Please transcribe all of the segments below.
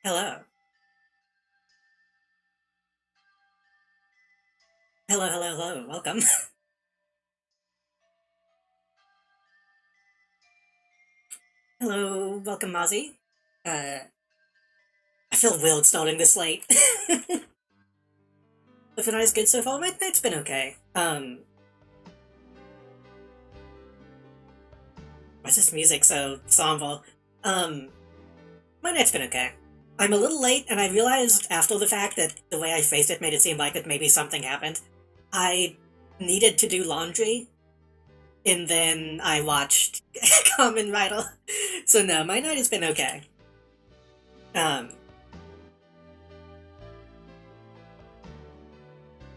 Hello. Hello, hello, hello. Welcome. Hello, welcome, Mozzie. I feel weird starting this late. If the night's good so far, my night's been okay. Why's this music so somber? My night's been okay. I'm a little late, and I realized after the fact that the way I phrased it made it seem like that maybe something happened. I needed to do laundry, and then I watched Kamen Rider. So no, my night has been okay. Um,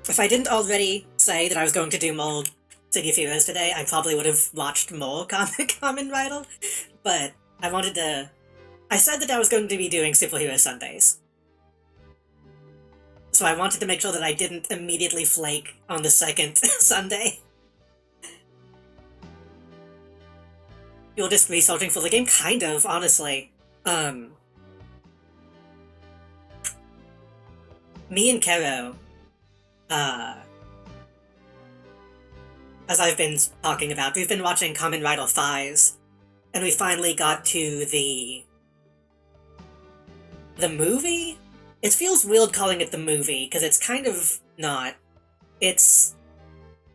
if I didn't already say that I was going to do more City of Heroes today, I probably would have watched more Kamen Rider, but I wanted to... I said that I was going to be doing Superhero Sundays, so I wanted to make sure that I didn't immediately flake on the second Sunday. You're just researching for the game? Kind of, honestly. Me and Kero, uh, as I've been talking about, we've been watching Kamen Rider Thighs, and we finally got to the movie? It feels weird calling it the movie, because it's kind of not.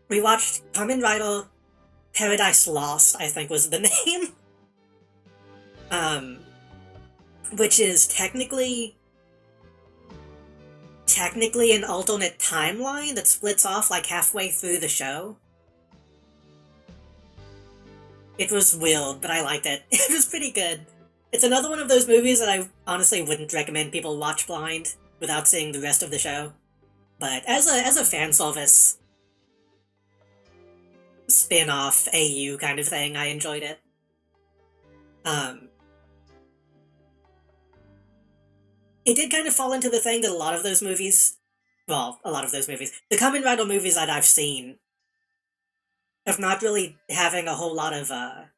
We watched Kamen Rider Paradise Lost, I think was the name. Which is technically an alternate timeline that splits off like halfway through the show. It was weird, but I liked it. It was pretty good. It's another one of those movies that I honestly wouldn't recommend people watch blind without seeing the rest of the show. But as a fan service spin-off AU kind of thing, I enjoyed it. It did kind of fall into the thing that a lot of those movies, the Kamen Rider movies that I've seen, of not really having a whole lot of, not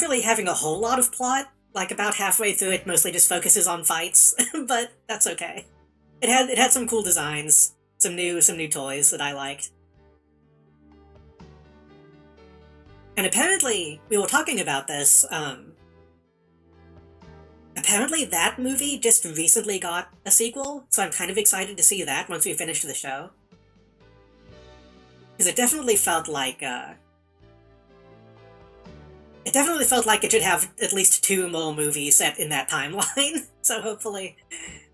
really having a whole lot of plot. Like, about halfway through it mostly just focuses on fights, but that's okay. It had some cool designs, some new toys that I liked. And apparently, we were talking about this, apparently that movie just recently got a sequel, so I'm kind of excited to see that once we finish the show. Because it definitely felt like, it should have at least 2 more movies set in that timeline, so hopefully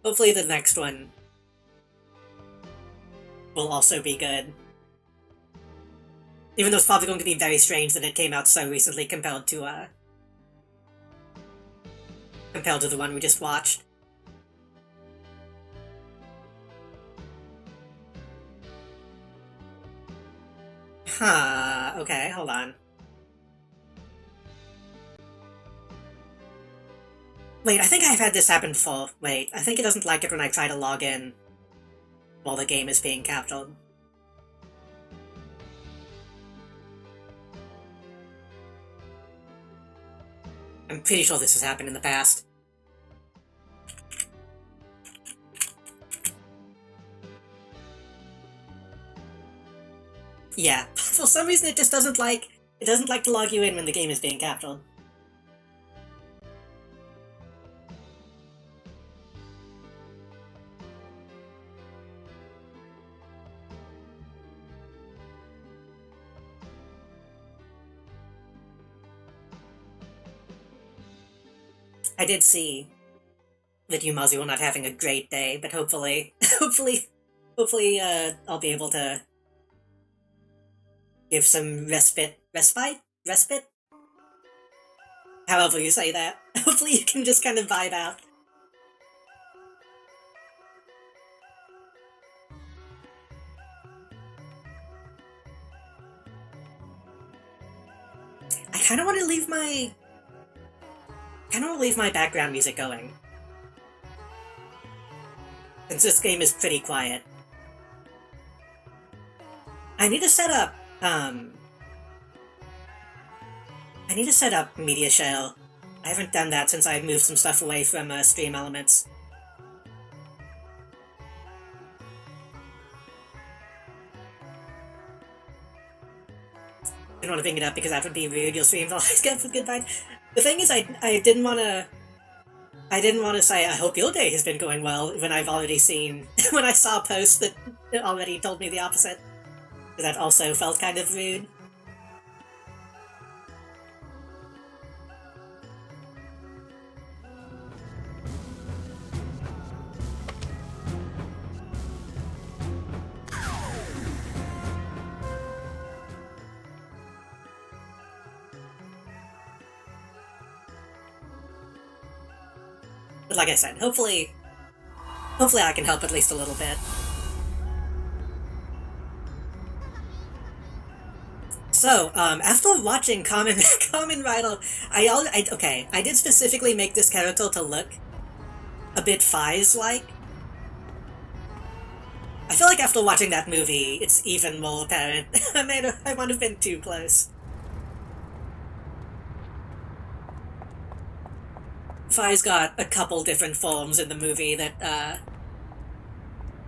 the next one will also be good. Even though it's probably going to be very strange that it came out so recently compared to the one we just watched. Huh, okay, hold on. Wait, I think I've had this happen before. Wait, I think it doesn't like it when I try to log in while the game is being captured. I'm pretty sure this has happened in the past. Yeah, for some reason it just doesn't like It doesn't like to log you in when the game is being captured. I did see that you, Muzzy, were not having a great day, but hopefully, I'll be able to give some respite? However you say that. Hopefully you can just kind of vibe out. I kind of want to leave my background music going. Since this game is pretty quiet. I need to set up, Media Shell. I haven't done that since I moved some stuff away from Stream Elements. I don't want to bring it up because that would be rude. Your stream's always good for goodbye. The thing is, I didn't want to say, I hope your day has been going well, when I've already seen, when I saw posts that already told me the opposite. That also felt kind of rude. But like I said, hopefully I can help at least a little bit. So, after watching Kamen Rider, I did specifically make this character to look a bit Fies-like. I feel like after watching that movie, it's even more apparent. I might have been too close. Fies got a couple different forms in the movie that,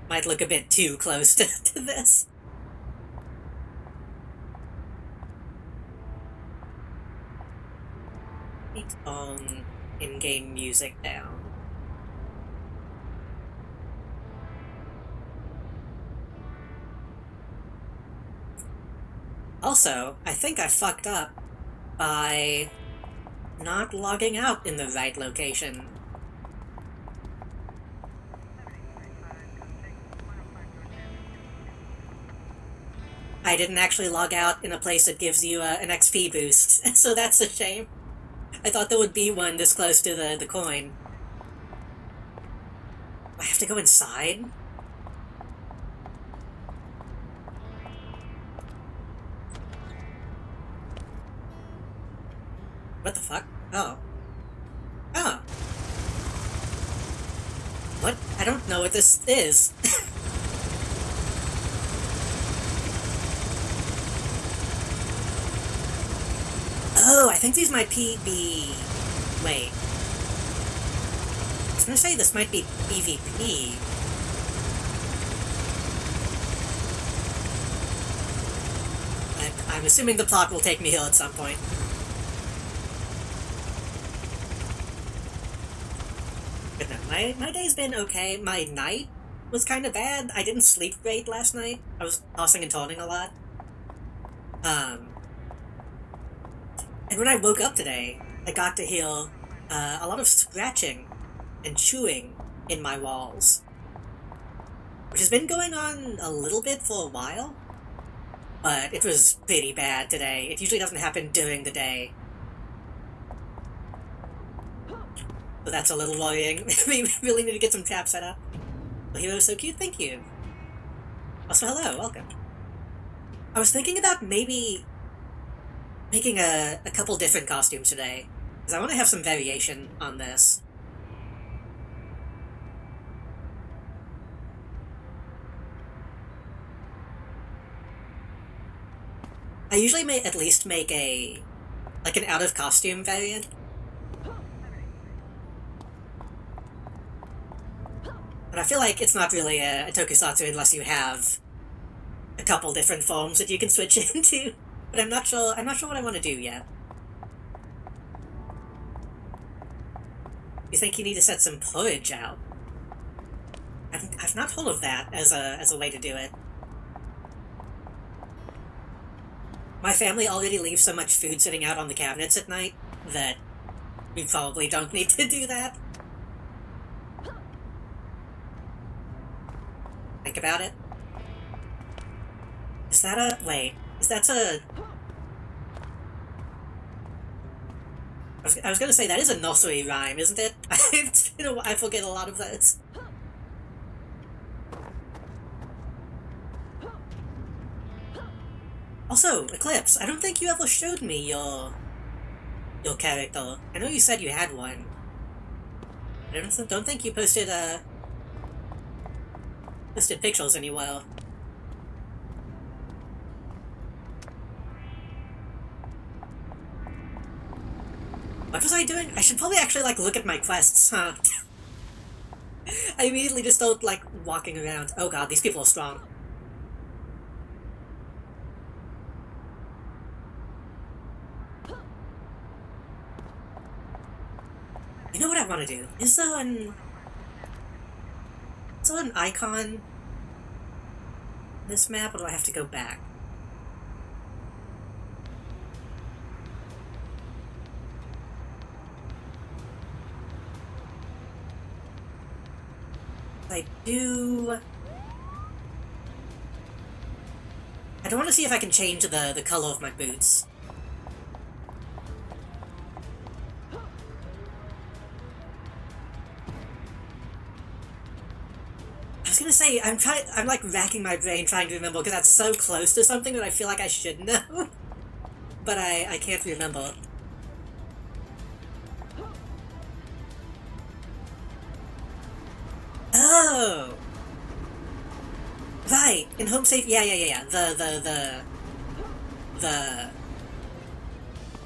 might look a bit too close to this. On in-game music down. Also, I think I fucked up by not logging out in the right location. I didn't actually log out in a place that gives you an XP boost, so that's a shame. I thought there would be one this close to the coin. I have to go inside? What the fuck? Oh. Oh. What? I don't know what this is. Oh, I think these might be... Wait. I was gonna say this might be PvP. I'm assuming the plot will take me here at some point. But no, my day's been okay. My night was kind of bad. I didn't sleep great last night. I was tossing and turning a lot. And when I woke up today, I got to hear a lot of scratching and chewing in my walls. Which has been going on a little bit for a while, but it was pretty bad today. It usually doesn't happen during the day. So that's a little worrying. We really need to get some traps set up. Well, Hero's so cute, thank you. Also, hello, welcome. I was thinking about maybe making a couple different costumes today, because I want to have some variation on this. I usually at least make an out-of-costume variant. But I feel like it's not really a tokusatsu unless you have a couple different forms that you can switch into. but I'm not sure what I want to do yet. You think you need to set some porridge out? I've not heard of that as a way to do it. My family already leaves so much food sitting out on the cabinets at night that we probably don't need to do that. Think about it. Is that a... wait. Is that a... I was gonna say, that is a nursery rhyme, isn't it? I forget a lot of those. Also, Eclipse, I don't think you ever showed me your character. I know you said you had one. I don't think you posted pictures anywhere. What was I doing? I should probably actually, like, look at my quests, huh? I immediately just start, like, walking around. Oh god, these people are strong. You know what I want to do? Is there an icon in this map, or do I have to go back? I do... I don't want to see if I can change the color of my boots. I was gonna say, I'm like racking my brain trying to remember, because that's so close to something that I feel like I should know. But I can't remember. Oh! Right! In home safe, yeah. The...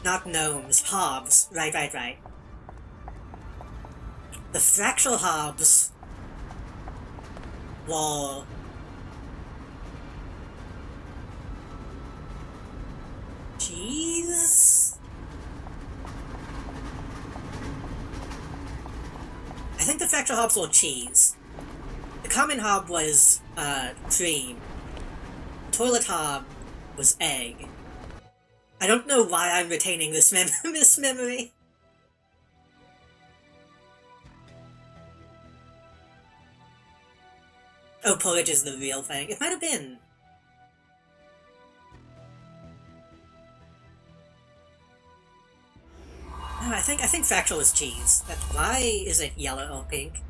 Not gnomes, hobs. Right. The fractal hobs were... cheese? I think the fractal hobs were cheese. The common hob was, cream. Toilet hob was egg. I don't know why I'm retaining this memory. Oh, porridge is the real thing. It might have been. No, I think fractal is cheese. Why is it yellow or pink?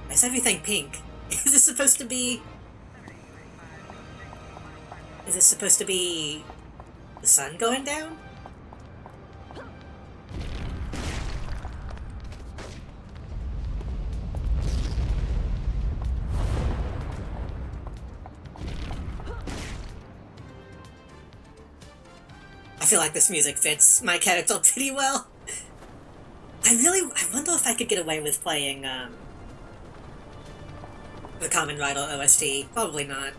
Why is everything pink? Is this supposed to be... is this supposed to be... the sun going down? I feel like this music fits my character pretty well. I wonder if I could get away with playing, the Kamen Rider OST. Probably not.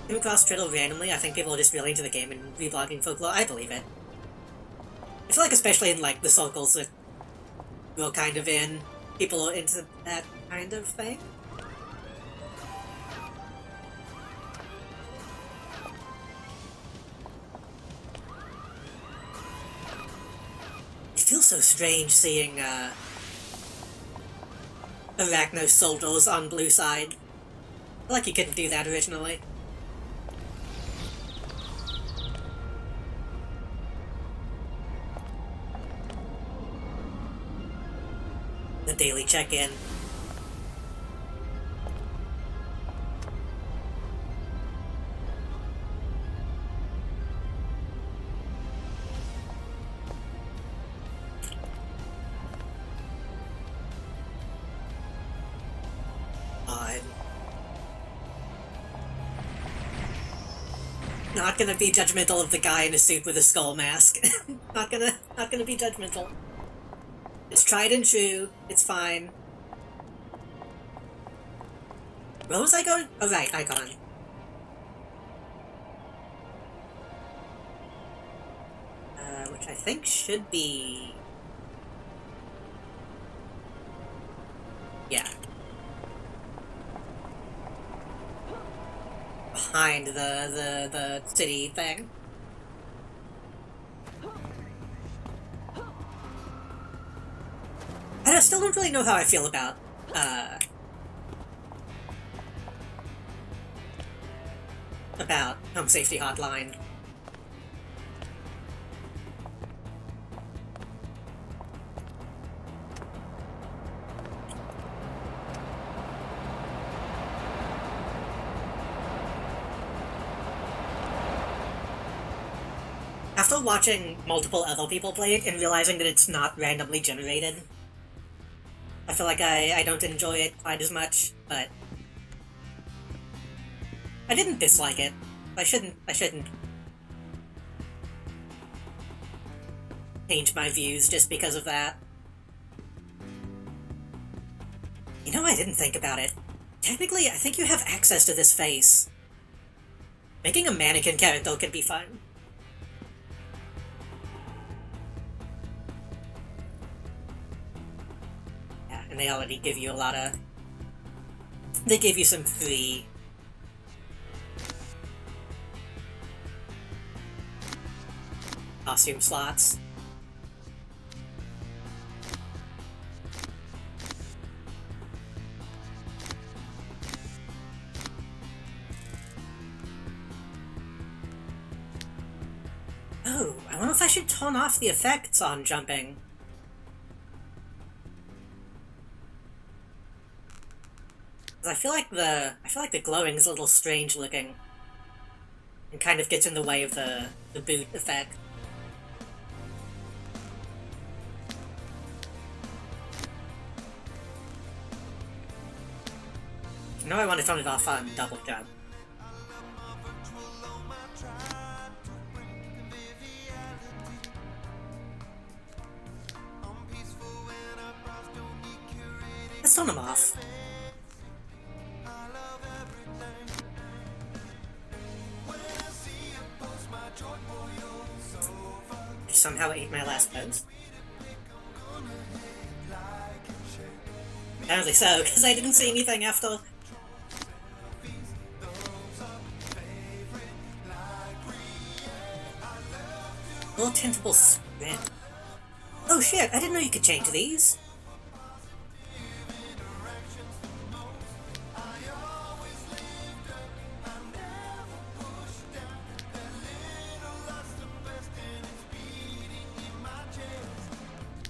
Came across Triddle randomly. I think people are just really into the game and reblogging folklore. I believe it. I feel like especially in, like, the circles that we're kind of in, people are into that kind of thing. It feels so strange seeing, Arachno soldiers on blue side. I feel like you couldn't do that originally. The daily check-in. Not gonna be judgmental of the guy in a suit with a skull mask. not gonna be judgmental. It's tried and true. It's fine. Where was I going? Oh, right, icon. Which I think should be... yeah. Behind the city thing. I still don't really know how I feel about, Home Safety Hotline. After watching multiple other people play it and realizing that it's not randomly generated, I feel like I don't enjoy it quite as much, but I didn't dislike it. I shouldn't change my views just because of that. You know, I didn't think about it. Technically, I think you have access to this face. Making a mannequin character could be fun. Yeah, and they already give you a lot of... they give you some free... costume slots. Oh, I wonder if I should turn off the effects on jumping. I feel like the glowing is a little strange looking. And kind of gets in the way of the boot effect. No, I want to turn it off on double jump. Let's turn them off. I somehow ate my last post. Apparently so, because I didn't see anything after. Little tentable sprint. Oh shit, I didn't know you could change these.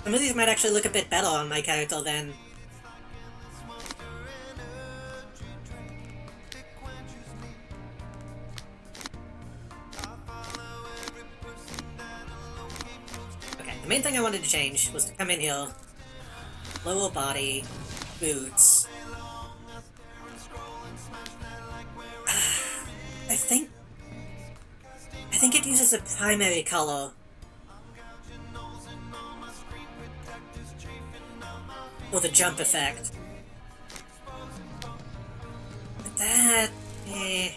Some of these might actually look a bit better on my character than... okay, the main thing I wanted to change was to come in here, lower body, boots. I think it uses a primary color. Or the jump effect. But that... I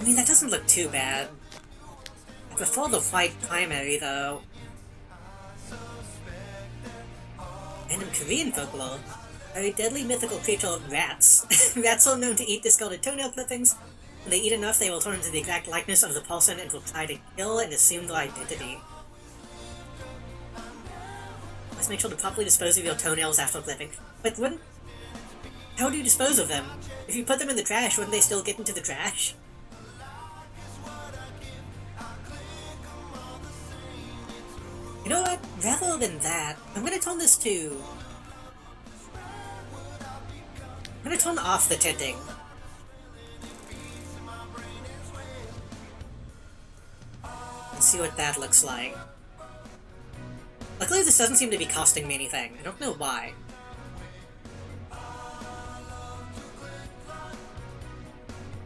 mean, that doesn't look too bad. I prefer the white primary, though. Random Korean folklore. Very deadly mythical creature, rats. Rats are known to eat discarded toenail clippings. When they eat enough, they will turn into the exact likeness of the person and will try to kill and assume their identity. Let's make sure to properly dispose of your toenails after clipping. But wouldn't... how do you dispose of them? If you put them in the trash, wouldn't they still get into the trash? You know what? Rather than that, I'm gonna turn this to... I'm gonna turn off the tinting. And see what that looks like. Luckily, this doesn't seem to be costing me anything. I don't know why.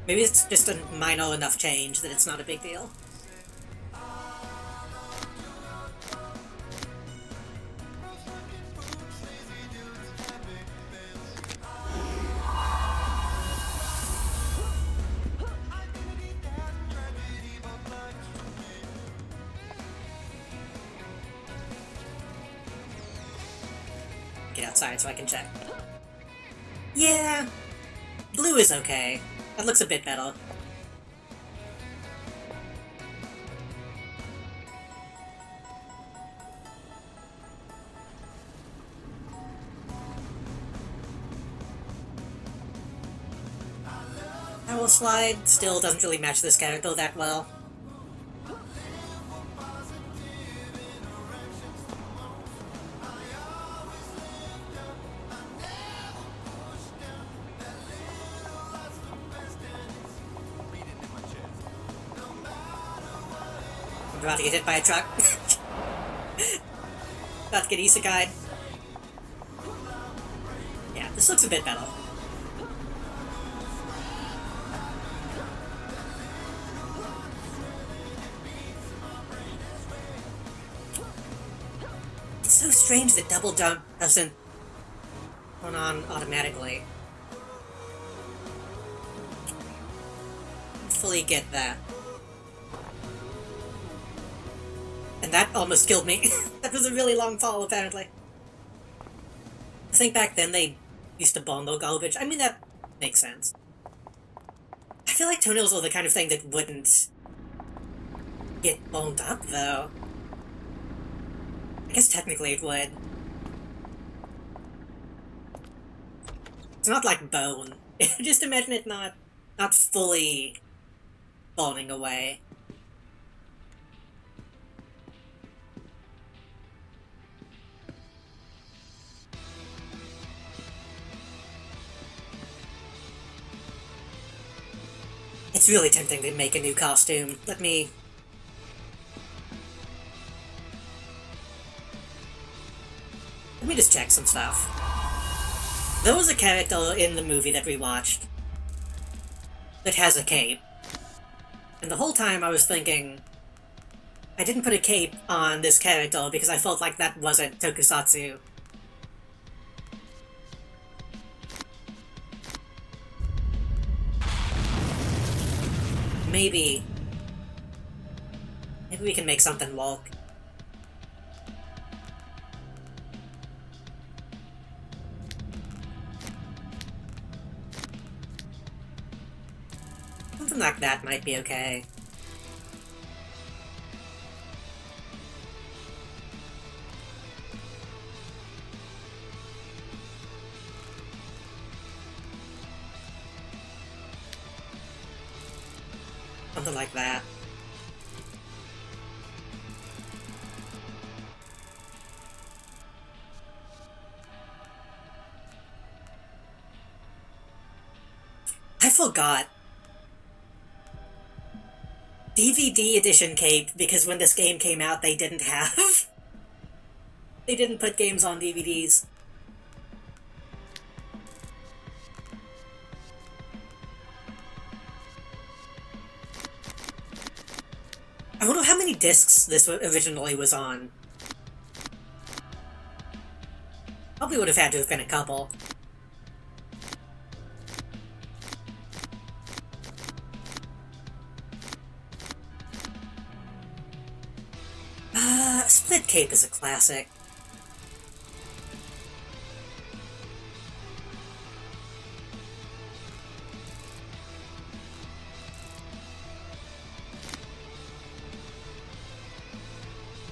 Maybe it's just a minor enough change that it's not a big deal. Get outside so I can check. Yeah, blue is okay. That looks a bit better. Power Slide still doesn't really match this character that well. I'm about to get hit by a truck. About to get isekai'd. Yeah, this looks a bit better. It's so strange that double jump doesn't turn on automatically. Fully get that. And that almost killed me. That was a really long fall, apparently. I think back then they used to bundle garbage. I mean, that makes sense. I feel like toenails are the kind of thing that wouldn't get boned up, though. I guess technically it would. It's not like bone. Just imagine it not fully boning away. It's really tempting to make a new costume. Let me just check some stuff. There was a character in the movie that we watched that has a cape. And the whole time I was thinking, I didn't put a cape on this character because I felt like that wasn't tokusatsu. Maybe we can make something work. Something like that might be okay. Something like that. I forgot. DVD edition cape, because when this game came out they didn't have. They didn't put games on DVDs. I wonder how many discs this originally was on. Probably would have had to have been a couple. Split cape is a classic.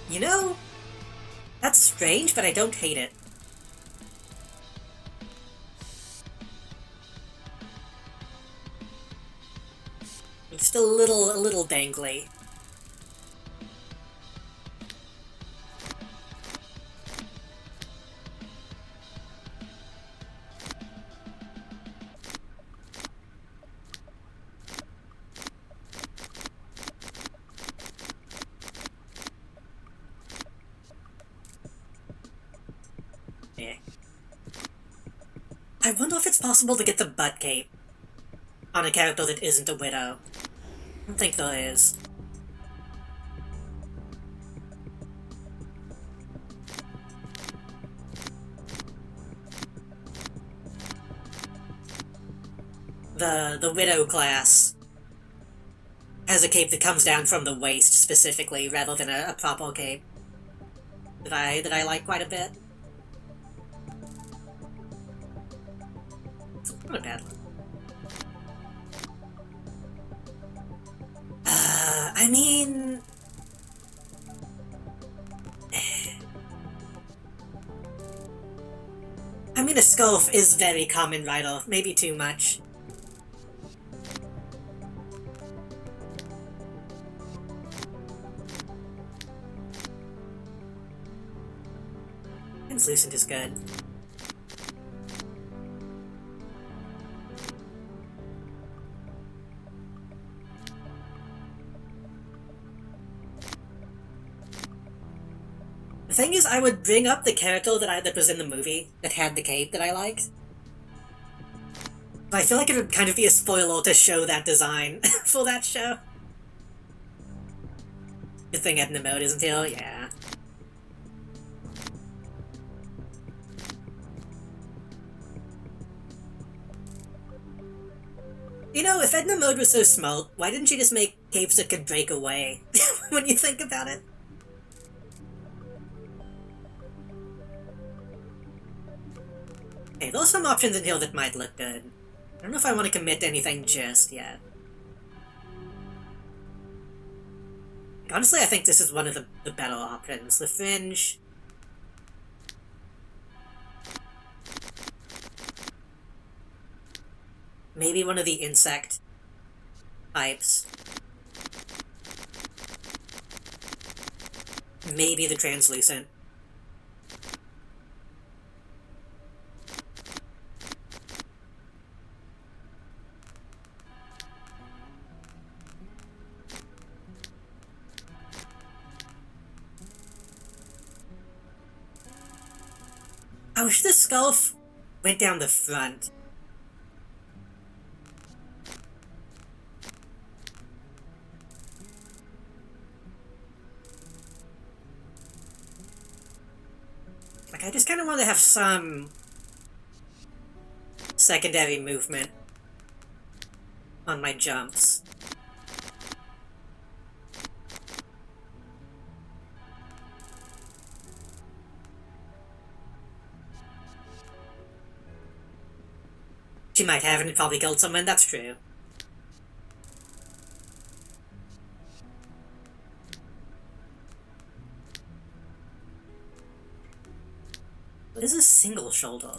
You know, that's strange, but I don't hate it. It's still a little dangly. I wonder if it's possible to get the butt cape. on a character that isn't a widow. I don't think there is. The widow class has a cape that comes down from the waist specifically, rather than a proper cape. That I like quite a bit. It's not a bad one. I mean... I mean, a scarf is very common, right off. Maybe too much. Translucent is good. The thing is, I would bring up the character that was in the movie that had the cape that I liked. But I feel like it would kind of be a spoiler to show that design for that show. Good thing Edna Mode isn't here, yeah. You know, if Edna Mode was so smart, why didn't she just make capes that could break away? When you think about it. Hey, there's some options in here that might look good. I don't know if I want to commit to anything just yet. Honestly, I think this is one of the better options. The fringe... Maybe one of the insect types. Maybe the translucent. I wish the scarf went down the front. Like, I just kind of want to have some secondary movement on my jumps. She might have, and it probably killed someone, that's true. What is a single shoulder?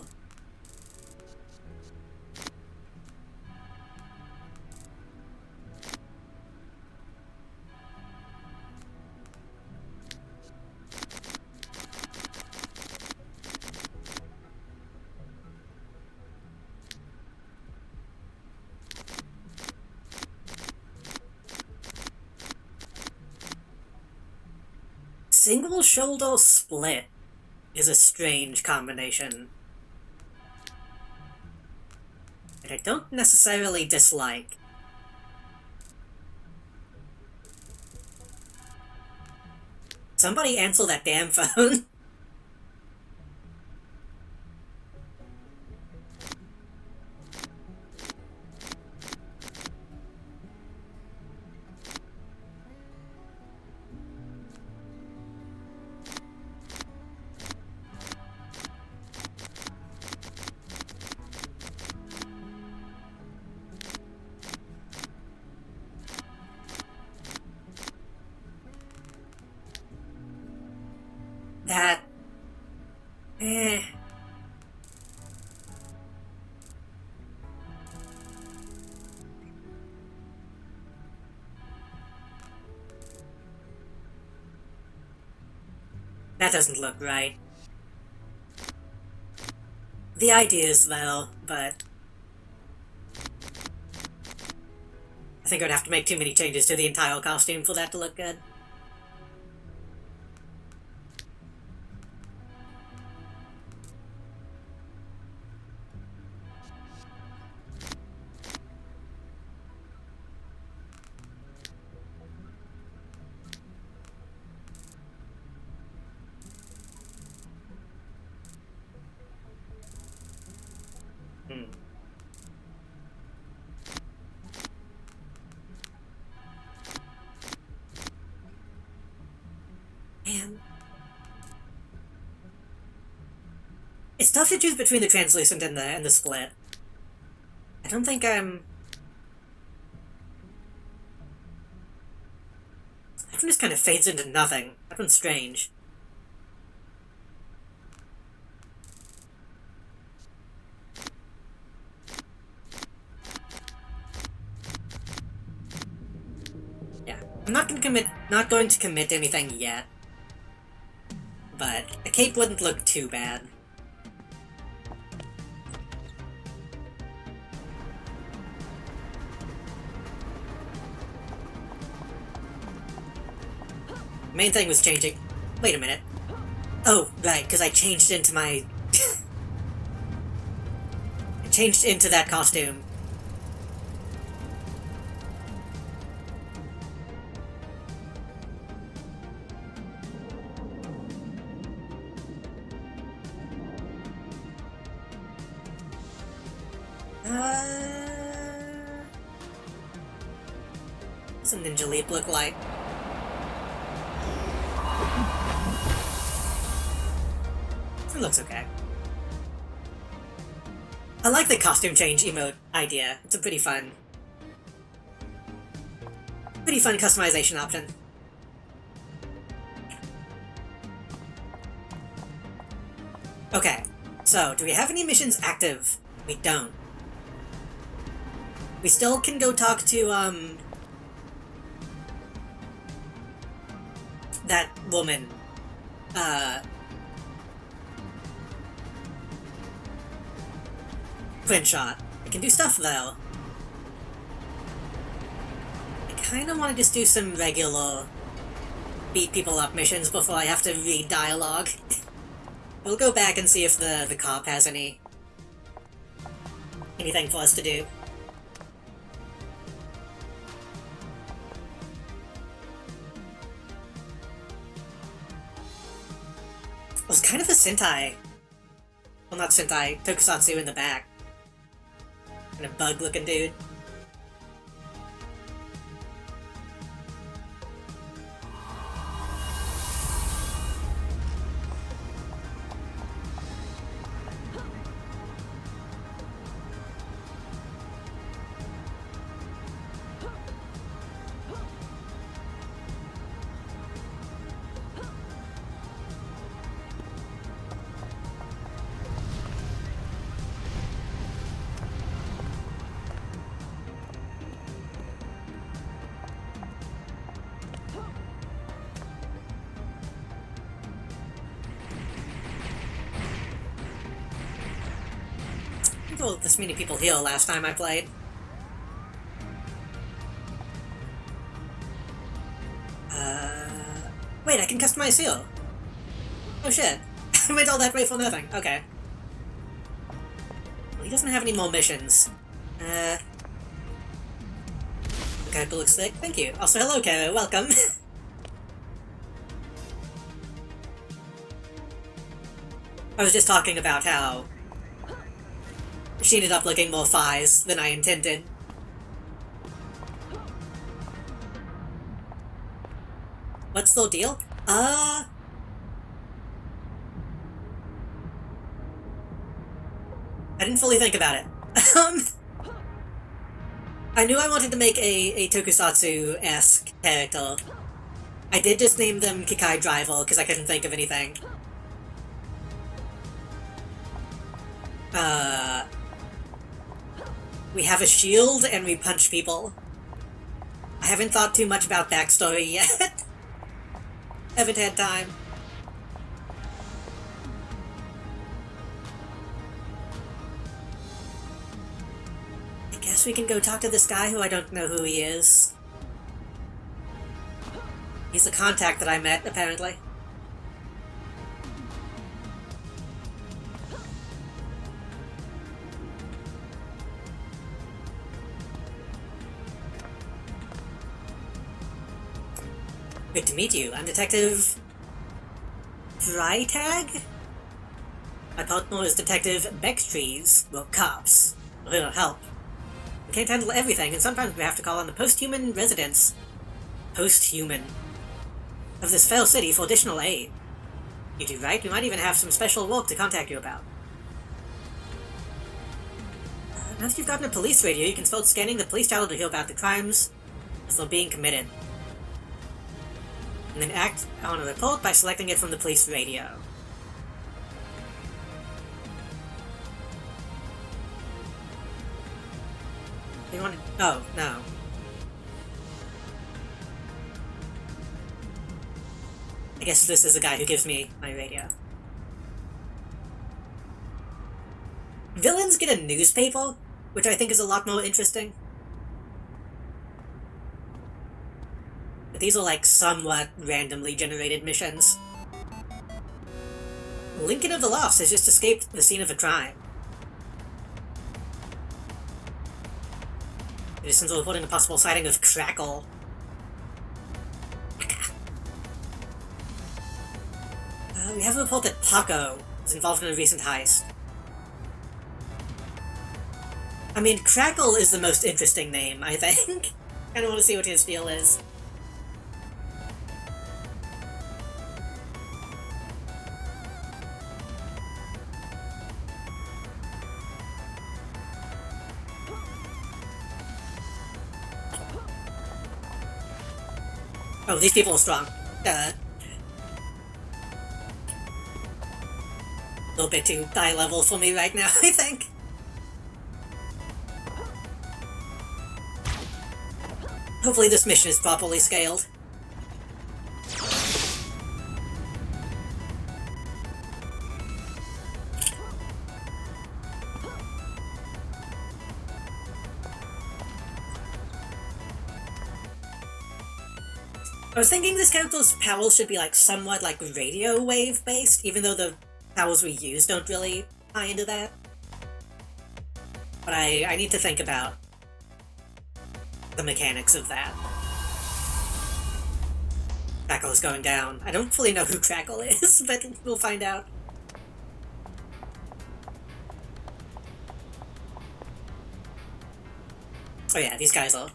Single shoulder split is a strange combination that I don't necessarily dislike. Somebody answer that damn phone. That... That doesn't look right. The idea is well, but... I think I'd have to make too many changes to the entire costume for that to look good. Man. It's tough to choose between the translucent and the split. I don't think I'm... That one just kind of fades into nothing. That one's strange. Yeah. I'm not going to commit anything yet. But a cape wouldn't look too bad. Main thing was changing... Wait a minute. Oh, right, because I changed into my... I changed into that costume. What's a Ninja Leap look like? It looks okay. I like the costume change emote idea. It's a pretty fun customization option. Okay, so do we have any missions active? We don't. We still can go talk to, that woman. Shot. I can do stuff, though. I kinda wanna just do some regular beat people up missions before I have to read dialogue. We'll go back and see if the cop has anything for us to do. It was kind of a Sentai. Well, not Sentai, Tokusatsu in the back. And a bug-looking dude. Well, this many people heal last time I played. Wait, I can customize seal. Oh shit. I went all that way for nothing. Okay. Well, he doesn't have any more missions. The character looks sick. Thank you. Also, hello, Kara. Welcome. I was just talking about how she ended up looking more Fies than I intended. What's the deal? I didn't fully think about it. I knew I wanted to make a Tokusatsu-esque character. I did just name them Kikai Driver because I couldn't think of anything. We have a shield and we punch people. I haven't thought too much about backstory yet. Haven't had time. I guess we can go talk to this guy who I don't know who he is. He's the contact that I met, apparently. Good to meet you. I'm Detective... Freitag? My partner is Detective Bextrees. We're cops. We're here to help. We can't handle everything, and sometimes we have to call on the post-human residents. Post-human. of this failed city for additional aid. You do right, we might even have some special work to contact you about. Now that you've gotten a police radio, you can start scanning the police channel to hear about the crimes as they're being committed. And then act on a report by selecting it from the police radio. You want to... Oh, no. I guess this is the guy who gives me my radio. Villains get a newspaper, which I think is a lot more interesting. But these are like somewhat randomly generated missions. Lincoln of the Lost has just escaped the scene of a crime. Citizens are reporting a possible sighting of Crackle. We have a report that Paco was involved in a recent heist. I mean, Crackle is the most interesting name, I think. I don't want to see what his deal is. Oh, these people are strong. A little bit too high level for me right now, I think. Hopefully this mission is properly scaled. I was thinking this character's powers should be like somewhat like radio wave based, even though the powers we use don't really tie into that. But I need to think about the mechanics of that. Crackle is going down. I don't fully know who Crackle is, but we'll find out. Oh yeah, these guys are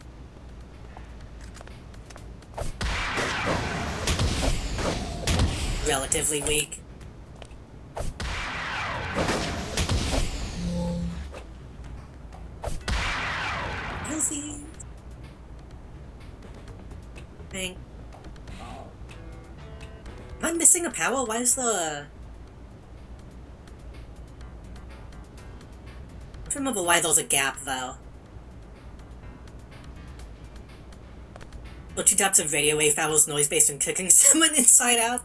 relatively weak. Healthy. Dang. Am I missing a power? Why is the... I don't remember why there's a gap, though. Or 2 types of radio wave powers, noise-based and cooking someone inside out.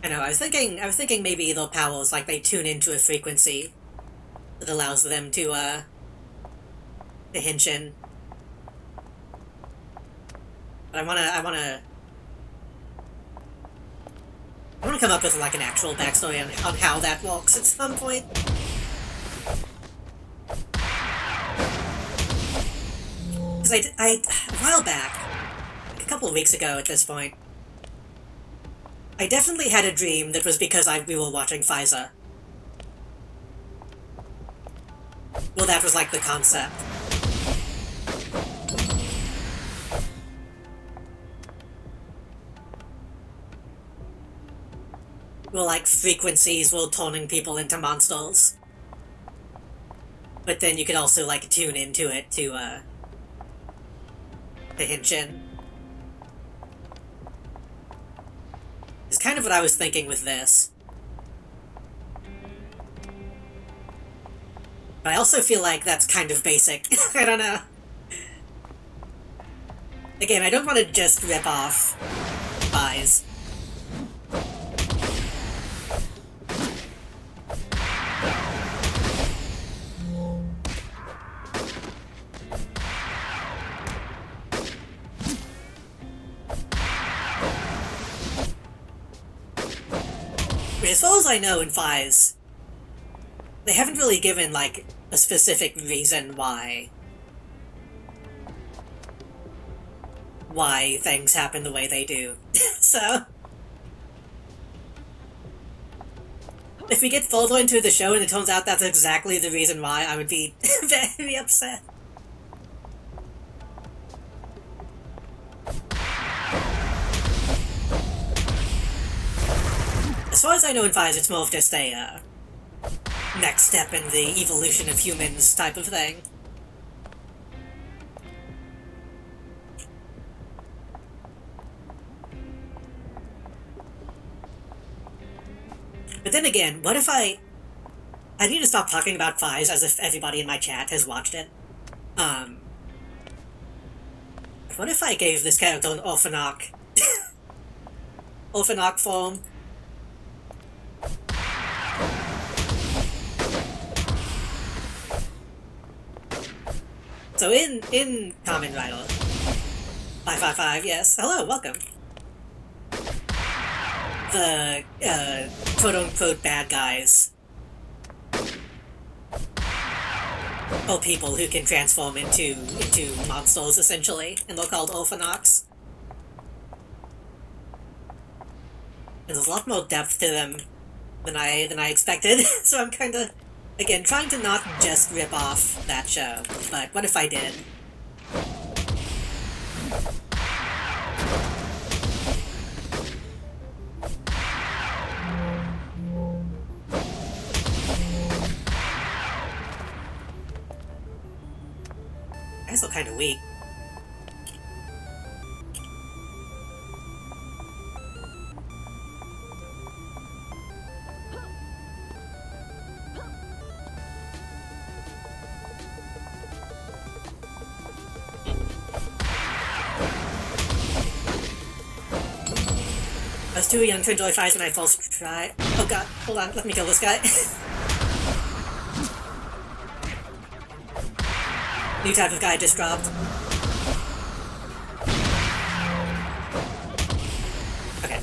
I know, I was thinking maybe their powers, like, they tune into a frequency that allows them to hinge in. But I wanna come up with, like, an actual backstory on how that works at some point. Because a while back, like a couple of weeks ago at this point, I definitely had a dream that was because we were watching FISA. Well, that was like the concept. Well, like, frequencies were turning people into monsters. But then you could also, like, tune into it to hinge in. It's kind of what I was thinking with this. But I also feel like that's kind of basic. I don't know. Again, I don't want to just rip off Buys. As far as I know in Fies, they haven't really given, like, a specific reason why things happen the way they do. So, if we get further into the show and it turns out that's exactly the reason why, I would be very upset. As far as I know in Fires, it's more of just a, next step in the evolution of humans type of thing. But then again, what if I need to stop talking about Fires as if everybody in my chat has watched it. What if I gave this character an Orphanok? Orphanok form? So in Kamen Rider 555, yes. Hello, welcome. The quote-unquote bad guys, or people who can transform into monsters, essentially, and they're called Orphanoks. And there's a lot more depth to them than I expected, so I'm kinda, again, trying to not just rip off that show, but what if I did? I feel kind of weak. I was too young to enjoy Fires when I first tried. Oh god, hold on, let me kill this guy. New type of guy just dropped. Okay.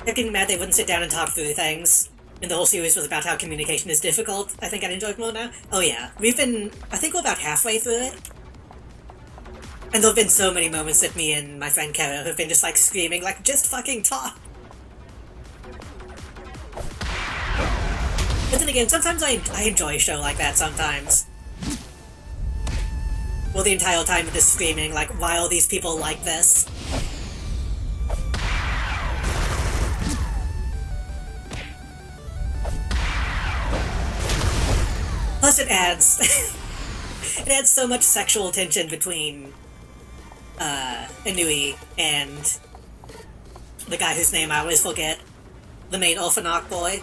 They're getting mad they wouldn't sit down and talk through things. And the whole series was about how communication is difficult. I think I'd enjoy it more now. Oh yeah, I think we're about halfway through it. And there have been so many moments that me and my friend Kara have been just like screaming, like, just fucking talk! But then again, sometimes I enjoy a show like that sometimes. Well, the entire time of this screaming, like, why are these people like this? Plus it adds... it adds so much sexual tension between Inui and the guy whose name I always forget. The main Orphanok boy.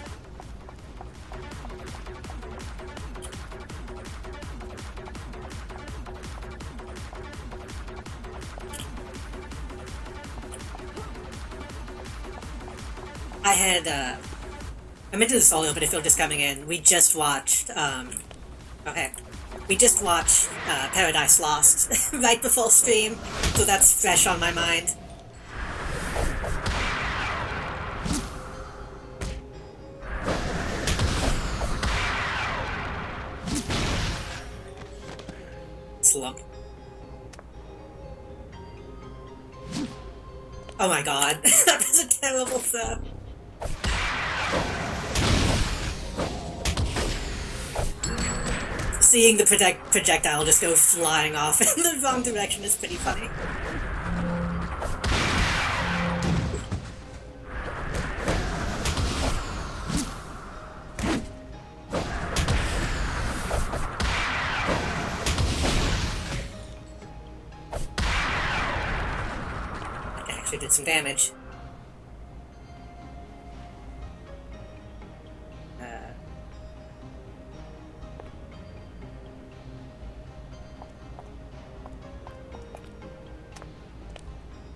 I mentioned this earlier, but if you're just coming in, we just watched, we just watched Paradise Lost right before stream, so that's fresh on my mind. Slump. Oh my god, that was a terrible throw. Seeing the projectile just go flying off in the wrong direction is pretty funny. That actually did some damage.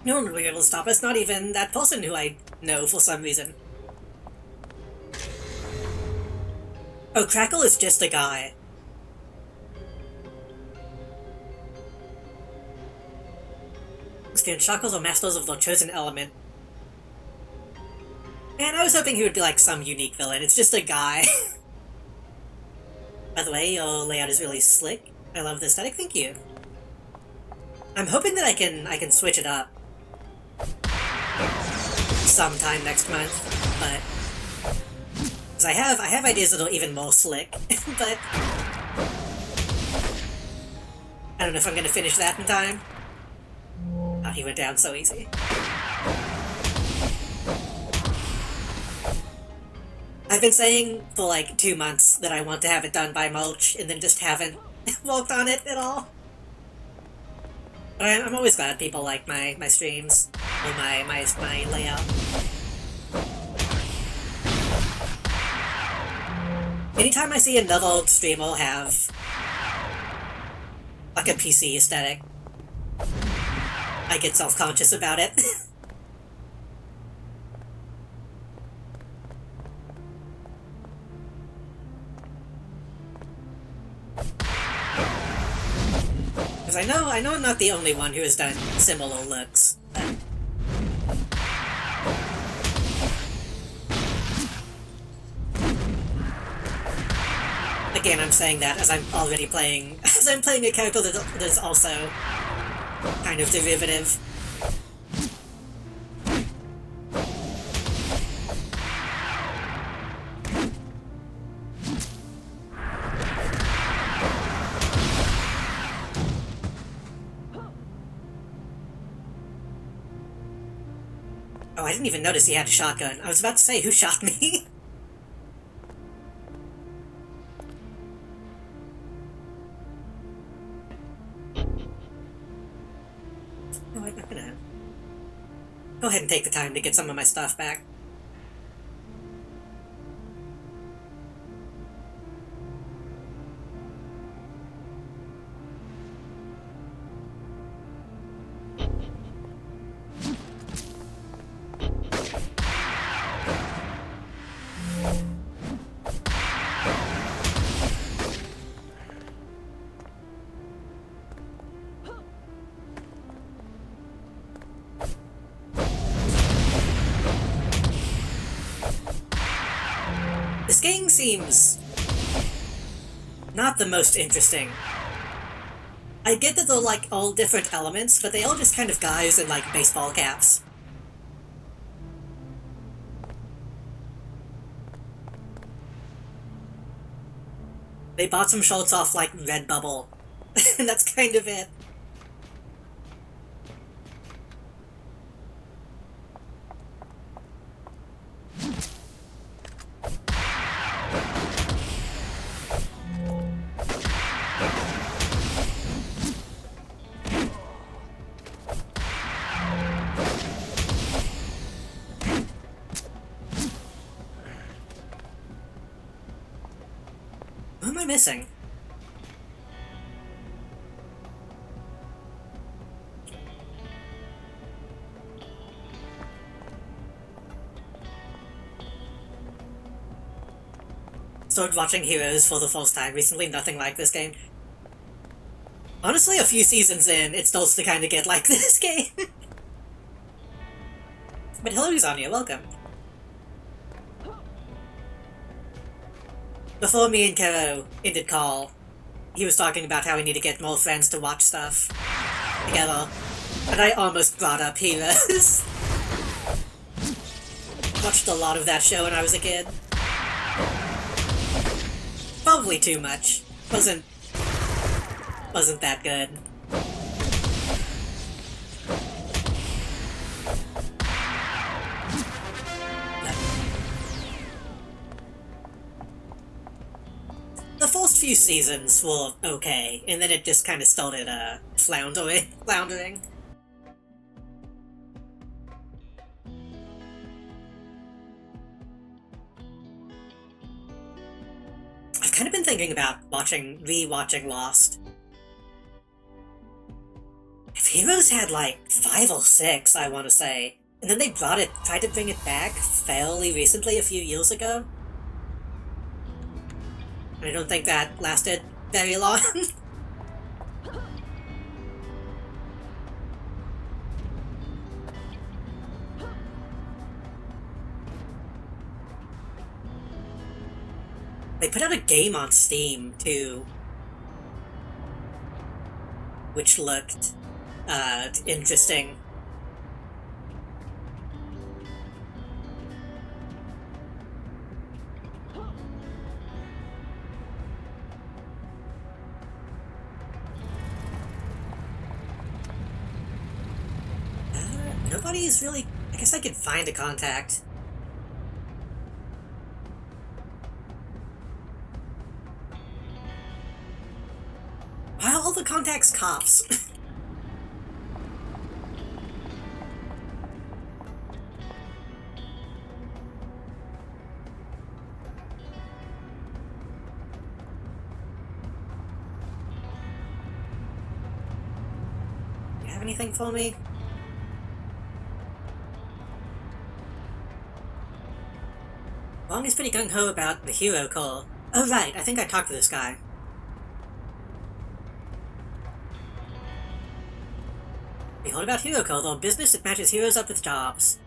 No one will be able to stop us, not even that person who I know for some reason. Oh, Crackle is just a guy. Stand Shackles are masters of their chosen element. Man, I was hoping he would be like some unique villain. It's just a guy. By the way, your layout is really slick. I love the aesthetic, thank you. I'm hoping that I can switch it up. sometime next month, but because I have ideas that'll even more slick, but I don't know if I'm gonna finish that in time. Oh, he went down so easy. I've been saying for like 2 months that I want to have it done by Mulch, and then just haven't worked on it at all. But I'm always glad people like my streams, or my layout. Anytime I see another streamer have like a PC aesthetic, I get self-conscious about it. Because I know I'm not the only one who has done similar looks. Again, I'm saying that as I'm already playing, as I'm playing a character that is also kind of derivative. Oh, I didn't even notice he had a shotgun. I was about to say, who shot me? No, I'm not gonna... Go ahead and take the time to get some of my stuff back. This game seems not the most interesting. I get that they're like all different elements, but they all just kind of guys in like baseball caps. They bought some shorts off like Redbubble, and that's kind of it. Who am I missing? Started watching Heroes for the first time recently, nothing like this game. Honestly, a few seasons in, it starts to kind of get like this game. But hello, Zanya, welcome. Before me and Kero ended call, he was talking about how we need to get more friends to watch stuff together, and I almost brought up Heroes. Watched a lot of that show when I was a kid. Probably too much. Wasn't that good. The first few seasons were okay, and then it just kind of started, floundering. I've kind of been thinking about rewatching Lost. If Heroes had like 5 or 6, I want to say, and then they tried to bring it back fairly recently, a few years ago. I don't think that lasted very long. They put out a game on Steam, too, which looked, interesting. nobody's really... I guess I could find a contact. Why are all the contacts cops? You have anything for me? Wong is pretty gung-ho about the hero call. Oh right, I think I talked to this guy. Behold about hero call, though business that matches heroes up with jobs.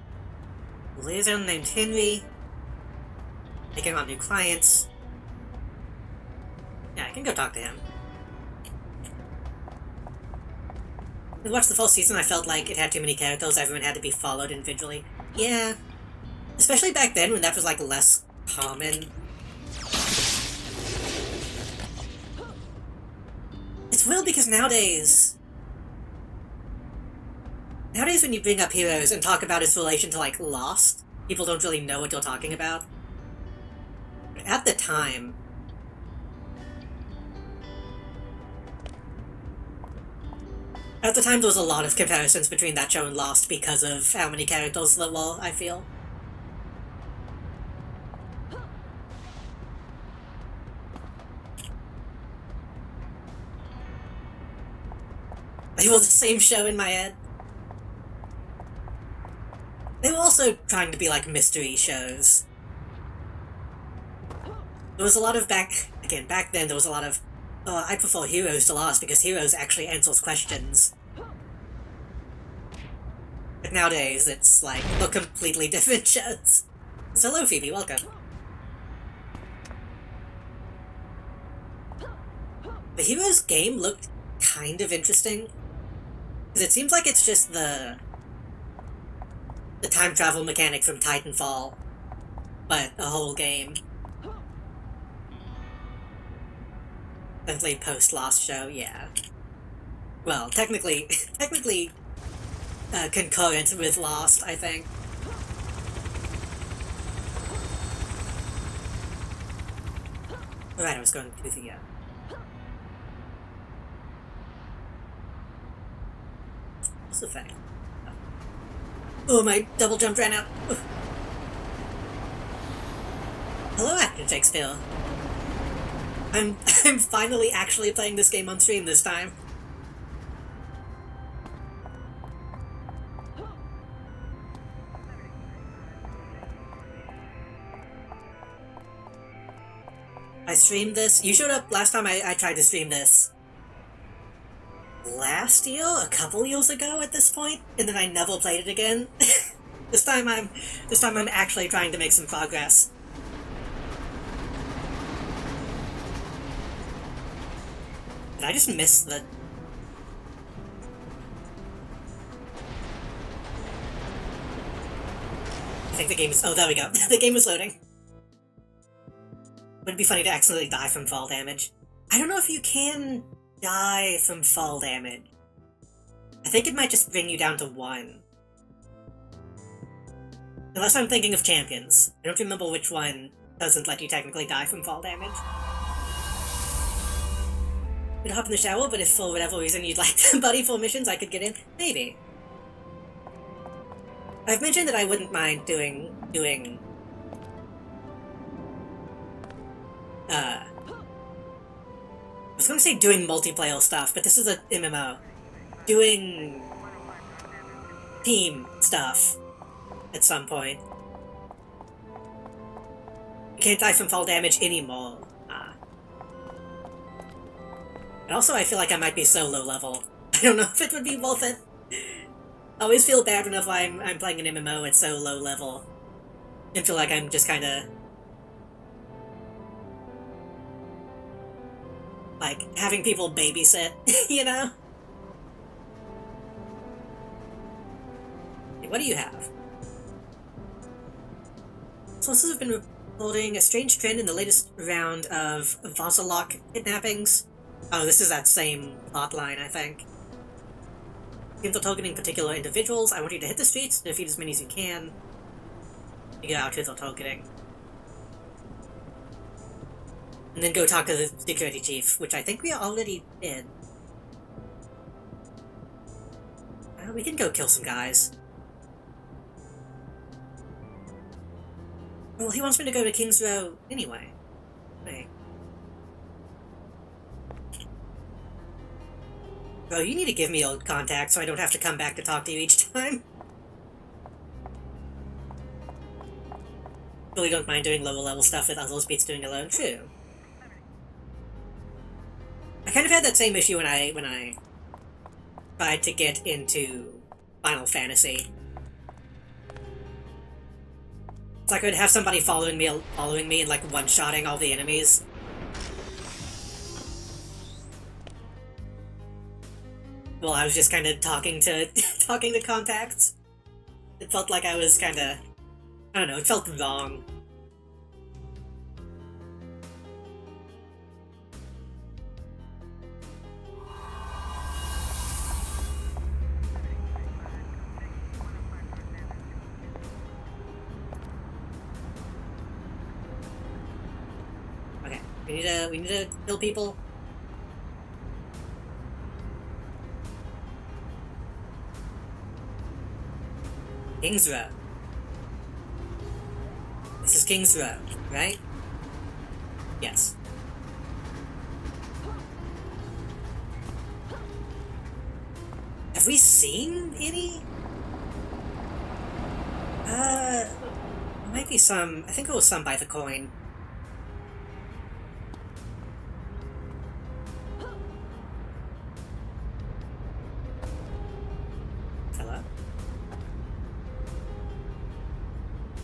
Liaison named Henry. Taking on new clients. Yeah, I can go talk to him. I watched the full season, I felt like it had too many characters, everyone had to be followed individually. Yeah. Especially back then when that was like less common. It's weird because nowadays when you bring up heroes and talk about its relation to like Lost, people don't really know what you're talking about. But at the time, there was a lot of comparisons between that show and Lost because of how many characters there were, I feel. They were the same show in my head. They were also trying to be like mystery shows. There was a lot of back then there was a lot of, I prefer Heroes to Lost because Heroes actually answers questions. But nowadays, it's like, they're completely different shows. So hello Phoebe, welcome. The Heroes game looked kind of interesting. Because it seems like it's just the time travel mechanic from Titanfall, but a whole game. Definitely post-Lost show, yeah. Well, technically concurrent with Lost, I think. Alright, I was going to the, what's the thing? Oh, my double jump ran out. Ugh. Hello, Actor Shakespeare. I'm finally actually playing this game on stream this time. I streamed this. You showed up last time I tried to stream this. Last year? A couple years ago at this point? And then I never played it again? This time I'm actually trying to make some progress. Did I just miss the... I think the game is... Oh, there we go. The game is loading. Would it be funny to accidentally die from fall damage? I don't know if you can die from fall damage. I think it might just bring you down to 1. Unless I'm thinking of champions. I don't remember which one doesn't let you technically die from fall damage. We'd hop in the shower, but if for whatever reason you'd like to buddy for missions, I could get in. Maybe. I've mentioned that I wouldn't mind doing... I was gonna say doing multiplayer stuff, but this is a MMO. Doing... team stuff. At some point. You can't die from fall damage anymore. And also I feel like I might be so low level. I don't know if it would be worth it. I always feel bad whenever I'm playing an MMO at so low level. And feel like I'm just kinda... like, having people babysit, you know? Hey, what do you have? Sources have been reporting a strange trend in the latest round of Vasalok kidnappings. Oh, this is that same plotline, I think. Teams are targeting particular individuals. I want you to hit the streets, defeat as many as you can. Figure out who they're targeting. And then go talk to the security chief, which I think we already did. We can go kill some guys. Well, he wants me to go to King's Row anyway. Hey. Bro, you need to give me old contacts so I don't have to come back to talk to you each time. Really don't mind doing lower level stuff that others beats doing alone, too. I kind of had that same issue when I tried to get into Final Fantasy. It's like I would have somebody following me and like one-shotting all the enemies. Well, I was just kind of talking to contacts. It felt like I was kind of, I don't know, it felt wrong. Okay, we need to kill people. King's Row. This is King's Row, right? Yes. Have we seen any? There might be some. I think it was some by the coin. Hello?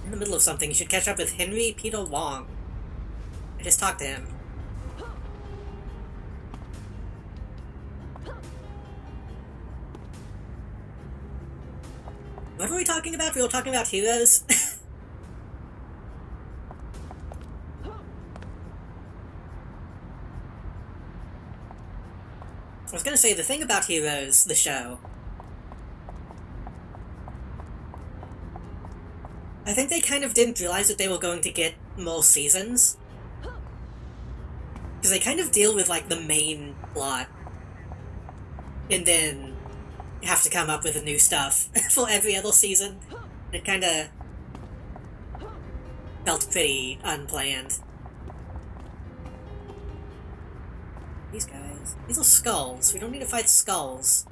In the middle of something, you should catch up with Henry Peter Wong. I just talked to him. What were we talking about? We were talking about heroes? I was gonna say, the thing about Heroes, the show, I think they kind of didn't realize that they were going to get more seasons. Because they kind of deal with, like, the main plot. And then have to come up with new stuff for every other season. It kind of felt pretty unplanned. These guys. These are skulls. We don't need to fight skulls.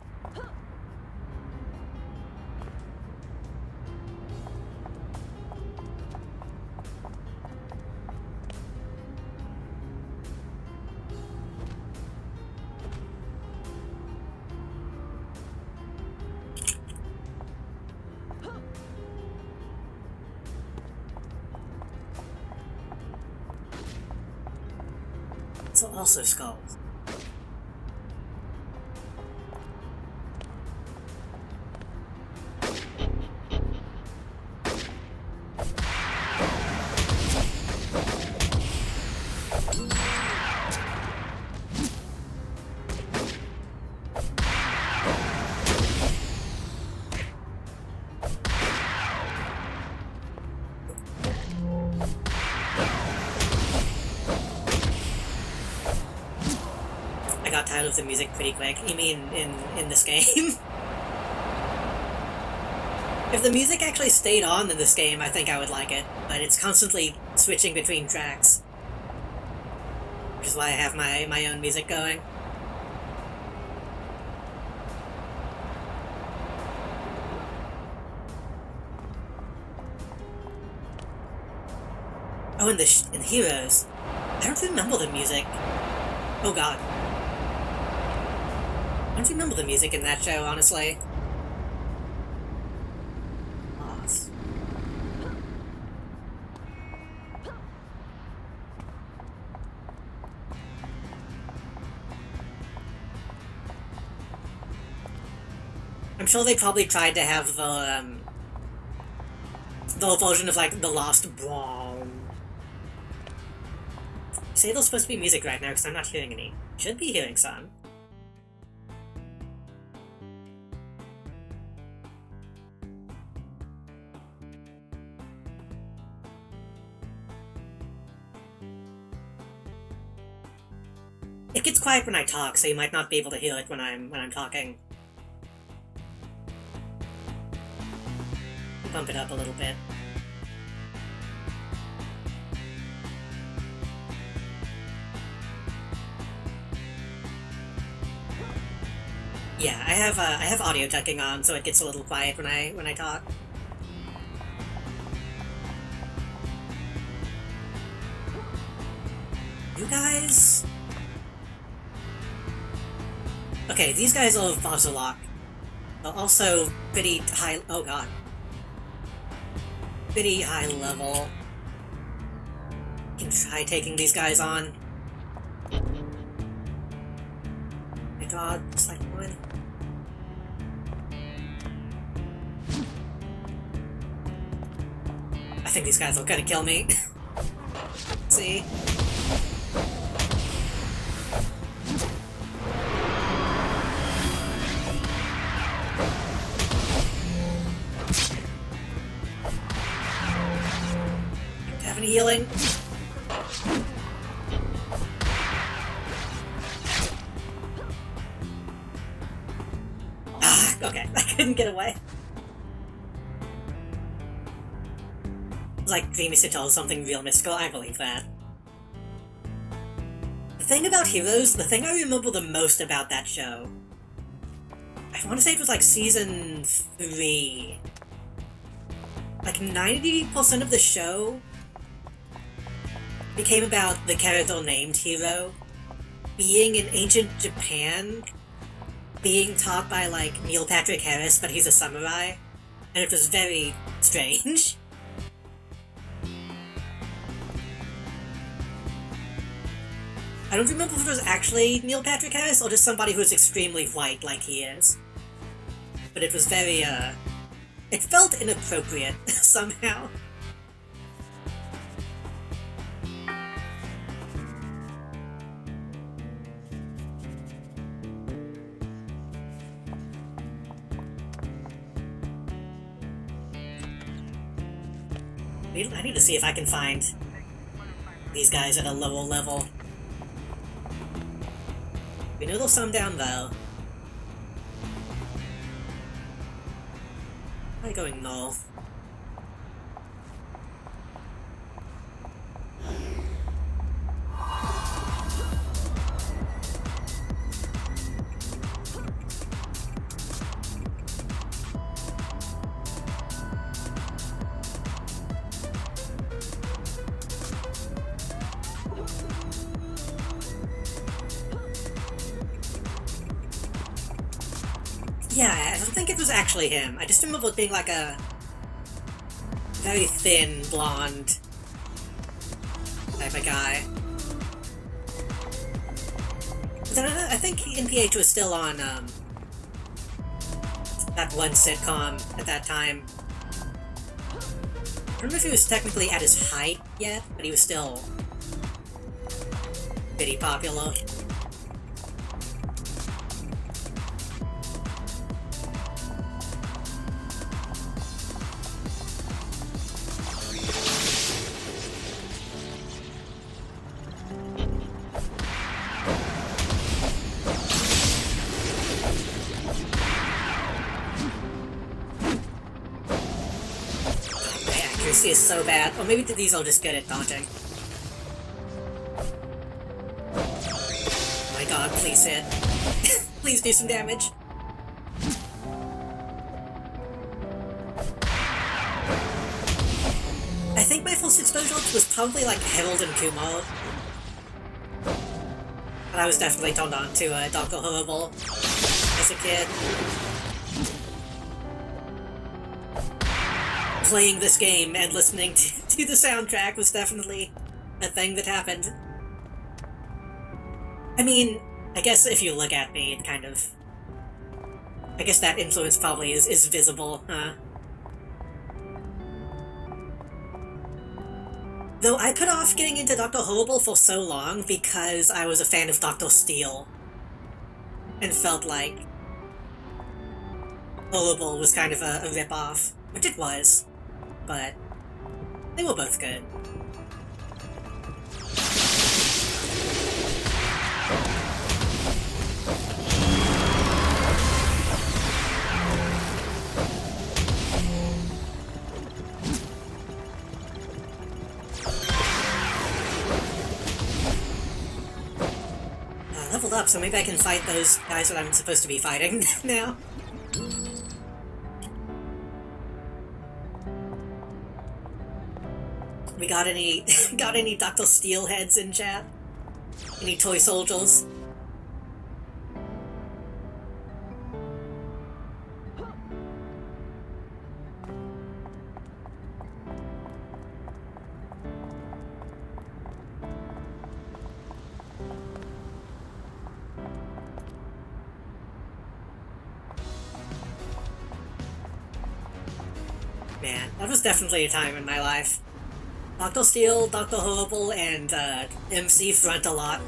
So also skulls. I got tired of the music pretty quick. You mean in this game? If the music actually stayed on in this game, I think I would like it. But it's constantly switching between tracks. Which is why I have my own music going. Oh, in Heroes. I don't remember the music. Oh god. I don't remember the music in that show, honestly. Lost. I'm sure they probably tried to have the version of, like, the Lost Brawl. Say there's supposed to be music right now, because I'm not hearing any. Should be hearing some. It gets quiet when I talk, so you might not be able to hear it when I'm talking. Bump it up a little bit. Yeah, I have audio checking on, so it gets a little quiet when I talk. You guys? Okay, these guys are Varzalok. But also pretty high. Oh god. Pretty high level. Can try taking these guys on. My god, just like one. I think these guys are gonna kill me. See? Have any healing? Ah, okay, I couldn't get away. It's like Dreamy Citadel, something real mystical, I believe that. The thing about Heroes, the thing I remember the most about that show, I want to say it was like season 3. Like 90% of the show became about the character named Hero being in ancient Japan, being taught by like Neil Patrick Harris, but he's a samurai, and it was very strange. I don't remember if it was actually Neil Patrick Harris or just somebody who was extremely white like he is. But it was very, it felt inappropriate, somehow. I need to see if I can find these guys at a lower level. We know there's some down though. Why going north? Yeah, I don't think it was actually him. I just remember it being like a very thin, blonde type of guy. But then I think NPH was still on that one sitcom at that time. I don't know if he was technically at his height yet, but he was still pretty popular. Accuracy is so bad. Or maybe these are just good at dodging. Oh my god, please hit. Please do some damage. I think my first exposure was probably like Harold and Kumar. But I was definitely turned on to Dr. Horrible as a kid. Playing this game and listening to the soundtrack was definitely a thing that happened. I mean, I guess if you look at me, it kind of... I guess that influence probably is visible, huh? Though I put off getting into Dr. Horrible for so long because I was a fan of Dr. Steel. And felt like Horrible was kind of a rip-off, which it was. But they were both good. leveled up, so maybe I can fight those guys that I'm supposed to be fighting now. We got any got any Dr. Steelheads in chat? Any toy soldiers? Man, that was definitely a time in my life. Dr. Steel, Dr. Horrible, and MC Front a lot.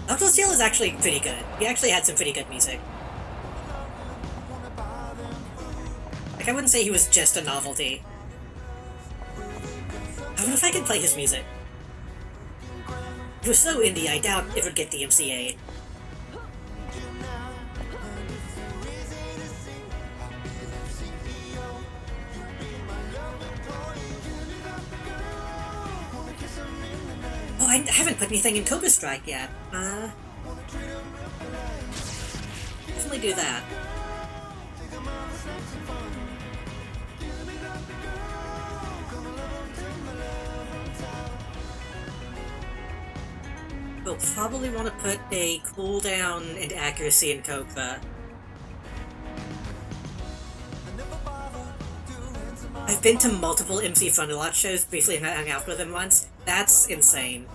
Dr. Steel is actually pretty good. He actually had some pretty good music. Like, I wouldn't say he was just a novelty. I wonder if I could play his music. It was so indie, I doubt it would get DMCA'd. Oh, I haven't put anything in Cobra Strike yet. Definitely do that. We'll probably want to put a cooldown and accuracy in Cobra. I've been to multiple MC Frontalot shows, briefly hung out with him once. That's insane.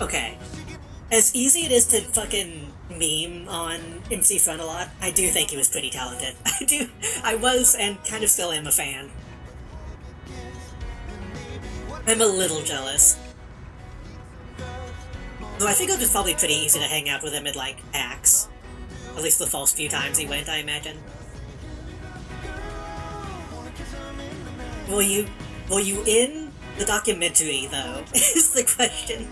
Okay. As easy it is to fucking meme on MC Frontalot, I do think he was pretty talented. I was and kind of still am a fan. I'm a little jealous. Though I think it was probably pretty easy to hang out with him at, like, PAX. At least the first few times he went, I imagine. Were you in the documentary, though, is the question.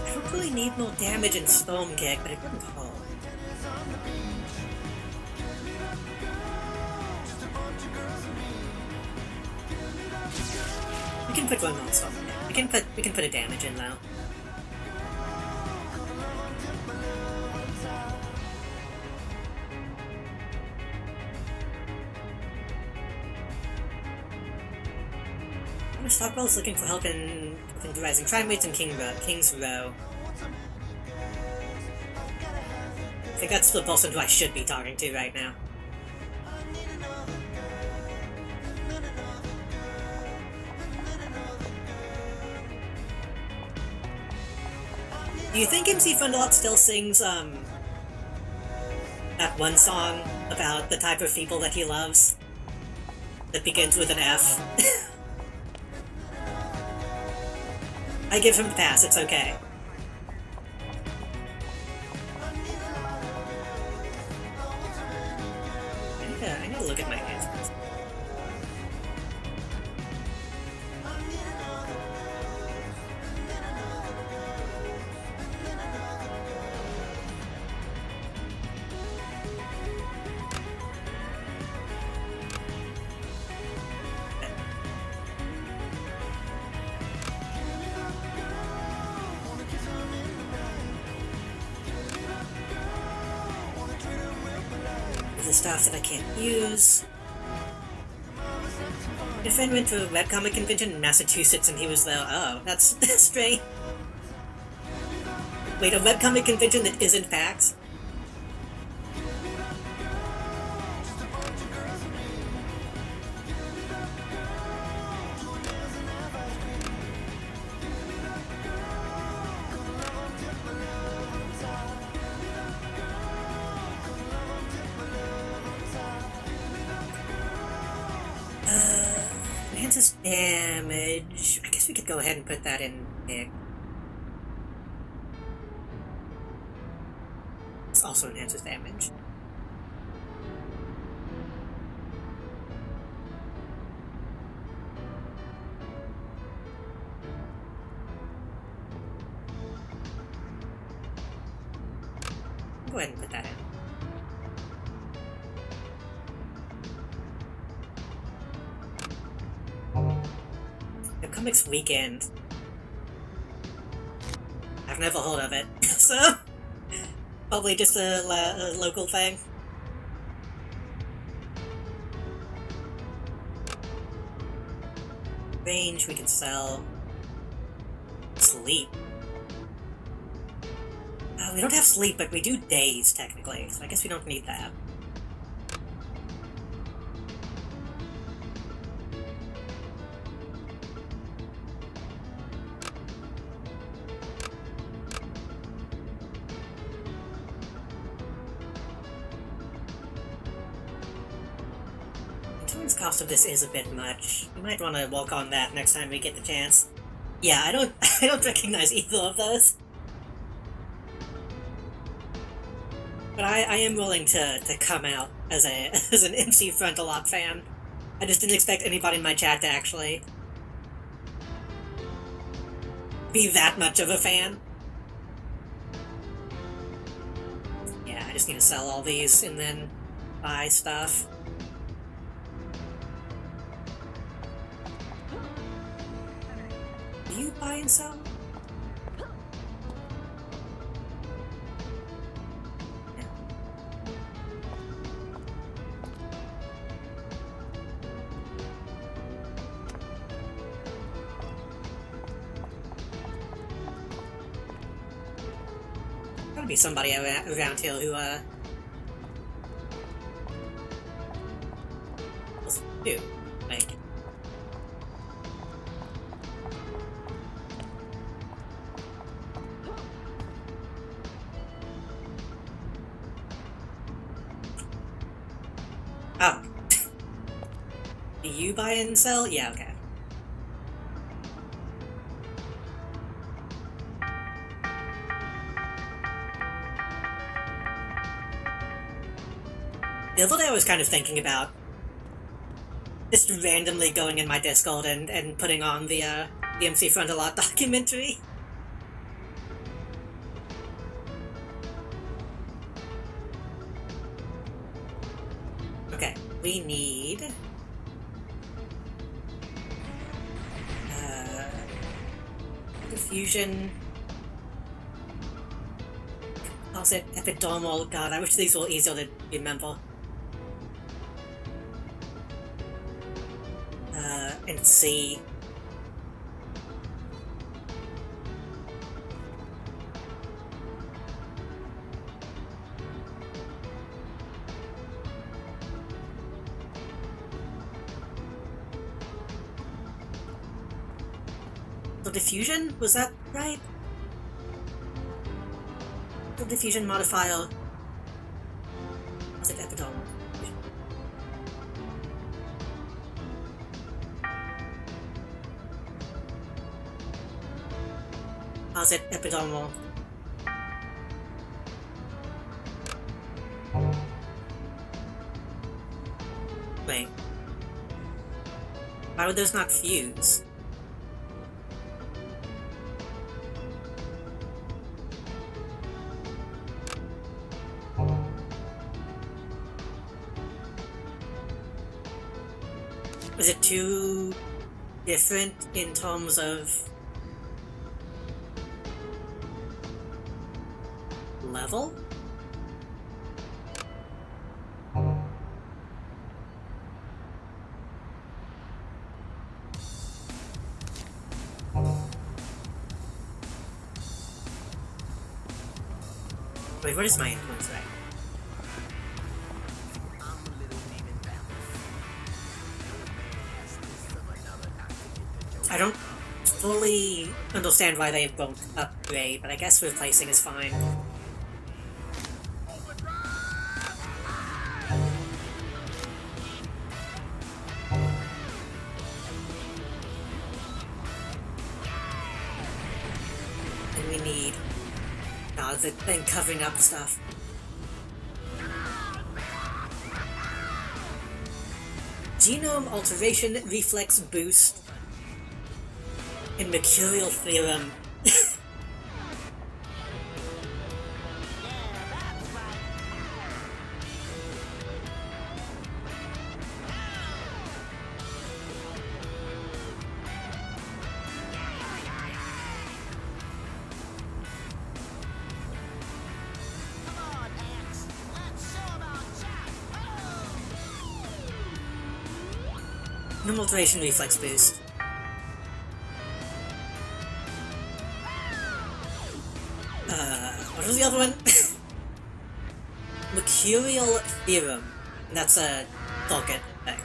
I don't really need more damage in Storm Kick, but it wouldn't hold. We can put one on Storm Kick. We can put a damage in, though. Stockwell's looking for help in the Rising Crime Rates and King's Row. I think that's the person who I should be talking to right now. Do you think MC Frontalot still sings, that one song about the type of people that he loves? That begins with an F? I give him the pass, it's okay. I need to look at my hands first. The stuff that I can't use. My friend went to a webcomic convention in Massachusetts and he was there. Oh, that's strange. Wait, a webcomic convention that isn't PAX? Enhances damage. I guess we could go ahead and put that in there. This also enhances damage. go ahead and put that in. The comics weekend. I've never heard of it, so probably just a local thing. Range we can sell. Sleep. We don't have sleep, but we do days, technically, so I guess we don't need that. The cost of this is a bit much. We might want to work on that next time we get the chance. Yeah, I don't recognize either of those. But I am willing to come out as an MC Frontalot fan. I just didn't expect anybody in my chat to actually be that much of a fan. Yeah, I just need to sell all these and then buy stuff. Do you buy and sell? Be somebody around here who was do like oh. Do you buy and sell? Yeah, okay. The other day I was kind of thinking about just randomly going in my Discord and putting on the MC Frontalot documentary. Okay, we need diffusion. How's it? Epidermal. God, I wish these were easier to remember. And C. The diffusion? Was that right? The diffusion modifier. Was it epidermal? How's it epidermal? Wait. Why would those not fuse? Is it too different in terms of level? Wait, what is my influence right? I don't fully understand why they won't upgrade, but I guess replacing is fine. And we need the thing covering up stuff. Genome alteration reflex boost and mercurial theorem. Normal duration reflex boost. What was the other one? Mercurial Theorem. That's a pocket thing.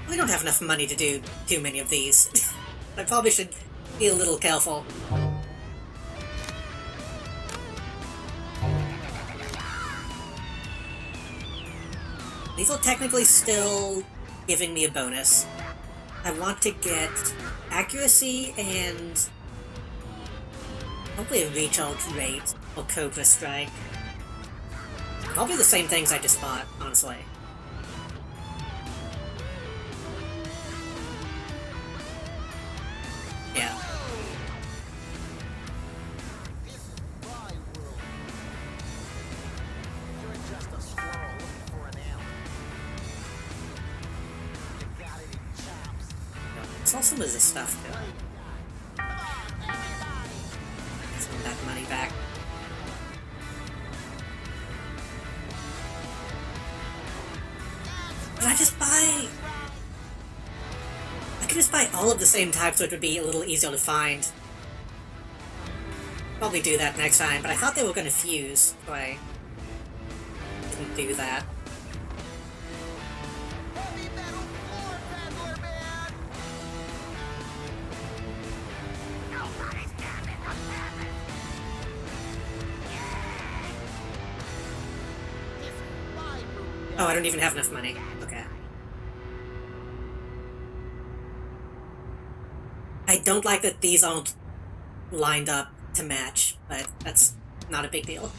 We don't have enough money to do too many of these. I probably should be a little careful. These will technically still giving me a bonus. I want to get accuracy and hopefully a recharge rate or Cobra Strike. Probably the same things I just bought, honestly. Yeah. It's also some of this stuff, too. Let's put that money back. Did I just buy... I could just buy all of the same types so it would be a little easier to find. Probably do that next time, but I thought they were going to fuse, so I didn't do that. Oh, I don't even have enough money. Okay. I don't like that these aren't lined up to match, but that's not a big deal.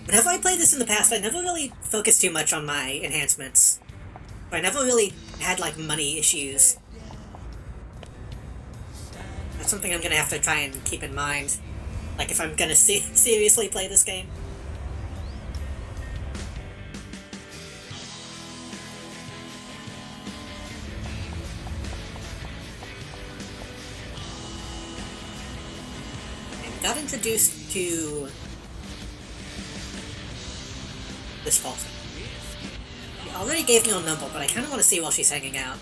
Whenever I played this in the past, I never really focused too much on my enhancements. I never really had, like, money issues. That's something I'm gonna have to try and keep in mind. Like, if I'm gonna seriously play this game. I got introduced to this false. She already gave me a number, but I kinda wanna see while she's hanging out.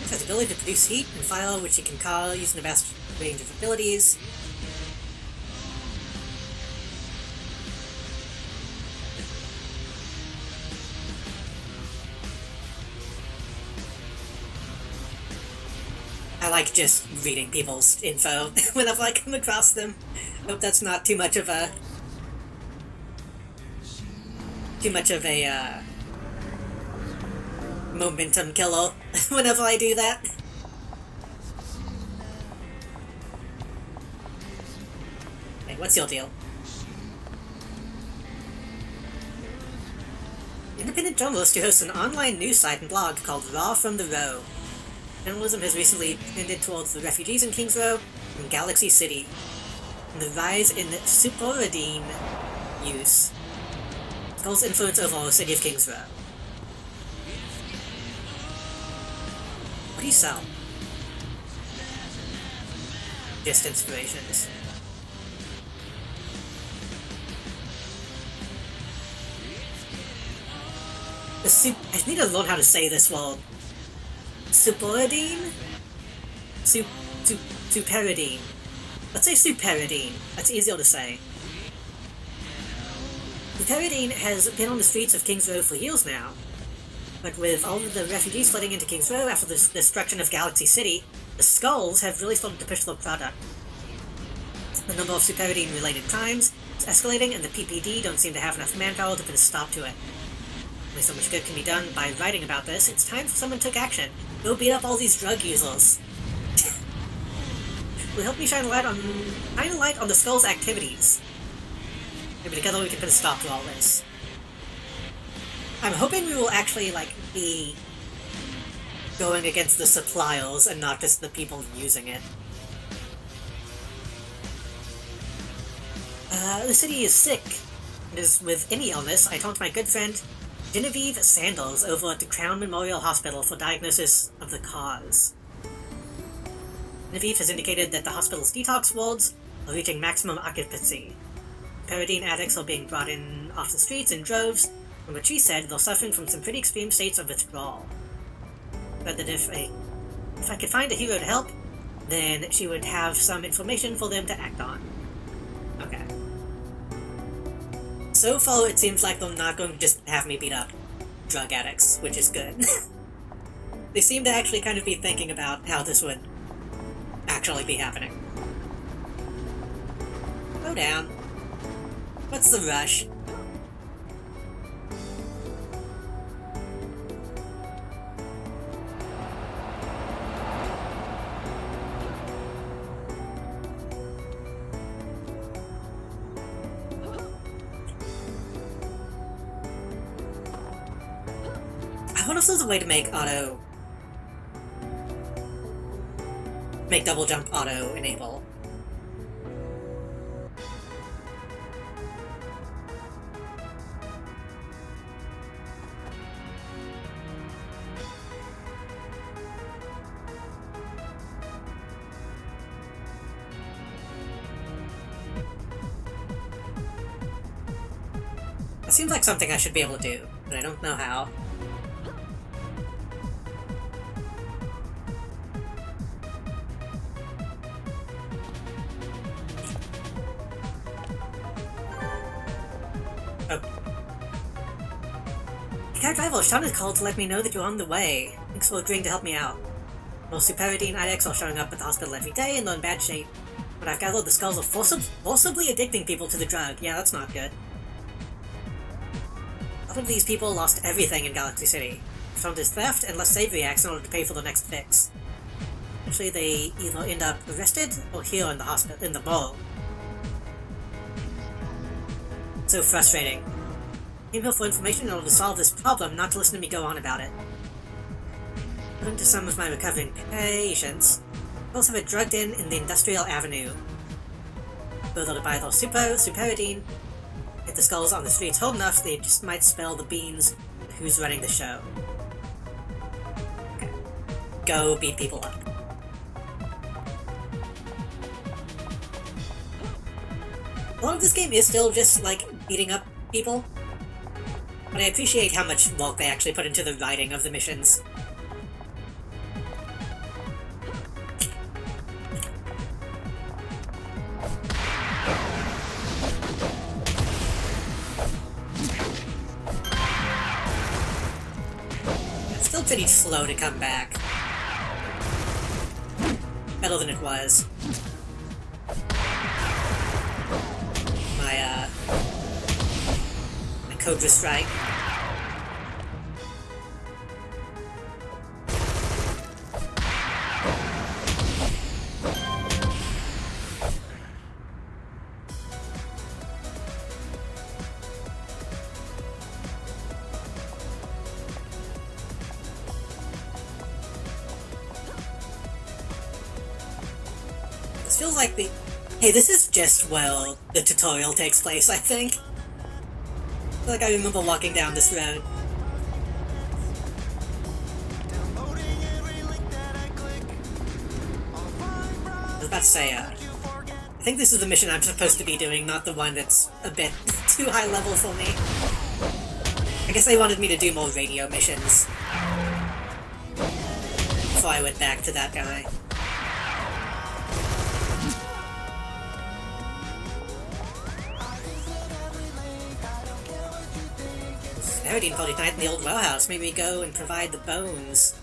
It has the ability to produce heat and fire, which it can cause using a vast range of abilities. I like just reading people's info whenever I come across them. Hope that's not too much of a momentum killer whenever I do that. Hey, what's your deal? Independent journalist who hosts an online news site and blog called Raw from the Row. Journalism has recently tended towards the refugees in Kings Row and Galaxy City, and the rise in superidine use. Skull's influence over the city of Kings Row. What do you sell? Just inspirations. I need to learn how to say this word. Superidine? Superidine. Let's say superidine. That's easier to say. Superidine has been on the streets of Kings Row for years now. But with all of the refugees flooding into Kings Row after the destruction of Galaxy City, the Skulls have really started to push their product. The number of superidine-related crimes is escalating, and the PPD don't seem to have enough manpower to put a stop to it. Only so much good can be done by writing about this. It's time for someone to take action. Go beat up all these drug users. Will help me shine a light on the Skull's activities. Maybe together we can put a stop to all this. I'm hoping we will actually, be going against the suppliers and not just the people using it. The city is sick. And as with any illness, I talked to my good friend Genevieve Sandals over at the Crown Memorial Hospital for diagnosis of the cause. Genevieve has indicated that the hospital's detox wards are reaching maximum occupancy. Pyridine addicts are being brought in off the streets in droves, and what she said, they're suffering from some pretty extreme states of withdrawal. But that if I could find a hero to help, then she would have some information for them to act on. Okay. So far, it seems like they're not going to just have me beat up drug addicts, which is good. They seem to actually kind of be thinking about how this would actually be happening. Slow down. What's the rush? I wonder if there's a way to make double jump auto enable. That seems like something I should be able to do, but I don't know how. Oh. Kikai driver, Sean has called to let me know that you're on the way. Thanks for agreeing to help me out. Most Pyridine addicts are showing up at the hospital every day and they're in bad shape. But I've gathered the Skulls are forcibly addicting people to the drug. Yeah, that's not good. A lot of these people lost everything in Galaxy City. Found as theft and less savory acts in order to pay for the next fix. Actually, they either end up arrested or here in the hospital, in the mall. So frustrating. Came here for information in order to solve this problem, not to listen to me go on about it. According to some of my recovering patients, I also have it drugged in the Industrial Avenue. Further to buy their Superidine. If the Skulls on the streets hold enough, they just might spell the beans who's running the show. Okay. Go beat people up. A lot of this game is still just, beating up people. But I appreciate how much work they actually put into the writing of the missions. It's still pretty slow to come back. Better than it was. My Cobra Strike. This feels like the... Hey, this is just where the tutorial takes place, I think. I feel like I remember walking down this road. I was about to say, I think this is the mission I'm supposed to be doing, not the one that's a bit too high level for me. I guess they wanted me to do more radio missions before I went back to that guy. Pyridine party tonight in the old warehouse. Maybe we go and provide the bones.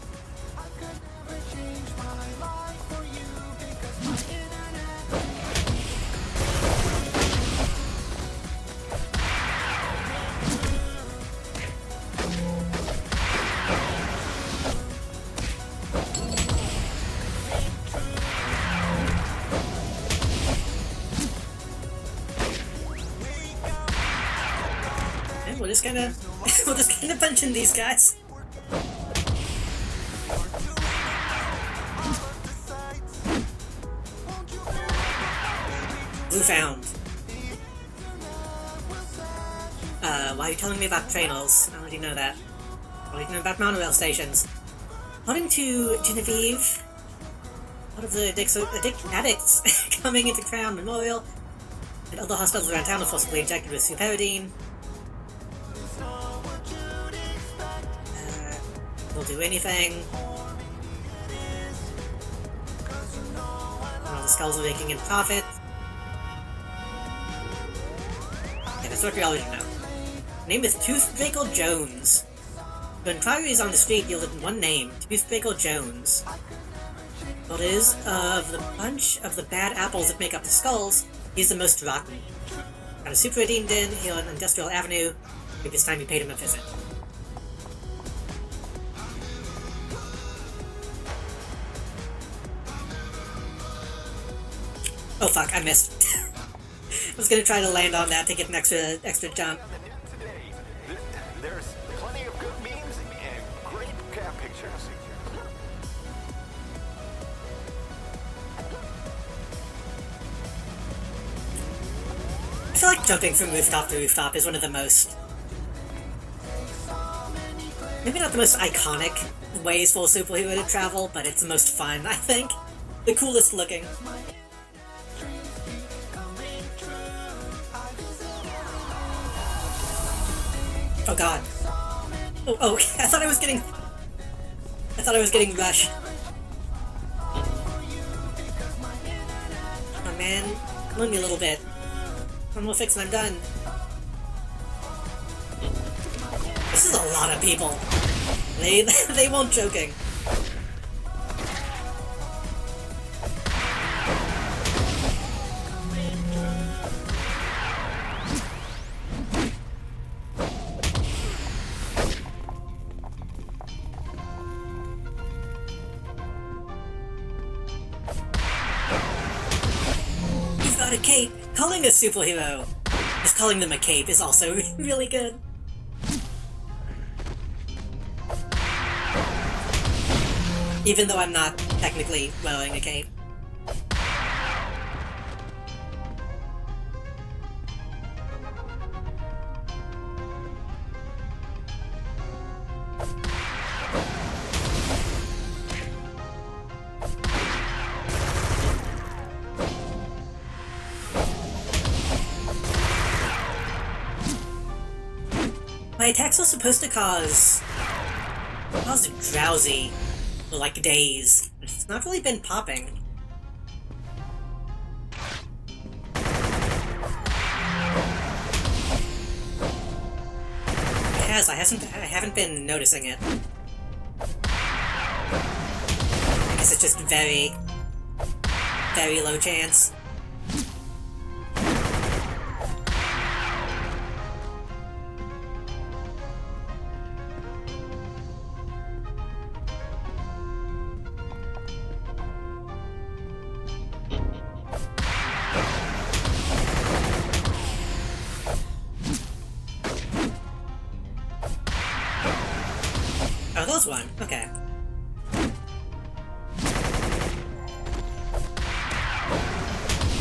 gonna we're just gonna punch in these guys. Blue found. Why are you telling me about trainals? I already know that. I already know about monorail stations. According to Genevieve, a lot of the addicts coming into Crown Memorial and other hospitals around town are forcibly injected with suparidine. Will do anything. All the skulls are making in profit. Yeah, that's what we already know. Name is Tooth Draco Jones. The inquiries on the street yielded one name, Tooth Draco Jones. What is, of the bunch of the bad apples that make up the skulls, he's the most rotten. Got a super-redeemed in here on Industrial Avenue. Maybe it's time you paid him a visit. Oh fuck, I missed. I was gonna try to land on that to get an extra jump. There's plenty of good memes and great cat pictures. I feel like jumping from rooftop to rooftop is one of the most... maybe not the most iconic ways for a superhero to travel, but it's the most fun, I think. The coolest looking. Oh god. Oh, okay. I thought I was getting rushed. Oh man, loan me a little bit. One more fix and I'm done. This is a lot of people. They weren't joking. A cape. Calling a superhero, just calling them a cape is also really good. Even though I'm not technically wearing a cape. My attacks are supposed to cause drowsy for like days. It's not really been popping. It has. I haven't been noticing it. I guess it's just very low chance. Oh, there's one. Okay.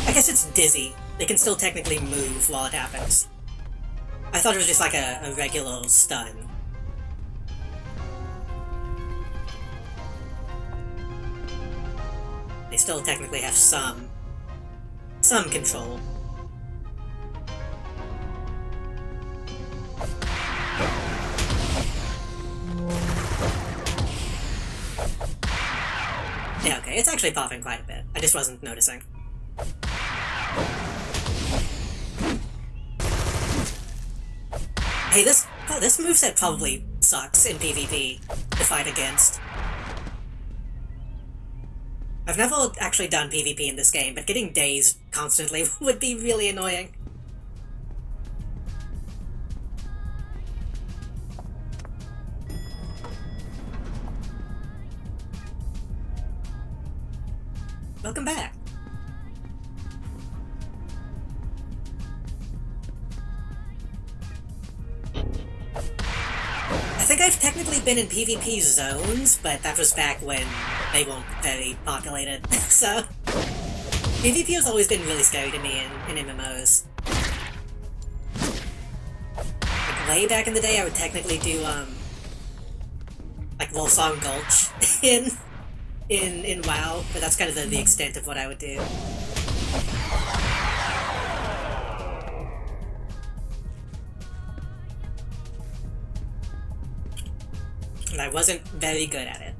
I guess it's dizzy. They can still technically move while it happens. I thought it was just like a regular stun. They still technically have some control. Yeah, okay, it's actually popping quite a bit. I just wasn't noticing. Hey, this moveset probably sucks in PvP to fight against. I've never actually done PvP in this game, but getting dazed constantly would be really annoying. Welcome back. I've technically been in PvP zones, but that was back when they weren't very populated, so... PvP has always been really scary to me in MMOs. Like, way back in the day, I would technically do, like, Wolfsong Gulch in WoW, but that's kind of the extent of what I would do. And I wasn't very good at it.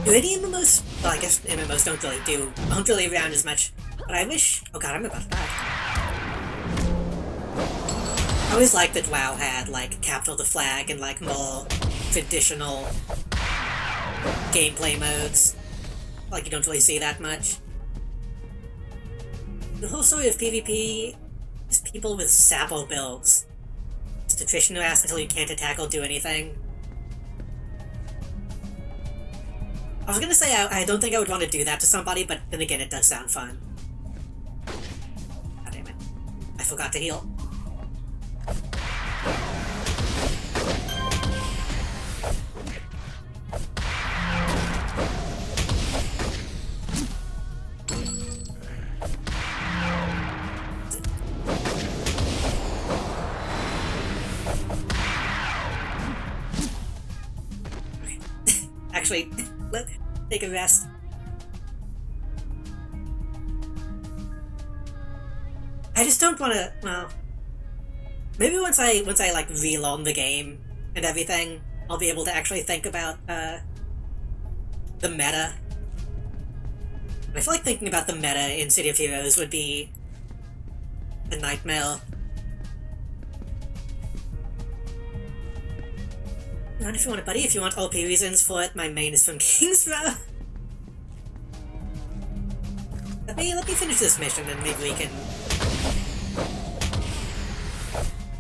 Do any MMOs... Well, I guess MMOs aren't really around as much, but I wish... Oh god, I'm about to die. I always liked that WoW had, like, Capture the Flag and, like, more traditional gameplay modes. Like, you don't really see that much. The whole story of PvP is people with Sappo builds. Just attrition harass until you can't attack or do anything. I was gonna say I don't think I would want to do that to somebody, but then again, it does sound fun. God damn it. I forgot to heal. Actually, let's take a rest. I just don't want to. Well, maybe once I like relearn the game and everything, I'll be able to actually think about the meta. I feel like thinking about the meta in City of Heroes would be a nightmare. Not if you want it, buddy. If you want OP reasons for it, my main is from King's Row. Let me finish this mission and maybe we can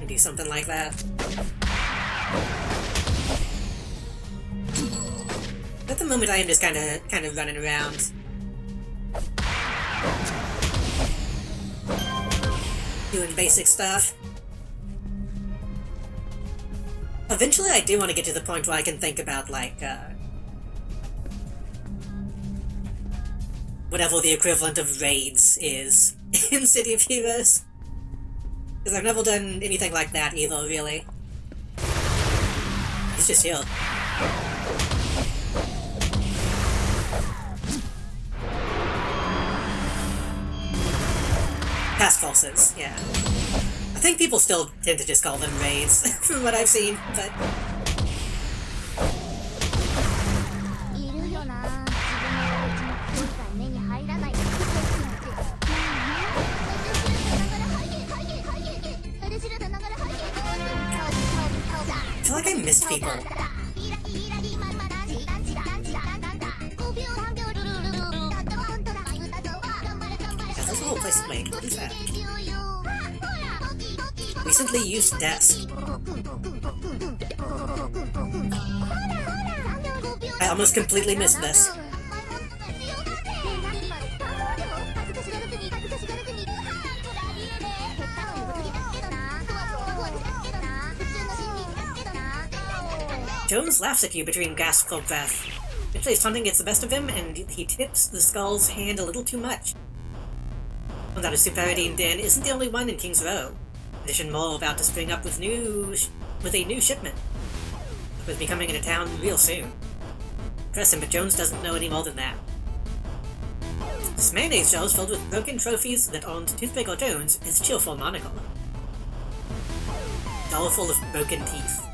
do something like that. At the moment, I am just kind of running around, doing basic stuff. Eventually, I do want to get to the point where I can think about, like, whatever the equivalent of raids is in City of Heroes. Because I've never done anything like that either, really. He's just here. Task forces, yeah. I think people still tend to just call them raids, from what I've seen, but... I feel like I missed people. Yeah, there's a whole place to wait. What is that? Recently used desk. I almost completely missed this. Jones laughs at you between gasps of breath. Eventually something gets the best of him, and he tips the skull's hand a little too much. Turns out his superiority in Den isn't the only one in King's Row. Addition more about to spring up with a new shipment. It will be coming into town real soon. Press him, but Jones doesn't know any more than that. This mayonnaise jar is filled with broken trophies that aren't Toothpick or Jones, his cheerful monocle. Dollar full of broken teeth.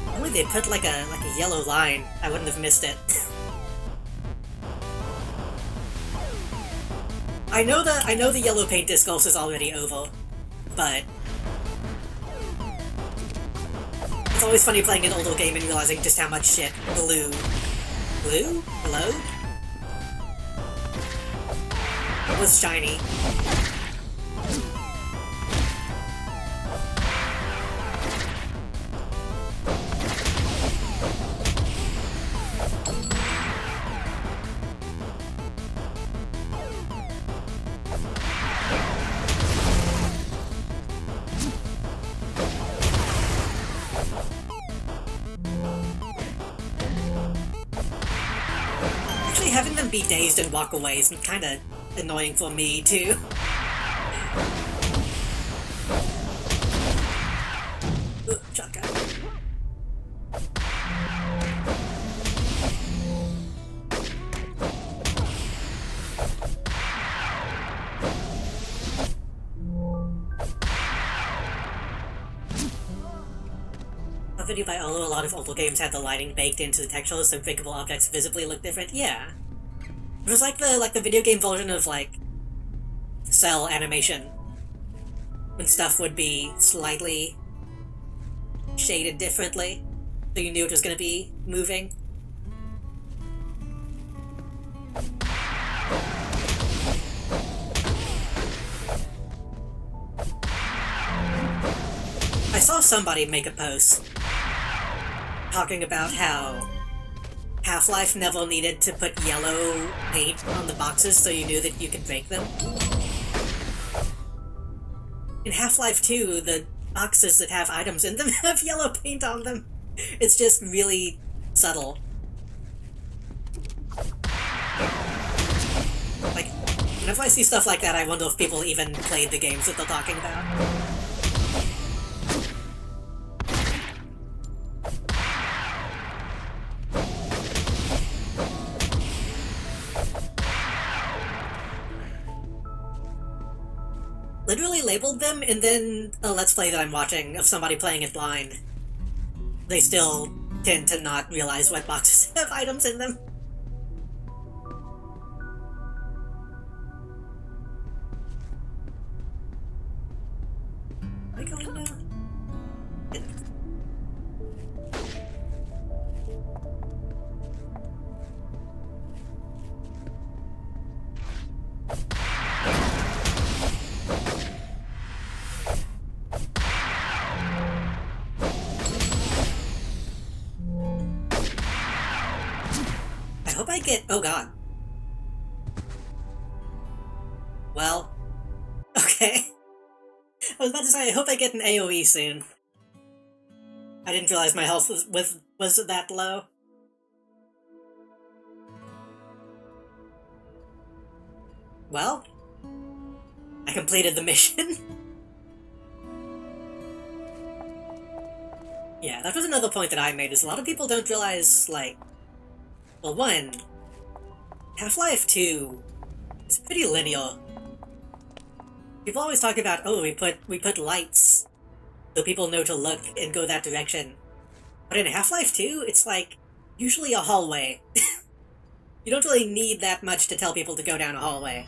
Only they put like a yellow line, I wouldn't have missed it. I know the yellow paint discourse is already over, but it's always funny playing an older game and realizing just how much shit blue? Hello? Was shiny. having them be dazed and walk away is kind of annoying for me, too. Ooh, shotgun. A video by Olo, a lot of older games had the lighting baked into the textures so thinkable objects visibly look different. Yeah. It was like the video game version of, like, cell animation. When stuff would be slightly shaded differently, so you knew it was gonna be moving. I saw somebody make a post talking about how Half-Life never needed to put yellow paint on the boxes so you knew that you could break them. In Half-Life 2, the boxes that have items in them have yellow paint on them. It's just really subtle. Like, whenever I see stuff like that, I wonder if people even played the games that they're talking about. Literally labeled them, and then a Let's Play that I'm watching of somebody playing it blind. They still tend to not realize what boxes have items in them. Am I going now? I hope I get... oh god. Well... okay. I was about to say, I hope I get an AoE soon. I didn't realize my health was that low. Well... I completed the mission. Yeah, that was another point that I made, is a lot of people don't realize, like... well, one, Half-Life 2 is pretty linear. People always talk about, oh, we put lights so people know to look and go that direction. But in Half-Life 2, it's like, usually a hallway. You don't really need that much to tell people to go down a hallway.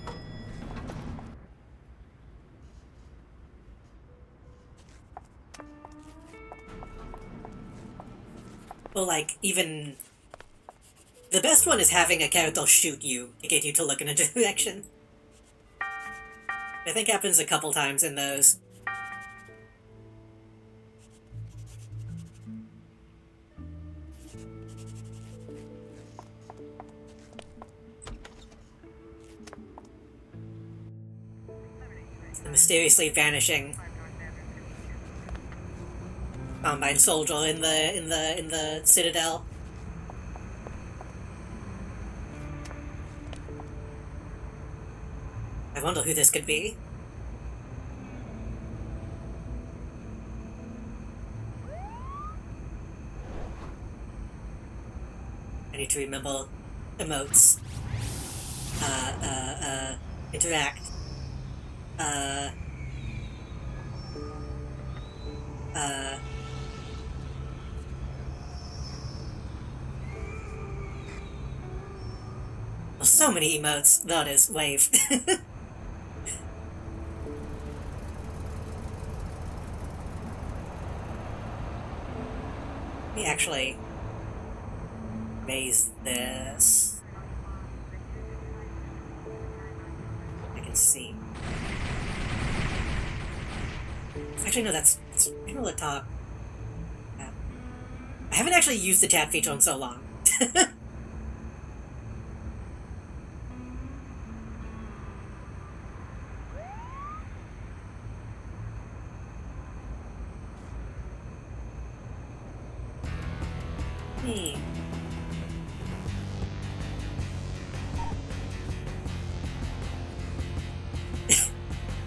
Well, like, even... the best one is having a character shoot you to get you to look in a direction. I think happens a couple times in those. The mysteriously vanishing Combine soldier in the Citadel. I wonder who this could be. I need to remember emotes. Interact. Well, so many emotes. That is wave. Let me actually raise this. I can see. Actually, no, that's right on the top. Yeah. I haven't actually used the tab feature in so long.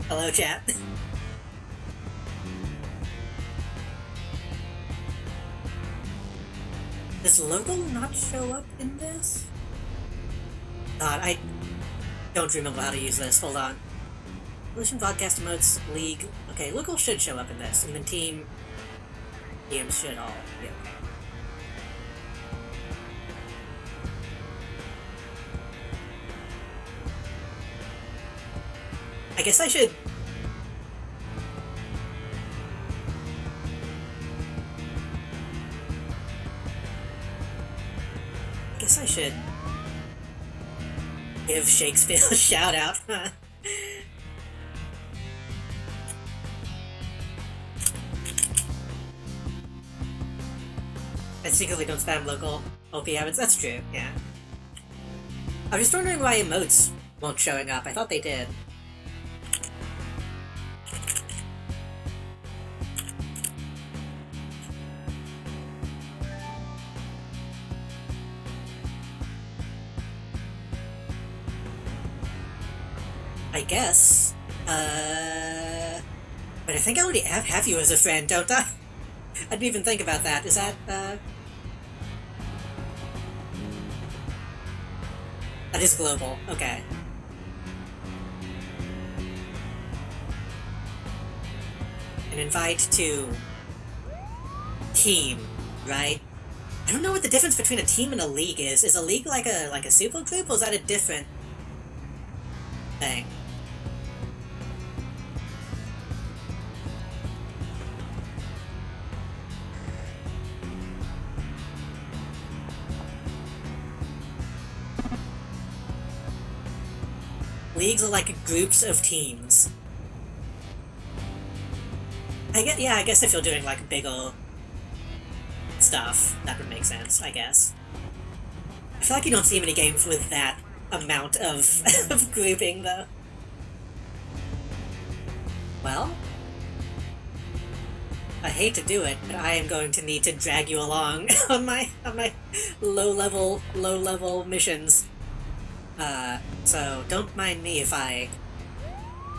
Hello, chat. Does local not show up in this? God, I don't remember how to use this. Hold on. Collision broadcast emotes, league. Okay, local should show up in this, and then teams should all be okay. I guess I should. Give Shakespeare a shout out. I secretly don't spam local OP habits. That's true, yeah. I was just wondering why emotes weren't showing up. I thought they did. I guess. But I think I already have you as a friend, don't I? I didn't even think about that. Is that, That is global. Okay. An invite to team, right? I don't know what the difference between a team and a league is. Is a league like a super group, or is that a different thing? Leagues are like groups of teams. I guess if you're doing like bigger stuff, that would make sense, I guess. I feel like you don't see many games with that amount of, of grouping, though. Well, I hate to do it, but I am going to need to drag you along on my low-level missions. So don't mind me if I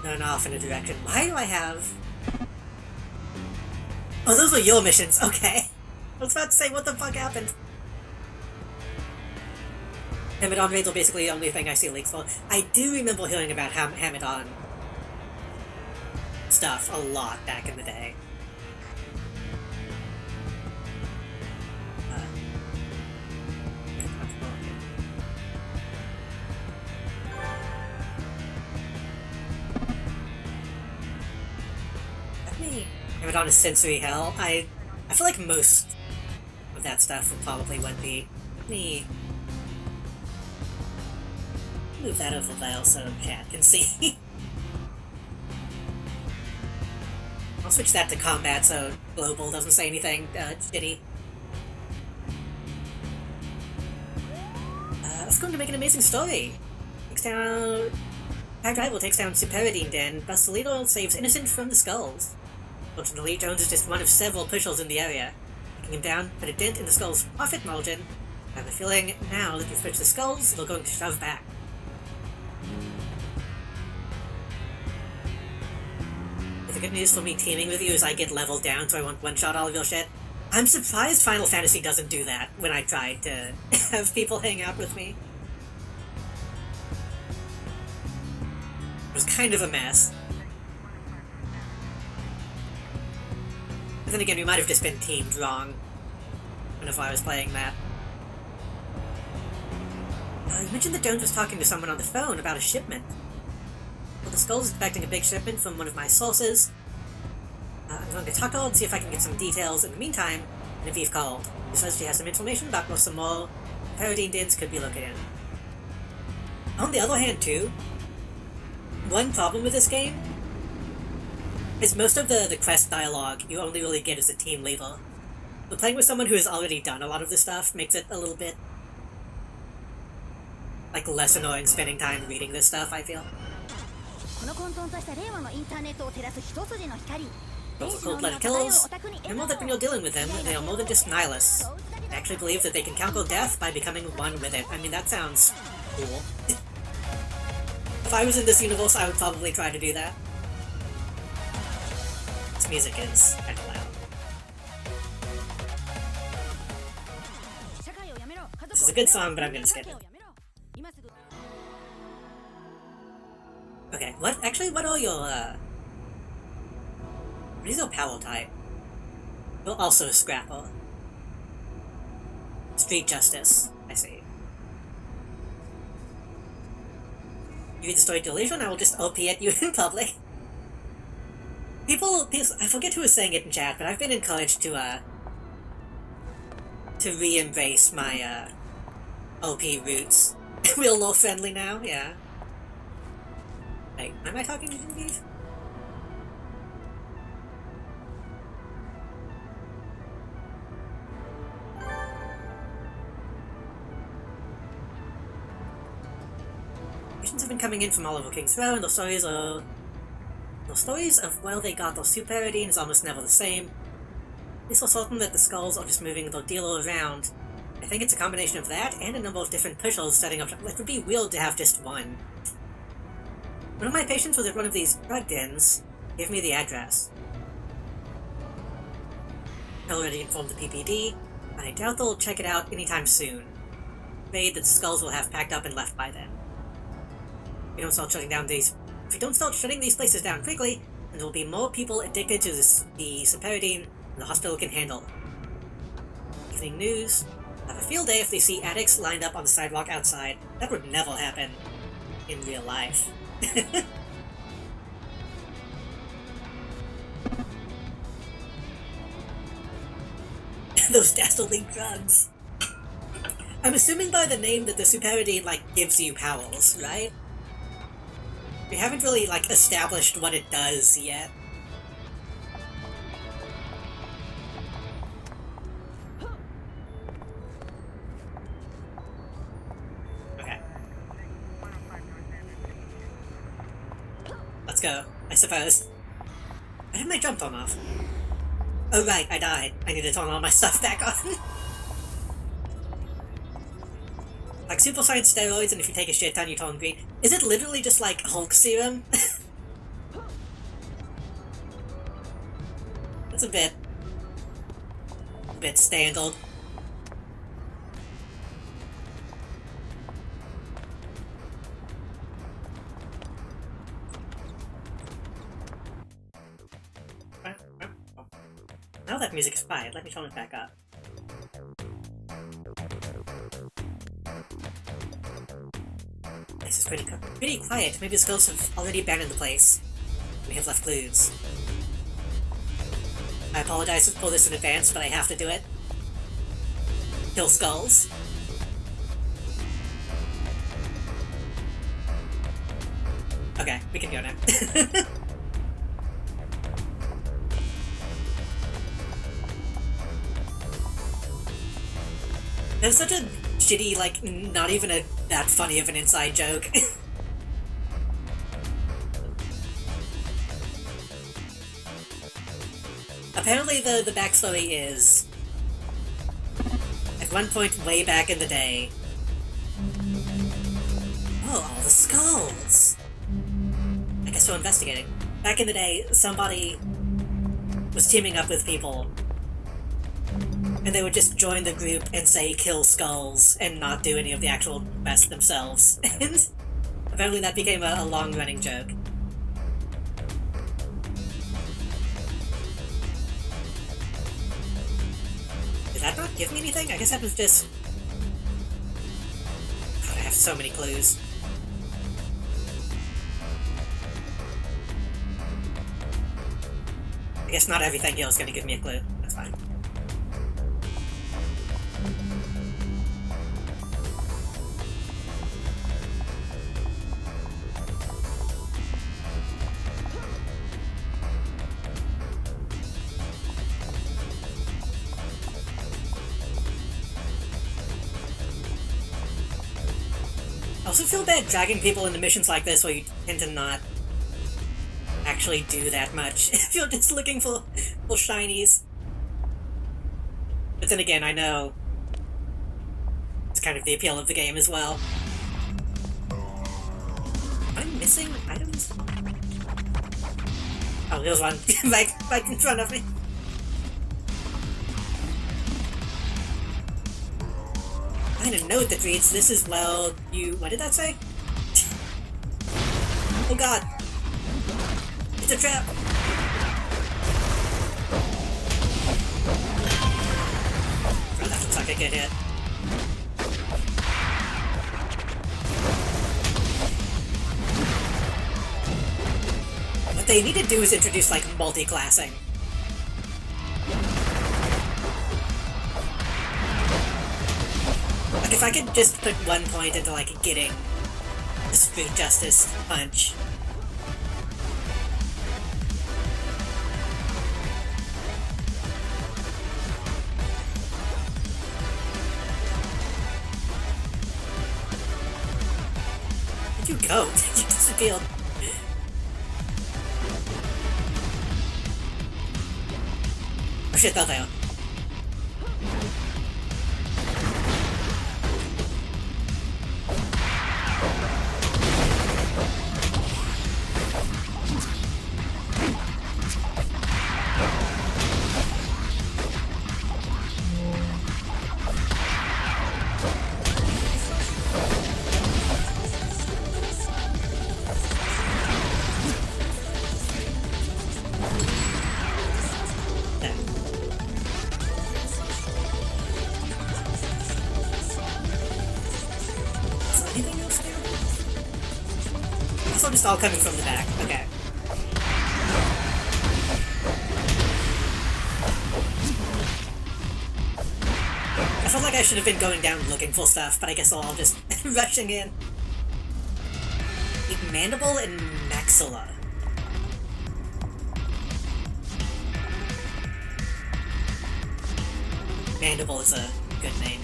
run off in a direction. Why do I have... Oh, those were your missions, okay. I was about to say, what the fuck happened? Hamadon raids are basically the only thing I see leaks for. I do remember hearing about Hamadon stuff a lot back in the day. Hamadon is sensory hell. I feel like most of that stuff probably would be. Let me move that over there so chat can see. I'll switch that to combat so global doesn't say anything shitty. Let's go to make an amazing story. Takes down... Tag Rival takes down Superidine Den. Basilido saves Innocent from the skulls. Fortunately, Jones is just one of several pushers in the area. Taking him down put a dent in the skull's profit margin. I have a feeling now that you've switched the skulls, they're going to shove back. The good news for me teaming with you is I get leveled down so I won't one-shot all of your shit. I'm surprised Final Fantasy doesn't do that when I tried to have people hang out with me. It was kind of a mess. But then again, we might have just been teamed wrong whenever I was playing that. You mentioned that Jones was talking to someone on the phone about a shipment. Well, the Skull's expecting a big shipment from one of my sources. I'm going to talk to her and see if I can get some details. In the meantime, Genevieve called. She says she has some information about where some more Paradine Dins could be located. On the other hand, too, one problem with this game is most of the quest dialogue you only really get as a team leader. But playing with someone who has already done a lot of this stuff makes it a little bit like less annoying spending time reading this stuff, I feel. Those are cold-blooded kills. Remember that when you're dealing with them, they are more than just nihilists. I actually believe that they can conquer death by becoming one with it. I mean, that sounds cool. If I was in this universe, I would probably try to do that. This music is kind of loud. This is a good song, but I'm gonna skip it. Okay, what are your, what is your power type? You're also Scrapple. Street Justice, I see. You read the story to Illusion, I will just OP at you in public. People, I forget who was saying it in chat, but I've been encouraged to re-embrace my, OP roots. Real lore friendly now, yeah. Wait, am I talking to Genevieve? Missions have been coming in from all over King's Row, and the stories of where they got their superiority is almost never the same. This was certain that the skulls are just moving their dealer around. I think it's a combination of that and a number of different pushers setting up. It would be weird to have just one. One of my patients was at one of these drug dens. Give me the address. I already informed the PPD, but I doubt they'll check it out anytime soon. Afraid that the skulls will have packed up and left by then. If we don't start shutting these places down quickly, then there will be more people addicted to the Separadine than the hospital can handle. Evening news. Have a field day if they see addicts lined up on the sidewalk outside. That would never happen in real life. Those dastardly drugs. I'm assuming by the name that the Superidine, gives you powers, right? We haven't really, established what it does yet. Okay. Let's go, I suppose. Why did my jump turn off? Oh right, I died. I need to turn all my stuff back on. Like Super Science steroids, and if you take a shit ton, you turn green. Is it literally just like Hulk serum? That's a bit standard. Now that music is quiet, let me turn it back up. This is pretty quiet. Maybe the skulls have already abandoned the place. We have left clues. I apologize for this in advance, but I have to do it. Kill skulls. Okay, we can go now. That's such a shitty, not even that funny of an inside joke. Apparently the backstory is, at one point way back in the day... Oh, all the skulls! I guess we're investigating. Back in the day, somebody was teaming up with people, and they would just join the group and say kill skulls and not do any of the actual quests themselves. And apparently that became a long-running joke. Did that not give me anything? I guess that was just... God, I have so many clues. I guess not everything here is going to give me a clue. That's fine. I also feel bad dragging people into missions like this where you tend to not actually do that much if you're just looking for shinies. But then again, I know it's kind of the appeal of the game as well. Am I missing items? Oh, there's one right in front of me. Find a note that reads, "This is well you..." What did that say? Oh god! It's a trap! Oh, that looks like a good hit. What they need to do is introduce, like, multi-classing. Like, if I could just put 1 point into, like, getting the Street Justice punch. Where'd you go? You disappeared. Oh shit, there they are. Just all coming from the back. Okay. I felt like I should have been going down looking for stuff, but I guess I'll all just rushing in. Eat mandible and maxilla. Mandible is a good name.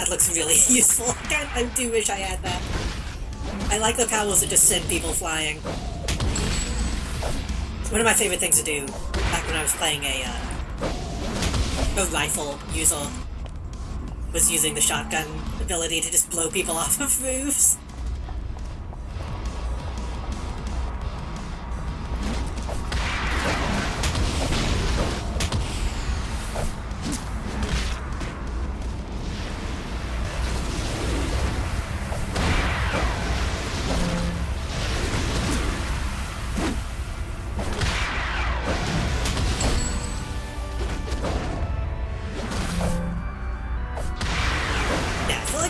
Looks really useful. I do wish I had that. I like the powers that just send people flying. One of my favorite things to do, back when I was playing a rifle user, was using the shotgun ability to just blow people off of roofs.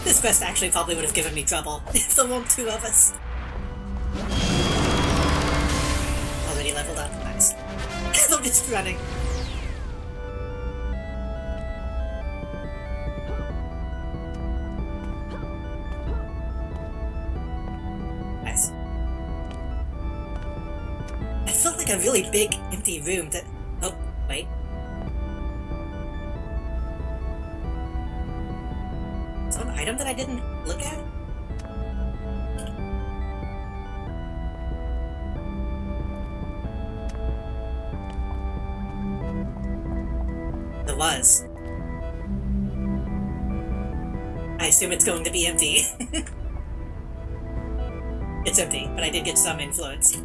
This quest actually probably would have given me trouble if there weren't 2 of us. Already leveled up, nice. I'm just running. Nice. I felt like a really big, empty room that... Oh, wait. Item that I didn't look at? There was. I assume it's going to be empty. It's empty, but I did get some influence.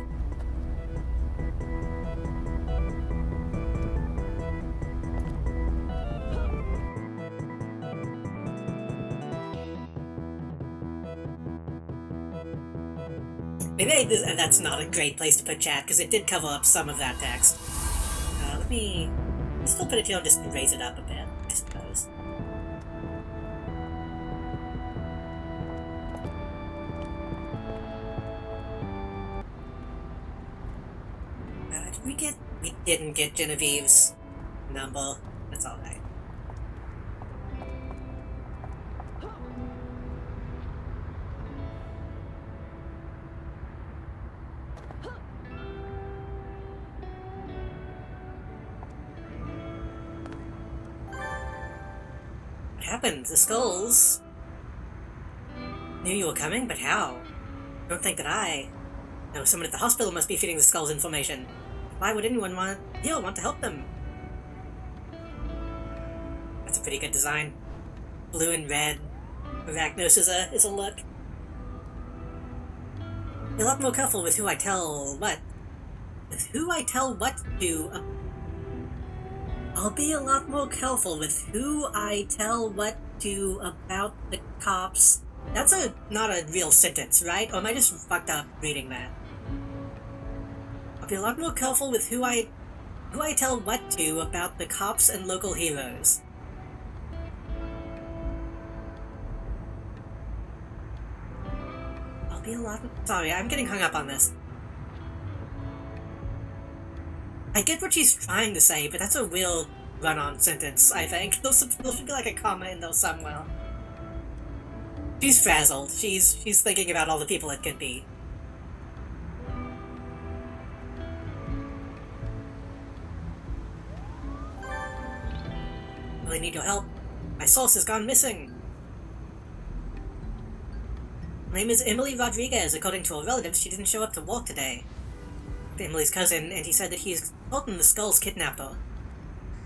Maybe that's not a great place to put chat, because it did cover up some of that text. Let me still put it here and just raise it up a bit, I suppose. Did we get... We didn't get Genevieve's number. That's alright. happened? The skulls knew you were coming, but how? I don't think that I... No, someone at the hospital must be feeding the skulls information. Why would anyone want to help them? That's a pretty good design. Blue and red. Arachnos is a look. Be a lot more careful with who I tell what. With who I tell what to... I'll be a lot more careful with who I tell what to about the cops. That's not a real sentence, right? Or am I just fucked up reading that? I'll be a lot more careful with who I tell what to about the cops and local heroes. I'll be a lot... Sorry, I'm getting hung up on this. I get what she's trying to say, but that's a real run-on sentence, I think. There should be like a comma in there somewhere. She's frazzled. She's thinking about all the people it could be. Really need your help. My source has gone missing. Her name is Emily Rodriguez. According to her relatives, she didn't show up to work today. Emily's cousin, and he said that he's certain the skulls kidnapped her.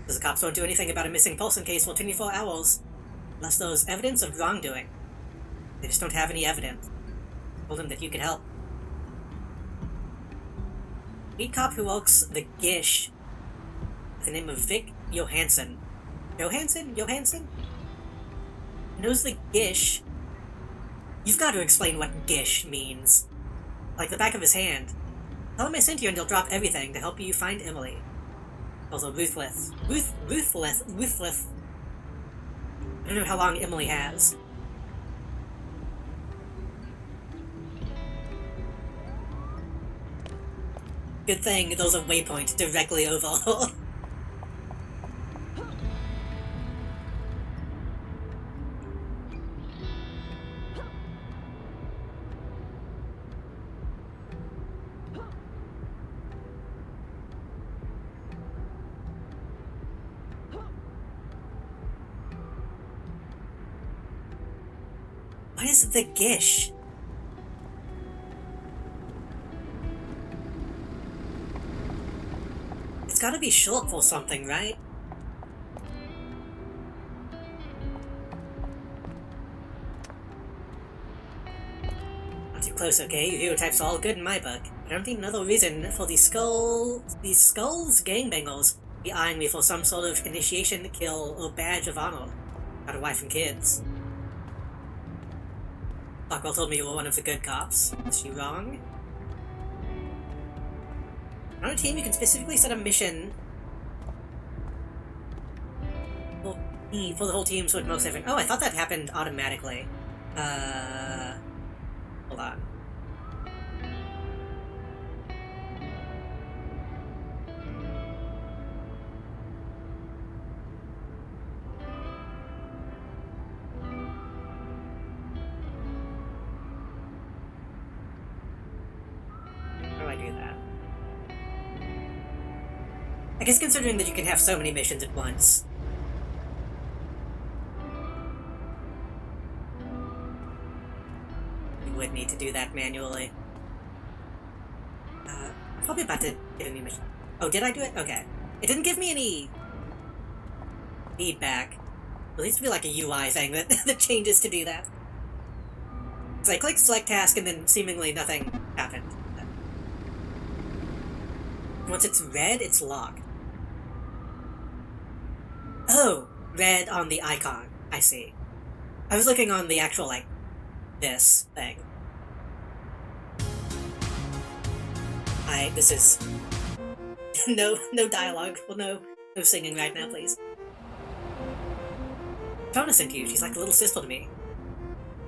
Because the cops won't do anything about a missing person case for 24 hours, unless there's evidence of wrongdoing. They just don't have any evidence. I told him that you could help. Lead cop who works the Gish, with the name of Vic Johansson. Johansson? Knows the Gish. You've got to explain what Gish means. Like the back of his hand. Tell him I sent you and he'll drop everything to help you find Emily. Also ruthless. Ruthless. I don't know how long Emily has. Good thing there's a waypoint directly over her. What is the Gish? It's gotta be short for something, right? Not too close, okay? Your hero types are all good in my book. I don't need another reason for these skulls gangbangers be eyeing me for some sort of initiation, kill, or badge of honor. Got a wife and kids. Blackwell told me you were one of the good cops. Is she wrong? On a team, you can specifically set a mission for the whole team, so it most different. Oh, I thought that happened automatically. Hold on. I guess considering that you can have so many missions at once. You would need to do that manually. I'm probably about to get a new mission. Oh, did I do it? Okay. It didn't give me any feedback. There needs to be like a UI thing that changes to do that. So I click select task and then seemingly nothing happened. Once it's red, it's locked. Oh, red on the icon. I see. I was looking on the actual, like, this thing. This is... no dialogue. Well, no singing right now, please. Tona sent you. She's like a little sister to me.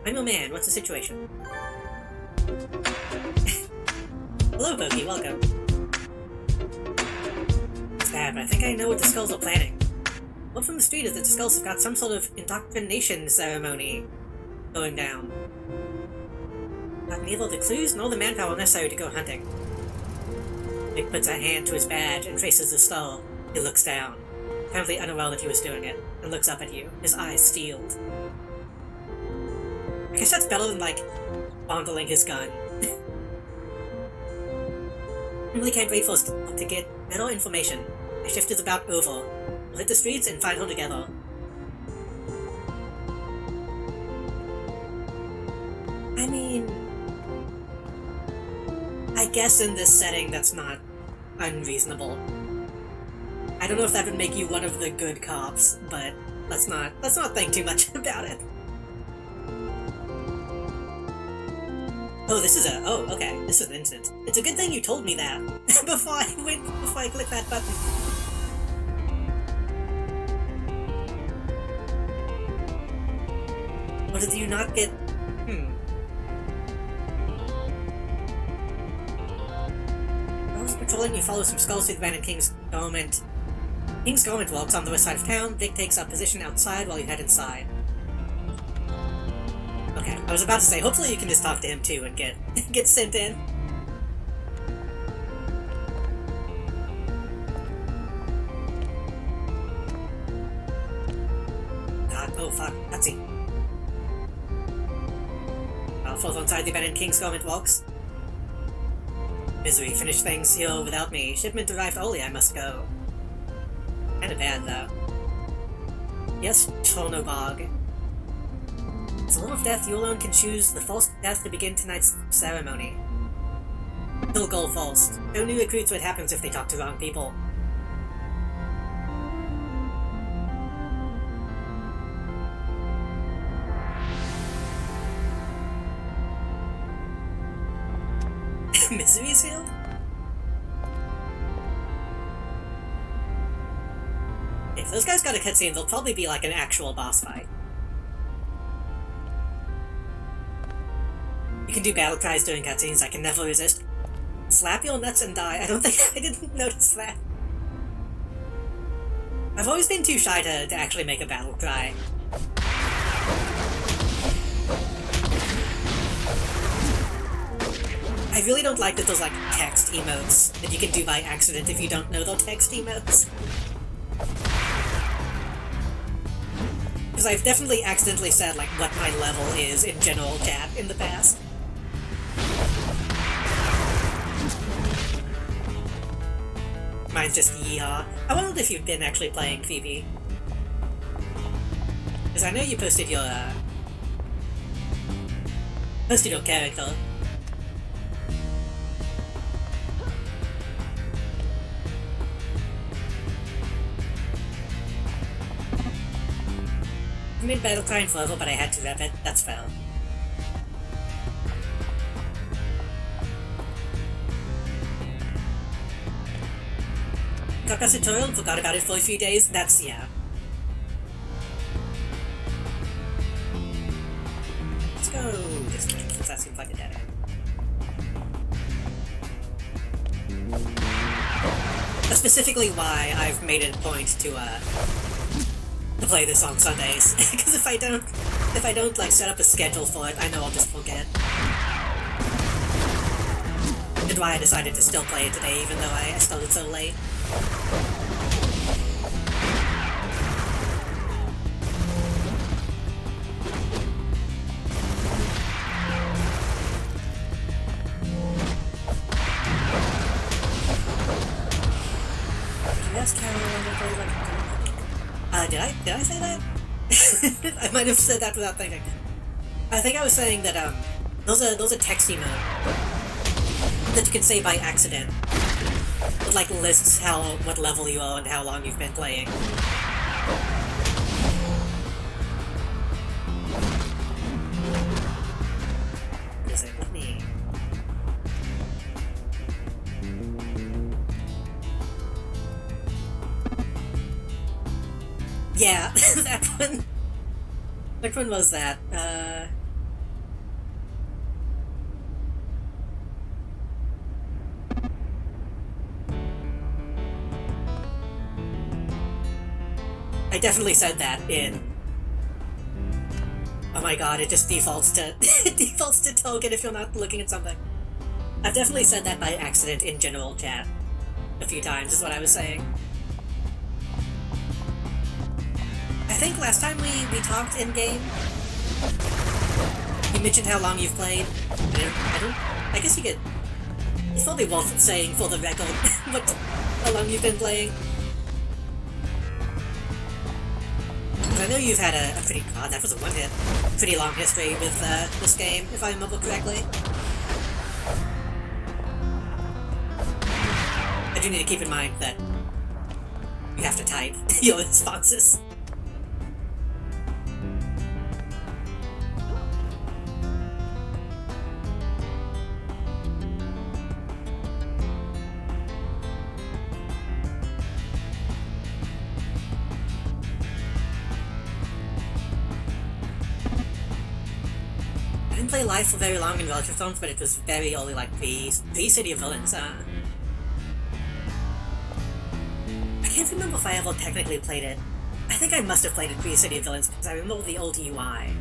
I'm your man. What's the situation? Hello, Pokey. Welcome. It's bad, but I think I know what the skulls are planning. Word from the street is that the skulls have got some sort of indoctrination ceremony going down. Got neither the clues nor the manpower necessary to go hunting. Vic puts a hand to his badge and traces the skull. He looks down, apparently unaware that he was doing it. and looks up at you, his eyes steeled. I guess that's better than, like, fondling his gun. I really can't wait for us to get better information. My shift is about over. We'll hit the streets and find her together. I mean, I guess in this setting that's not unreasonable. I don't know if that would make you one of the good cops, but let's not think too much about it. Oh, okay, this is instant. It's a good thing you told me that before I click that button. Or did you not get... While I was patrolling, you follow some skulls through the abandoned King's Garment. King's Garment walks on the west side of town. Vic takes up position outside while you head inside. Okay, I was about to say, hopefully you can just talk to him too and get sent in. God, oh fuck, cutscene. I'll fall inside the abandoned King's Garment walks. Misery, finish things here without me. Shipment arrived early, I must go. Kinda bad, though. Yes, Chornobog. As a Lord of Death, you alone can choose the first death to begin tonight's ceremony. Kill goal first. No new recruits what happens if they talk to wrong people. Misery's field? If those guys got a cutscene, they'll probably be like an actual boss fight. You can do battle cries during cutscenes, I can never resist. Slap your nuts and die. I don't think I didn't notice that. I've always been too shy to actually make a battle cry. I really don't like that those, like, text emotes that you can do by accident if you don't know they're text emotes. Because I've definitely accidentally said, like, what my level is in general chat in the past. Mine's just yeehaw. I wondered if you've been actually playing Phoebe. Because I know you posted your character. I made battle crying forever, but I had to rep it. That's fair. Got a tutorial and forgot about it for a few days. That's, yeah. Let's go this way, because that seems like a dead end. That's specifically why I've made it a point to play this on Sundays, because if I don't like set up a schedule for it, I know I'll just forget. And why I decided to still play it today, even though I started so late. Yes, Carol, did I say that? I might have said that without thinking. I think I was saying that, those are text emote that you can say by accident. It, like, lists what level you are and how long you've been playing. What is it with me? Yeah, that one. Which one was that? I definitely said that in... Oh my god, it just defaults to defaults to token if you're not looking at something. I've definitely said that by accident in general chat a few times, is what I was saying. I think last time we talked in-game, you mentioned how long you've played. I guess you could... It's probably worth saying for the record how long you've been playing. I know you've had a pretty... God, that was a one-hit. Pretty long history with this game, if I remember correctly. I do need to keep in mind that you have to type your responses. I didn't play live for very long in Relative Zones, but it was very early, like pre-City of Villains. I can't remember if I ever technically played it. I think I must have played it pre-City of Villains, because I remember the old UI. I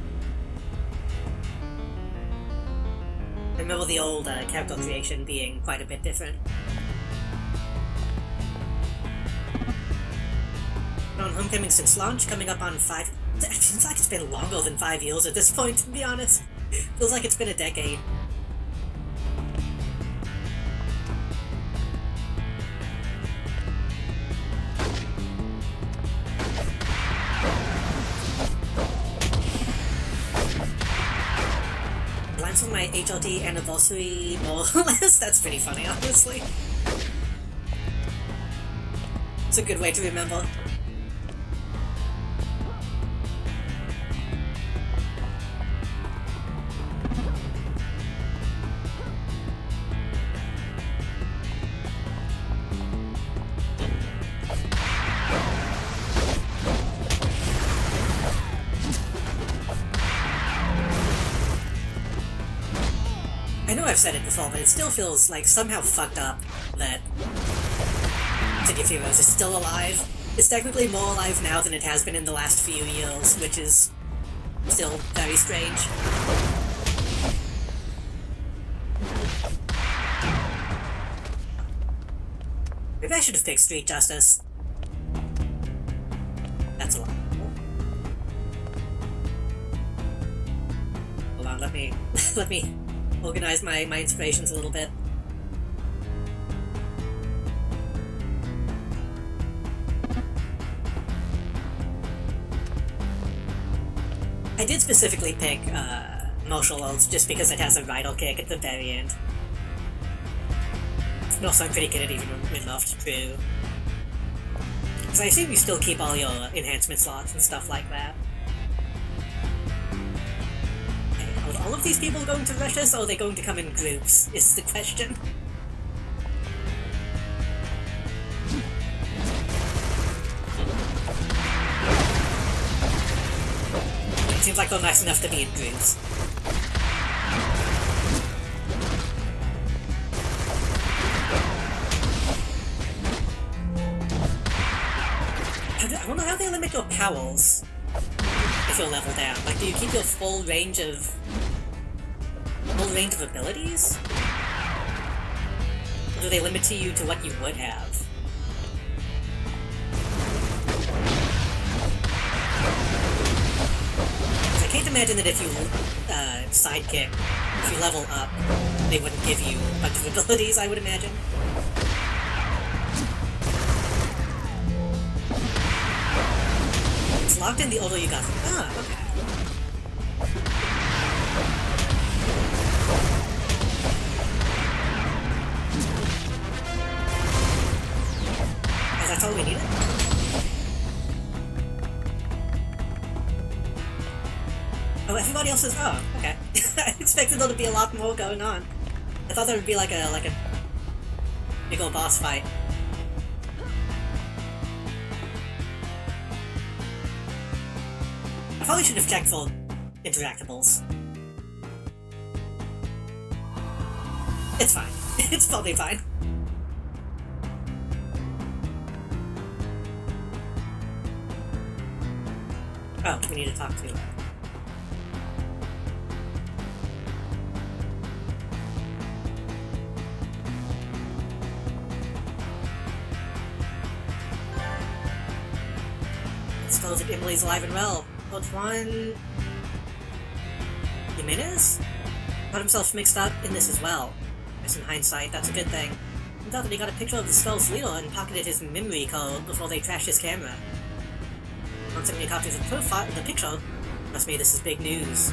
remember the old character creation being quite a bit different. Been on Homecoming since launch, coming up on 5... It seems like it's been longer than 5 years at this point, to be honest. Feels like it's been a decade. Lines on my HLT anniversary, more or less. That's pretty funny, honestly. It's a good way to remember. I know I've said it before, but it still feels like somehow fucked up that City of Heroes is still alive. It's technically more alive now than it has been in the last few years, which is still very strange. Maybe I should have picked Street Justice. That's a lot. Hold on, let me organize my inspirations a little bit. I did specifically pick martial arts just because it has a rider kick at the very end. And also I'm pretty good at even when left true. Because I assume you still keep all your enhancement slots and stuff like that. Are all of these people going to rush us, or are they going to come in groups, is the question. It seems like they're nice enough to be in groups. I wonder how they limit your powers if you're level down. Like, do you keep your full range of abilities? Or do they limit you to what you would have? I can't imagine that if you sidekick, if you level up, they wouldn't give you a bunch of abilities, I would imagine. It's locked in the older you got. Ah, okay. That's all we needed? Oh, everybody else is... Oh, okay. I expected there to be a lot more going on. I thought there would be like a big old boss fight. I probably should have checked for interactables. It's fine. It's probably fine. Oh, we need to talk to her. Let's skulls that Emily's alive and well. But Juan Jimenez got himself mixed up in this as well. Guess in hindsight, that's a good thing. He thought that he got a picture of the skull's leader and pocketed his memory code before they trashed his camera. Once sent me a copy of the profile of the picture. Trust me, this is big news.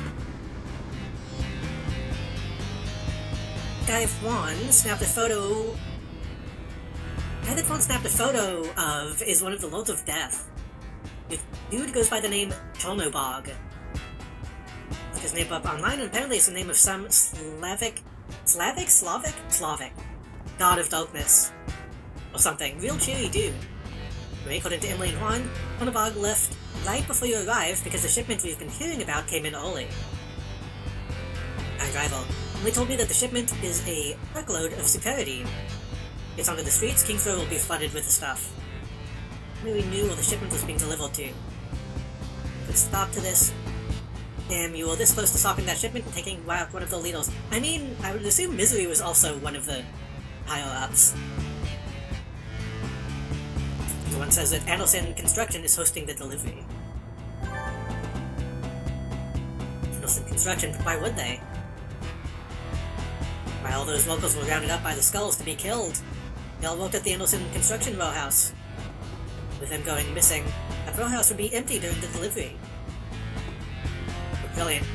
Guy that Juan snapped a photo of is one of the Lords of Death. The dude goes by the name Chernobog. Looked his name up online, and apparently it's the name of some Slavic god of darkness. Or something. Real cheery dude. According to Emily and Juan, Chernobog left right before you arrived because the shipment we've been hearing about came in early. Our driver only told me that the shipment is a truckload of superiority. Gets onto the streets, Kingsville will be flooded with the stuff. Maybe we knew where the shipment was being delivered to. Put a stop to this. Damn, you were this close to stopping that shipment and taking out one of the leaders. I mean, I would assume Misery was also one of the higher-ups. The one says that Anderson Construction is hosting the delivery. Anderson Construction, why would they? Why all those locals were rounded up by the skulls to be killed. They all worked at the Anderson Construction row house. With them going missing, that row house would be empty during the delivery. But brilliant.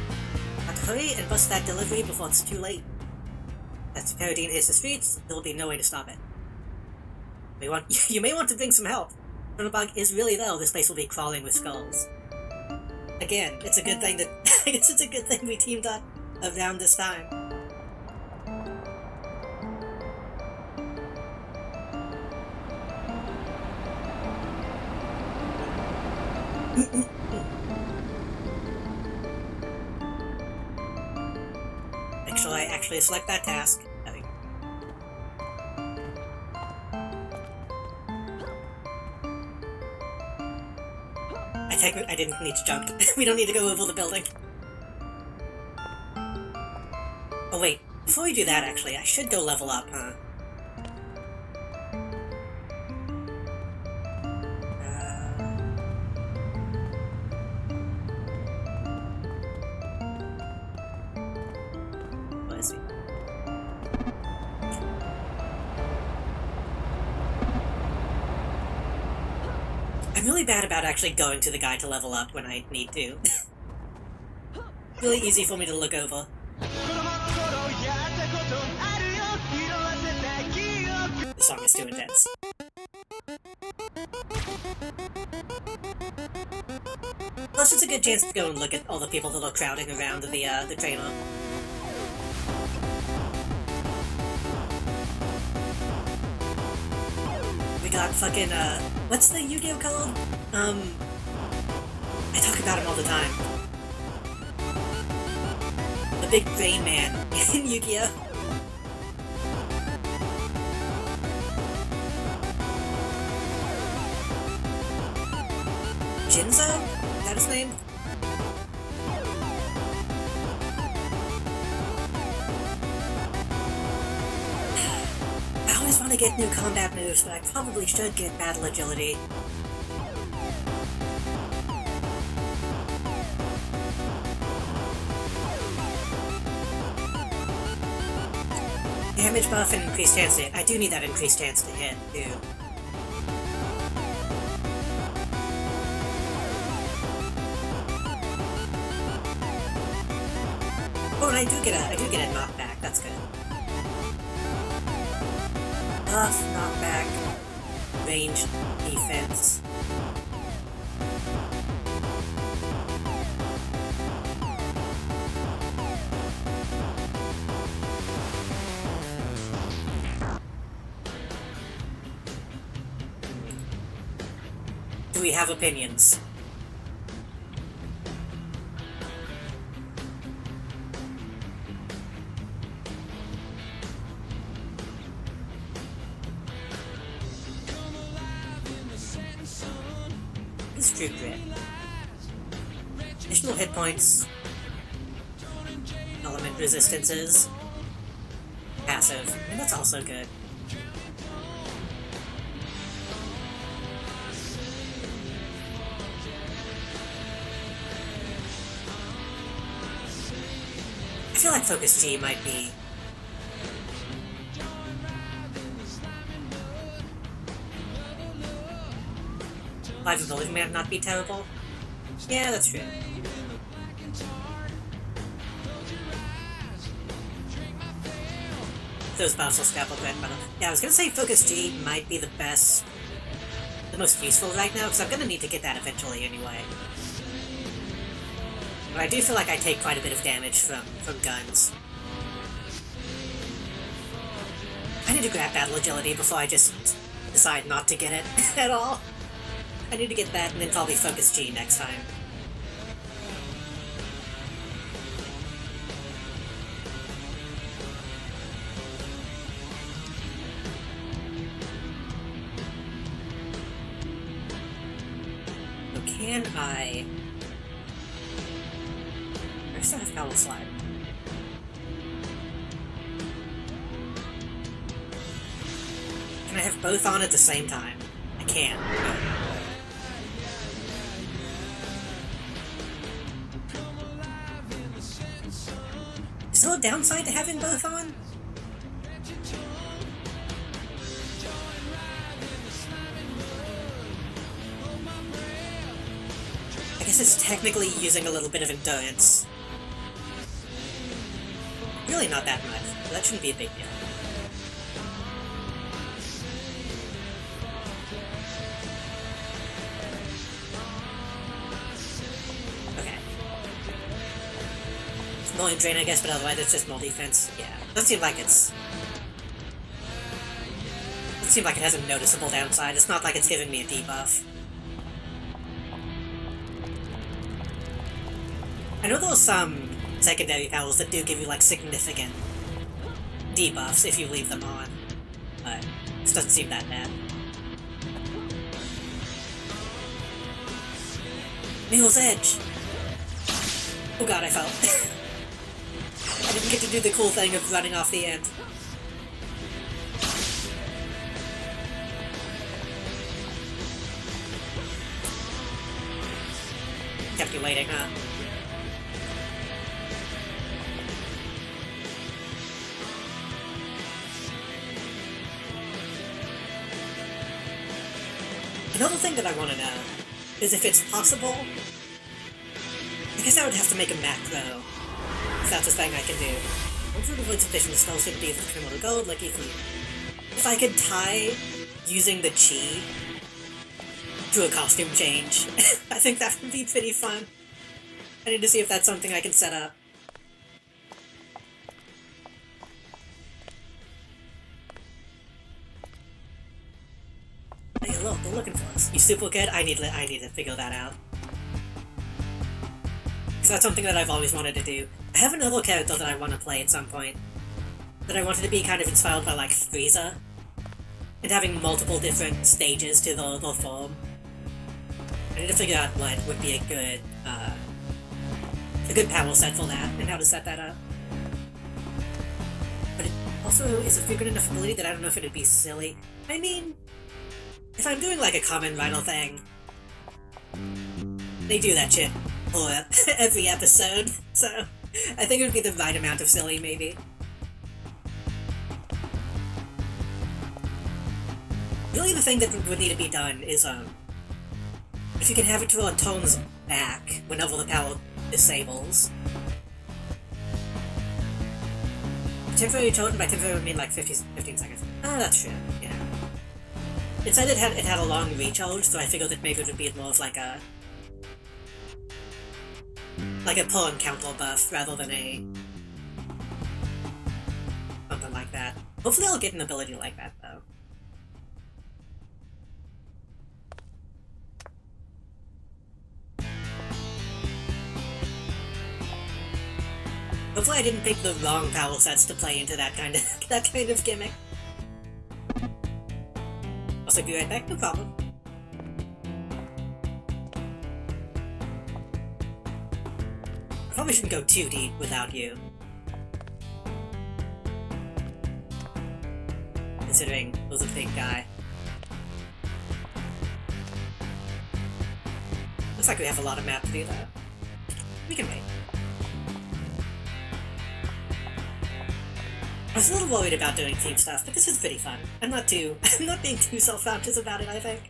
Have to hurry and bust that delivery before it's too late. As Paradine hits the streets, there will be no way to stop it. You may want to bring some help. Chernobog is really there, this place will be crawling with skulls. Again, it's a good thing that I guess it's a good thing we teamed up around this time. Make sure I actually select that task. I didn't need to jump. We don't need to go over the building. Oh wait, before we do that actually, I should go level up, huh? Let's see. I'm really bad about actually going to the guy to level up when I need to. Really easy for me to look over. The song is too intense. Plus, it's a good chance to go and look at all the people that are crowding around the trailer. We got fucking, what's the Yu-Gi-Oh called? I talk about him all the time. The big brain man in Yu-Gi-Oh! Jinzo? Is that his name? I always want to get new combat moves, but I probably should get battle agility. Damage buff and increased chance to hit. I do need that increased chance to hit, too. Oh, and I do get a knockback. That's good. Buff, knockback, range, defense. Do we have opinions? True Grit. Additional hit points. Element resistances. Passive. And that's also good. feel like Focus G might be... Life of the Living Man not be terrible? Yeah, that's true. Those buffs will scrap up that battle. Yeah, I was gonna say Focus G might be the best, the most useful right now, because I'm gonna need to get that eventually anyway. But I do feel like I take quite a bit of damage from guns. I need to grab Battle Agility before I just decide not to get it at all. I need to get that and then probably Focus G next time. So can I... I still have Foul Slide. Can I have both on at the same time? I can. Is there a downside to having both on? I guess it's technically using a little bit of endurance. Really not that much, but that shouldn't be a big deal. Okay. It's more in drain, I guess, but otherwise it's just more defense. Yeah. Doesn't seem like it's... Doesn't seem like it has a noticeable downside. It's not like it's giving me a debuff. I know there are some secondary powers that do give you, like, significant debuffs if you leave them on, but this doesn't seem that bad. Neil's Edge! Oh god, I fell. I didn't get to do the cool thing of running off the end. Kept you waiting, huh? Another thing that I want to know is if it's possible. I guess I would have to make a macro if that's a thing I can do. What sort of avoid sufficient spell should be for criminal gold, like if I could tie using the chi to a costume change. I think that would be pretty fun. I need to see if that's something I can set up. Hey, look, they're looking for us. You super good? I need to figure that out. Because that's something that I've always wanted to do. I have another character that I want to play at some point. That I wanted to be kind of inspired by, like, Frieza. And having multiple different stages to the form. I need to figure out what would be a good power set for that, and how to set that up. But it also is a frequent enough ability that I don't know if it'd be silly. I mean... if I'm doing, like, a common Rhino thing, they do that shit for every episode, so I think it would be the right amount of silly, maybe. Really, the thing that would need to be done is, if you can have it to a tone's back whenever the power disables. Temporary tone, by temporary I mean like 15 seconds. Ah, that's true, yeah. It said it had a long recharge, so I figured that maybe it would be more of like a pull and counter buff rather than a something like that. Hopefully I'll get an ability like that though. Hopefully I didn't pick the wrong power sets to play into that kind of gimmick. Also, be right back, no problem. I probably shouldn't go too deep without you. Considering I was a big guy. Looks like we have a lot of map to do though. We can wait. I was a little worried about doing team stuff, but this is pretty fun. I'm not I'm not being too self-conscious about it, I think.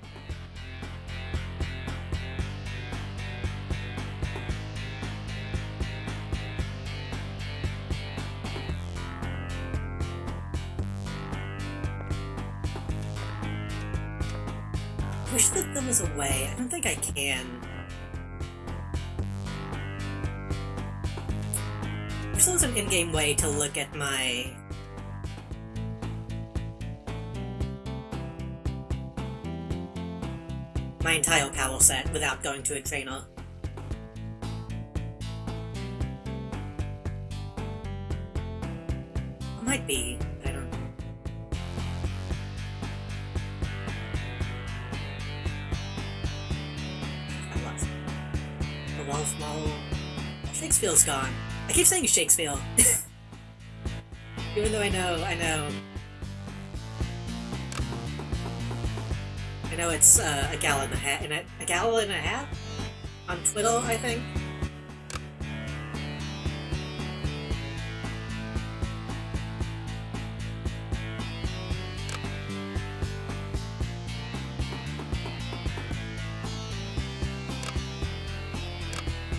I wish that there was a way. I don't think I can. I wish there was an in-game way to look at my entire power set without going to a trainer. It might be. I don't know. I lost. The Wolf Mole. Shakespeare's gone. I keep saying Shakespeare. Even though I know. I know it's a gal in a hat, a gal in a hat on Twitter, I think.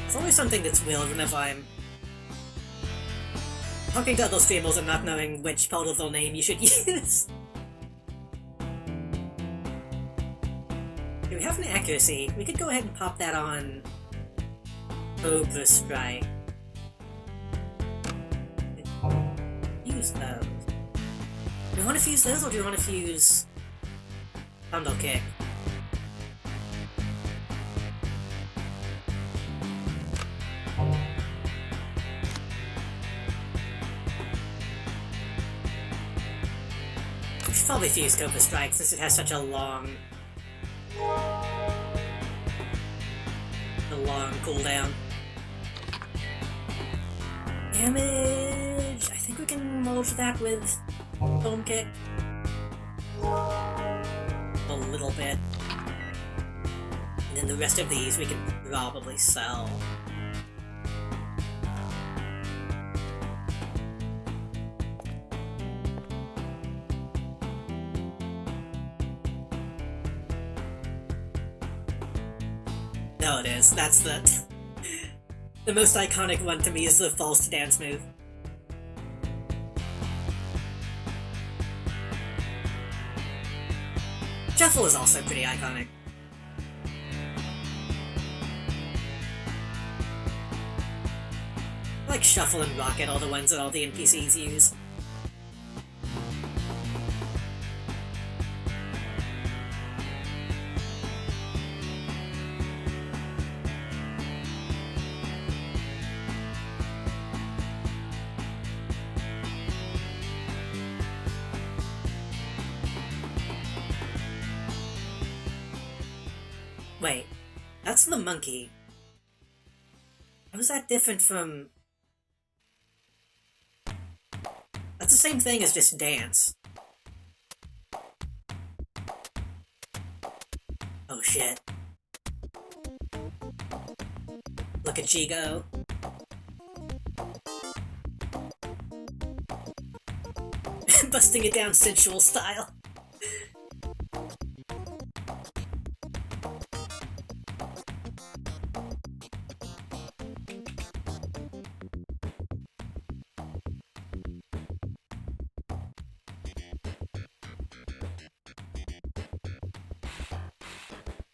It's always something that's weird whenever I'm talking to other streamers and not knowing which part of their name you should use. We have an accuracy. We could go ahead and pop that on Overstrike. Fuse those. Do we want to fuse those, or do we want to fuse Thunder Kick? We should probably fuse Cobra Strike since it has such a long cooldown. Damage! I think we can merge that with Foam Kick. A little bit. And then the rest of these we can probably sell. No, it is. That's the most iconic one to me is the false dance move. Shuffle is also pretty iconic. I like Shuffle and Rocket are the ones that all the NPCs use. Wait, that's the monkey. How is that different from... That's the same thing as just dance. Oh shit. Look at G go. Busting it down sensual style.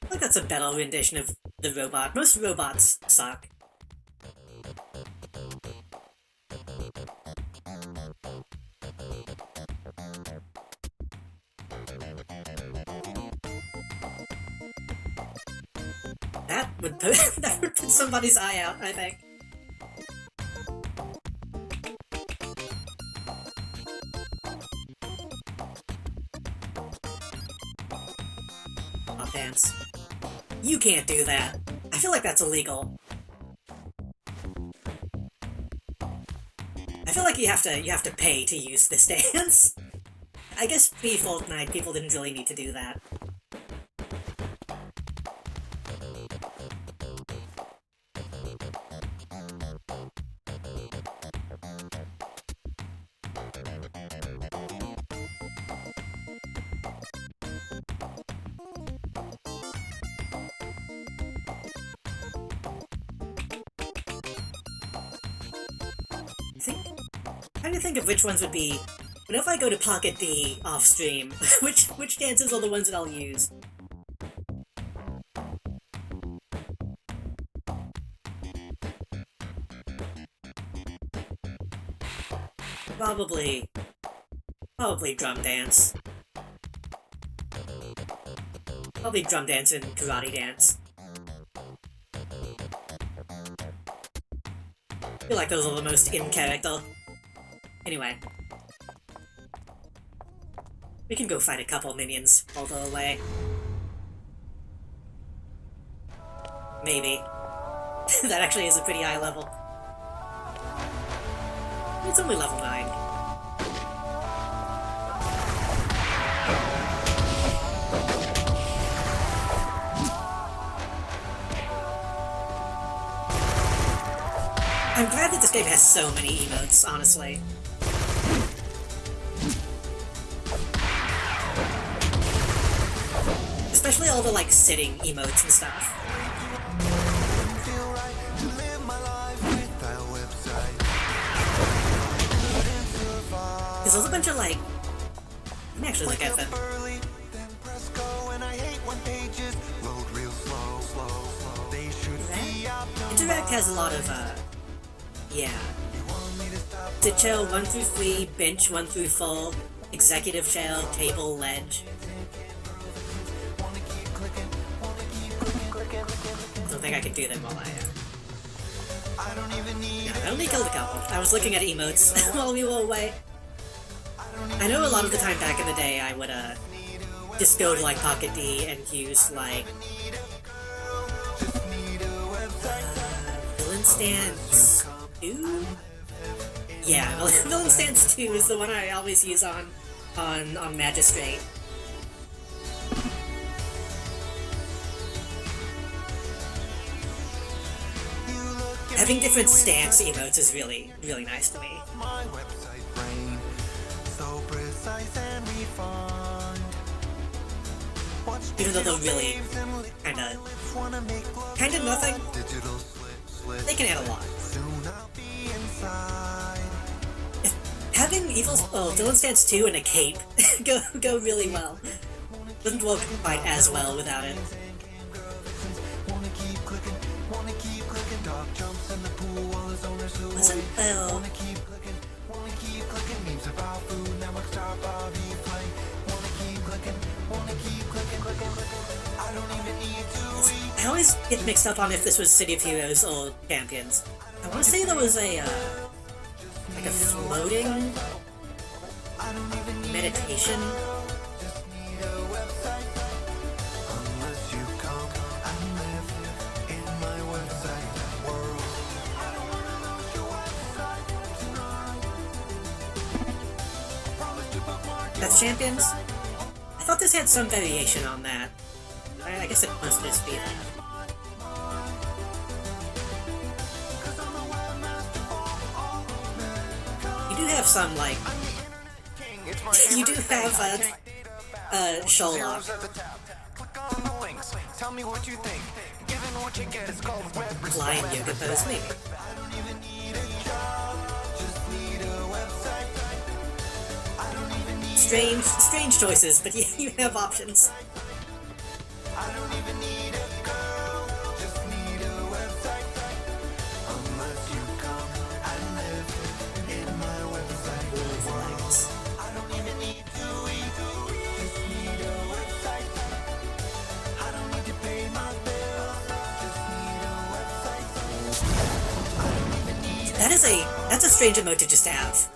I think that's a better rendition of the robot. Most robots suck. That would put somebody's eye out, I think. Oh, dance. You can't do that. I feel like that's illegal. I feel like you have to pay to use this dance. I guess pre-Fortnite people didn't really need to do that. trying to think of which ones would be... Whenever I go to Pocket D off-stream, which dances are the ones that I'll use? Probably drum dance. Probably drum dance and karate dance. I feel like those are the most in character. Anyway. We can go fight a couple minions all the way. Maybe. That actually is a pretty high level. It's only level 9. I'm glad that this game has so many emotes, honestly. Especially all the, like, sitting emotes and stuff. There's also a bunch of, like... Let me actually look at them. Interact has a lot of, yeah. Sit shell 1 through 3, bench 1 through 4, executive shell, table, ledge. I don't think I can do them while I only killed a couple. I was looking at emotes while we were away. I know a lot of the time back in the day I would, just go to, like, Pocket D and use, like... Villain Stance 2? Yeah, Villain Stance 2 is the one I always use on Magistrate. Having different stance emotes is really, really nice to me. Even though they're really kinda nothing, they can add a lot. Having Villain Stance 2 and a cape go really well. Doesn't work quite as well without it. Wasn't I always get mixed up on if this was City of Heroes or Champions. I want to say there was a like a floating meditation. That's Champions? I thought this had some variation on that. I guess it must just be that. You do have some, like... you do have, Sherlock. Flying yoga pose, maybe. Strange choices, but you have options. That's a strange emote to just have.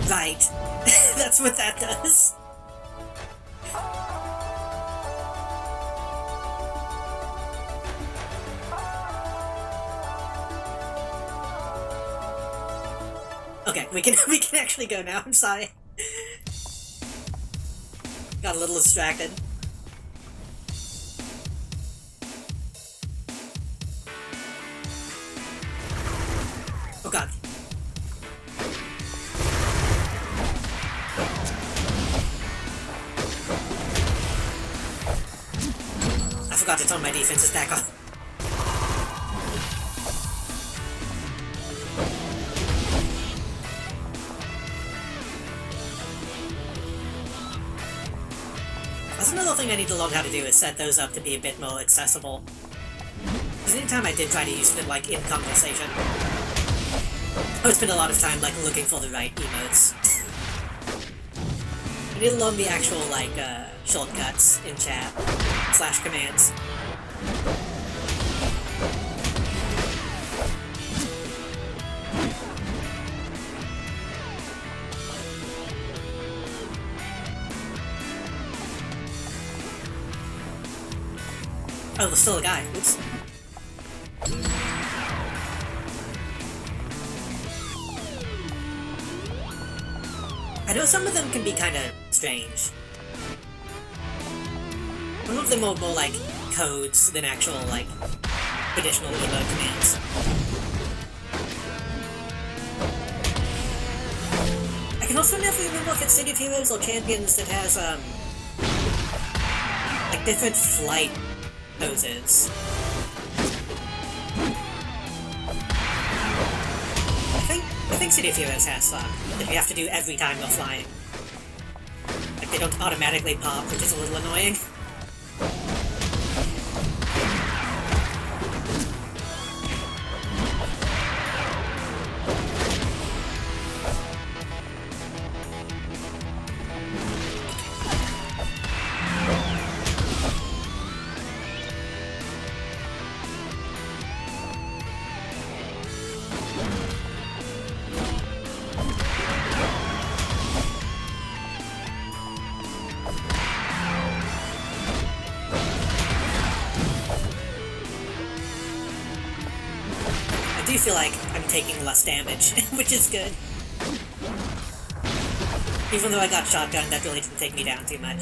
Right. That's what that does. Okay, we can actually go now. I'm sorry. Got a little distracted. Oh god. forgot to turn my defenses back on. That's another thing I need to learn how to do, is set those up to be a bit more accessible. Because anytime I did try to use them, like, in conversation, I would spend a lot of time, like, looking for the right emotes. I need to learn the actual, like, shortcuts in chat, / commands. Oh, there's still a guy. Oops. I know some of them can be kind of strange. Some of them are more like codes than actual, like, traditional emote commands. I can also never remember if it's City of Heroes or Champions that has, like, different flight poses. I think City of Heroes has some that you have to do every time you're flying. Like, they don't automatically pop, which is a little annoying. I do feel like I'm taking less damage, which is good. Even though I got shotgun, that really didn't take me down too much.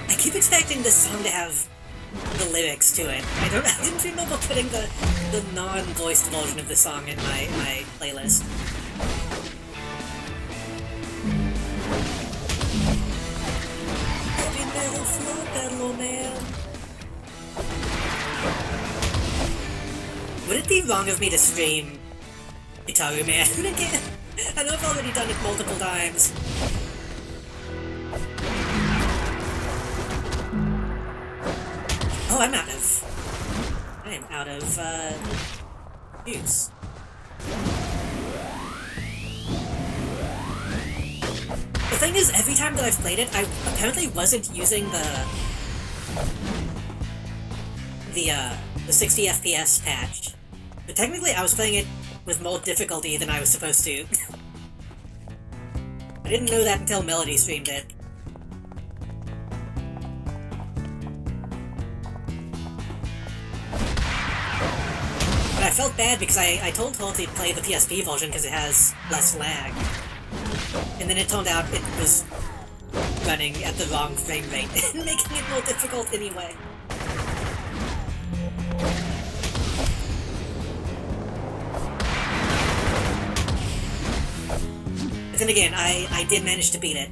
I keep expecting this song to have the lyrics to it. I didn't remember putting the non-voiced version of the song in my playlist. Heavy metal flow pedal, man. Would it be wrong of me to stream Guitar Man again? I know I've already done it multiple times. Oh, I am out of, juice. The thing is, every time that I've played it, I apparently wasn't using the 60 FPS patch. But technically, I was playing it with more difficulty than I was supposed to. I didn't know that until Melody streamed it. But I felt bad because I told her to play the PSP version because it has less lag. And then it turned out it was running at the wrong frame rate and making it more difficult anyway. But then again, I did manage to beat it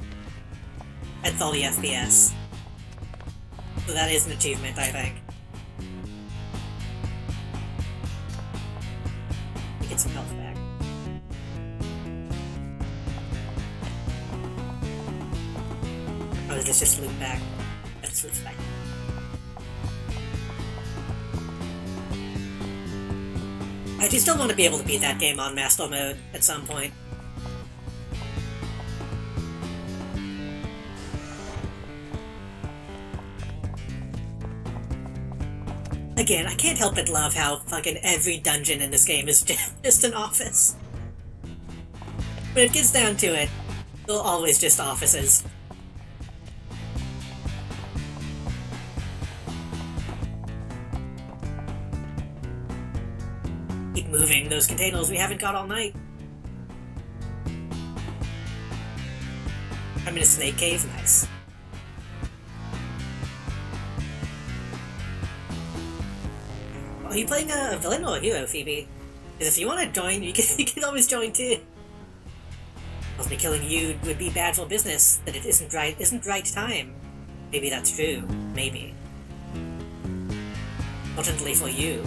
at 30 FPS. So that is an achievement, I think. Get some health back. Oh, does this just loop back? That just loops back. I do still want to be able to beat that game on Master Mode at some point. Again, I can't help but love how fucking every dungeon in this game is just an office. When it gets down to it, they're always just offices. Keep moving those containers we haven't got all night. I'm in a snake cave, nice. Are you playing a villain or a hero, Phoebe? Because if you want to join, you can always join too. Possibly killing you would be bad for business. That it isn't right time. Maybe that's true. Maybe. Fortunately for you.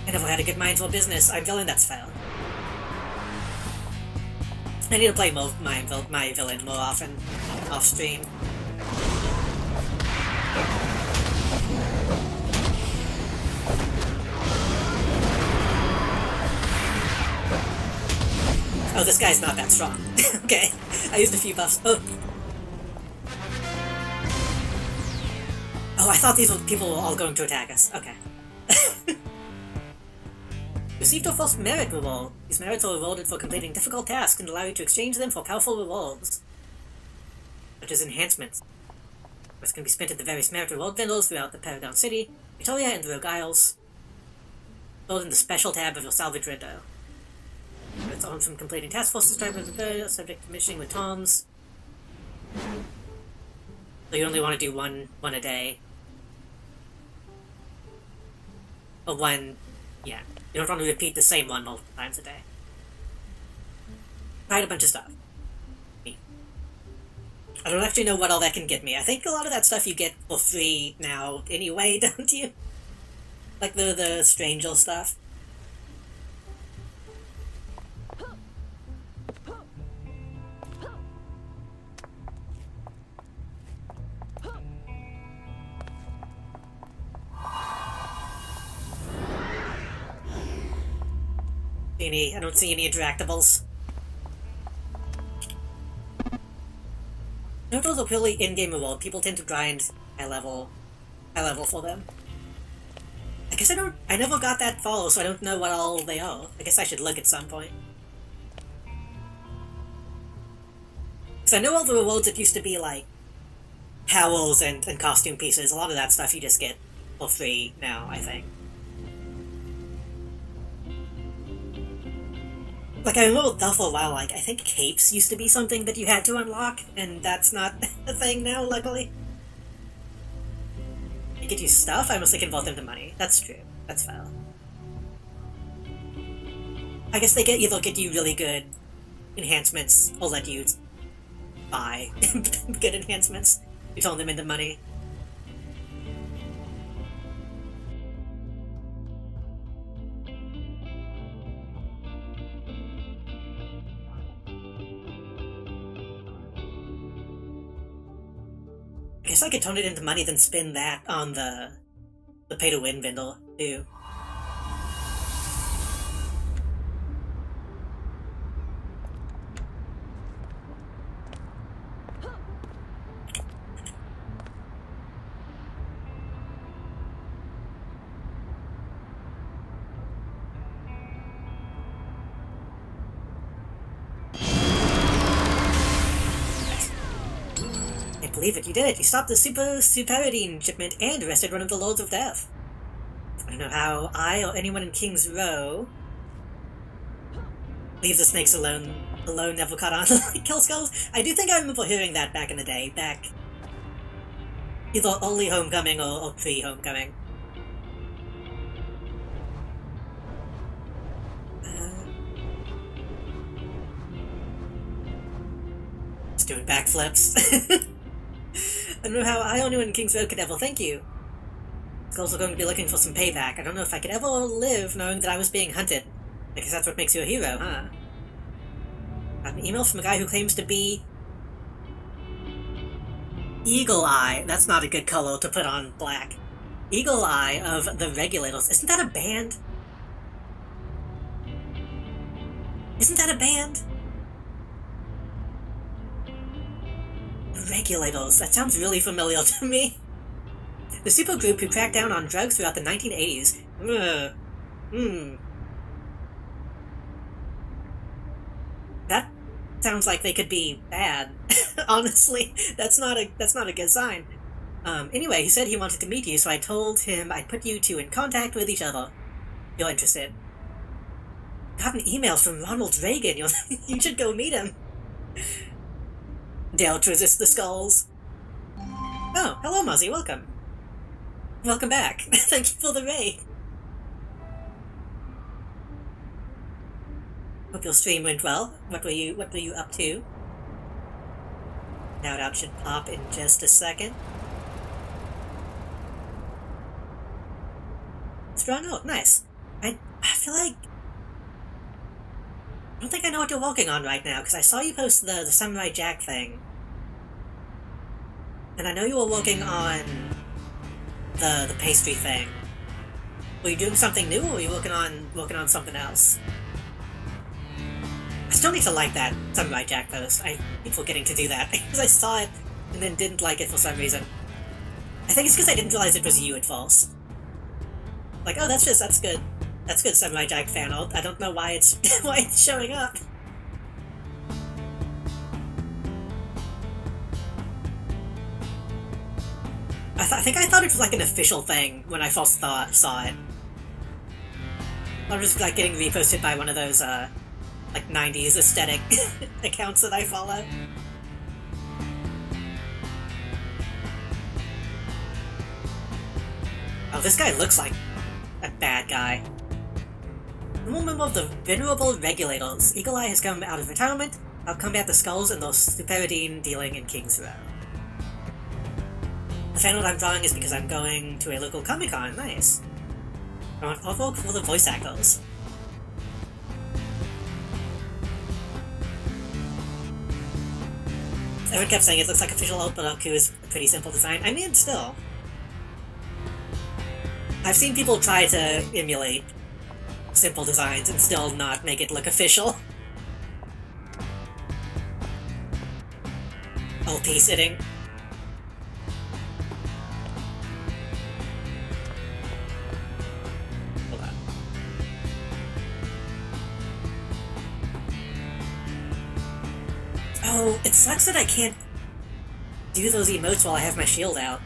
I never had a good mind for business. I'm villain, that's fair. I need to play my villain more often, off stream. Oh, this guy's not that strong. Okay, I used a few buffs. Oh, I thought these people were all going to attack us. Okay. Received a false merit reward. These merits are rewarded for completing difficult tasks and allow you to exchange them for powerful rewards, such as enhancements. Which can be spent at the various merit reward vendors throughout the Paragon City, Victoria, and the Rogue Isles. Sold in the special tab of your salvage window. It's on from completing task forces, subject to missioning with Toms. So you only want to do one a day. Or one, yeah. You don't want to repeat the same one multiple times a day. Tried a bunch of stuff. I don't actually know what all that can get me. I think a lot of that stuff you get for free now anyway, don't you? Like the Stranger stuff. I don't see any interactables. No, those are purely in-game reward. People tend to grind high level for them. I guess I never got that far, so I don't know what all they are. I guess I should look at some point. Because I know all the rewards that used to be like towels and costume pieces. A lot of that stuff you just get for free now, I think. Like, I remember though for a while, like, I think capes used to be something that you had to unlock, and that's not a thing now, luckily. You get you stuff, I mostly convert them to money. That's true. That's fair. I guess they either get you really good enhancements, or let you buy good enhancements. You turn them into money. I guess I could turn it into money, then spend that on the pay-to-win vendor, too. Believe it, you did it! You stopped the Superidine shipment and arrested one of the Lords of Death. I don't know how I or anyone in King's Row leave the snakes alone, never caught on like kill skulls. I do think I remember hearing that back in the day, back either only Homecoming or pre-Homecoming. Just doing backflips. I don't know how I or anyone in King's Road could ever thank you. Skulls are going to be looking for some payback. I don't know if I could ever live knowing that I was being hunted. I guess that's what makes you a hero, huh? Got an email from a guy who claims to be Eagle Eye. That's not a good color to put on black. Eagle Eye of the Regulators. Isn't that a band? Isn't that a band? Regulators. That sounds really familiar to me. The supergroup who cracked down on drugs throughout the 1980s. That sounds like they could be bad. Honestly, that's not a good sign. Anyway, he said he wanted to meet you, so I told him I'd put you two in contact with each other. If you're interested. Got an email from Ronald Reagan. You should go meet him. Dale to resist the skulls. Oh, hello, Muzzy, welcome. Welcome back. Thank you for the raid. Hope your stream went well. What were you up to? Shout out should pop in just a second. Strong note, nice. I feel like I don't think I know what you're working on right now, because I saw you post the Samurai Jack thing. And I know you were working on the pastry thing. Were you doing something new, or were you working on something else? I still need to like that Samurai Jack post. I keep forgetting to do that, because I saw it and then didn't like it for some reason. I think it's because I didn't realize it was you at first. Like, oh, that's good. That's good Samurai Jack fan art. I don't know why it's why it's showing up. I think I thought it was like an official thing when I first saw it. I was like getting reposted by one of those like 90s aesthetic accounts that I follow. Oh, this guy looks like a bad guy. One member of the Venerable Regulators, Eagle Eye has come out of retirement. I'll combat the skulls and those Stuperidine dealing in King's Row. The fan art I'm drawing is because I'm going to a local Comic-Con, nice. I want artwork for the voice actors. Everyone kept saying it looks like official art, but Aku is a pretty simple design. I mean, still. I've seen people try to emulate simple designs and still not make it look official. LP sitting. Hold on. Oh, it sucks that I can't do those emotes while I have my shield out.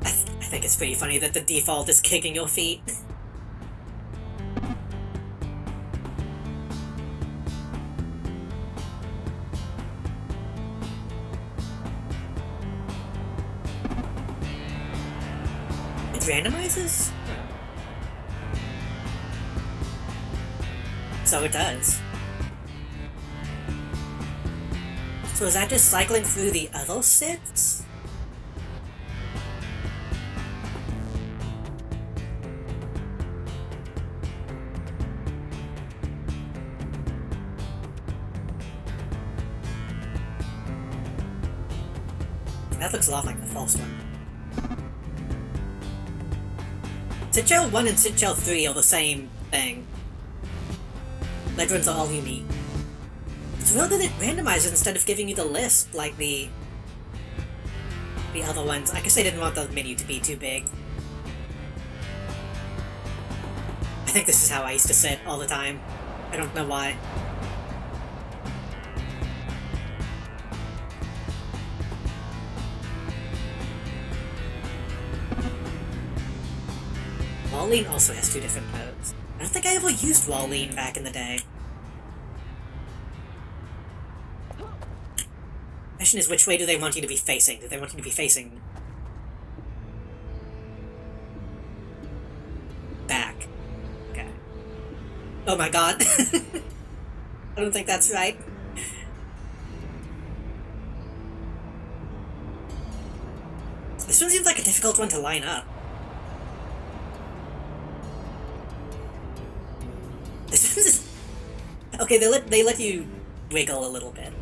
I think it's pretty funny that the default is kicking your feet. It randomizes? So it does. So is that just cycling through the other sits? That looks a lot like the false one. Sitchel 1 and Sitchel 3 are the same thing. Legends are all unique. It's weird that it randomizes instead of giving you the list like the other ones. I guess they didn't want the menu to be too big. I think this is how I used to sit all the time. I don't know why. Walleen also has 2 different modes. I don't think I ever used Walleen back in the day. The question is, which way do they want you to be facing? Do they want you to be facing back? Okay. Oh my god. I don't think that's right. This one seems like a difficult one to line up. Okay, they let you wiggle a little bit.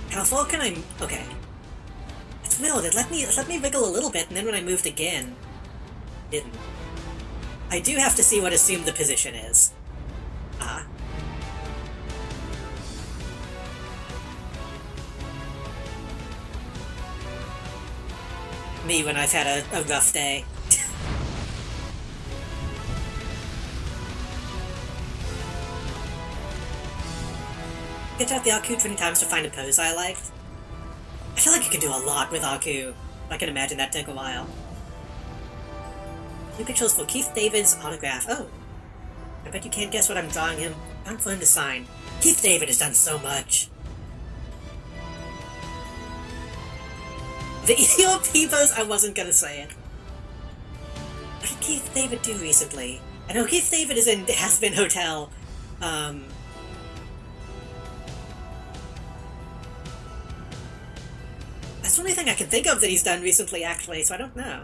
How far can I? Okay. It's weird. It let me wiggle a little bit, and then when I moved again, it didn't. I do have to see what assumed the position is. Me when I've had a rough day. Get out the Aku 20 times to find a pose I liked. I feel like you can do a lot with Aku. I can imagine that took a while. New pictures for Keith David's autograph. Oh. I bet you can't guess what I'm drawing him. Time for him to sign. Keith David has done so much. The EOP pose, I wasn't gonna say it. What did Keith David do recently? I know Keith David is in Has Been Hotel. That's the only thing I can think of that he's done recently, actually, so I don't know.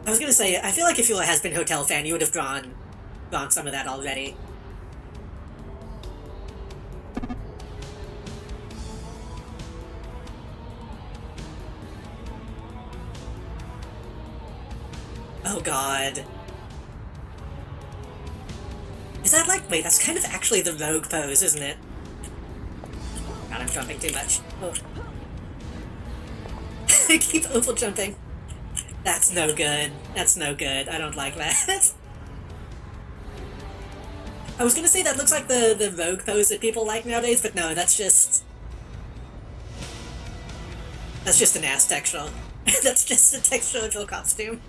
I was gonna say, I feel like if you were a Has Been Hotel fan, you would have drawn some of that already. Oh god. Is that like, wait, that's kind of actually the rogue pose, isn't it? God, I'm jumping too much. Oh. I keep oval jumping. That's no good. That's no good. I don't like that. I was gonna say that looks like the rogue pose that people like nowadays, but no, that's just an ass texture. That's just a texture of your costume.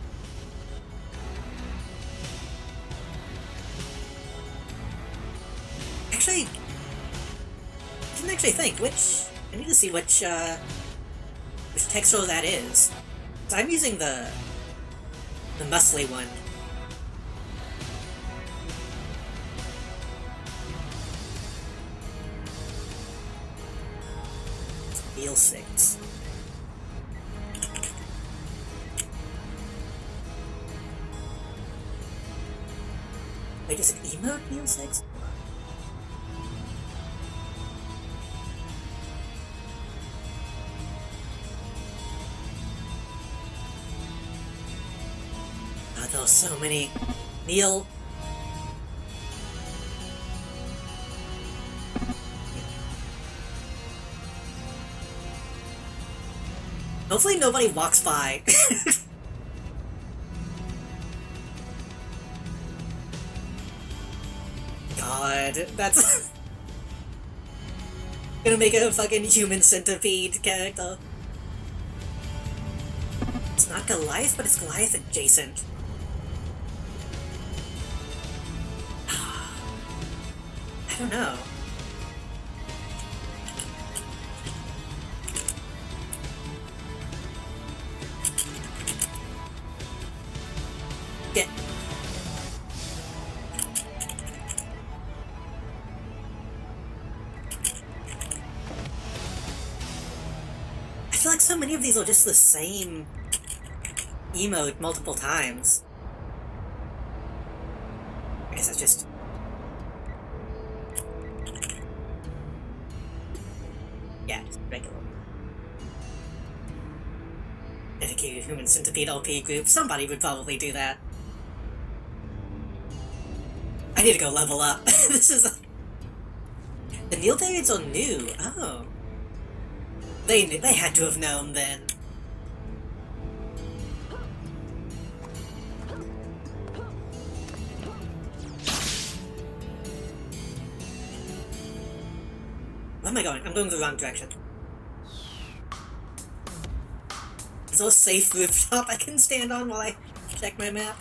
Actually, I didn't actually think I need to see which texture that is. So I'm using the muscly one. Wheel 6. Wait, is it emote Wheel 6? There are so many. Neil. Hopefully nobody walks by. God, that's gonna make a fucking human centipede character. It's not Goliath, but it's Goliath adjacent. I don't know. Yeah. I feel like so many of these are just the same emote multiple times. I guess that's just... yeah, just regular. Dedicated human centipede LP group. Somebody would probably do that. I need to go level up. This is... The Neil periods are new. Oh. They had to have known then. Where am I going? I'm going the wrong direction. Is there a safe rooftop I can stand on while I check my map?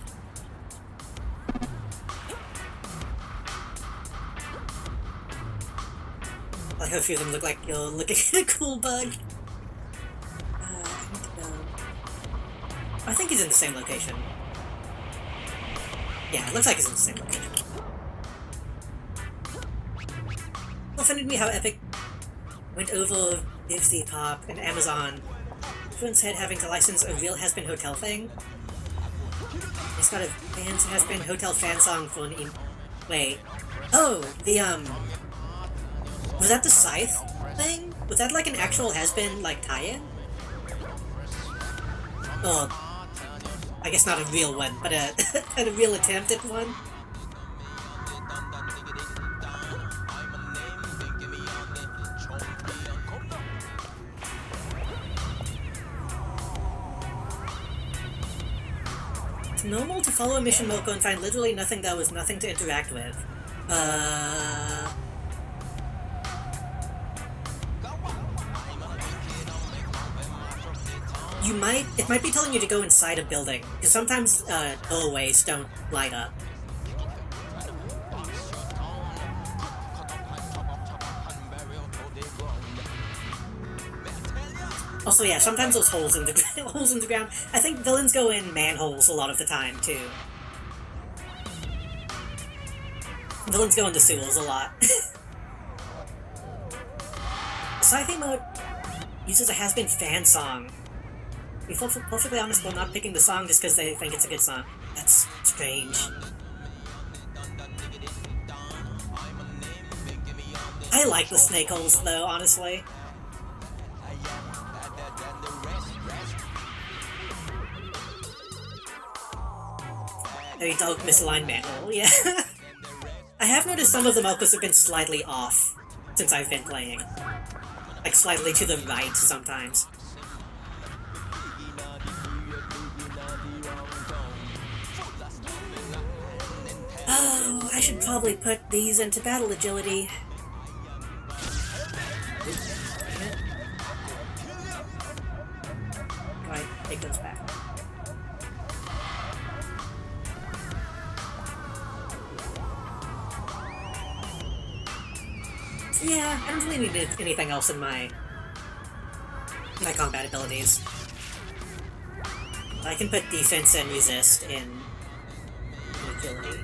I hope a few of them look like you're looking at a cool bug. I need to go... I think he's in the same location. Yeah, it looks like he's in the same location. It offended me how Epic went over Nipsey Pop and Amazon. Everyone's said having to license a real Has Been Hotel thing. It's got a Has Been Hotel fan song for an wait. Oh, the was that the Scythe thing? Was that like an actual Has Been like tie-in? Oh, I guess not a real one, but a real attempt at one. It's normal to follow a mission logo and find literally nothing that was nothing to interact with. Uh... It might be telling you to go inside a building, because sometimes, doorways don't light up. Also, yeah, sometimes those holes in the holes in the ground. I think villains go in manholes a lot of the time too. Villains go into sewers a lot. Sci-fi mode uses a has-been fan song. To be perfectly honest, they're not picking the song just because they think it's a good song. That's strange. I like the snake holes though, honestly. Very dark misaligned manhole, yeah. I have noticed some of the markers have been slightly off since I've been playing. Like slightly to the right sometimes. Oh, I should probably put these into battle agility. Right, take those back. Yeah, I don't really need anything else in my combat abilities. I can put defense and resist in agility.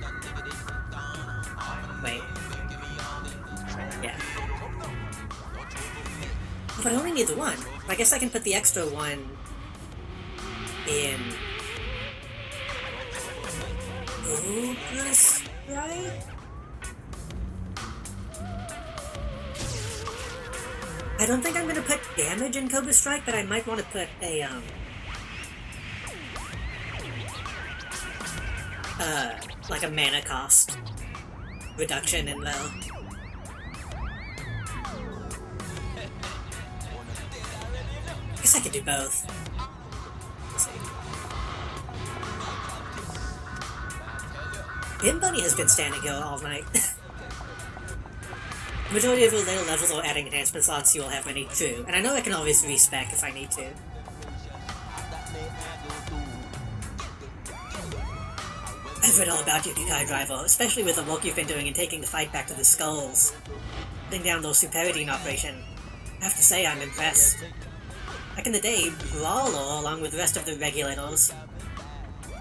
Wait. Yeah. But I only need the one. I guess I can put the extra one in... Progress, right? I don't think I'm gonna put damage in Cobra Strike, but I might want to put a, like a mana cost reduction in though. I guess I could do both. Let's see. Bin Bunny has been standing here all night. The majority of your later levels are adding enhancement slots, you will have many too, and I know I can always respec if I need to. I've read all about you, Kikai Driver, especially with the work you've been doing in taking the fight back to the skulls. Putting down those Superidine operation. I have to say I'm impressed. Back in the day, Brawler, along with the rest of the regulators,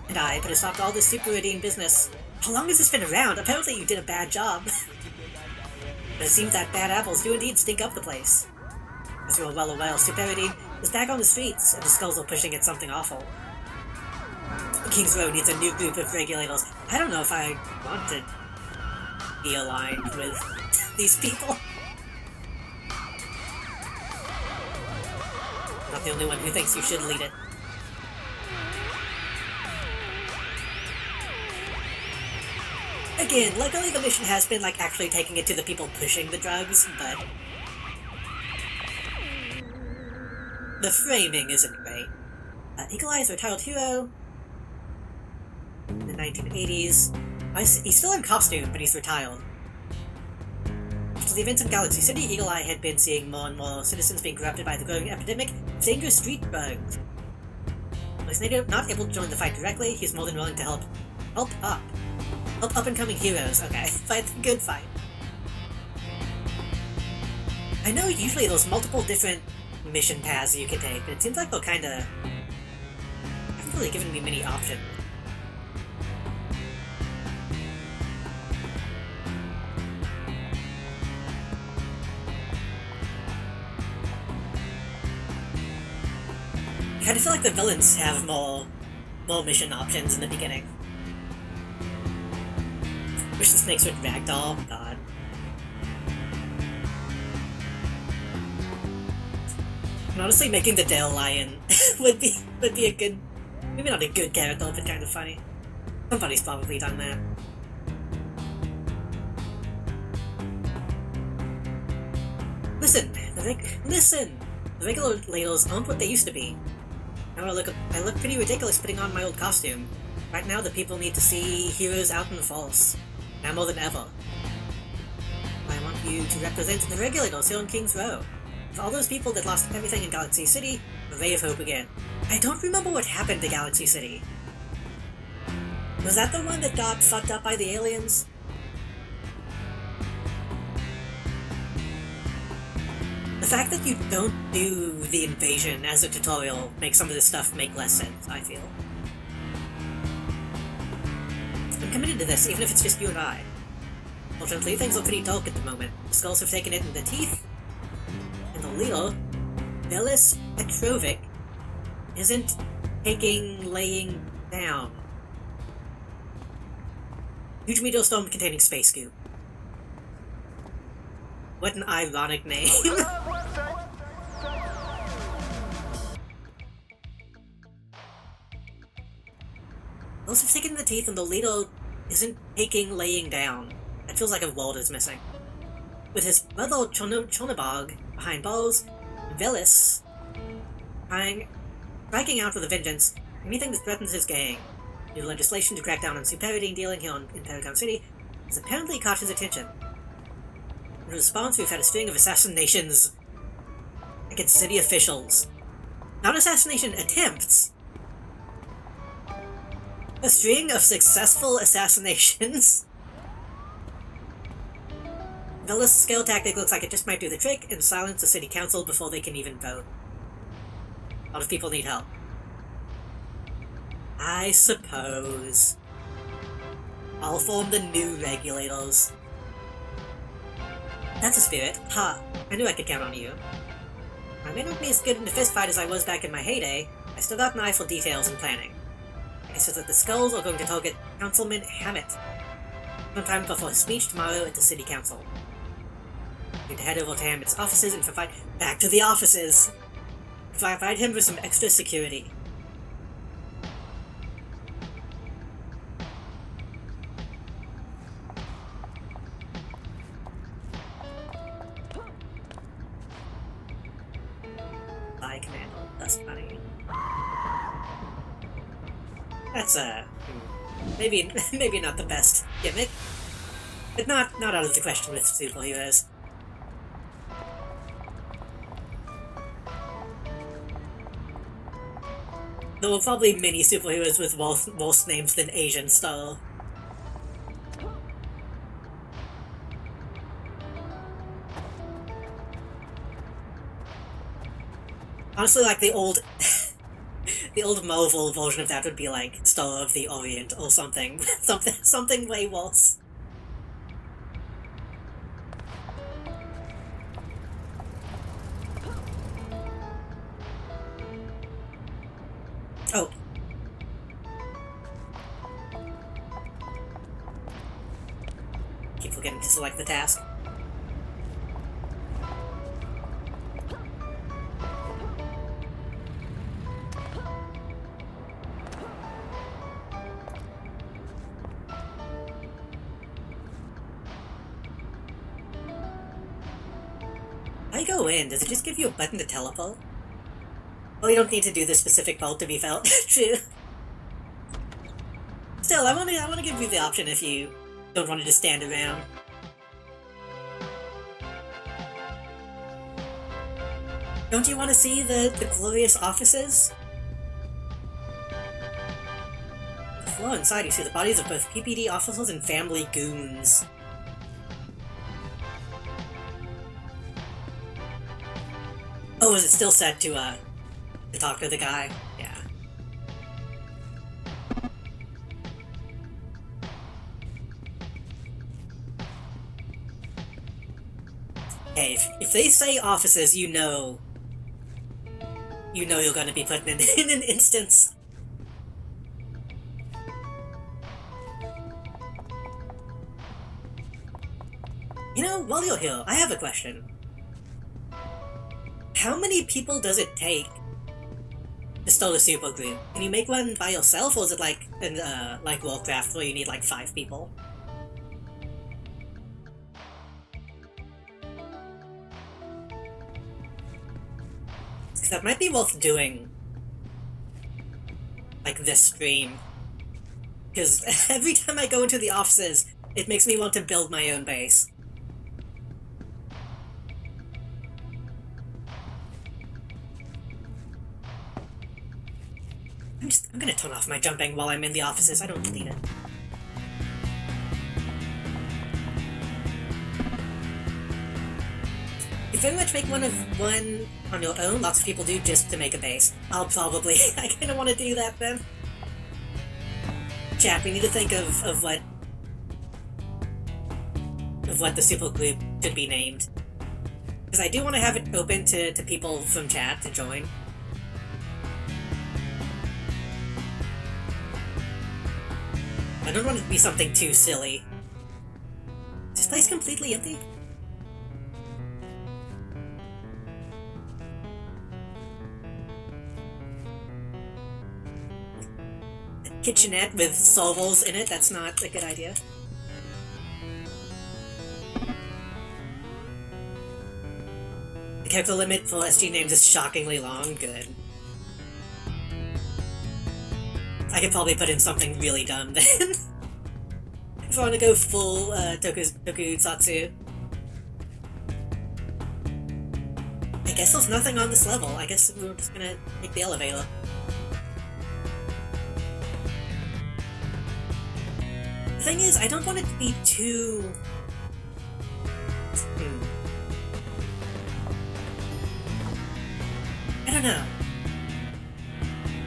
and I could have stopped all this Superidine business. How long has this been around? Apparently you did a bad job. But it seems that bad apples do indeed stink up the place. As you are well aware, Superidine is back on the streets, and the skulls are pushing at something awful. King's Row needs a new group of regulators. I don't know if I want to be aligned with these people. I'm not the only one who thinks you should lead it. Again, luckily the mission has been, like, actually taking it to the people pushing the drugs, but... the framing isn't great. Eagle Eye is a retired hero in the 1980s. He's still in costume, but he's retired. After the events in Galaxy City, Eagle Eye had been seeing more and more citizens being corrupted by the growing epidemic of dangerous street bugs. While he's not able to join the fight directly, he's more than willing to help up-and-coming heroes, okay, fight the good fight. I know usually there's multiple different mission paths you can take, but it seems like they're kinda... haven't really given me many options. I kinda feel like the villains have more mission options in the beginning. Wish the snakes would ragdoll. God. And honestly, making the Dale Lion would be a good, maybe not a good character, but kind of funny. Somebody's probably done that. Listen, the regular ladles aren't what they used to be. Now I look pretty ridiculous putting on my old costume. Right now, the people need to see heroes out in the falls. Now more than ever. you to represent the regulators here on King's Row. For all those people that lost everything in Galaxy City, a ray of hope again. I don't remember what happened to Galaxy City. Was that the one that got fucked up by the aliens? The fact that you don't do the invasion as a tutorial makes some of this stuff make less sense, I feel. I'm committed to this, even if it's just you and I. Fortunately, things are pretty dark at the moment. The skulls have taken it in the teeth, and the leader, Velis Petrovic, isn't laying down. Huge meteor storm containing space goo. What an ironic name. Those have taken the teeth and the leader isn't laying down. That feels like a world is missing. With his brother Chonabog behind bars, Velis striking out with a vengeance anything that threatens his gang. New legislation to crack down on superity dealing here in Paragon City has apparently caught his attention. In response, we've had a string of assassinations against city officials. Not assassination attempts. A string of successful assassinations. Velis' scale tactic looks like it just might do the trick and silence the city council before they can even vote. A lot of people need help. I suppose. I'll form the new regulators. That's a spirit. Ha! I knew I could count on you. I may not be as good in a fistfight as I was back in my heyday. I still got an eye for details and planning. I said that the skulls are going to target Councilman Hammett sometime before his speech tomorrow at the city council. Need to head over to Hammett's offices and provide back to the offices. Provide him with some extra security. Bye, Commando. That's funny. That's maybe not the best gimmick, but not out of the question with superheroes. There were probably many superheroes with worse names than Asian Star. Honestly, like the old Marvel version of that would be like Star of the Orient or something. something way worse. Oh. Keep forgetting to select the task. How you go in? Does it just give you a button to teleport? Well, you don't need to do the specific vault to be felt. True. Still, I want to give you the option if you don't want to just stand around. Don't you want to see the glorious offices? On the floor inside, you see the bodies of both PPD officers and family goons. Oh, is it still set to talk to the guy? Yeah. Hey, if they say offices, you know you're gonna be put in an instance. You know, while you're here, I have a question. How many people does it take to start a super group? Can you make one by yourself, or is it like in like Warcraft where you need like 5 people? That might be worth doing, like this stream, because every time I go into the offices, it makes me want to build my own base. I'm gonna turn off my jumping while I'm in the offices. I don't need it. You very much make one on your own. Lots of people do just to make a base. I'll probably... I kinda wanna do that then. Chat, we need to think of what the super group should be named. Because I do want to have it open to people from chat to join. I don't want it to be something too silly. Is this place completely empty? A kitchenette with solvals in it? That's not a good idea. The character limit for SG names is shockingly long. Good. I could probably put in something really dumb then. If I want to go full tokusatsu. I guess there's nothing on this level. I guess we're just gonna take the elevator. The thing is, I don't want it to be too... I don't know.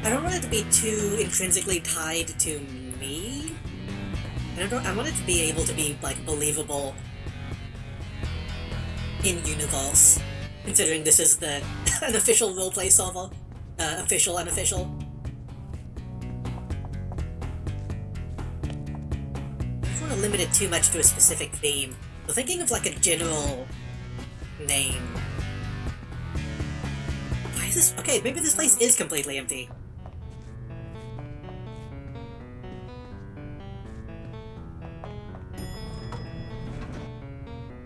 I don't want it to be too intrinsically tied to me. I want it to be able to be, like, believable in universe, considering this is an official roleplay solver. Official, unofficial. I don't want to limit it too much to a specific theme. So thinking of, like, a general name. Why is this... Okay, maybe this place is completely empty.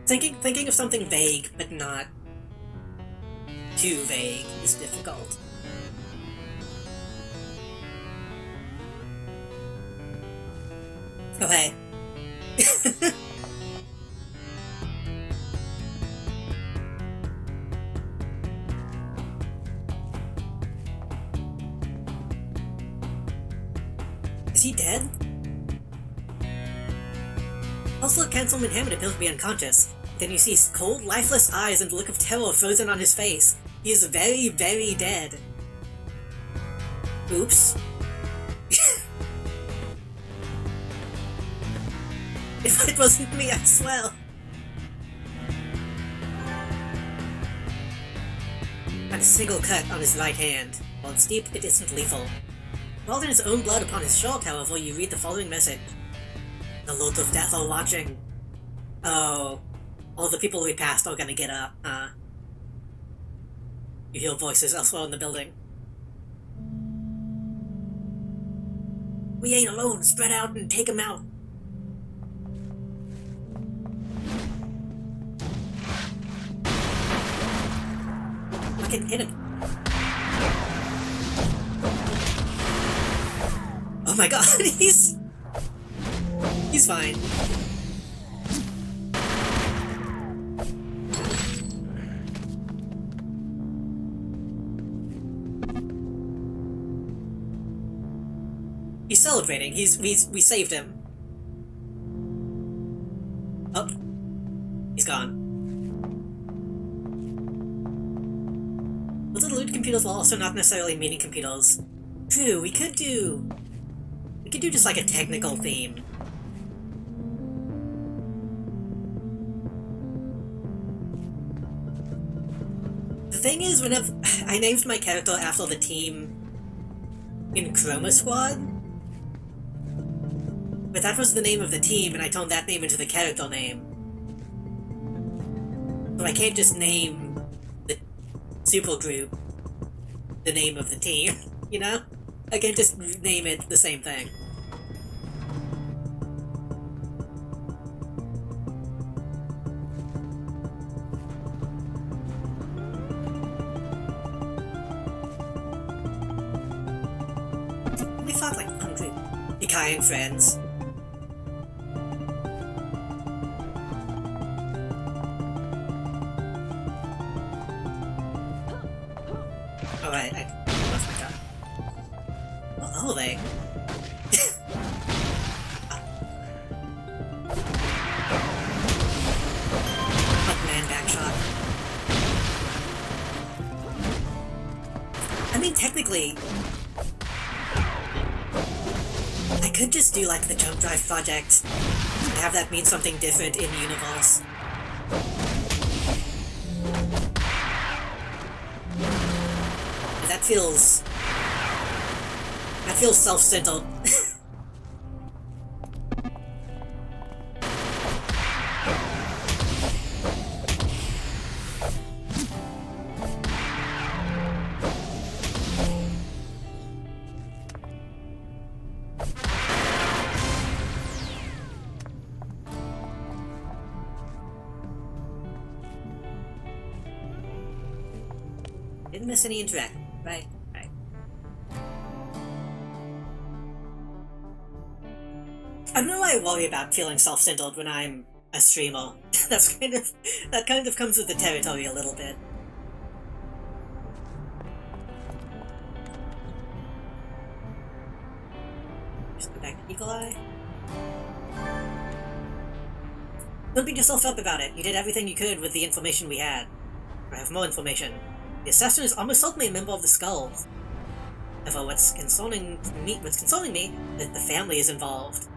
Thinking of something vague, but not too vague, is difficult. Oh, hey. Is he dead? Also, Councilman Hammond appears to be unconscious. Then you see cold, lifeless eyes and the look of terror frozen on his face. He is very, very dead. Oops. If it wasn't me, I swear. And a single cut on his right hand. While it's deep, it isn't lethal. While in his own blood upon his shirt, however, you read the following message. The Lord of Death are watching. Oh. All the people we passed are gonna get up, huh? You hear voices elsewhere in the building. We ain't alone. Spread out and take him out. I can hit him. Oh my god, he's fine. He's celebrating. We saved him. Oh. He's gone. Little loot computers while also not necessarily meaning computers. True, we could do just like a technical theme. The thing is, whenever I named my character after the team in Chroma Squad, but that was the name of the team, and I turned that name into the character name. So I can't just name the supergroup the name of the team, you know? I can't just name it the same thing. We thought like 100 Kikai and friends. Alright, I lost my gun. Will they? Man backshot. I mean, technically, I could just do like the jump drive project and have that mean something different in universe. That feels self-centered. Didn't miss any interact. Right. I don't know why I worry about feeling self-centered when I'm a streamer. That kind of comes with the territory a little bit. Just go back to Kikai. Don't beat yourself up about it. You did everything you could with the information we had. I have more information. The assassin is almost certainly a member of the Skulls. However, what's concerning me, that the family is involved.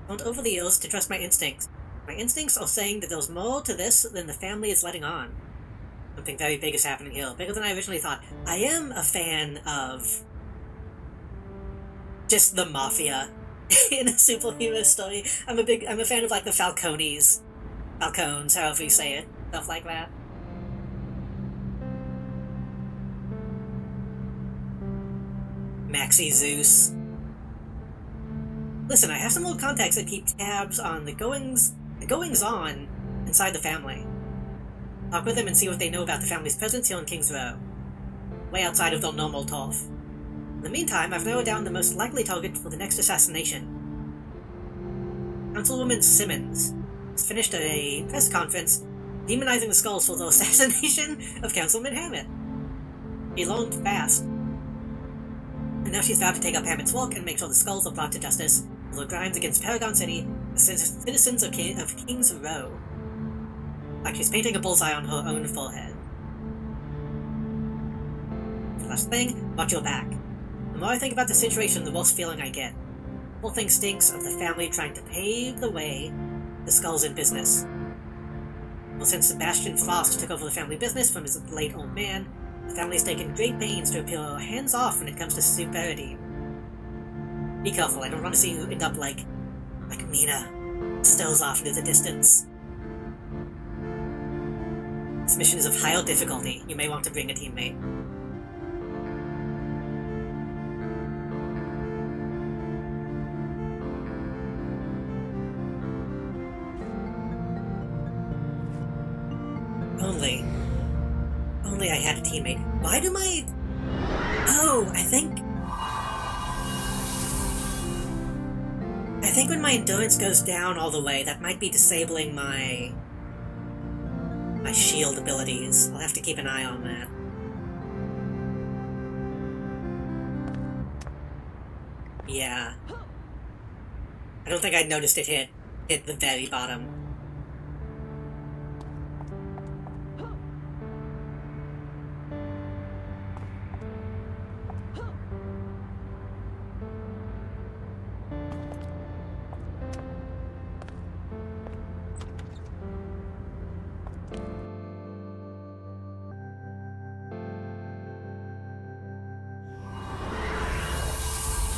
I learned over the years to trust my instincts. My instincts are saying that there's more to this than the family is letting on. Something very big is happening here, bigger than I originally thought. I am a fan of just the mafia in a superhero story. I'm a fan of like the Falcones, however you say it, stuff like that. Maxi Zeus. Listen, I have some old contacts that keep tabs on the goings-on inside the family. Talk with them and see what they know about the family's presence here in King's Row, way outside of their normal turf. In the meantime, I've narrowed down the most likely target for the next assassination. Councilwoman Simmons has finished a press conference demonizing the Skulls for the assassination of Councilman Hammett. He learned fast. And now she's vowed to take up Hammett's work and make sure the Skulls are brought to justice for their crimes against Paragon City, the citizens of King's Row. Like she's painting a bullseye on her own forehead. Last thing, watch your back. The more I think about the situation, the worse feeling I get. The whole thing stinks of the family trying to pave the way the Skulls in business. Well, since Sebastian Frost took over the family business from his late old man, the family's taken great pains to appear hands-off when it comes to superity. Be careful, I don't want to see you end up like Mina, stows off into the distance. This mission is of higher difficulty. You may want to bring a teammate. Only I had a teammate. Why do my... Oh, I think when my endurance goes down all the way, that might be disabling my shield abilities. I'll have to keep an eye on that. Yeah. I don't think I noticed it hit the very bottom.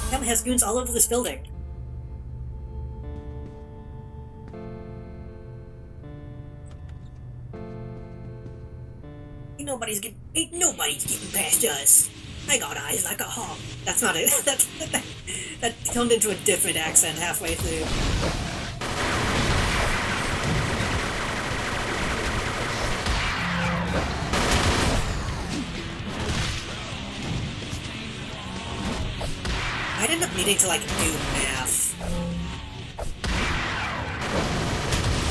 Family has goons all over this building. Ain't nobody's getting past us. I got eyes like a hawk. That's not it. That turned into a different accent halfway through. I'd end up needing to, do math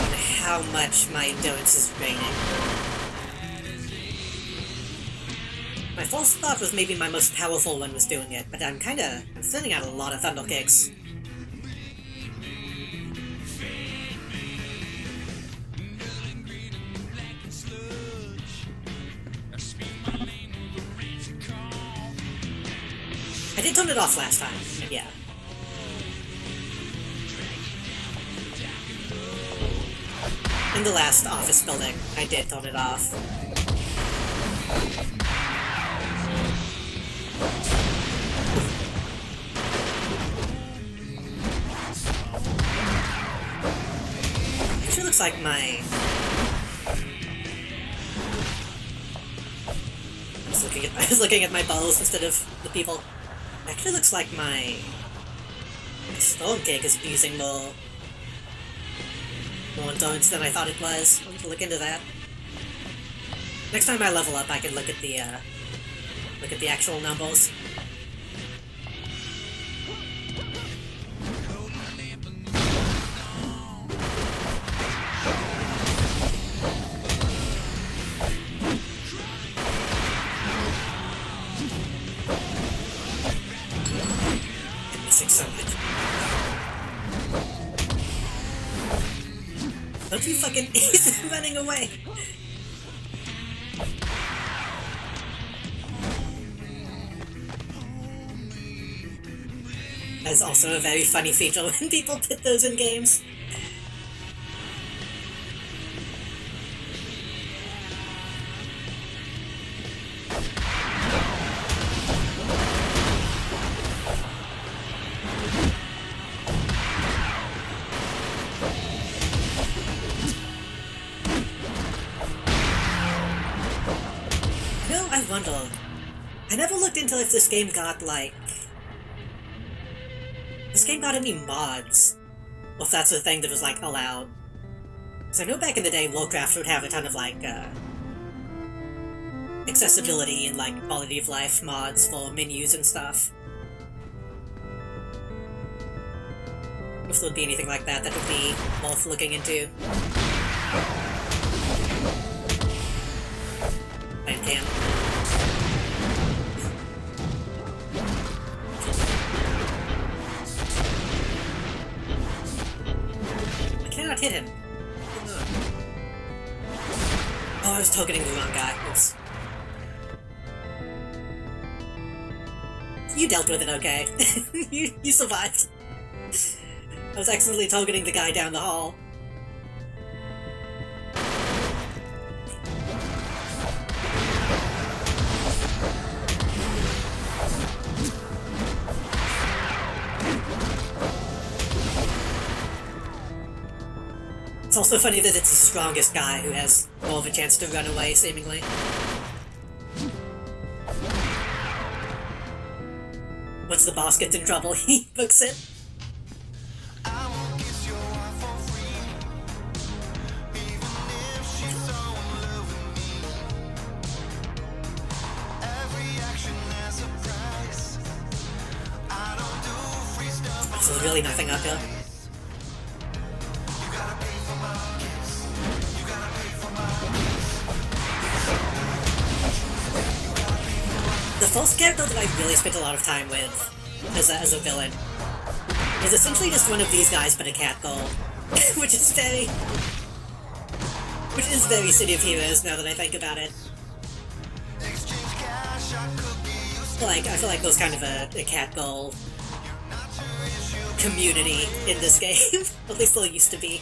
on how much my endurance is draining. My false thought was maybe my most powerful one was doing it, but I'm sending out a lot of thunder kicks. I did turn it off last time, but yeah. In the last office building, I did turn it off. Actually looks like my... I was looking at my balls instead of the people. Actually looks like my stone cake is using more endurance than I thought it was. I'll need to look into that. Next time I level up, I can look at the actual numbers. So much. Don't you fucking he's running away. That's also a very funny feature when people put those in games. I wonder. I never looked into if this game got, like... This game got any mods? Or if that's a thing that was, like, allowed. So I know back in the day, Warcraft would have a ton of, like, accessibility and, like, quality of life mods for menus and stuff. If there would be anything like that, that would be worth looking into. Can. I cannot hit him. Oh, I was targeting the wrong guy. Oops. You dealt with it okay. you survived. I was accidentally targeting the guy down the hall. It's also funny that it's the strongest guy who has more of a chance to run away, seemingly. Once the boss gets in trouble, he books it. So there's really nothing up here. The first character that I really spent a lot of time with as a villain is essentially just one of these guys but a cat girl, which is very City of Heroes now that I think about it. I feel like there's kind of a cat girl community in this game. At least there used to be.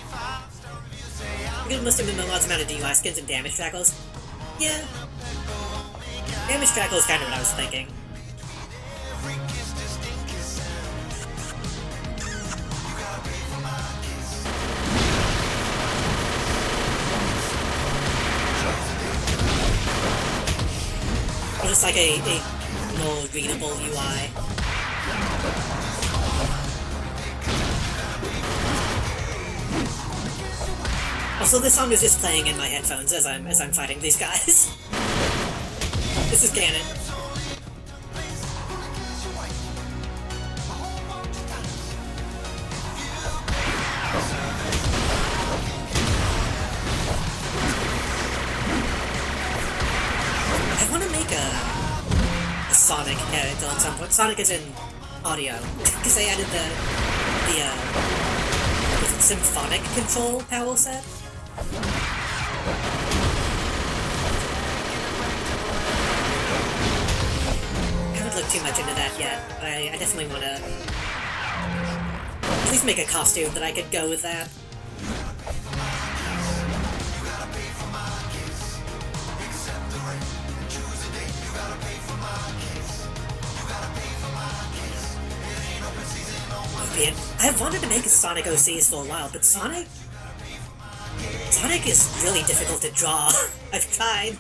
There must have been a large amount of DUI skins and damage trackers. Yeah. Damage tracker is kind of what I was thinking. Or just like a more readable UI. Also, this song is just playing in my headphones as I'm fighting these guys. This is canon. I want to make a Sonic is in audio, because they added was it symphonic control power set? I haven't looked too much into that yet, but I definitely want to at least make a costume that I could go with that. I've wanted to make Sonic OCs for a while, but Sonic is really difficult to draw. I've tried.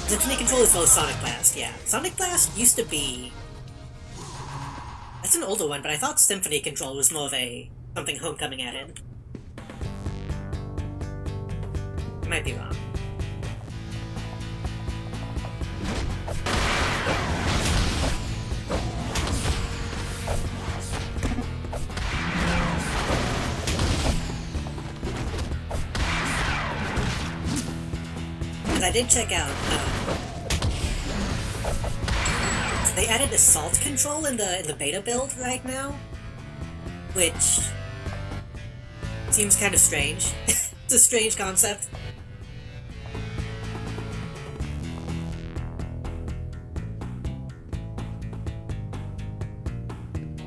Symphony Control is both Sonic Blast, yeah. Sonic Blast used to be... That's an older one, but I thought Symphony Control was more of a... something Homecoming added. I might be wrong. I did check out, they added assault control in the beta build right now, which seems kind of strange. It's a strange concept.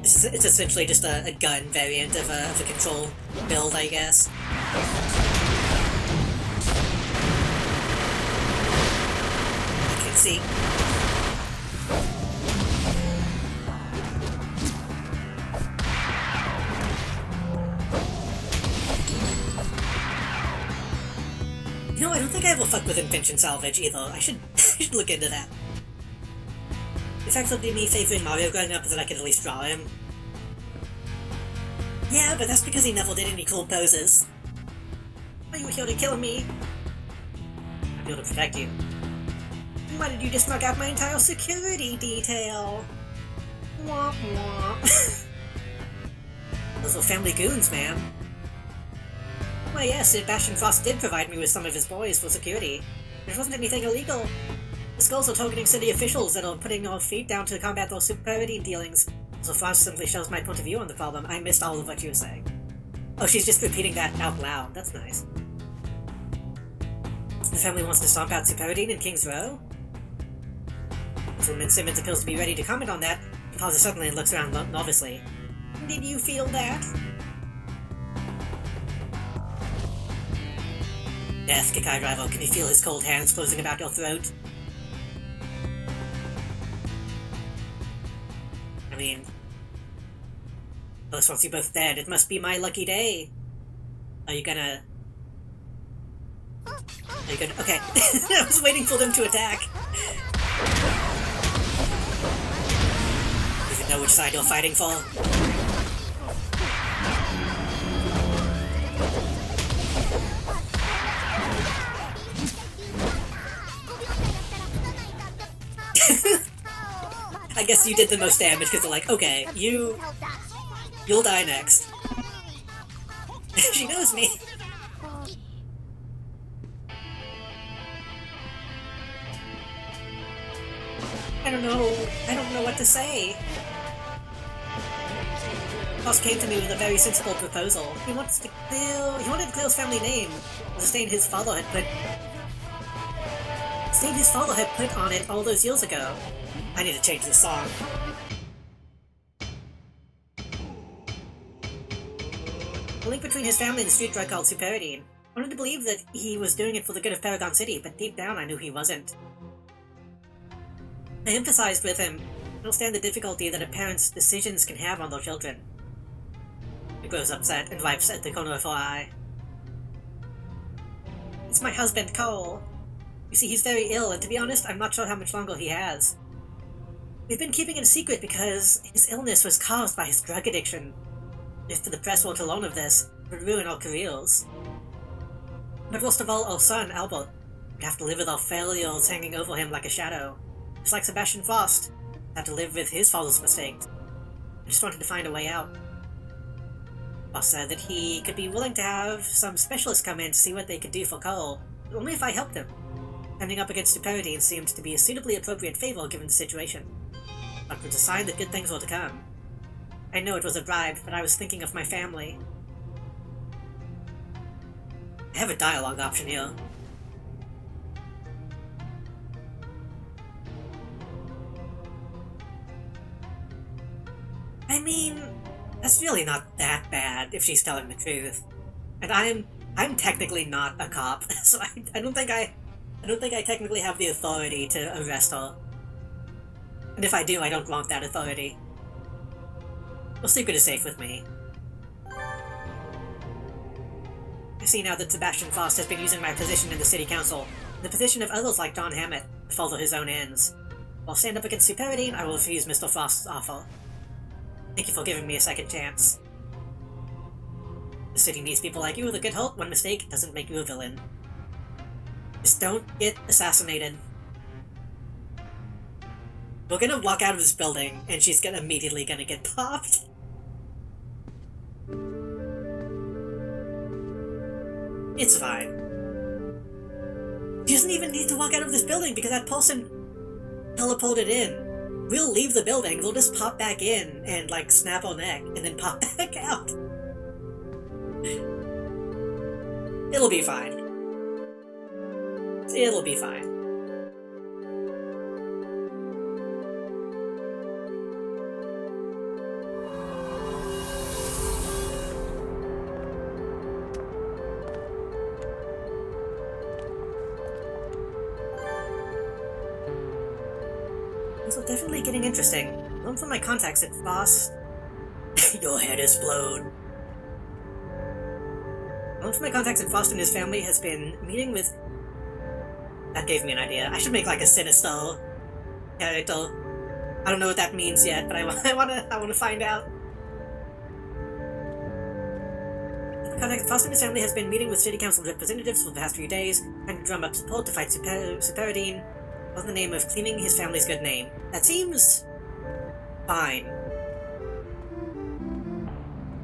It's essentially just a gun variant of a control build, I guess. See. You know, I don't think I will fuck with Invention Salvage either. I should look into that. In fact, it'll be me favoring Mario growing up that I could at least draw him. Yeah, but that's because he never did any cool poses. Are you here to kill me? I'm here to protect you. Why did you just knock out my entire security detail? Womp womp. Those were family goons, man. Why yes, Sebastian Frost did provide me with some of his boys for security. There wasn't anything illegal. The skulls are targeting city officials that are putting our feet down to combat those superity dealings. So Frost simply shows my point of view on the problem. I missed all of what you were saying. Oh, she's just repeating that out loud. That's nice. The family wants to stomp out Superidine in King's Row? When Simmons appears to be ready to comment on that, he pauses suddenly and looks around nervously. Did you feel that? Yes, Kikai Driver, can you feel his cold hands closing about your throat? I mean... Once you both dead, it must be my lucky day. Are you gonna... Okay. I was waiting for them to attack. Know which side you're fighting for? I guess you did the most damage because they're like, okay, you'll die next. She knows me. I don't know what to say. Boss came to me with a very sensible proposal. He wanted to clear his family name, the stain his father had put on it all those years ago. I need to change the song. The link between his family and the street drug called Superidine. I wanted to believe that he was doing it for the good of Paragon City, but deep down I knew he wasn't. I emphasized with him, understand the difficulty that a parent's decisions can have on their children. He grows upset and wipes at the corner of her eye. It's my husband, Cole. You see, he's very ill, and to be honest, I'm not sure how much longer he has. We've been keeping it a secret because his illness was caused by his drug addiction. If the press were to learn of this, it would ruin our careers. But worst of all, our son, Albert, would have to live with our failures hanging over him like a shadow. Just like Sebastian Frost had to live with his father's mistakes. I just wanted to find a way out. Boss said that he could be willing to have some specialists come in to see what they could do for Cole, only if I helped him. Standing up against Superidine seemed to be a suitably appropriate favor given the situation. But it was a sign that good things were to come. I know it was a bribe, but I was thinking of my family. I have a dialogue option here. I mean, that's really not that bad if she's telling the truth. And I'm technically not a cop, so I don't think I technically have the authority to arrest her. And if I do, I don't want that authority. Well, secret is safe with me. I see now that Sebastian Frost has been using my position in the city council, and the position of others like Don Hammett, to further his own ends. While stand up against Superidine, I will refuse Mr. Frost's offer. Thank you for giving me a second chance. The city needs people like you with a good hope. One mistake doesn't make you a villain. Just don't get assassinated. We're gonna walk out of this building, and she's immediately gonna get popped. It's fine. She doesn't even need to walk out of this building because that person teleported in. We'll leave the building, we'll just pop back in and, like, snap her neck, and then pop back out. It'll be fine. It'll be fine. This is definitely getting interesting. One from my contacts at Frost. Your head is blown. One from my contacts at Frost and his family has been meeting with... That gave me an idea. I should make like a sinister character. I don't know what that means yet, but I wanna find out. My contact at Frost and his family has been meeting with city council representatives for the past few days, trying to drum up support to fight Superidine, in the name of cleaning his family's good name. That seems... fine.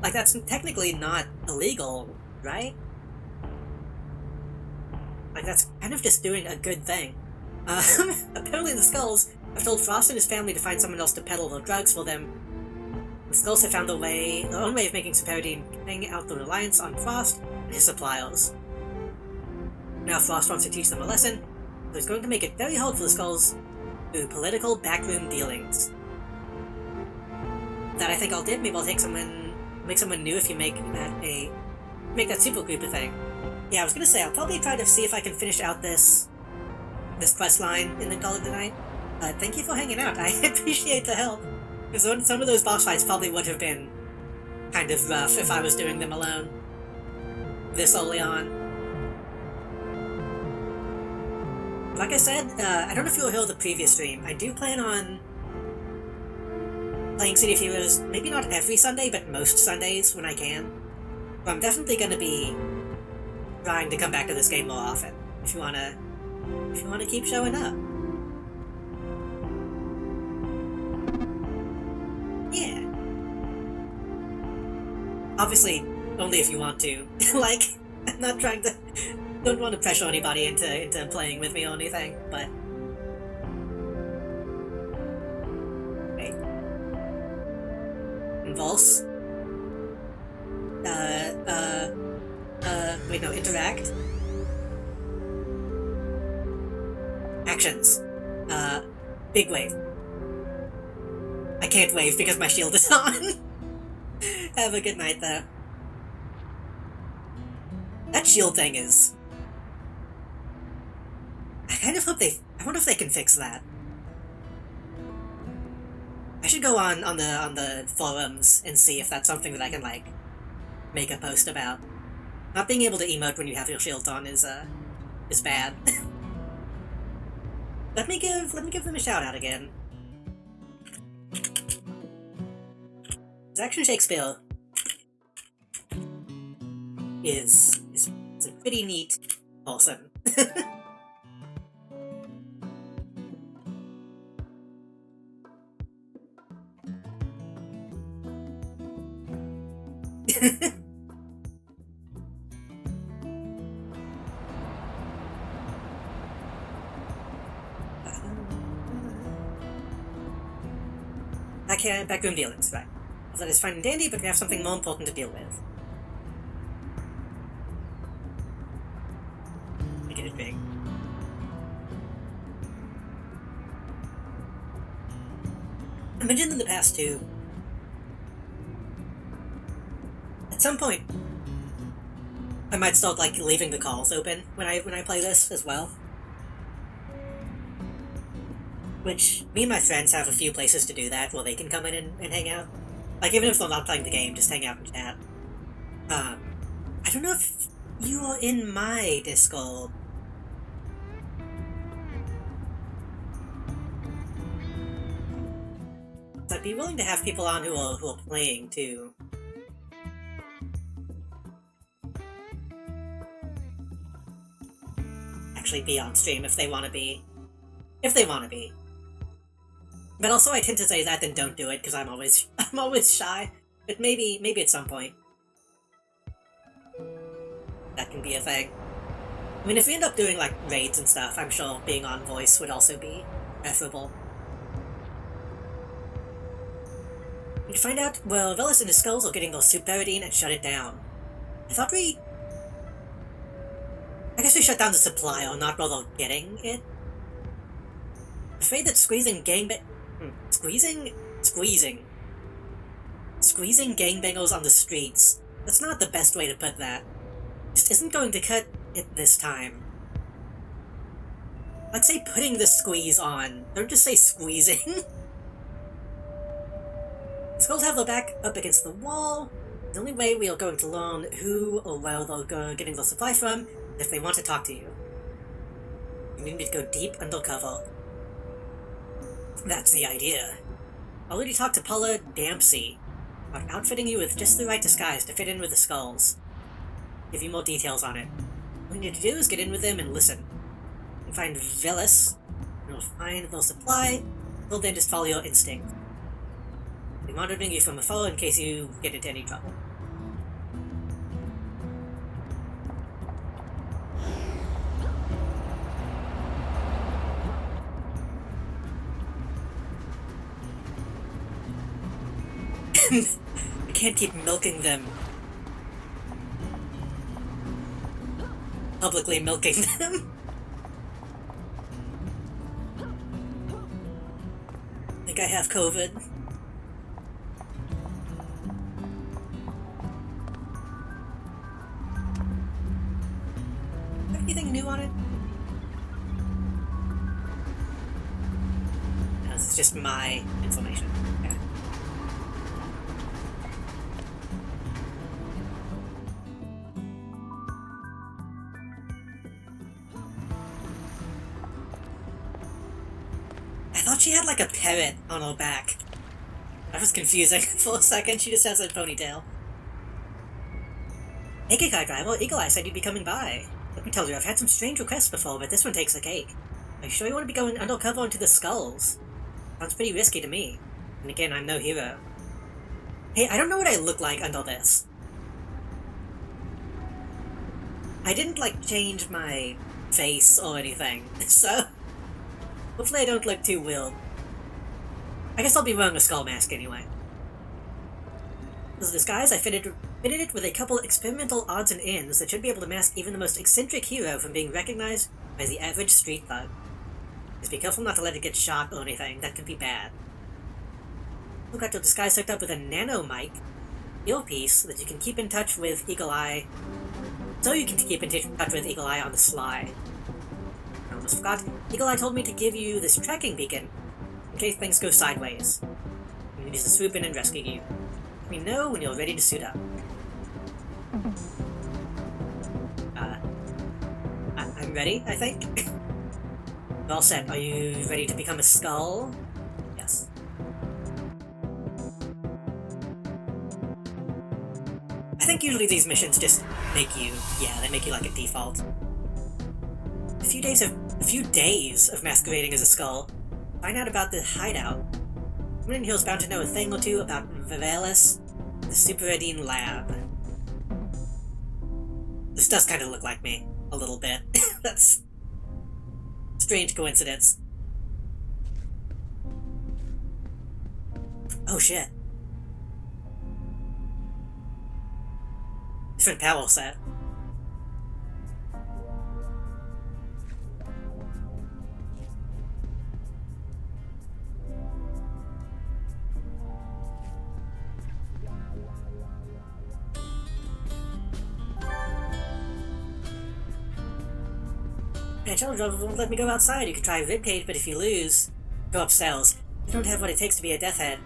Like, that's technically not illegal, right? Like, that's kind of just doing a good thing. Apparently the Skulls have told Frost and his family to find someone else to peddle their drugs for them. The Skulls have found their own way of making Superidine hang out the reliance on Frost and his suppliers. Now Frost wants to teach them a lesson, so he's going to make it very hard for the Skulls through political backroom dealings. That I think I'll do. Maybe I'll make someone new if you make that super group a thing. Yeah, I was gonna say I'll probably try to see if I can finish out this quest line and then call it tonight. Thank you for hanging out. I appreciate the help. Because some of those boss fights probably would have been kind of rough if I was doing them alone this early on. Like I said, I don't know if you were here at the previous stream. I do plan on playing City of Heroes, maybe not every Sunday, but most Sundays when I can. But I'm definitely going to be trying to come back to this game more often. If you wanna keep showing up. Yeah. Obviously, only if you want to. Like, I'm not trying to... Don't want to pressure anybody into playing with me or anything, but... Wait. Convulse? Wait, no, interact? Actions. Big wave. I can't wave because my shield is on. Have a good night, though. That shield thing is... I kind of hope I wonder if they can fix that. I should go on the forums and see if that's something that I can, like, make a post about. Not being able to emote when you have your shield on is bad. Let me give them a shout out again. Action Shakespeare is a pretty neat person. Backroom dealings, right. Well, that is fine and dandy, but we have something more important to deal with. I get it big. I mentioned in the past, too, at some point, I might start, like, leaving the calls open when I play this as well. Which, me and my friends have a few places to do that where they can come in and hang out. Like, even if they're not playing the game, just hang out and chat. I don't know if you are in my Discord. So I'd be willing to have people on who are playing, too. Actually be on stream if they want to be. If they want to be. But also I tend to say that, then don't do it, because I'm always shy. But maybe at some point. That can be a thing. I mean, if we end up doing, like, raids and stuff, I'm sure being on voice would also be preferable. You find out, well, Velis and his skulls are getting those superidine and shut it down. I guess we shut down the supply, or not bother getting it. I'm afraid that squeezing gangbangers on the streets, that's not the best way to put that. Just isn't going to cut it this time. Let's say putting the squeeze on. Don't just say squeezing. Skulls have their back up against the wall. The only way we are going to learn who or where they're getting their supply from is if they want to talk to you. You need to go deep undercover. That's the idea. I already talked to Paula Dempsey about outfitting you with just the right disguise to fit in with the skulls. Give you more details on it. All you need to do is get in with them and listen. You find Velis, you'll find their supply, they'll then just follow your instinct. I'll be monitoring you from afar in case you get into any trouble. I can't keep milking them. Publicly milking them. I think I have COVID. Anything new on it? No, this is just my information. Okay. I thought she had like a parrot on her back. That was confusing for a second. She just has a ponytail. Hey Kikai guy, well, Eagle Eye said you'd be coming by. Let me tell you, I've had some strange requests before, but this one takes the cake. Are you sure you want to be going undercover into the skulls? Sounds pretty risky to me. And again, I'm no hero. Hey, I don't know what I look like under this. I didn't, like, change my face or anything, so hopefully I don't look too weird. I guess I'll be wearing a skull mask anyway. As a disguise, I fitted it with a couple experimental odds and ends that should be able to mask even the most eccentric hero from being recognized by the average street thug. Just be careful not to let it get shot or anything, that could be bad. You've got your disguise hooked up with a nano mic earpiece so that you can keep in touch with Eagle Eye. So you can keep in touch with Eagle Eye on the sly. I almost forgot, Eagle Eye told me to give you this tracking beacon in case things go sideways. He needs to swoop in and rescue you. Let me know when you're ready to suit up. I'm ready, I think. All set. Are you ready to become a skull? Yes. I think usually these missions just make you, they make you like a default. A few days of masquerading as a skull. Find out about the hideout. Someone in here's bound to know a thing or two about Velis, the Superidine lab. This does kind of look like me, a little bit. That's a strange coincidence. Oh shit. Different power set. My channel driver won't let me go outside. You can try ribcage, but if you lose, go upstairs. They don't have what it takes to be a death head.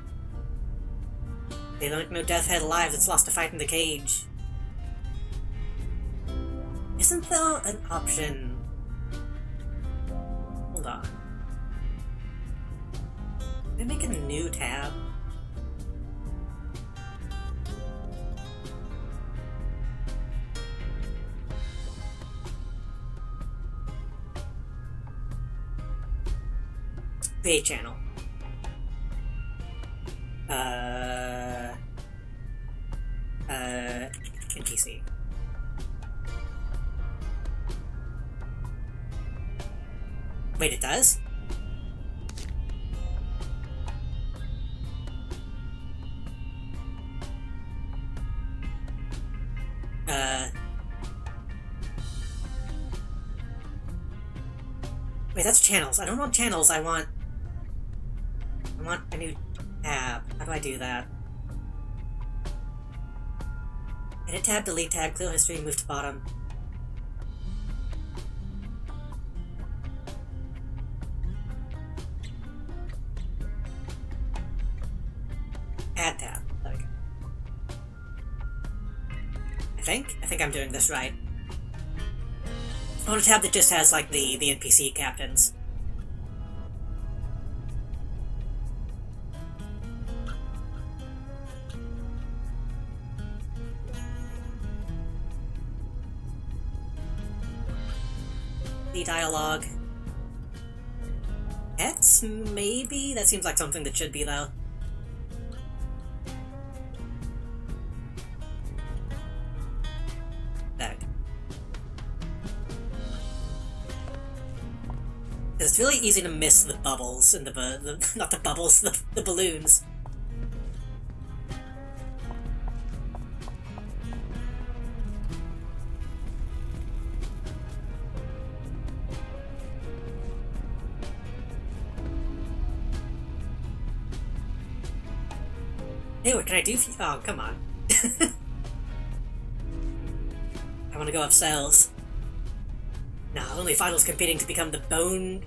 They don't know death head alive that's lost a fight in the cage. Isn't there an option? Hold on. Can I make a new tab? Create channel. NPC. Wait, it does? Wait, that's channels. I don't want channels, I want a new tab. How do I do that? Edit tab, delete tab, clear history, move to bottom. Add tab. There we go. I think I'm doing this right. I want a tab that just has, like, the NPC captains. The dialogue. Pets, maybe? That seems like something that should be, though. It's really easy to miss the bubbles and not the bubbles, the balloons. Hey, what can I do for you? Oh, come on. I want to go upstairs. No, only finals competing to become the Bone...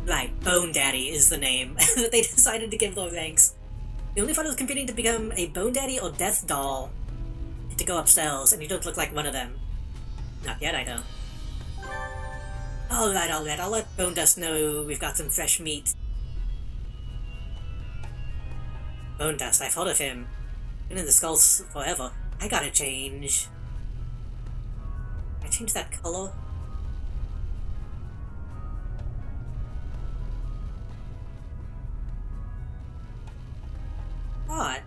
Right, Bone Daddy is the name that they decided to give their ranks. The only finals competing to become a Bone Daddy or Death Doll get to go upstairs, and you don't look like one of them. Not yet, I don't. Alright, I'll let Bone Dust know we've got some fresh meat. Bone Dust, I've heard of him. Been in the skulls forever. I gotta change. Change that color. What?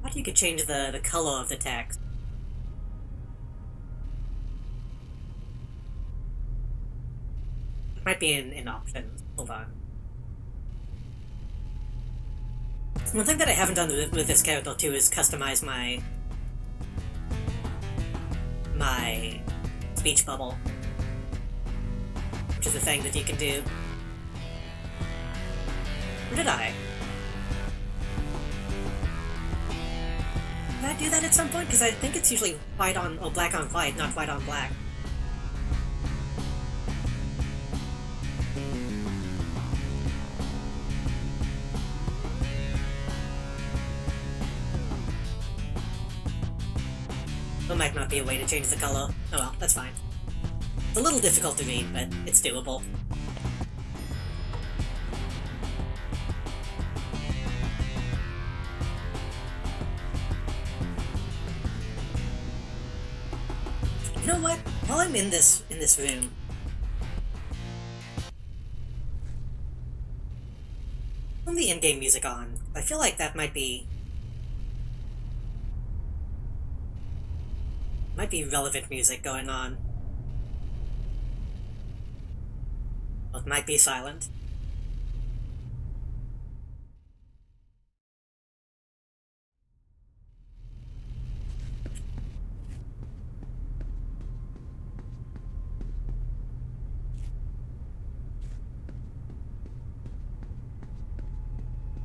How do you could change the color of the text? It might be in options. Hold on. One thing that I haven't done with this character too is customize my speech bubble, which is a thing that you can do. Or did I? Did I do that at some point? Because I think it's usually white on, or black on white, not white on black. There might not be a way to change the color. Oh well, that's fine. It's a little difficult to read, but it's doable. You know what? While I'm in this room, turn the in-game music on. I feel like that might be relevant music going on. It might be silent.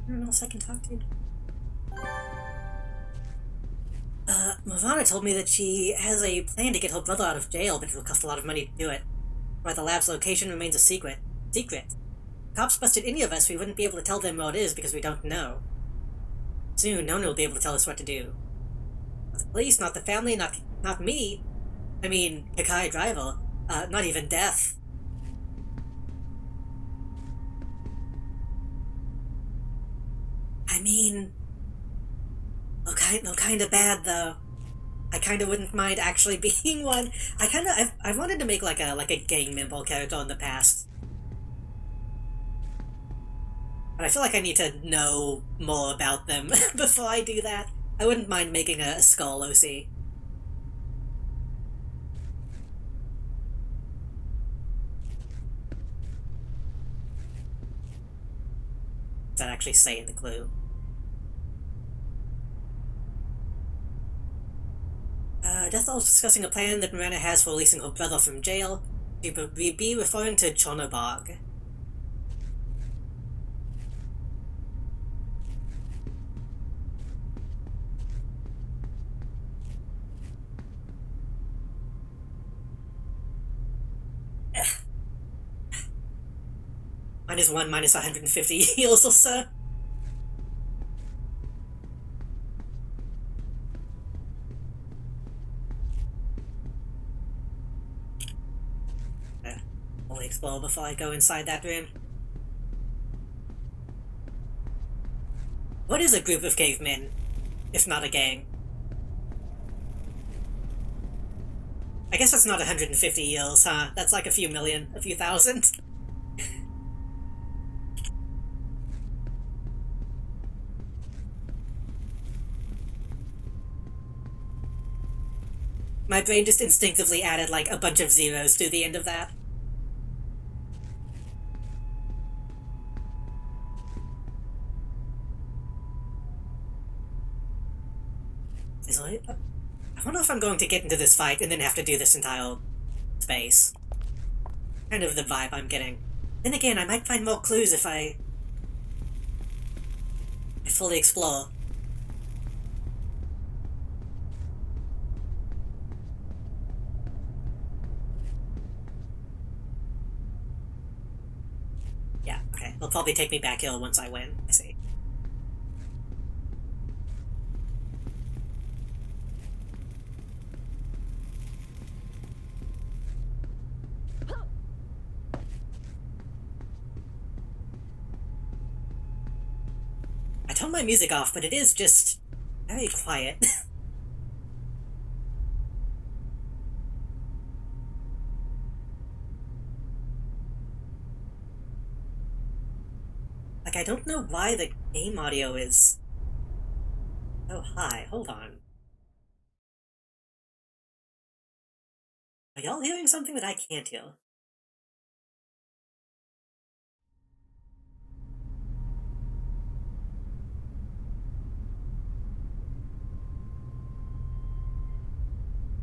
Anyone else I can talk to? Movana told me that she has a plan to get her brother out of jail, but it'll cost a lot of money to do it. Why the lab's location remains a secret. Secret. If cops busted any of us, we wouldn't be able to tell them where it is because we don't know. Soon, no one will be able to tell us what to do. Not the police, not the family, not me. I mean, Kikai driver. Not even death. I mean... kinda bad, though. I kinda wouldn't mind actually being one. I wanted to make like a gang member character in the past. But I feel like I need to know more about them before I do that. I wouldn't mind making a skull OC. Does that actually say in the clue? Deathdol's discussing a plan that Miranda has for releasing her brother from jail. We'd be referring to Chonobog. -1, -150 heals or so. I'll explore before I go inside that room. What is a group of cavemen, if not a gang? I guess that's not 150 years, huh? That's like a few million, a few thousand. My brain just instinctively added like a bunch of zeros to the end of that. I wonder if I'm going to get into this fight and then have to do this entire space. Kind of the vibe I'm getting. Then again, I might find more clues if I fully explore. Yeah, okay. They'll probably take me back here once I win. I see. I turned my music off, but it is just very quiet. Like, I don't know why the game audio is so high. Hold on. Are y'all hearing something that I can't hear?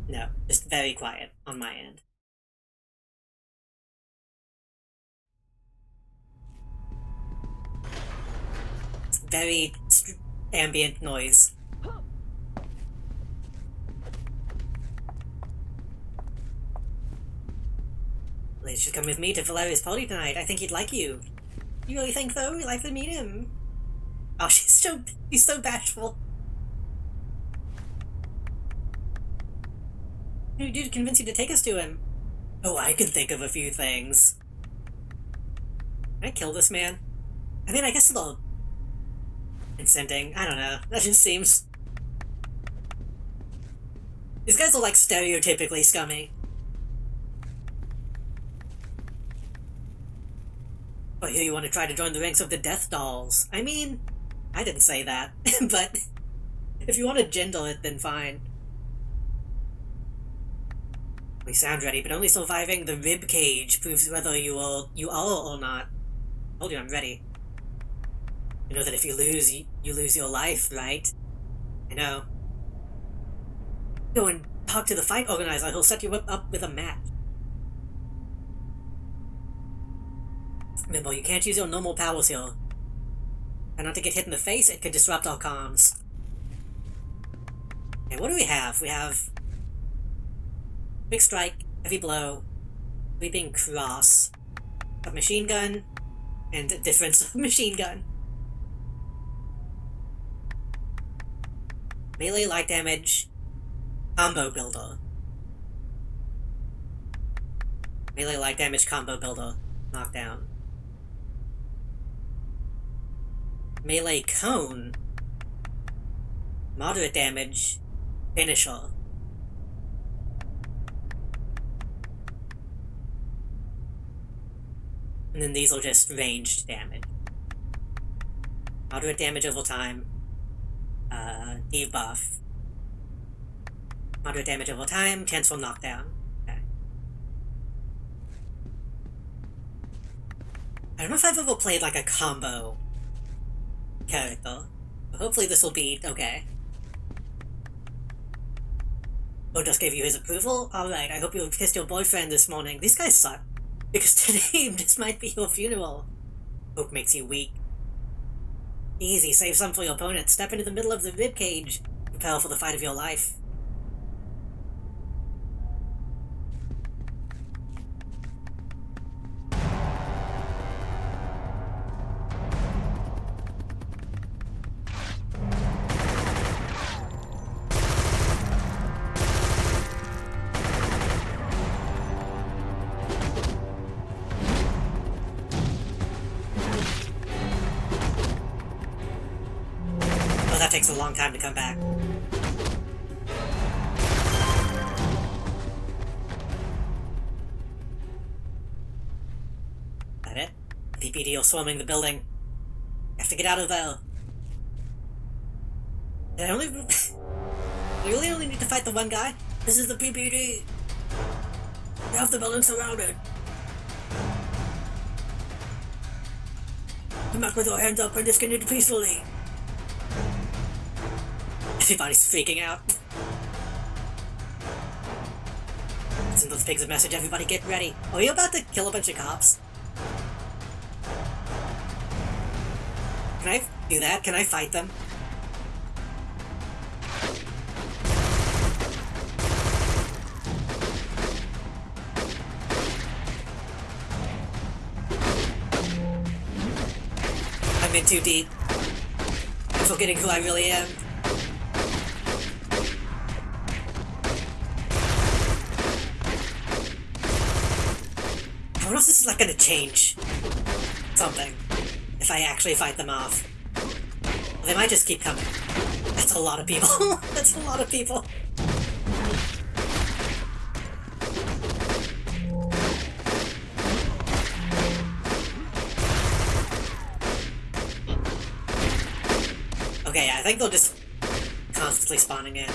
No, just very quiet on my end. It's very ambient noise. You should come with me to Valeria's party tonight. I think he'd like you. You really think, though? You'd like to meet him? Oh, he's so bashful. What do you do to convince you to take us to him? Oh, I can think of a few things. Can I kill this man? I mean, I guess it'll... Consenting. I don't know. That just seems... These guys are like stereotypically scummy. Oh, here you want to try to join the ranks of the Death Dolls. I mean, I didn't say that, but if you want to gender it, then fine. We sound ready, but only surviving the rib cage proves whether you are or not. Told you I'm ready. You know that if you lose, you lose your life, right? I know. Go and talk to the fight organizer. He'll set you up with a match. Remember, you can't use your normal powers here. And not to get hit in the face, it could disrupt our comms. Okay, what do we have? We have Quick Strike, Heavy Blow, Sweeping Cross, a Machine Gun, and Difference Machine Gun. Melee Light Damage, Combo Builder. Melee Light Damage, Combo Builder, Knockdown. Melee Cone, Moderate Damage, Finisher. And then these are just ranged damage. Moderate damage over time. Debuff. Moderate damage over time, cancel knockdown. Okay. I don't know if I've ever played like a combo character, but hopefully this will be okay. Oh, just gave you his approval? Alright, I hope you kissed your boyfriend this morning. These guys suck. Because today this might be your funeral. Hope makes you weak. Easy, save some for your opponent. Step into the middle of the ribcage. Prepare for the fight of your life. Oh, that takes a long time to come back. That it? PPD are swarming the building. Have to get out of there. Did I only... We really only need to fight the one guy? This is the PPD. We have the building surrounded. Come back with your hands up and disconnect peacefully. Everybody's freaking out. Send those pigs a message, everybody get ready. Are you about to kill a bunch of cops? Can I do that? Can I fight them? I'm in too deep. I'm forgetting who I really am. I wonder if this is like gonna change something if I actually fight them off. Well, they might just keep coming. That's a lot of people. That's a lot of people. Okay, I think they'll just constantly spawning in.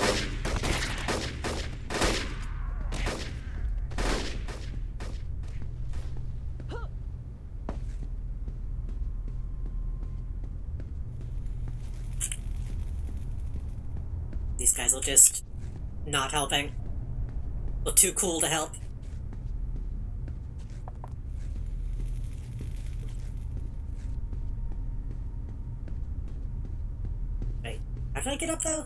These guys are just not helping. They're too cool to help. Wait, how did I get up though?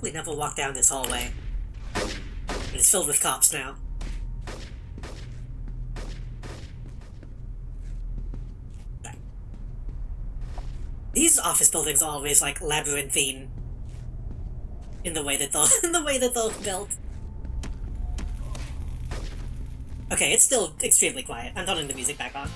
We never walk down this hallway. It's filled with cops now. Okay. These office buildings are always like labyrinthine in the way that they're built. Okay, it's still extremely quiet. I'm turning the music back on.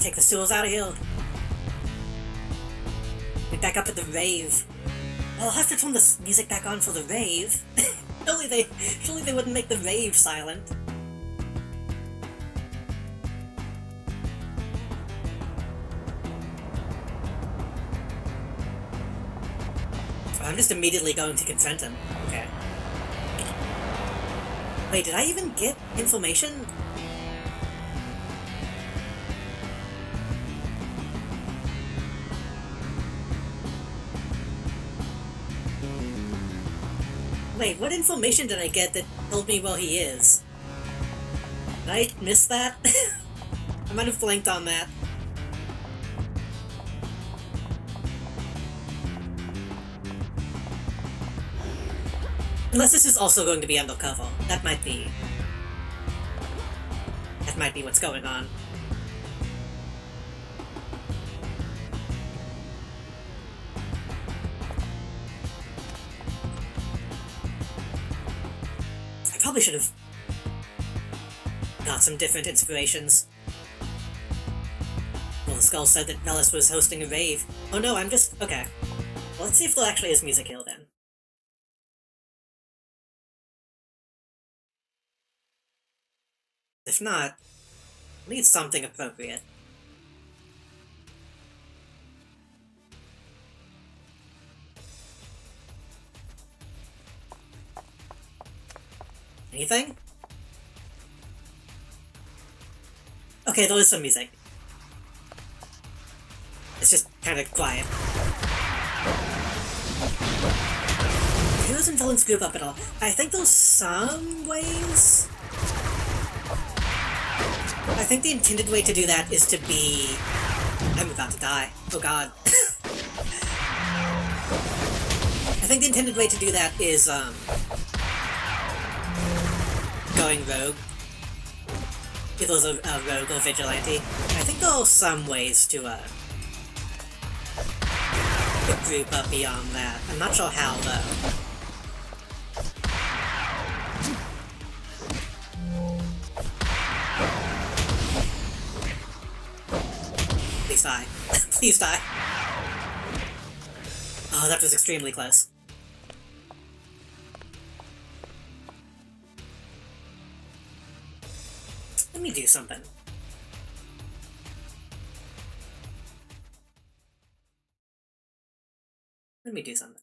take the sewers out of here. Be back up at the rave. I'll have to turn the music back on for the rave. surely they wouldn't make the rave silent. I'm just immediately going to confront him. Okay. Wait, did I even get information? Wait, what information did I get that told me where he is? Did I miss that? I might have blanked on that. Unless this is also going to be undercover. That might be what's going on. I probably should have got some different inspirations. Well, the skull said that Nellis was hosting a rave. Oh no, I'm just... okay. Well, let's see if there actually is music here then. If not, I need something appropriate. Anything? Okay, there is some music. It's just kind of quiet. Heroes and villains group up at all. I think there's some ways. I think the intended way to do that is to be... I'm about to die. Oh god. I think the intended way to do that is, going rogue. If there's a rogue or vigilante. I think there are some ways to, group up beyond that. I'm not sure how, though. Please die. Please die. Oh, that was extremely close. Let me do something. Let me do something.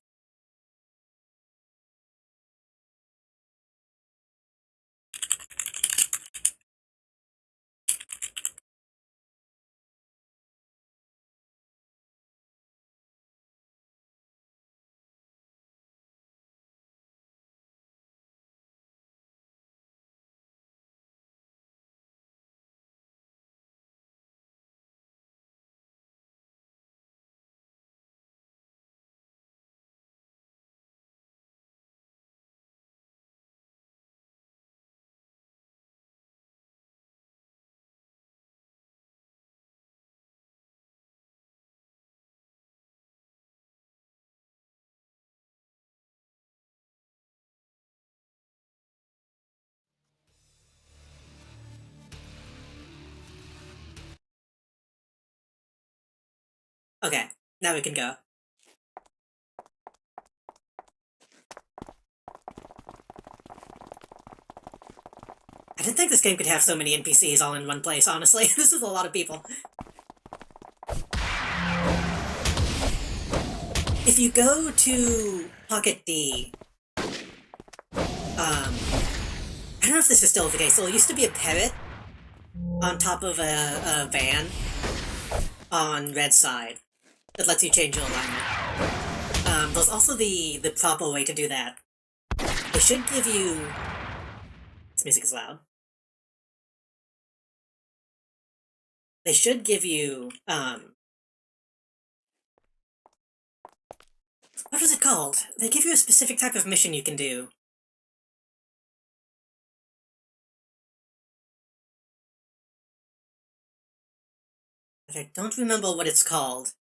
Okay, now we can go. I didn't think this game could have so many NPCs all in one place, honestly. This is a lot of people. If you go to Pocket D, I don't know if this is still the case, there used to be a parrot on top of a van on red side that lets you change your alignment. There's also the proper way to do that. They should give you... This music is loud. They should give you, what was it called? They give you a specific type of mission you can do. But I don't remember what it's called.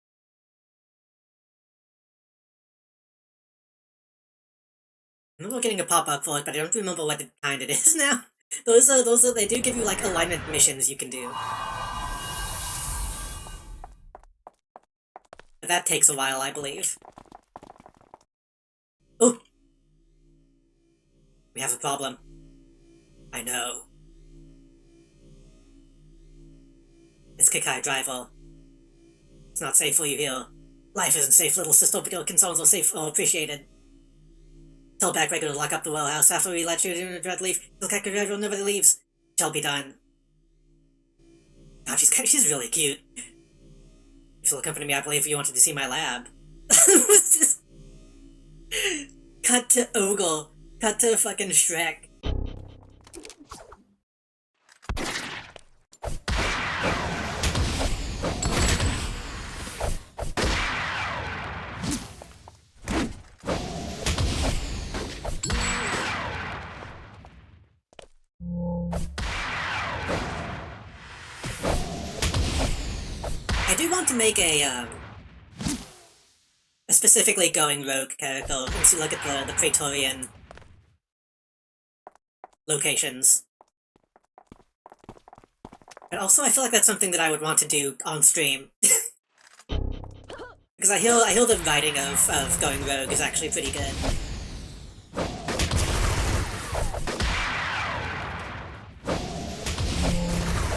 I remember getting a pop-up for it, but I don't remember what kind it is now. Those are, they do give you, like, alignment missions you can do. But that takes a while, I believe. Oh! We have a problem. I know. It's Kikai, driver. It's not safe for you here. Life isn't safe, little sister, but your concerns are safe or appreciated. Tell Backbreaker to lock up the well house after we let you in a dread leave. He'll catch everyone nobody leaves. Shall be done. God, she's really cute. If you'll accompany me, I believe you wanted to see my lab. Cut to Ogle. Cut to fucking Shrek. I do want to make a specifically going rogue character, once you look at the Praetorian locations. But also, I feel like that's something that I would want to do on stream. Because I hear the writing of going rogue is actually pretty good.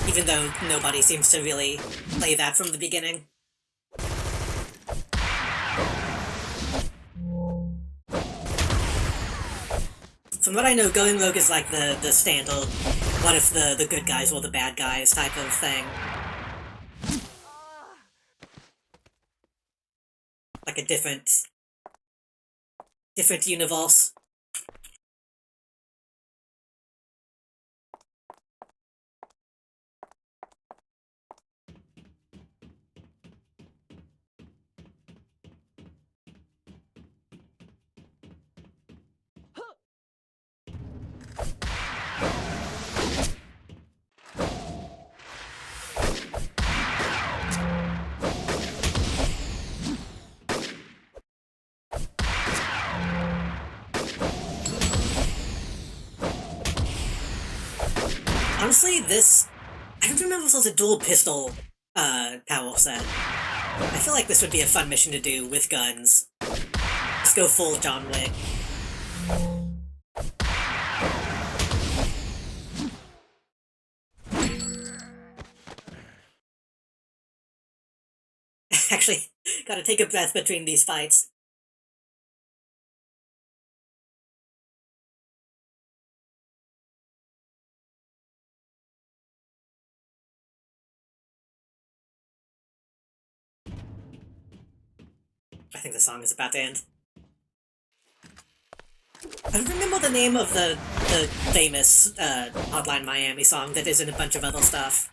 Even though nobody seems to really play that from the beginning. From what I know, going rogue is like the standard, what if the good guys were the bad guys type of thing. Like a different universe. Honestly, I don't remember if it was a dual pistol, power set. I feel like this would be a fun mission to do with guns. Just go full John Wick. Actually, gotta take a breath between these fights. I think the song is about to end. I don't remember the name of the famous Hotline Miami song that is in a bunch of other stuff.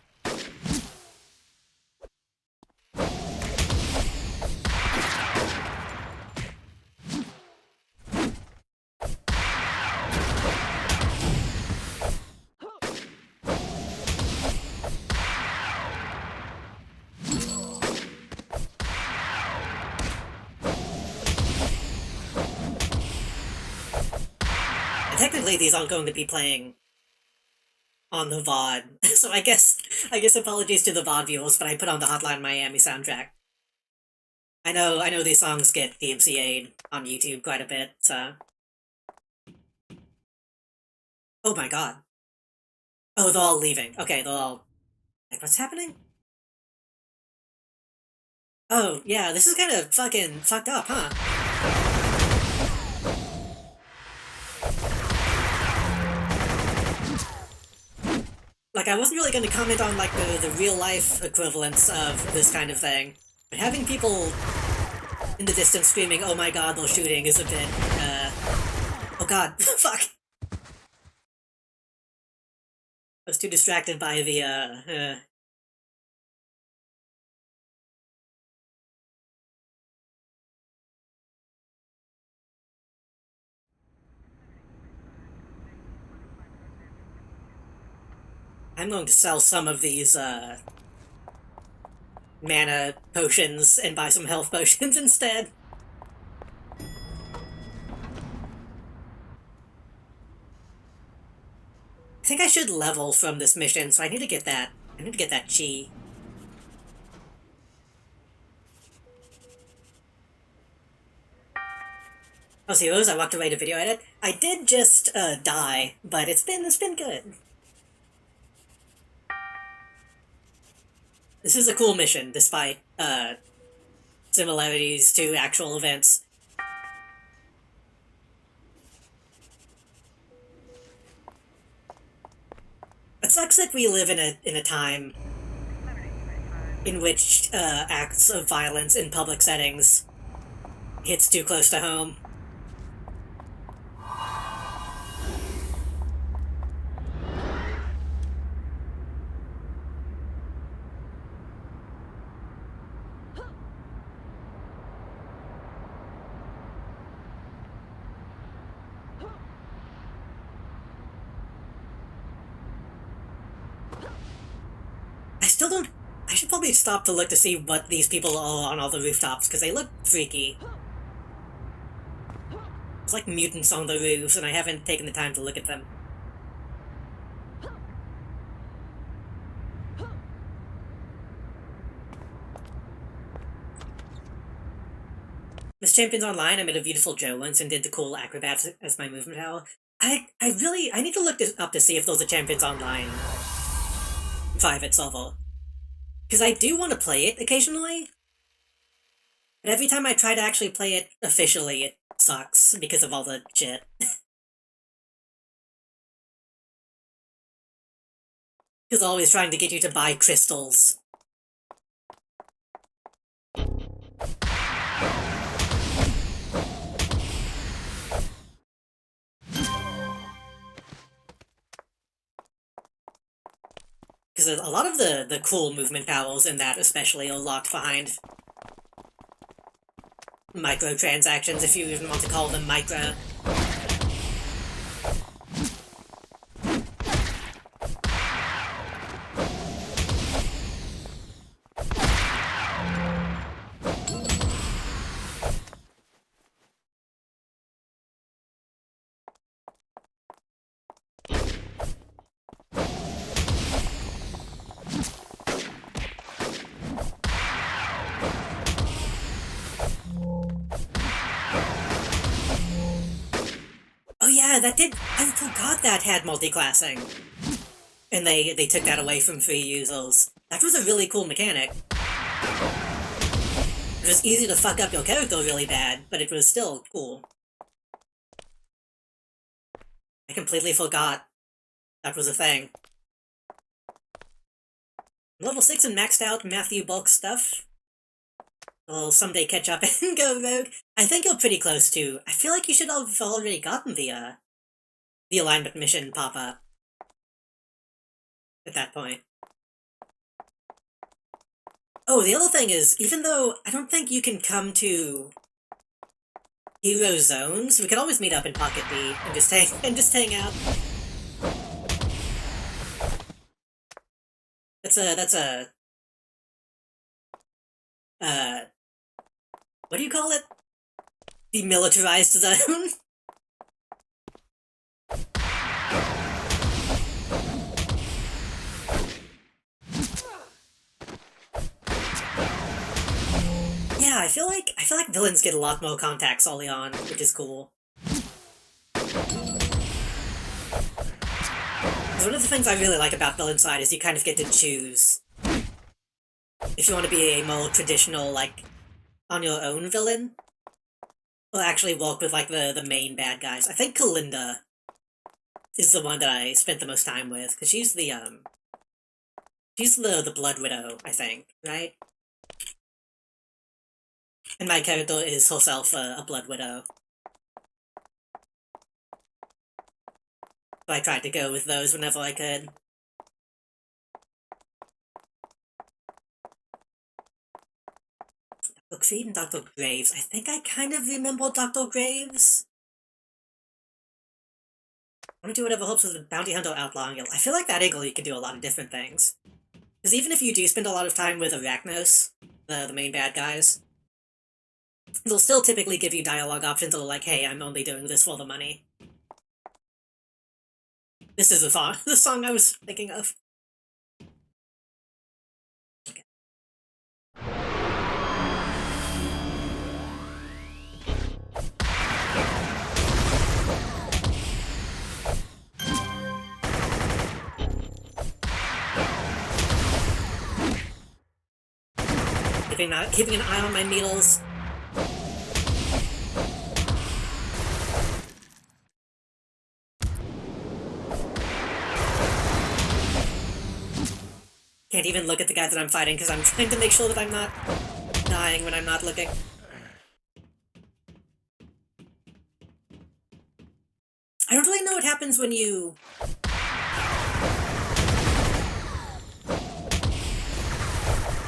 Technically, these aren't going to be playing on the VOD, so I guess apologies to the VOD viewers, but I put on the Hotline Miami soundtrack. I know these songs get DMCA'd on YouTube quite a bit, so... Oh my god. Oh, they're all leaving. Okay, they're all... Like, what's happening? Oh, yeah, this is kind of fucking fucked up, huh? Like, I wasn't really going to comment on, like, the real-life equivalents of this kind of thing, but having people in the distance screaming, oh my god, they're shooting, is a bit, oh god, fuck! I was too distracted by the, I'm going to sell some of these, mana potions and buy some health potions instead. I think I should level from this mission, so I need to get that. I need to get that chi. How's Heroes? I walked away to video edit. I did just die, but it's been good. This is a cool mission, despite similarities to actual events. It sucks that we live in a time in which acts of violence in public settings hits too close to home. I still don't... I should probably stop to look to see what these people are on all the rooftops, because they look freaky. It's like mutants on the roofs, and I haven't taken the time to look at them. Miss Champions Online, I met a beautiful Joe once and did the cool acrobats as my movement power. I need to look this up to see if those are Champions Online private server. Because I do want to play it occasionally, but every time I try to actually play it officially, it sucks because of all the shit. He's always trying to get you to buy crystals. Because a lot of the cool movement powers in that especially are locked behind microtransactions, if you even want to call them micro. Oh yeah, that did... I forgot that had multi-classing. And they took that away from free users. That was a really cool mechanic. It was easy to fuck up your character really bad, but it was still cool. I completely forgot that was a thing. Level 6 and maxed out Matthew Bulk stuff. We'll someday catch up and go rogue. I think you're pretty close to. I feel like you should have already gotten the alignment mission pop-up at that point. Oh, the other thing is, even though I don't think you can come to hero zones, we could always meet up in Pocket D and just hang out. That's a what do you call it? Demilitarized zone? Yeah, I feel like villains get a lot more contacts early on, which is cool. One of the things I really like about Villain Side is you kind of get to choose if you want to be a more traditional, like, on your own villain, or actually work with, like, the main bad guys. I think Kalinda is the one that I spent the most time with, because she's the Blood Widow, I think, right? And my character is herself a Blood Widow. So I tried to go with those whenever I could. Dr. Creed and Dr. Graves. I think I kind of remember Dr. Graves. I want to do whatever helps with the Bounty Hunter Outlaw Guild. I feel like that angle you can do a lot of different things. Because even if you do spend a lot of time with Arachnos, the main bad guys, they'll still typically give you dialogue options that are like, hey, I'm only doing this for the money. This is the song I was thinking of. Okay. Keeping an eye on my needles. Can't even look at the guy that I'm fighting because I'm trying to make sure that I'm not dying when I'm not looking. I don't really know what happens when you...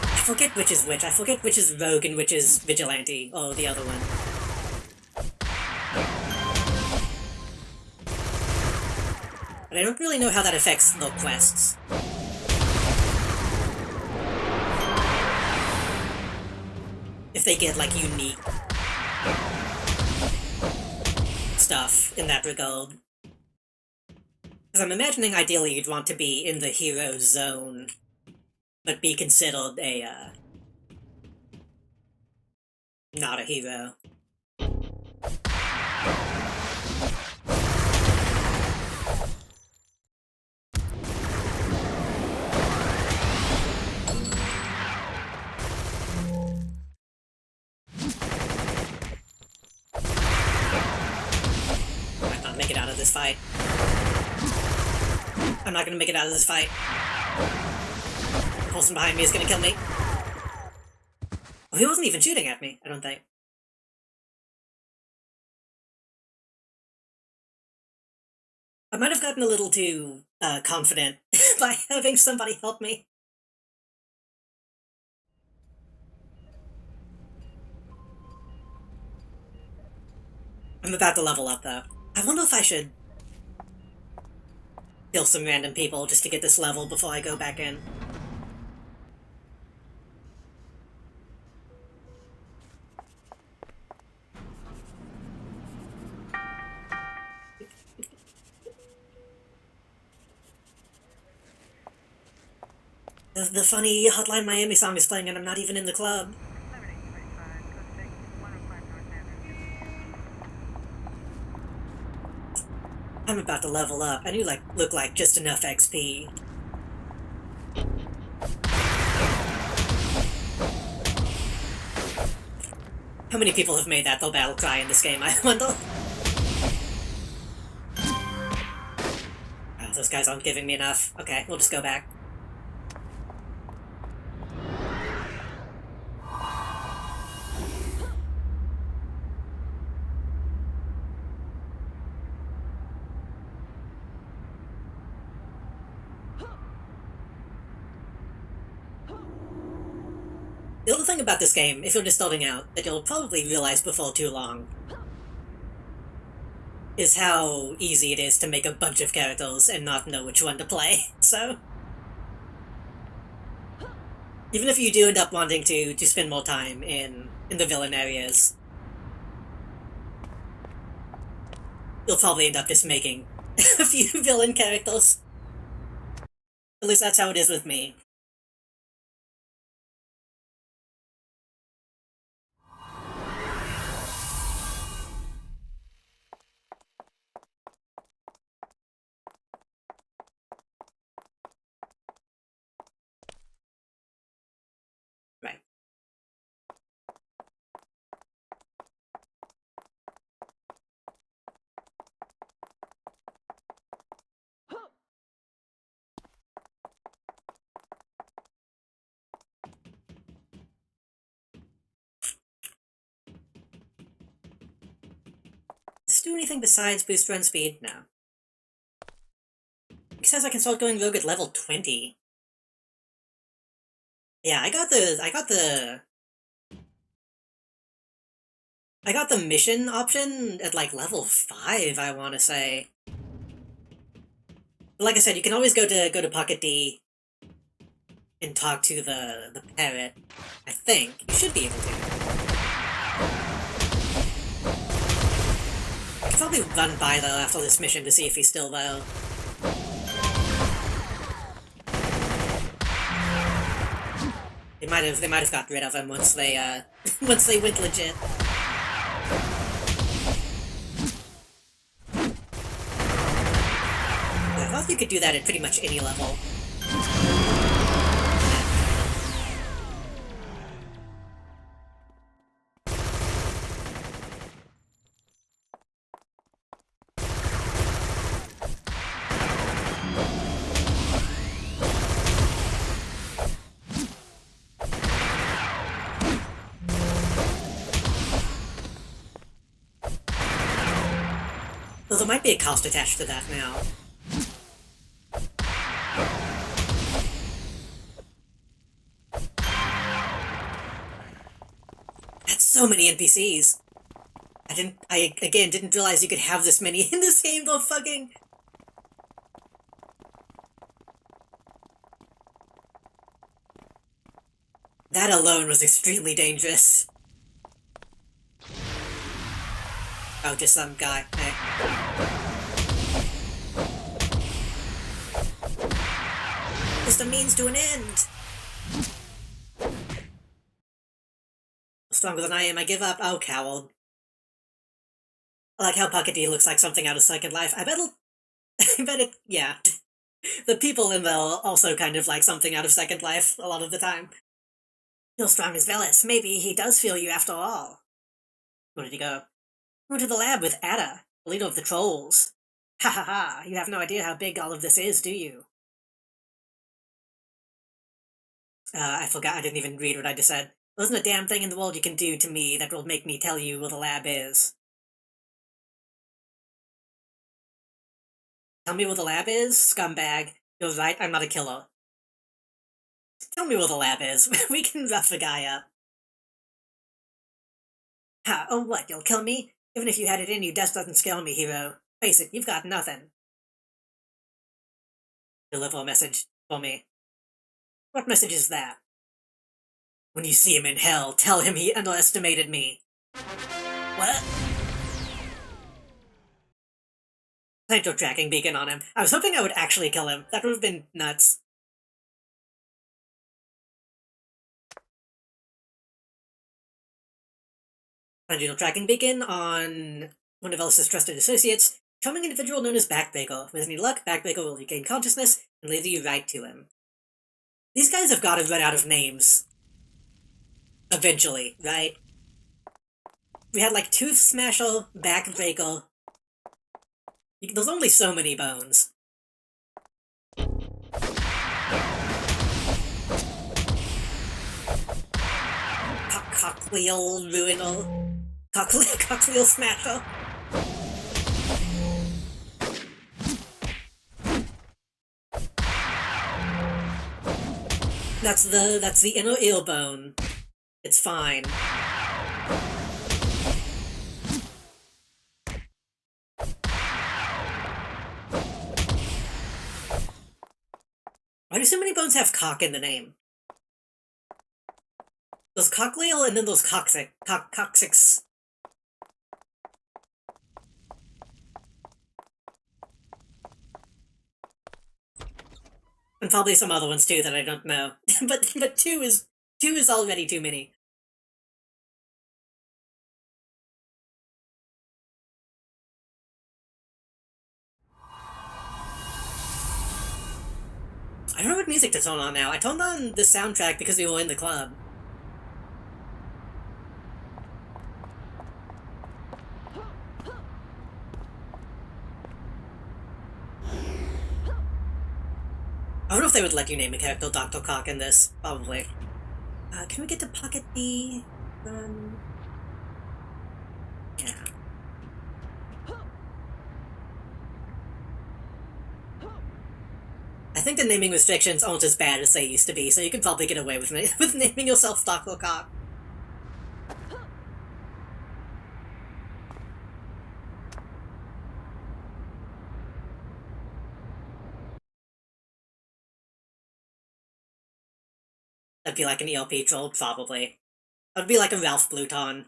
I forget which is which. I forget which is rogue and which is vigilante, or the other one. But I don't really know how that affects the quests. If they get, like, unique stuff in that regard. Because I'm imagining ideally you'd want to be in the hero zone, but be considered a, not a hero. Might not make it out of this fight. I'm not gonna make it out of this fight. The person behind me is gonna kill me. Oh, he wasn't even shooting at me, I don't think. I might have gotten a little too, confident by having somebody help me. I'm about to level up, though. I wonder if I should kill some random people just to get this level before I go back in. The funny Hotline Miami song is playing and I'm not even in the club. I'm about to level up, and you look like just enough XP. How many people have made that the battle cry in this game, I wonder? Oh, those guys aren't giving me enough. Okay, we'll just go back. The other thing about this game, if you're just starting out, that you'll probably realize before too long, is how easy it is to make a bunch of characters and not know which one to play, so... Even if you do end up wanting to spend more time in the villain areas, you'll probably end up just making a few villain characters. At least that's how it is with me. Right. Does this do anything besides boost run speed? No. It says I can start going rogue at level 20. Yeah, I got the mission option at, like, level 5, I want to say. But like I said, you can always go to Pocket D and talk to the parrot. I think. You should be able to. I could probably run by, though, after this mission to see if he's still there. They might have got rid of him once they once they went legit. I thought you could do that at pretty much any level. Well, there might be a cost attached to that now. That's so many NPCs. I again didn't realize you could have this many in this game though, fucking. That alone was extremely dangerous. Oh, just some guy. Hey. Just a means to an end. Stronger than I am, I give up. Oh, coward. I like how Pocket D looks like something out of Second Life. I bet it, yeah. The people in there are also kind of like something out of Second Life a lot of the time. You're strong as Velis. Maybe he does feel you after all. Where did he go? Went to the lab with Ada, the leader of the trolls. Ha ha ha, you have no idea how big all of this is, do you? I forgot, I didn't even read what I just said. There isn't a damn thing in the world you can do to me that will make me tell you where the lab is. Tell me where the lab is, scumbag. You're right, I'm not a killer. Tell me where the lab is. We can rough the guy up. Ha, oh what, you'll kill me? Even if you had it in you, death doesn't scare me, hero. Face it, you've got nothing. Deliver a message for me. What message is that? When you see him in hell, tell him he underestimated me. What? Plant your tracking beacon on him. I was hoping I would actually kill him. That would have been nuts. Plant your tracking beacon on one of Elsa's trusted associates, charming individual known as Backbreaker. With any luck, Backbreaker will regain consciousness and lead you right to him. These guys have got to run out of names. Eventually, right? We had like Tooth Smasher, Backbreaker. There's only so many bones. Cockleel Ruiner. Cockleel Smasher. That's the inner ear bone. It's fine. Why do so many bones have cock in the name? There's Cockleel and then there's Coccyx. And probably some other ones too that I don't know. but two is already too many. I don't know what music to turn on now. I turned on the soundtrack because we were in the club. I don't know if they would let you name a character Dr. Cock in this. Probably. Can we get to Pocket D? Yeah. I think the naming restrictions aren't as bad as they used to be, so you can probably get away with with naming yourself Dr. Cock. That'd be like an ELP troll, probably. That'd be like a Ralph Bluton.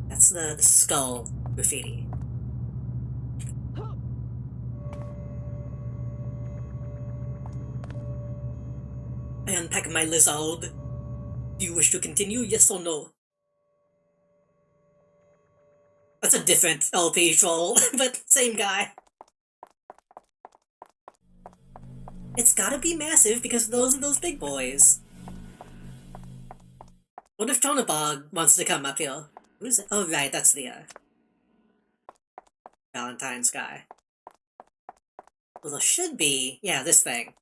That's the skull graffiti. I unpack my lizard. Do you wish to continue, yes or no? That's a different LP troll, but same guy. It's gotta be massive because of those big boys. What if Tonabog wants to come up here? Who is it? Oh, right, that's the, Valentine's guy. Well, there should be... yeah, this thing.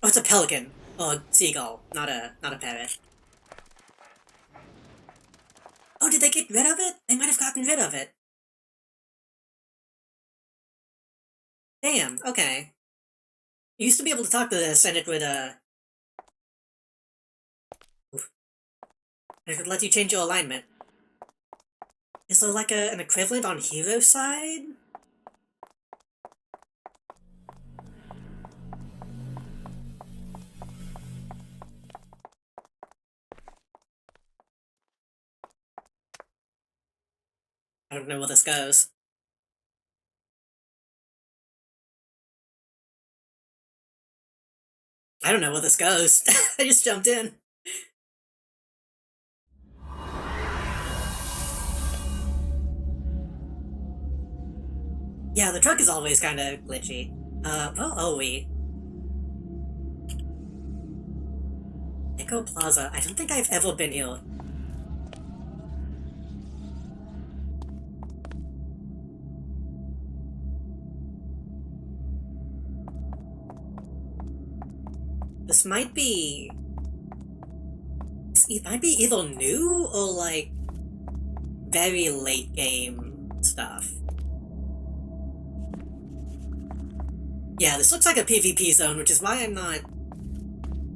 Oh, it's a pelican. Or seagull, not a parrot. Oh, did they get rid of it? They might have gotten rid of it. Damn, okay. You used to be able to talk to this and it would let you change your alignment. Is there like an equivalent on hero side? I don't know where this goes. I don't know where this goes. I just jumped in. Yeah, the truck is always kind of glitchy. Well, oh, Echo Plaza. I don't think I've ever been here. This might be... It might be either new or, like, very late game stuff. Yeah, this looks like a PvP zone, which is why I'm not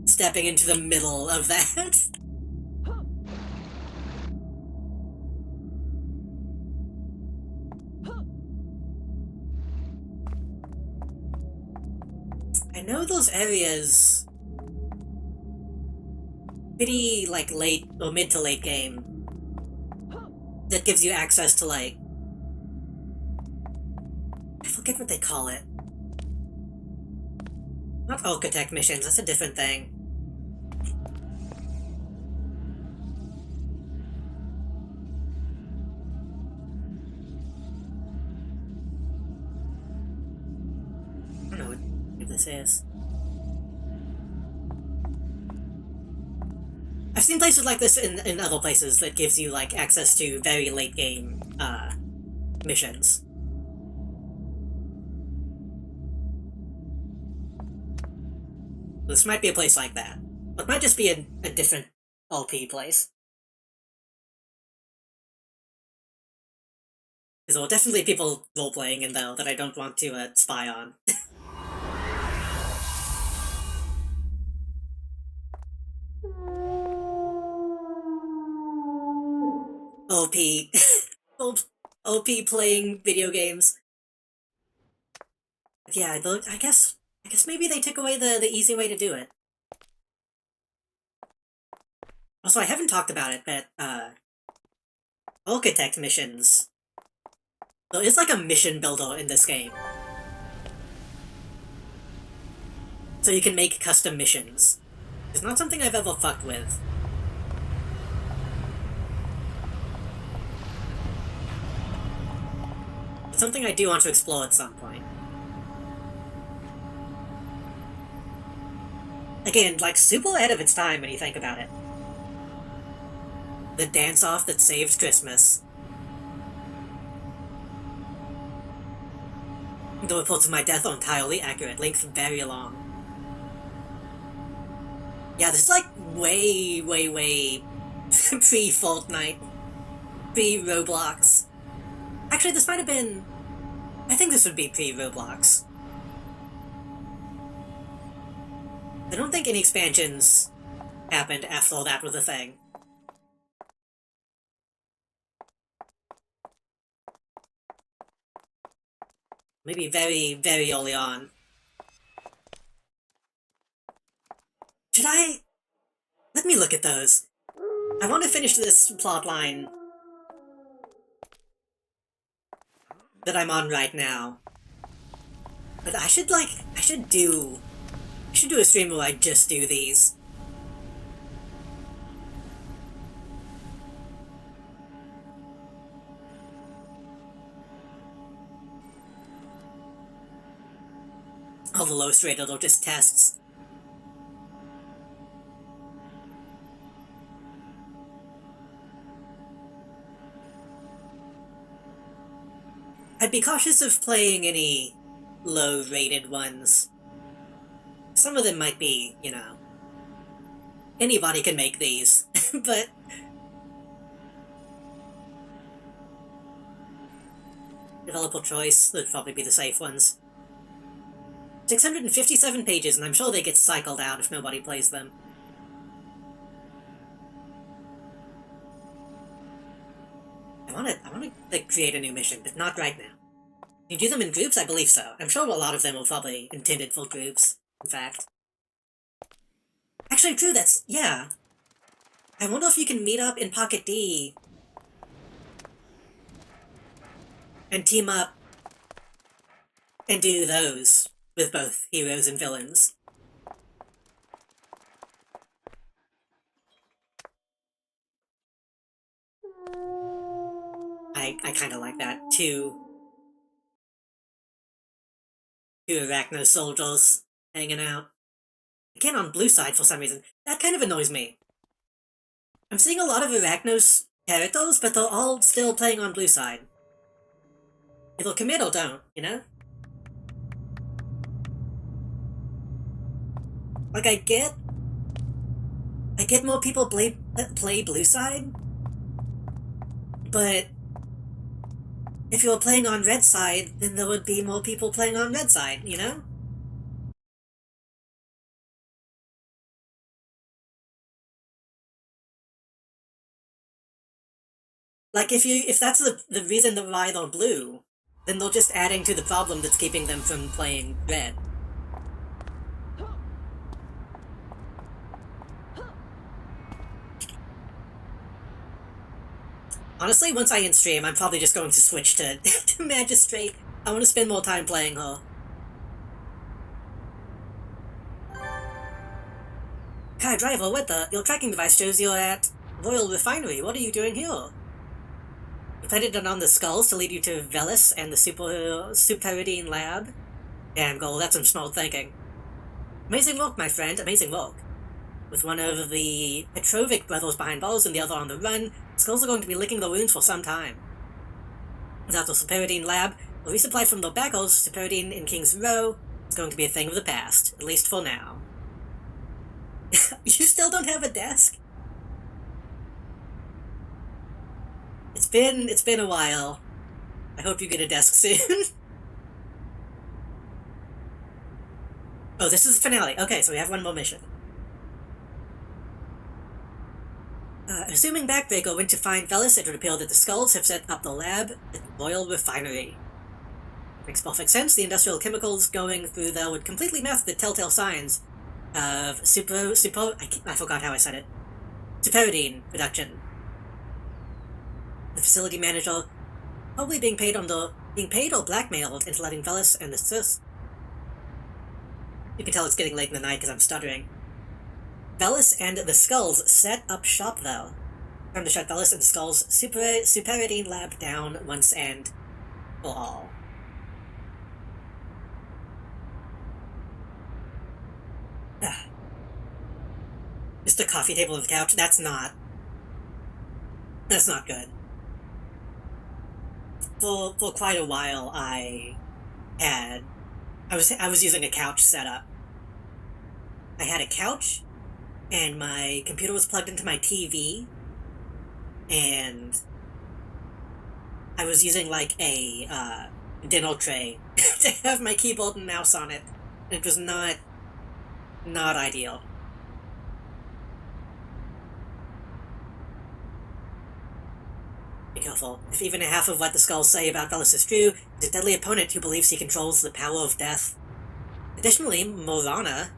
stepping into the middle of that. I know those areas pretty, like, late or mid to late game that gives you access to, like, I forget what they call it. Not architect missions, that's a different thing. I don't know what this is. I've seen places like this in other places that gives you, like, access to very late game, missions. This might be a place like that. It might just be a different LP place. Because there are definitely people role-playing in there that I don't want to, spy on. OP. OP playing video games. Yeah, I guess maybe they took away the easy way to do it. Also, I haven't talked about it, but, architect missions. There is like a mission builder in this game. So you can make custom missions. It's not something I've ever fucked with. It's something I do want to explore at some point. Again, like, super ahead of its time when you think about it. The dance-off that saved Christmas. The reports of my death are entirely accurate. Link very long. Yeah, this is like way pre-Fortnite. Pre-Roblox. Actually, this might have been... I think this would be pre-Roblox. I don't think any expansions happened after that was a thing. Maybe very early on. Should I... Let me look at those. I want to finish this plotline that I'm on right now. But I should do a stream where I just do these. All the lowest rated are just tests. I'd be cautious of playing any low-rated ones. Some of them might be, you know, anybody can make these, but developer choice would probably be the safe ones. 657 pages, and I'm sure they get cycled out if nobody plays them. I wanna like, create a new mission, but not right now. You do them in groups? I believe so. I'm sure a lot of them are probably intended for groups, in fact. Actually, true, yeah. I wonder if you can meet up in Pocket D and team up and do those with both heroes and villains. I kinda like that. Two Arachno soldiers hanging out. Again on blue side for some reason. That kind of annoys me. I'm seeing a lot of Arachno's characters, but they're all still playing on blue side. Either commit or don't, you know? Like, I get more people play blue side, but if you were playing on red side, then there would be more people playing on red side, you know? Like, if that's the reason they're red or blue, then they're just adding to the problem that's keeping them from playing red. Honestly, once I end stream, I'm probably just going to switch to, to Magistrate. I want to spend more time playing her. Kai Driver, what the? Your tracking device shows you're at Royal Refinery. What are you doing here? You planted it on the skulls to lead you to Velis and the Superidine lab? Damn, Gold, that's some smart thinking. Amazing work, my friend, amazing work. With one of the Petrovic brothers behind bars and the other on the run, skulls are going to be licking the wounds for some time. Without the Superidine lab, a resupply from the backers, Superidine in King's Row, is going to be a thing of the past, at least for now. You still don't have a desk? It's been a while. I hope you get a desk soon. Oh, this is the finale. Okay, so we have one more mission. Assuming Backbreaker went to find Velis, it would appear that the Skulls have set up the lab at Royal Refinery. Makes perfect sense. The industrial chemicals going through there would completely mask the telltale signs of I forgot how I said it. Superidine production. The facility manager probably being paid or blackmailed into letting Velis and the Sus. You can tell it's getting late in the night because I'm stuttering. Velis and the Skulls set up shop, though. Time to shut Velis and the Skulls' Superidine lab down once and for all. Just a coffee table and couch, that's not good. For quite a while, I was using a couch setup. I had a couch, and my computer was plugged into my TV, and I was using like a dinner tray to have my keyboard and mouse on it. It was not ideal. Be careful. If even half of what the Skulls say about Velis is true, he's a deadly opponent who believes he controls the power of death. Additionally, Morana,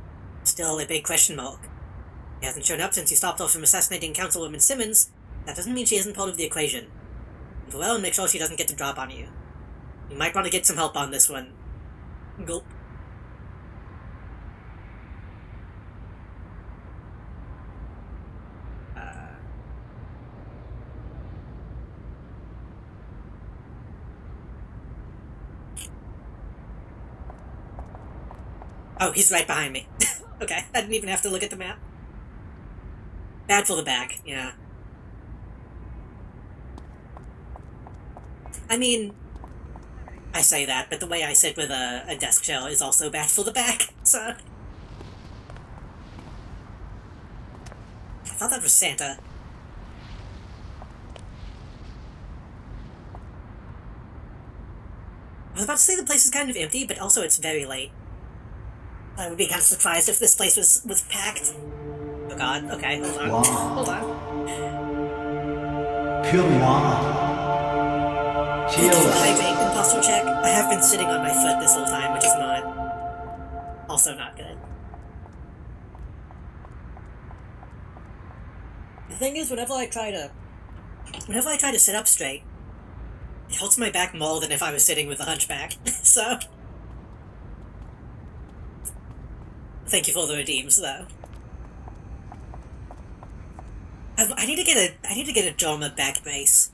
still a big question mark. He hasn't shown up since you stopped her from assassinating Councilwoman Simmons. That doesn't mean she isn't part of the equation. Go well and make sure she doesn't get the drop on you. You might want to get some help on this one. Gulp. Oh, he's right behind me. Okay, I didn't even have to look at the map. Bad for the back, yeah. I mean, I say that, but the way I sit with a desk chair is also bad for the back, so... thought that was Santa. I was about to say the place is kind of empty, but also it's very late. I would be kind of surprised if this place was packed. Oh god, okay, hold on. Wow. Hold on. Pure wine. Thank you for the Cheers. hydrate and posture check. I have been sitting on my foot this whole time, which is not... also not good. The thing is, whenever I try to sit up straight, it helps my back more than if I was sitting with a hunchback, so... Thank you for the redeems, though. I need to get a Jorma back brace.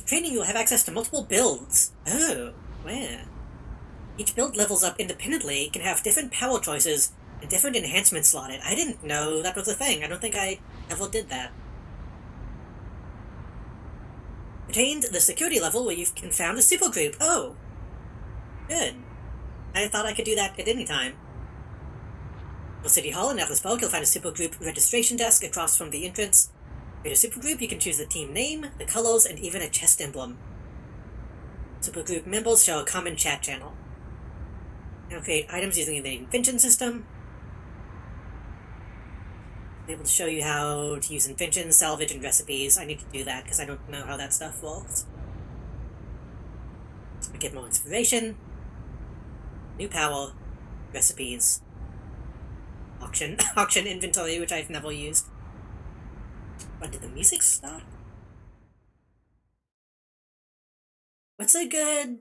Training, you'll have access to multiple builds. Oh, where? Each build levels up independently, can have different power choices, and different enhancements slotted. I didn't know that was a thing. I don't think I ever did that. Attained the security level where you can found a supergroup. Oh, good. I thought I could do that at any time. In City Hall in Atlasburg, you'll find a supergroup registration desk across from the entrance. Create a supergroup, you can choose the team name, the colors, and even a chest emblem. Supergroup members show a common chat channel. Now create items using the invention system. I'm able to show you how to use inventions, salvage, and recipes. I need to do that because I don't know how that stuff works. I get more inspiration. New power. Recipes. Auction. Auction inventory, which I've never used. When did the music stop? What's a good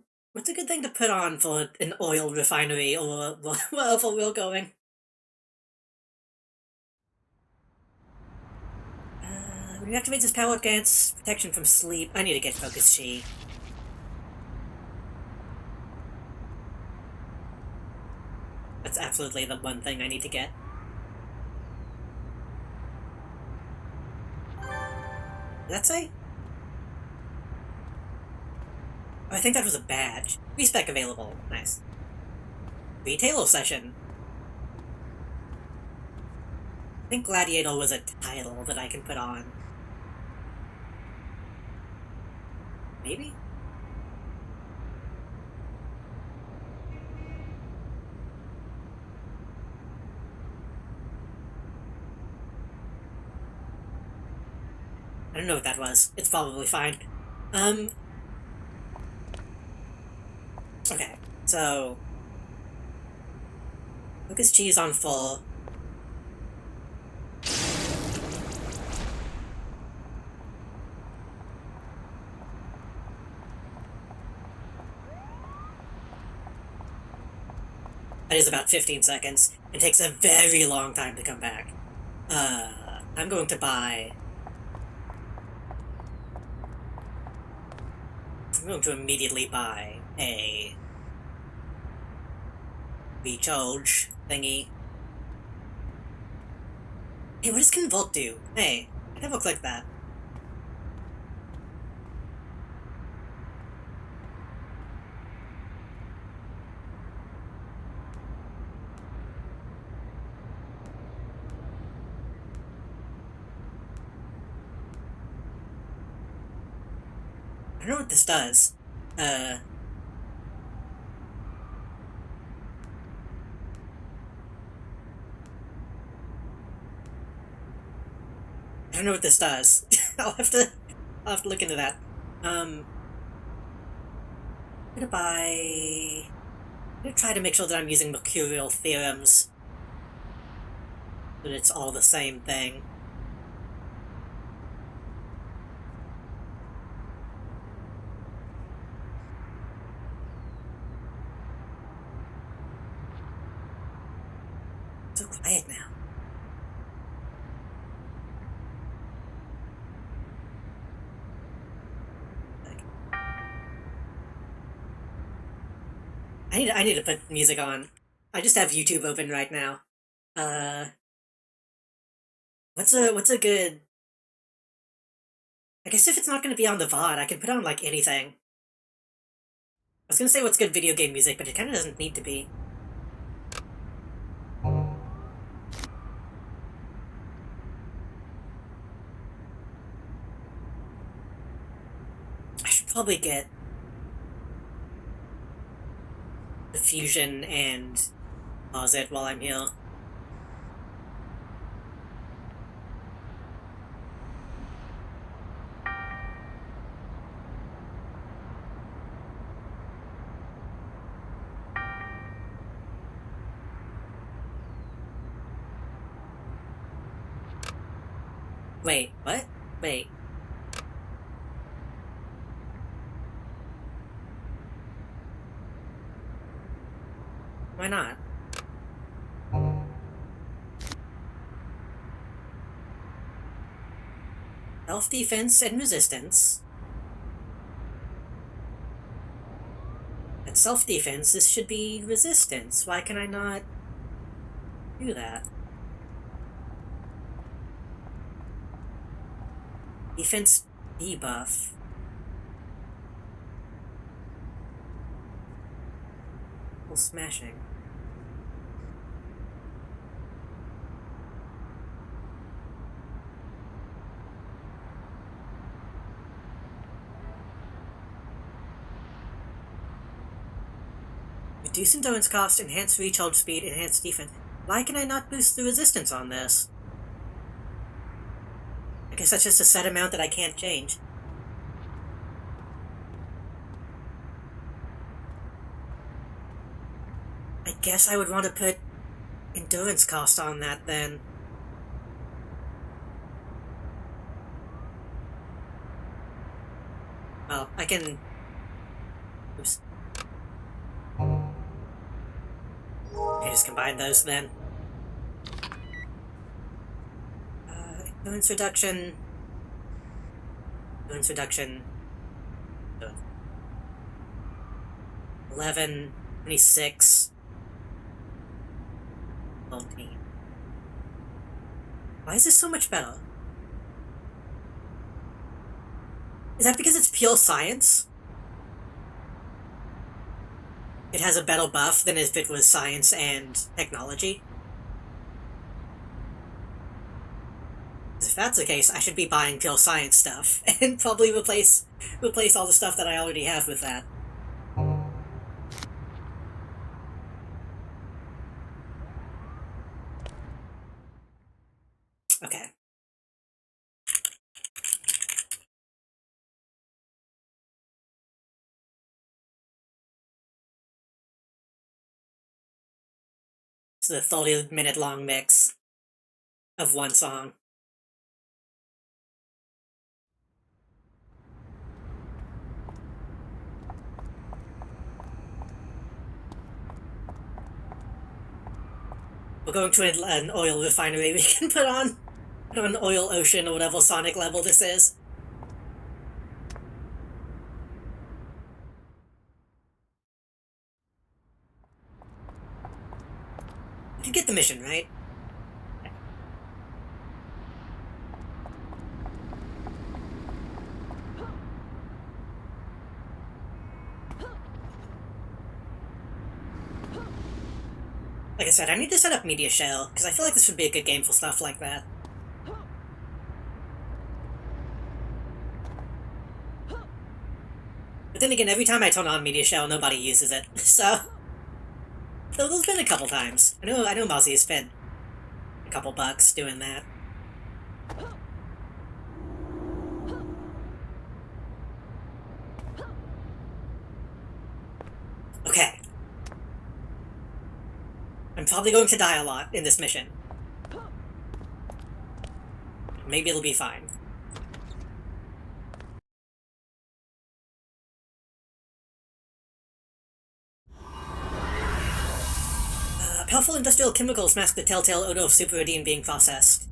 thing to put on for an oil refinery or wherever we're going? When you activate this power, it grants protection from sleep. I need to get Focus Chi. That's absolutely the one thing I need to get. Did that say? Oh, I think that was a badge. Respec available. Nice. Retailer session. I think Gladiator was a title that I can put on. Maybe? I don't know what that was. It's probably fine. Okay, so... Focus Chi is on full. That is about 15 seconds. It takes a very long time to come back. I'm going to buy... I'm going to immediately buy a... recharge thingy. Hey, what does Convert do? Hey, I never clicked that. I don't know what this does. I don't know what this does. I'll have to look into that. I'm gonna try to make sure that I'm using mercurial theorems. That it's all the same thing. So quiet now. I need to put music on. I just have YouTube open right now. What's a good... I guess if it's not gonna be on the VOD, I can put on, like, anything. was gonna say what's good video game music, but it kinda doesn't need to be. I should probably get the fusion and pause it while I'm here. Wait, what? Wait. Why not? Self-defense and resistance. At self-defense, this should be resistance. Why can I not do that? Defense debuff. Full smashing. Reduce endurance cost, enhance recharge speed, enhance defense. Why can I not boost the resistance on this? I guess that's just a set amount that I can't change. I guess I would want to put endurance cost on that then. Well, I can... Oops. I just combine those then. Endurance reduction. Endurance reduction. 11, 26, 14. Why is this so much better? Is that because it's pure science? It has a better buff than if it was science and technology? If that's the case, I should be buying pure science stuff, and probably replace all the stuff that I already have with that. Okay. It's the 30-minute long mix of one song. We're going to an oil refinery. We can put on an oil ocean or whatever sonic level this is. We can get the mission, right? Like I said, I need to set up Media Shell, because I feel like this would be a good game for stuff like that. But then again, every time I turn on Media Shell, nobody uses it, so there's been a couple times. I know Mozzie has spent a couple bucks doing that. Okay. I'm probably going to die a lot in this mission. Maybe it'll be fine. Powerful industrial chemicals mask the telltale odor of superidine being processed.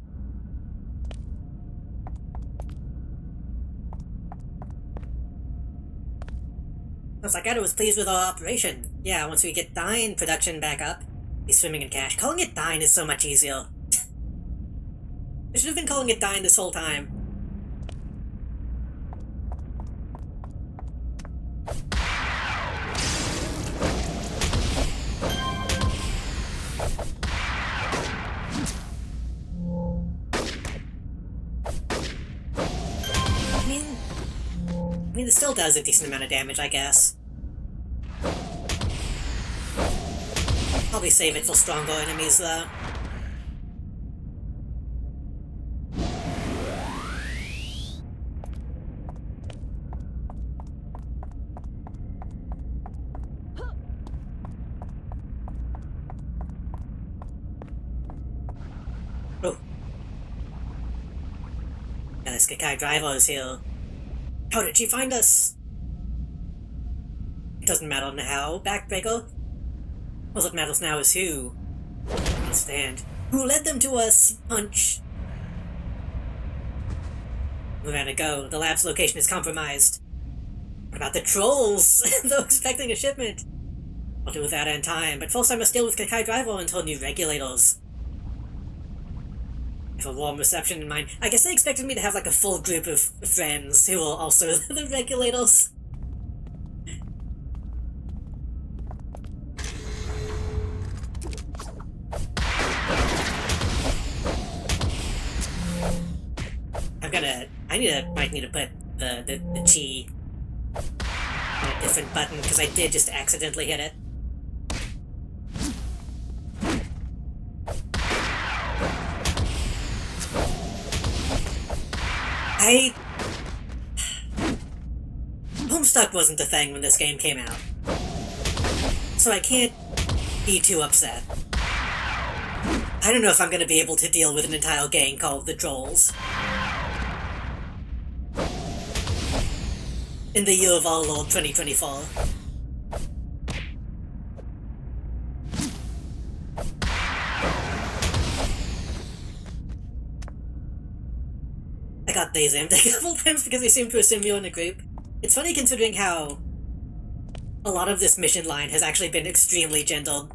Looks like Ada was pleased with our operation. Yeah, once we get Dine production back up, he's swimming in cash. Calling it Dine is so much easier. I should have been calling it Dine this whole time. mean, it still does a decent amount of damage, I guess. Probably save it for stronger enemies, though. Oh. Yeah, this Kikai driver is here. How did she find us? It doesn't matter now, Backbreaker. All that matters now is who. I don't understand. Who led them to us? Punch. We gotta go. The lab's location is compromised. What about the trolls? They're expecting a shipment. I'll deal with that in time, but first I must deal with Kikai Driver until new regulators. I have a warm reception in mind. I guess they expected me to have like a full group of friends who are also the regulators. Might need to put the chi on a different button, because I did just accidentally hit it. Homestuck wasn't a thing when this game came out, so I can't be too upset. I don't know if I'm gonna be able to deal with an entire gang called the Trolls. In the year of our Lord 2024. I got these aimed a couple times because they seem to assume you're in a group. It's funny considering how a lot of this mission line has actually been extremely gentle.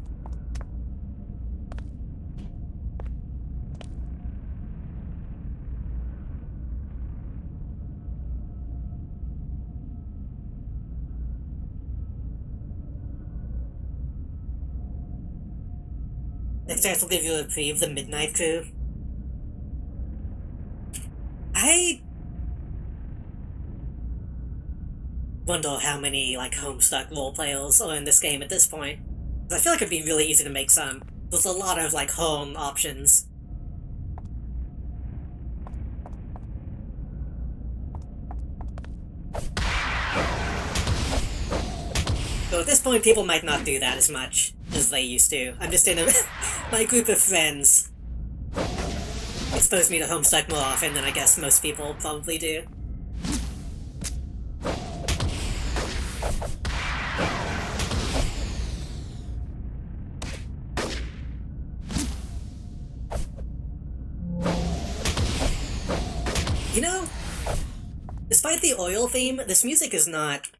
Next chance will give you a preview of the Midnight Crew. I wonder how many, like, Homestuck roleplayers are in this game at this point. I feel like it'd be really easy to make some. There's a lot of, like, home options. So at this point, people might not do that as much as they used to. I'm just in my group of friends expose me to Homestuck more often than I guess most people probably do. You know, despite the oil theme, this music is not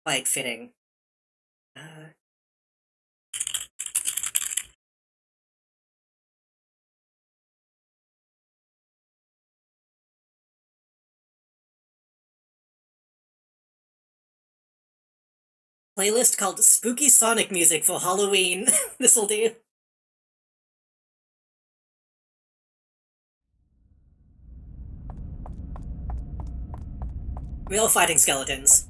quite fitting. Playlist called Spooky Sonic Music for Halloween. This'll do. We're all fighting skeletons.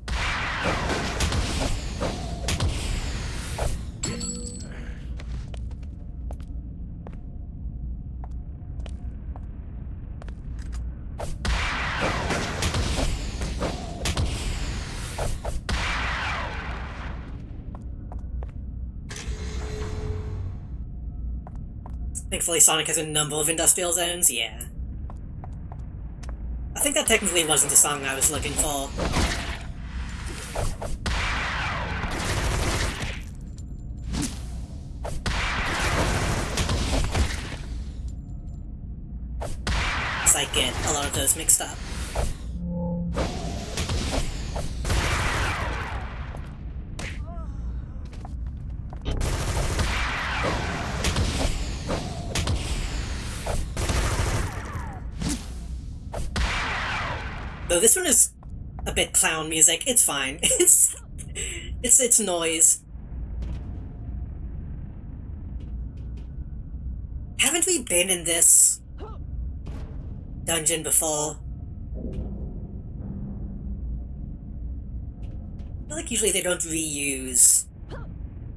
Thankfully, Sonic has a number of industrial zones, yeah. I think that technically wasn't the song I was looking for. I get a lot of those mixed up. Though this one is a bit clown music, it's fine. It's noise. Haven't we been in this dungeon before. I feel like usually they don't reuse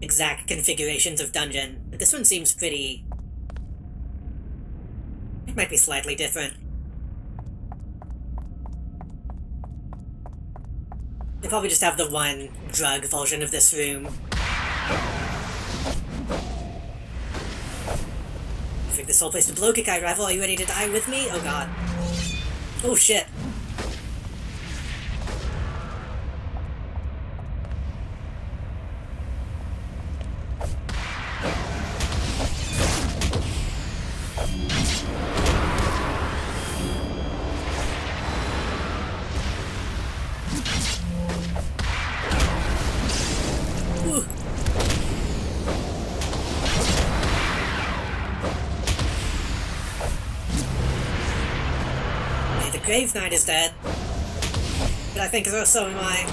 exact configurations of dungeon, but this one seems pretty... It might be slightly different. They probably just have the one drug version of this room. I think this whole place to blow. Kikai rival, are you ready to die with me? Oh god. Oh shit. Grave Knight is dead. But I think so am I.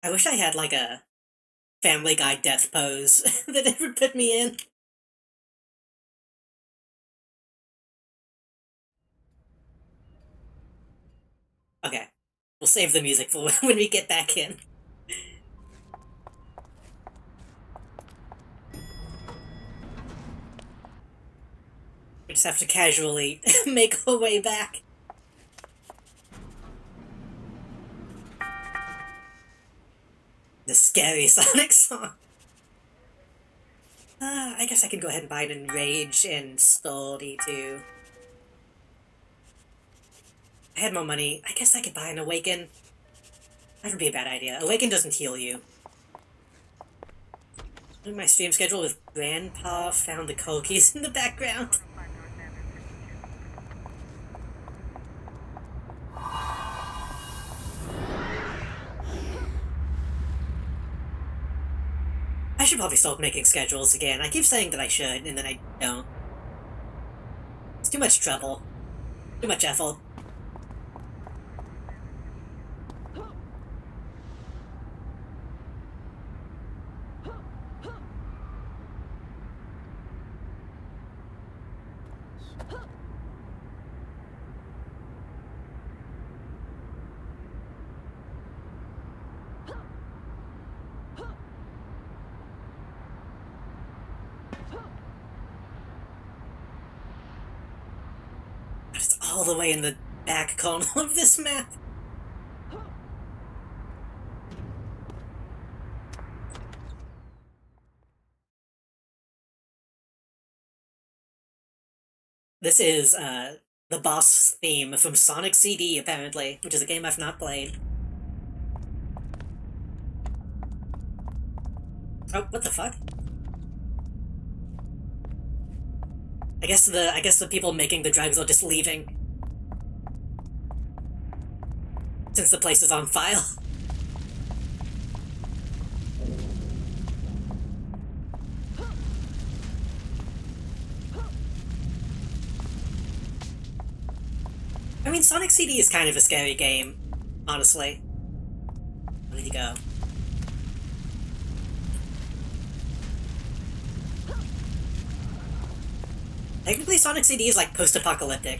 I wish I had like a Family Guy death pose that never put me in. Okay. We'll save the music for when we get back in. We just have to casually make our way back. The scary Sonic song. I guess I can go ahead and buy an Enrage and Sturdy too. I had more money. I guess I could buy an Awaken. That would be a bad idea. Awaken doesn't heal you. My stream schedule with Grandpa found the cookies in the background. I should probably start making schedules again. I keep saying that I should, and then I don't. It's too much trouble. Too much effort. It's all the way in the back corner of this map. This is, the boss theme from Sonic CD, apparently, which is a game I've not played. Oh, what the fuck? I guess the people making the drugs are just leaving. Since the place is on fire. I mean, Sonic CD is kind of a scary game, honestly. Where did he go? Technically, Sonic CD is like post-apocalyptic.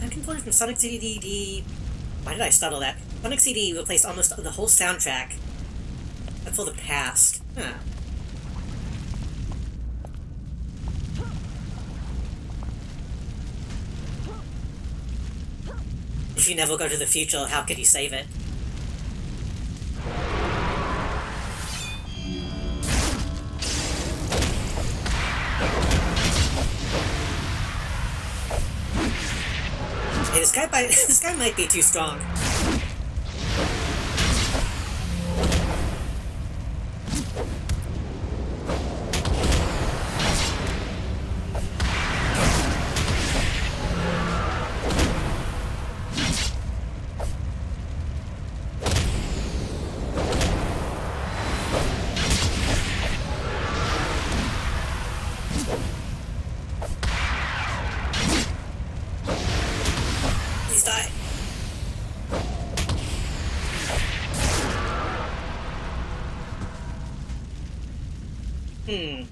I'm confused from Sonic CD. Why did I startle that? Sonic CD replaced almost the whole soundtrack. But for the past. Huh. If you never go to the future, how could you save it? Hey, this guy might be too strong. Hmm.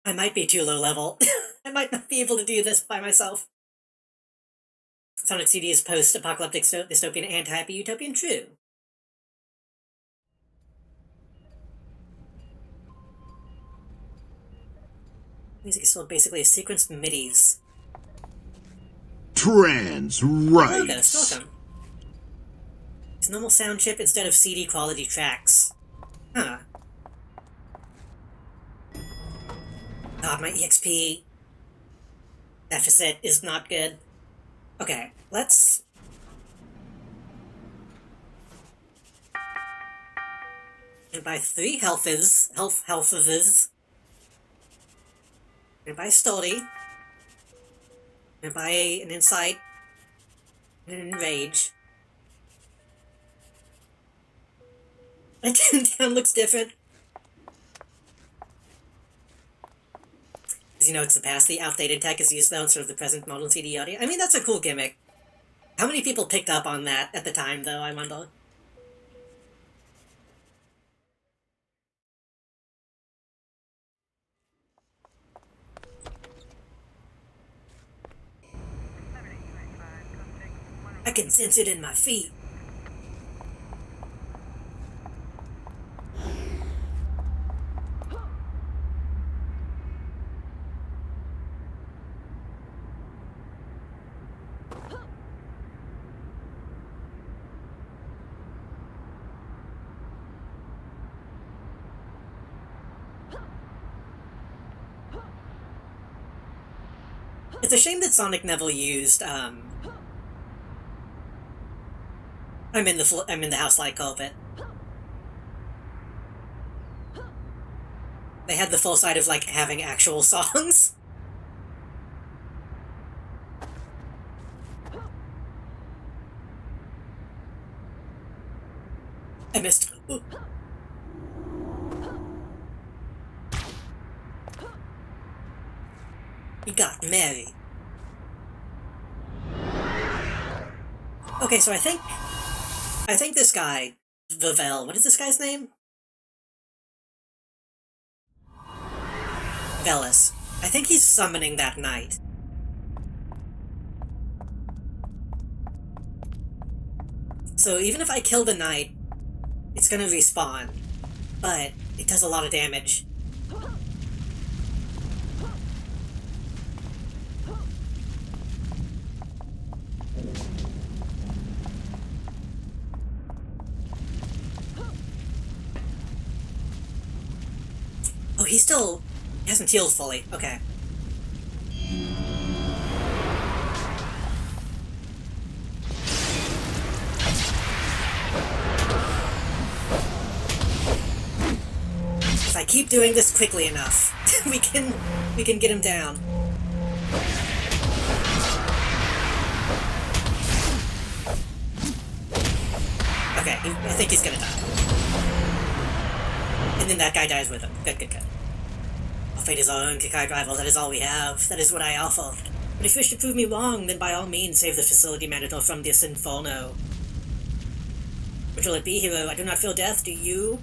I might be too low level. I might not be able to do this by myself. Sonic CD is post-apocalyptic dystopian and hyper-utopian. True. Music is still basically a sequenced MIDIs. Trans Hello, rights. Ghost. Welcome. It's normal sound chip instead of CD quality tracks. Huh. God, my EXP deficit is not good. Okay, let's... And buy 3 healths. And buy Stoldy. And buy an Insight. And an Enrage. My tune down looks different. Because, you know, it's the past. The outdated tech is used, though, instead of the present modern CD audio. I mean, that's a cool gimmick. How many people picked up on that at the time, though, I wonder? I can sense it in my feet. It's a shame that Sonic never used, I'm in the house light carpet. They had the full side of, like, having actual songs. I missed. Ooh. He got Mary. Okay, so I think this guy, Vavel, what is this guy's name? Velis. I think he's summoning that knight. So even if I kill the knight, it's gonna respawn. But it does a lot of damage. Oh, he hasn't healed fully. Okay. If I keep doing this quickly enough, we can get him down. Okay, I think he's gonna die. And then that guy dies with him. Good. Our fate is our own, Kikai rival. That is all we have. That is what I offer. But if you wish to prove me wrong, then by all means save the facility manager from this inferno. Which will it be, hero? I do not feel death, do you?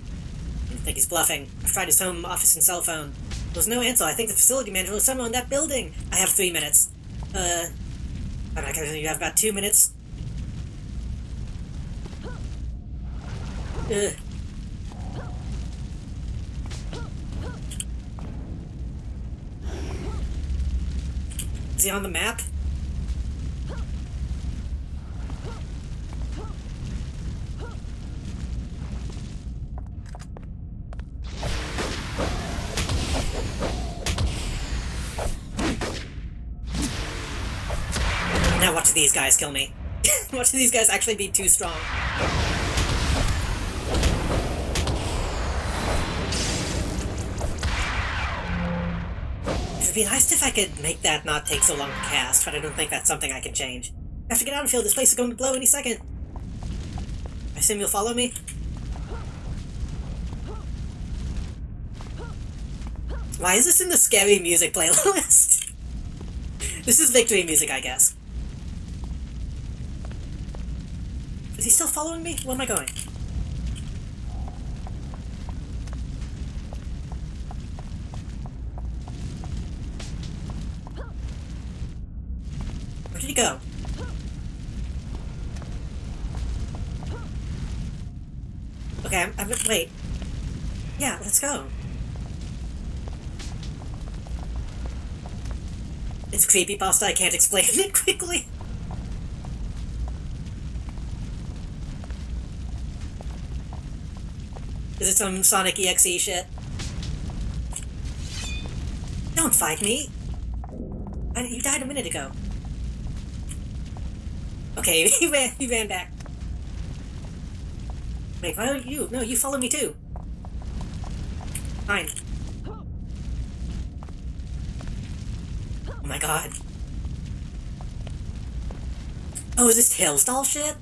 I think he's bluffing. I've tried his home, office, and cell phone. There's no answer. I think the facility manager is somewhere in that building. I have 3 minutes. I'm not kidding. You have about 2 minutes. Ugh. Is he on the map? Now watch these guys kill me. Watch these guys actually be too strong. It would be nice if I could make that not take so long to cast, but I don't think that's something I can change. I have to get out of here. This place is going to blow any second. I assume you'll follow me? Why is this in the scary music playlist? This is victory music, I guess. Is he still following me? Where am I going? go. Okay, wait. Yeah, let's go. It's creepypasta, I can't explain it quickly. Is it some Sonic EXE shit? Don't fight me! You died a minute ago. Okay, he ran back. Wait, why don't you? No, you follow me too. Fine. Oh my god. Oh, is this Tails doll shit?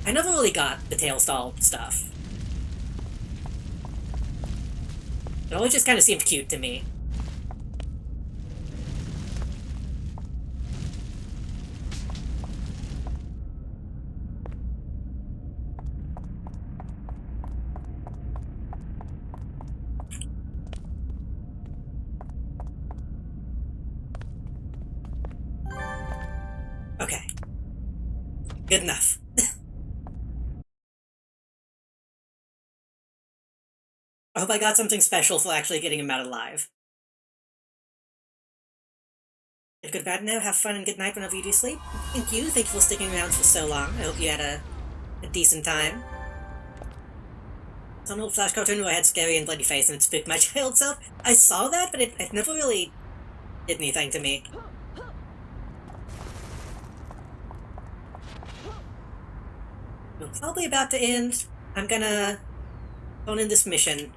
I never really got the Tails doll stuff. It always just kind of seemed cute to me. Okay. Good enough. I hope I got something special for actually getting him out alive. Good bad now, have fun and good night whenever you do sleep. Thank you for sticking around for so long. I hope you had a decent time. Some old flash cartoon where I had scary and bloody face and it spooked my child self. I saw that, but it never really did anything to me. We're probably about to end. I'm gonna phone in this mission.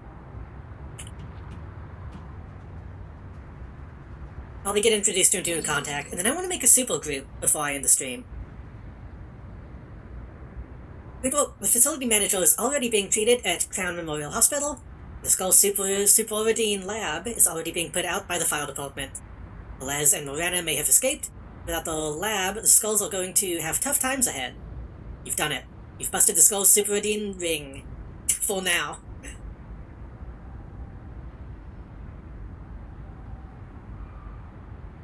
Probably get introduced to a contact, and then I want to make a super group before I end the stream. The facility manager is already being treated at Crown Memorial Hospital. The Skull's Superidine lab is already being put out by the fire department. Les and Morana may have escaped. Without the lab, the Skulls are going to have tough times ahead. You've done it. You've busted the Skull's Superidine ring. For now.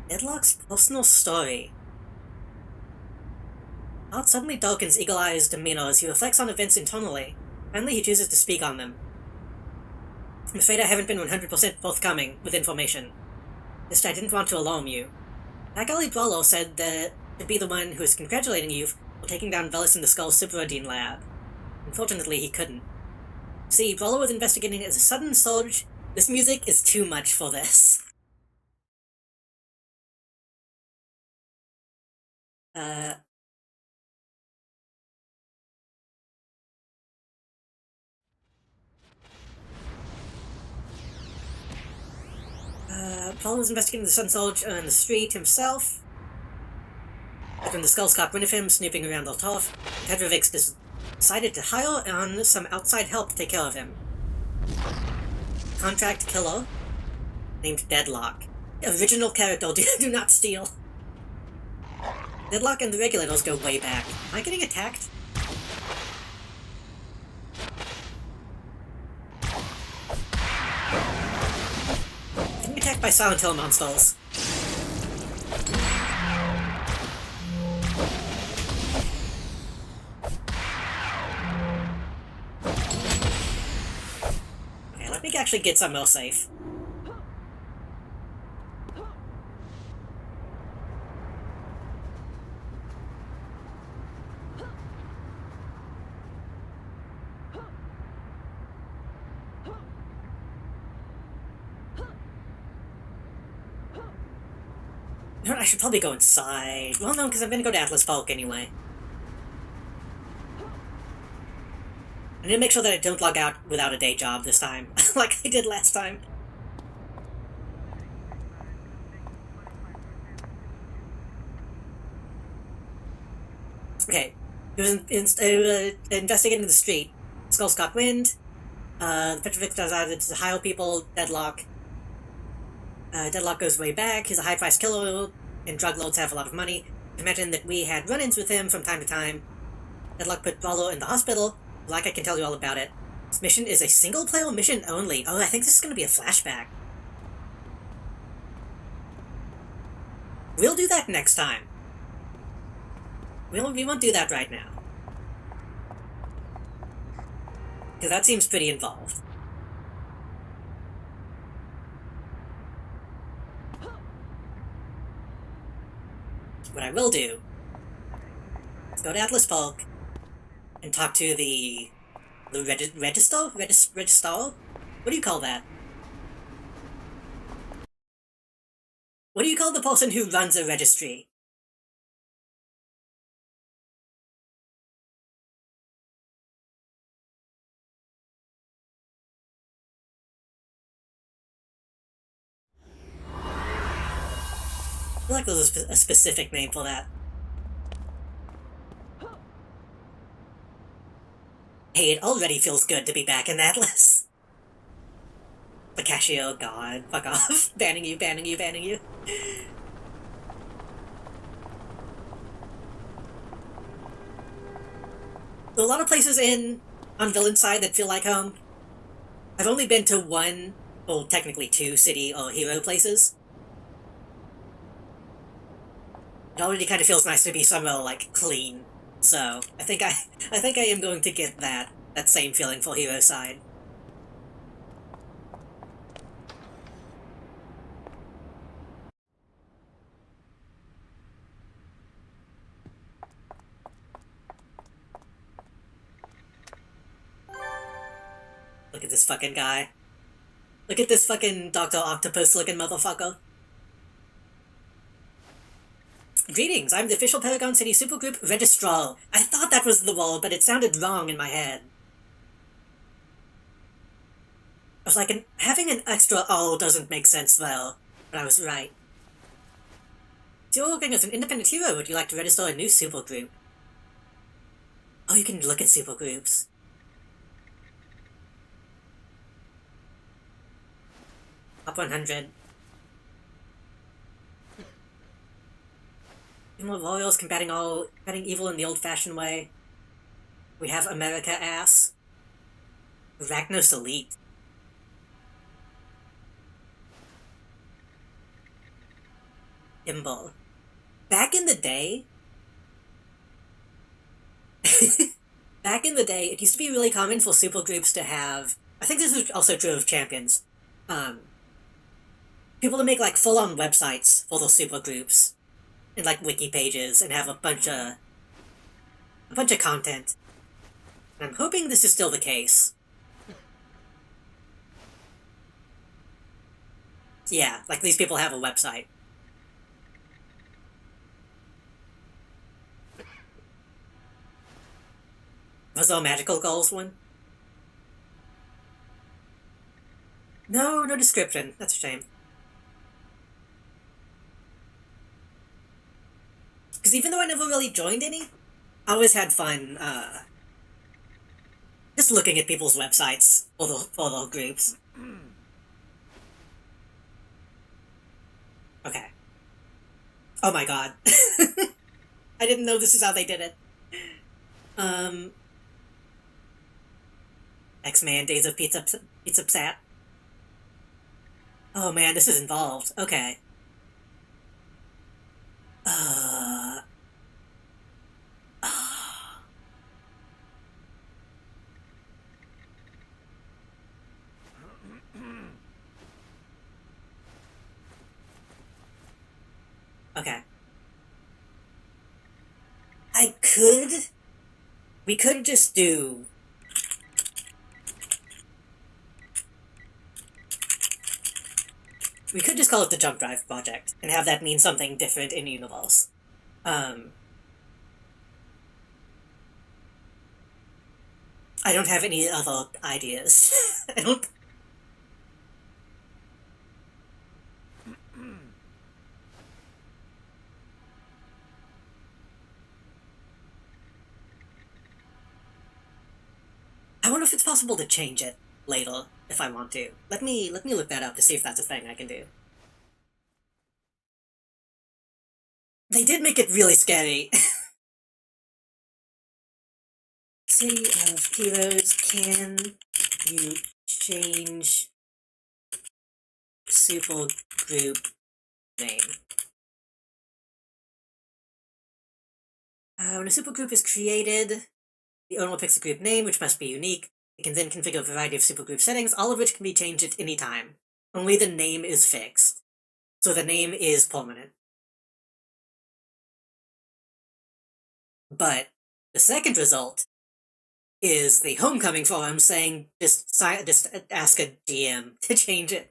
Deadlock's personal story. Art suddenly darkens Eagle-Eye's demeanor as he reflects on events internally. Finally, he chooses to speak on them. I'm afraid I haven't been 100% forthcoming with information. Just I didn't want to alarm you. That gully Brawler said that to be the one who is congratulating you for taking down Velis in the Skull's Superidine lab. Unfortunately, he couldn't. See, Brawler was investigating as a sudden surge. This music is too much for this. Paul was investigating the Sun Surge on the street himself. But when the Skulls caught wind of him snooping around the turf, Petrovic decided to hire on some outside help to take care of him. Contract killer named Deadlock. Original character, do not steal. Deadlock and the Regulators go way back. Am I getting attacked? Getting attacked by Silent Hill monsters. Okay, let me actually get somewhere safe. You know what, I should probably go inside. Well, no, because I'm gonna go to Atlas Park anyway. I need to make sure that I don't log out without a day job this time, like I did last time. Okay, he was investigating the street. Skulls caught wind. The Petrovic decided to hire people. Deadlock. Deadlock goes way back. He's a high-priced killer, and drug lords have a lot of money. Imagine that we had run-ins with him from time to time. Deadlock put Brawler in the hospital. Like I can tell you all about it. This mission is a single-player mission only. Oh, I think this is going to be a flashback. We'll do that next time. We won't do that right now. Because that seems pretty involved. What I will do is go to Atlas Bulk and talk to the register? Register? What do you call that? What do you call the person who runs a registry? I feel like there's a specific name for that. Hey, it already feels good to be back in Atlas. The cashier, god, fuck off. Banning you, banning you, banning you. There are a lot of places on Villain Side that feel like home. I've only been to one, well, technically two city or hero places. It already kind of feels nice to be somewhere, like, clean. So, I think I am going to get that same feeling for Hero Side. Look at this fucking guy. Look at this fucking Dr. Octopus-looking motherfucker. Greetings, I'm the official Paragon City Supergroup Registrar. I thought that was the role, but it sounded wrong in my head. I was like, having an extra O doesn't make sense though, but I was right. If you're working as an independent hero, would you like to register a new supergroup? Oh, you can look at supergroups. Top 100. More Royals combating evil in the old-fashioned way. We have America Ass. Ragnos Elite. Imbal. Back in the day... Back in the day, it used to be really common for supergroups to have... I think this is also true of champions. People to make, like, full-on websites for those supergroups. And, like, wiki pages, and have a bunch of content. And I'm hoping this is still the case. Yeah, like, these people have a website. Was there a Magical Goals one? No description. That's a shame. Because even though I never really joined any, I always had fun, just looking at people's websites for the groups. Okay. Oh my god. I didn't know this is how they did it. X-Man Days of Pizza Psat. Oh man, this is involved. Okay. Okay. We could just do... We could just call it the Jump Drive Project, and have that mean something different in Universe. I don't have any other ideas. I don't... I wonder if it's possible to change it later, if I want to. Let me look that up to see if that's a thing I can do. They did make it really scary. City of Heroes, can you change super group name? When a supergroup is created, the owner picks a group name, which must be unique. It can then configure a variety of supergroup settings, all of which can be changed at any time. Only the name is fixed. So the name is permanent. But the second result is the homecoming forum saying just ask a DM to change it.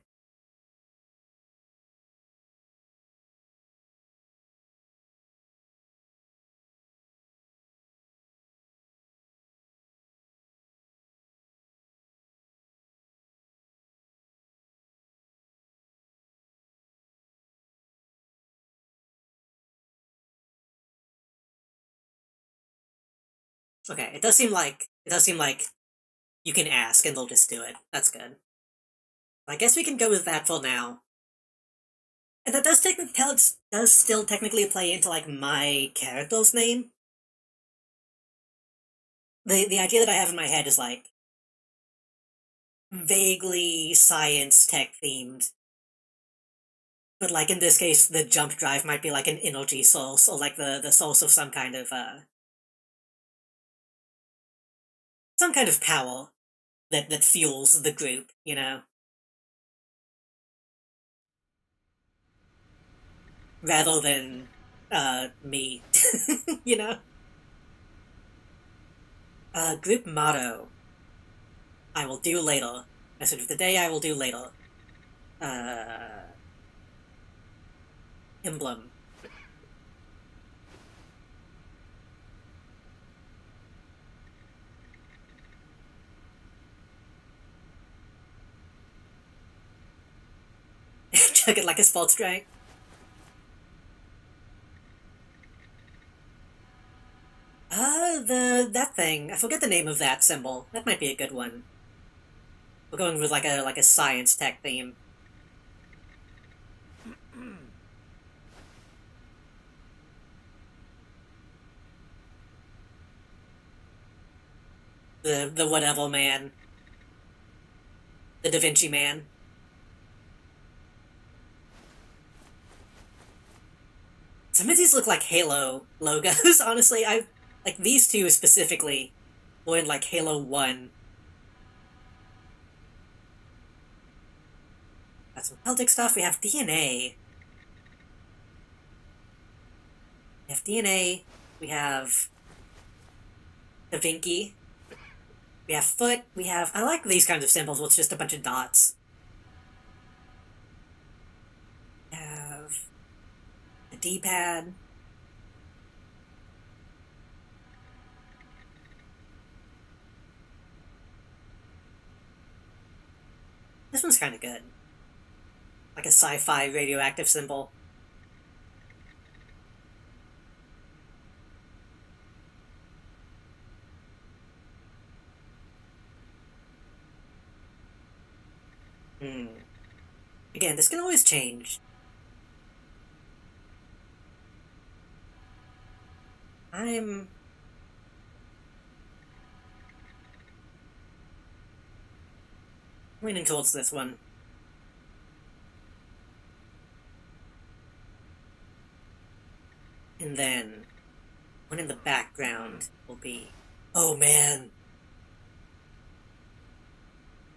Okay, it does seem like you can ask and they'll just do it. That's good. I guess we can go with that for now. And that does still technically play into like my character's name. The idea that I have in my head is like vaguely science tech themed. But like in this case, the jump drive might be like an energy source, or like the source of some kind of power that fuels the group, you know? Rather than me. You know? Group motto. I will do later. Message of the day I will do later. Emblem. Chug it like a sports drink. That thing. I forget the name of that symbol. That might be a good one. We're going with like a science tech theme. The whatever man. The Da Vinci man. Some of these look like Halo logos, honestly. I like these two specifically were in like Halo 1. Got some Celtic stuff. We have DNA. We have DNA. We have Da Vinci. We have foot. We have. I like these kinds of symbols with just a bunch of dots. We have a D-pad. This one's kind of good. Like a sci-fi radioactive symbol. Again, this can always change. I'm leaning towards this one. And then, one in the background will be... Oh man!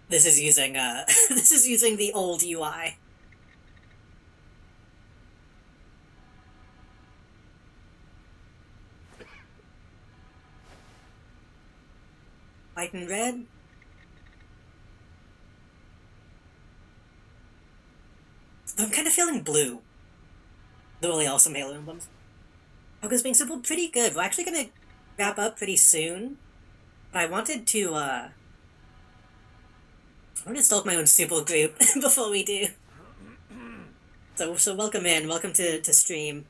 This is using, this is using the old UI. White and red? I'm kind of feeling blue. The really awesome Halo emblems. Pogo's being simple pretty good. We're actually gonna wrap up pretty soon. But I wanted to, I want to start my own super group before we do. So welcome in, welcome to stream.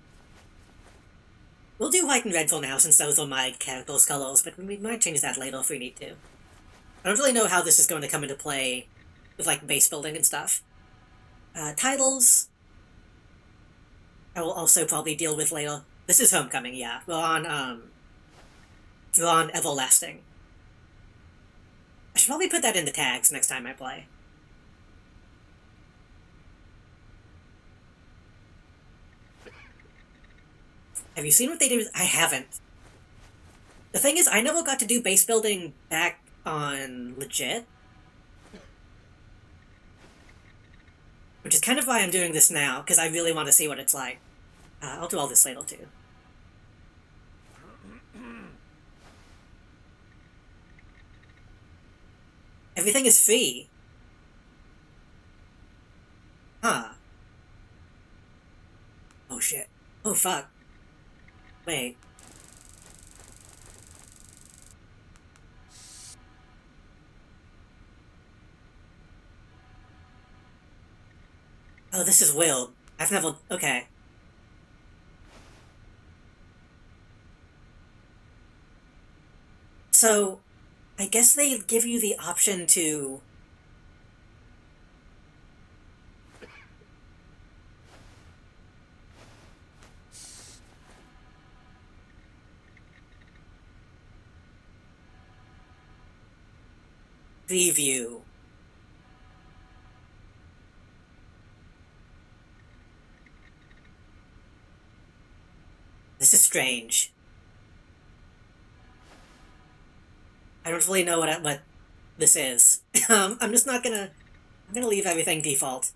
We'll do white and red for now, since those are my character's colors, but we might change that later if we need to. I don't really know how this is going to come into play with, like, base building and stuff. Titles, I will also probably deal with later. This is Homecoming, yeah. We're on Everlasting. I should probably put that in the tags next time I play. Have you seen what they did with... I haven't. The thing is, I never got to do base building back on legit. Which is kind of why I'm doing this now, because I really want to see what it's like. I'll do all this later, too. Everything is free. Huh. Oh shit. Oh fuck. Wait. Oh, this is Will. I've never... Okay. So, I guess they give you the option to... preview. This is strange. I don't really know what this is. I'm just not gonna... I'm gonna leave everything default.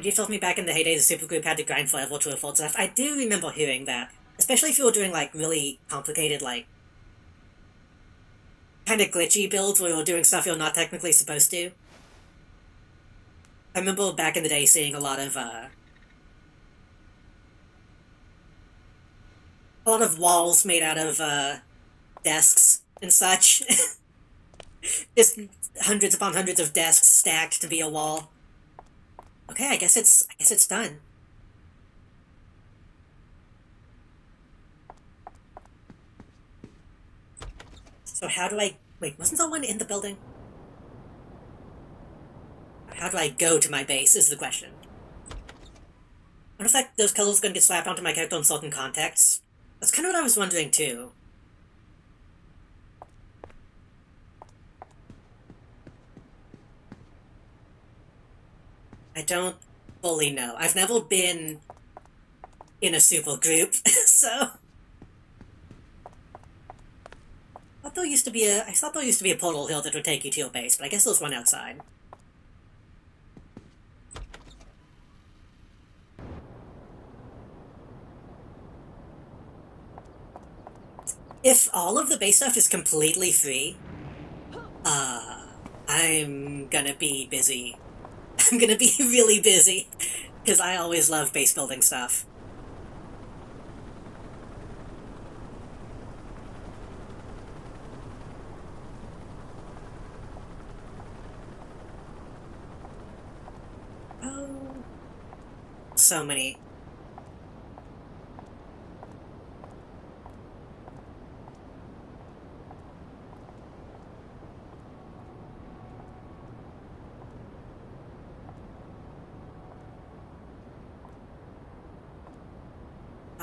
You told me back in the heyday the supergroup had to grind forever to afford stuff. I do remember hearing that. Especially if you were doing, like, really complicated, like, kind of glitchy builds where you're doing stuff you're not technically supposed to. I remember back in the day seeing a lot of walls made out of, desks and such. Just hundreds upon hundreds of desks stacked to be a wall. Okay, I guess it's done. So how do I... Wait, wasn't someone in the building? How do I go to my base is the question. I wonder if those colors are going to get slapped onto my character in certain contexts. That's kind of what I was wondering too. I don't fully know. I've never been in a super group, so... I thought there used to be a portal hill that would take you to your base, but I guess there's one outside. If all of the base stuff is completely free, I'm gonna be busy. I'm gonna be really busy, because I always love base building stuff. Oh, so many.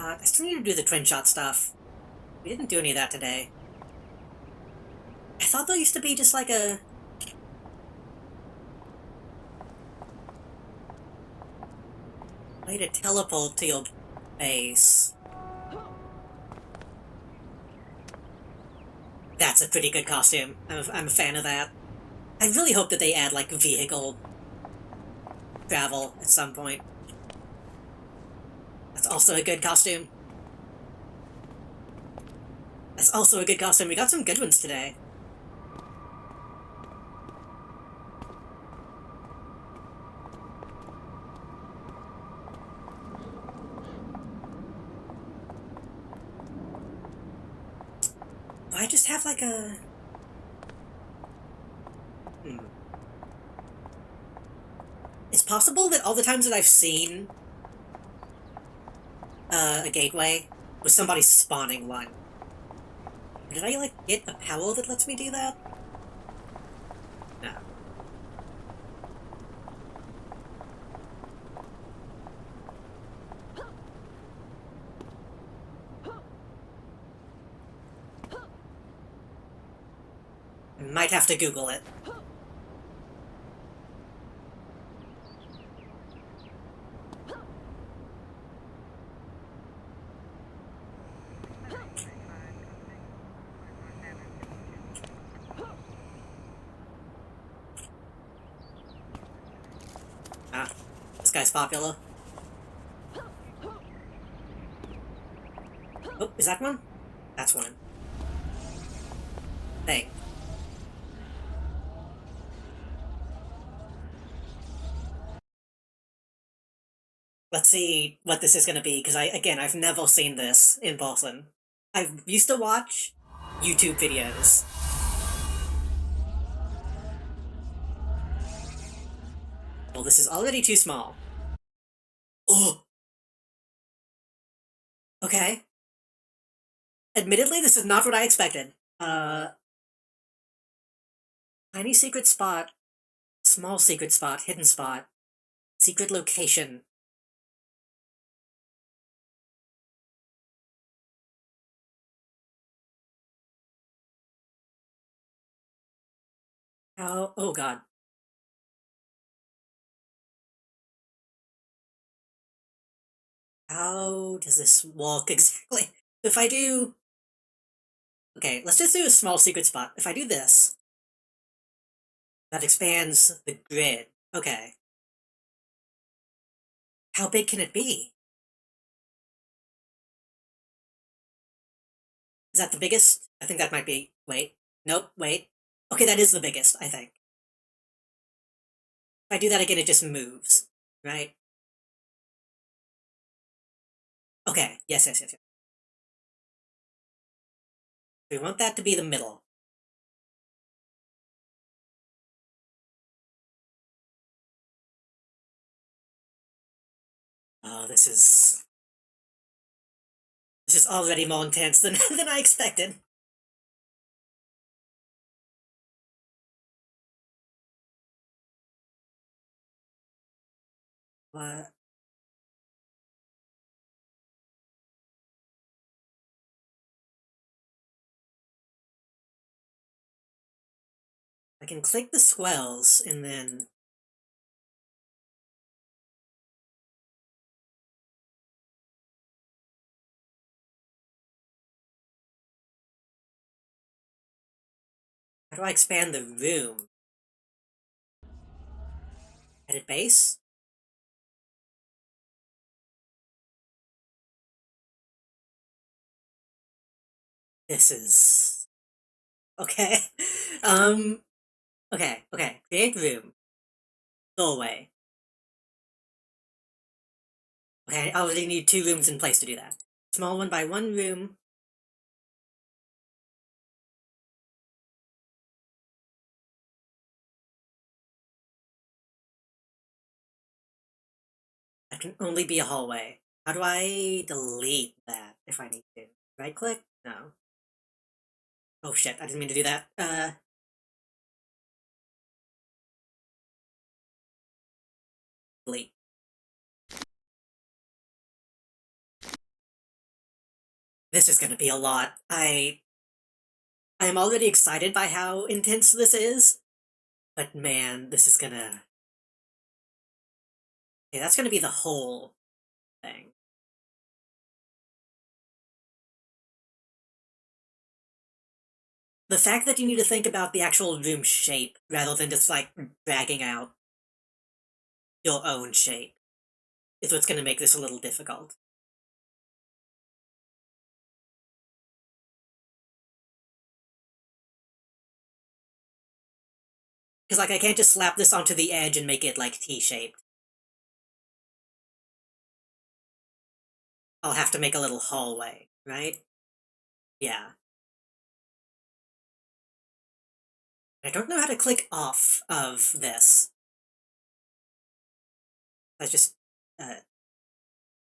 I still need to do the twin shot stuff. We didn't do any of that today. I thought there used to be just like a... way to teleport to your base. That's a pretty good costume. I'm a fan of that. I really hope that they add, like, vehicle travel at some point. That's also a good costume. That's also a good costume. We got some good ones today. Do I just have, like, a... It's possible that all the times that I've seen a gateway was somebody spawning one. Did I, like, get a power that lets me do that? No. Might have to Google it. Ah, this guy's popular. Oh, is that one? That's one. Hey. Let's see what this is gonna be, because I've never seen this in person. I used to watch YouTube videos. Well, this is already too small. Oh! Okay. Admittedly, this is not what I expected. Tiny secret spot, small secret spot, hidden spot, secret location. How? Oh god. How does this work exactly? If I do... Okay, let's just do a small secret spot. If I do this, that expands the grid. Okay. How big can it be? Is that the biggest? I think that might be... Wait. Nope, wait. Okay, that is the biggest, I think. If I do that again, it just moves, right? Okay, yes, yes, yes, yes. We want that to be the middle. Oh, this is... This is already more intense than, than I expected. What? I can click the swells, and then... How do I expand the room? Edit base? This is... Okay. um... Okay, okay. Create room. Doorway. Okay, I already need 2 rooms in place to do that. Small one by 1 room. That can only be a hallway. How do I delete that if I need to? Right click? No. Oh shit, I didn't mean to do that. Delete. This is gonna be a lot. I am already excited by how intense this is, but man, this is gonna... Okay, that's gonna be the whole thing. The fact that you need to think about the actual room shape rather than just like dragging out your own shape is what's gonna make this a little difficult. Because like I can't just slap this onto the edge and make it like T-shaped. I'll have to make a little hallway, right? Yeah. I don't know how to click off of this. I just, uh,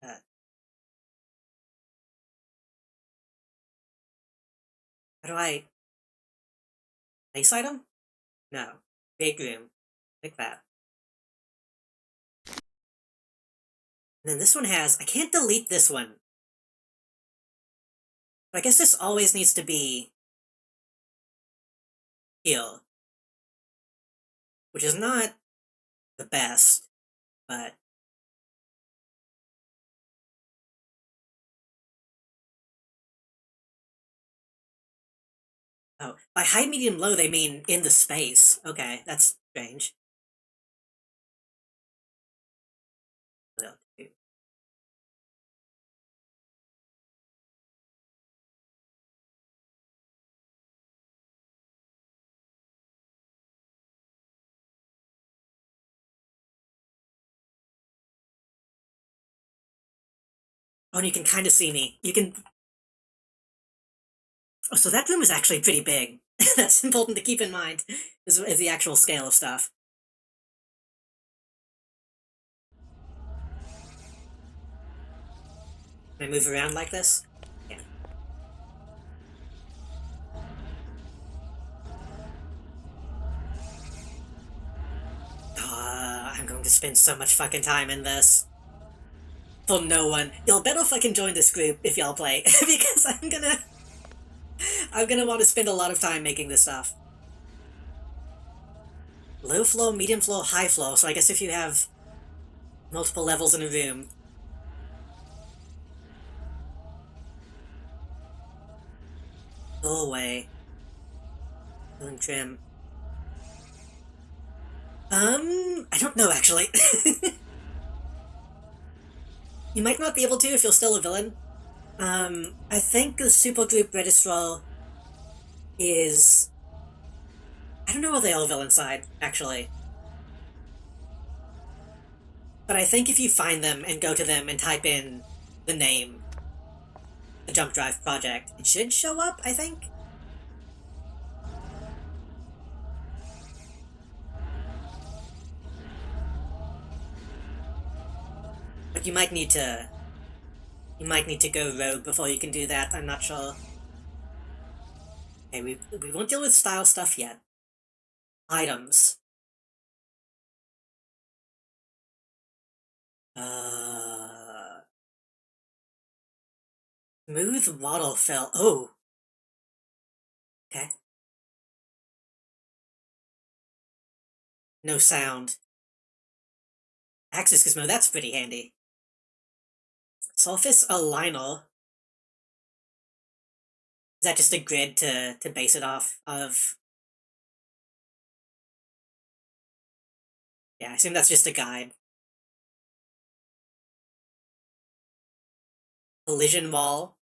uh, how do I... Place item? No. Big room. Like that. And then this one has... I can't delete this one. But I guess this always needs to be... heal, which is not the best, but oh, by high, medium, low they mean in the space. Okay, that's strange. Oh, and you can kind of see me. You can. Oh, so that room is actually pretty big. That's important to keep in mind, is the actual scale of stuff. Can I move around like this? Yeah. I'm going to spend so much fucking time in this. For no one. Y'all better fucking join this group if y'all play, because I'm gonna want to spend a lot of time making this stuff. Low flow, medium flow, high flow, so I guess if you have multiple levels in a room. Go away. Doing trim. I don't know, actually. You might not be able to if you're still a villain. I think the supergroup registrar is... I don't know what they all villain side, actually. But I think if you find them and go to them and type in the name, the Jump Drive Project, it should show up, I think? But you might need to... You might need to go rogue before you can do that, I'm not sure. Okay, we won't deal with style stuff yet. Items. Smooth waddle fill. Oh. Okay. No sound. Axis Gizmo, that's pretty handy. Surface aligner. Is that just a grid to base it off of? Yeah, I assume that's just a guide. Collision wall.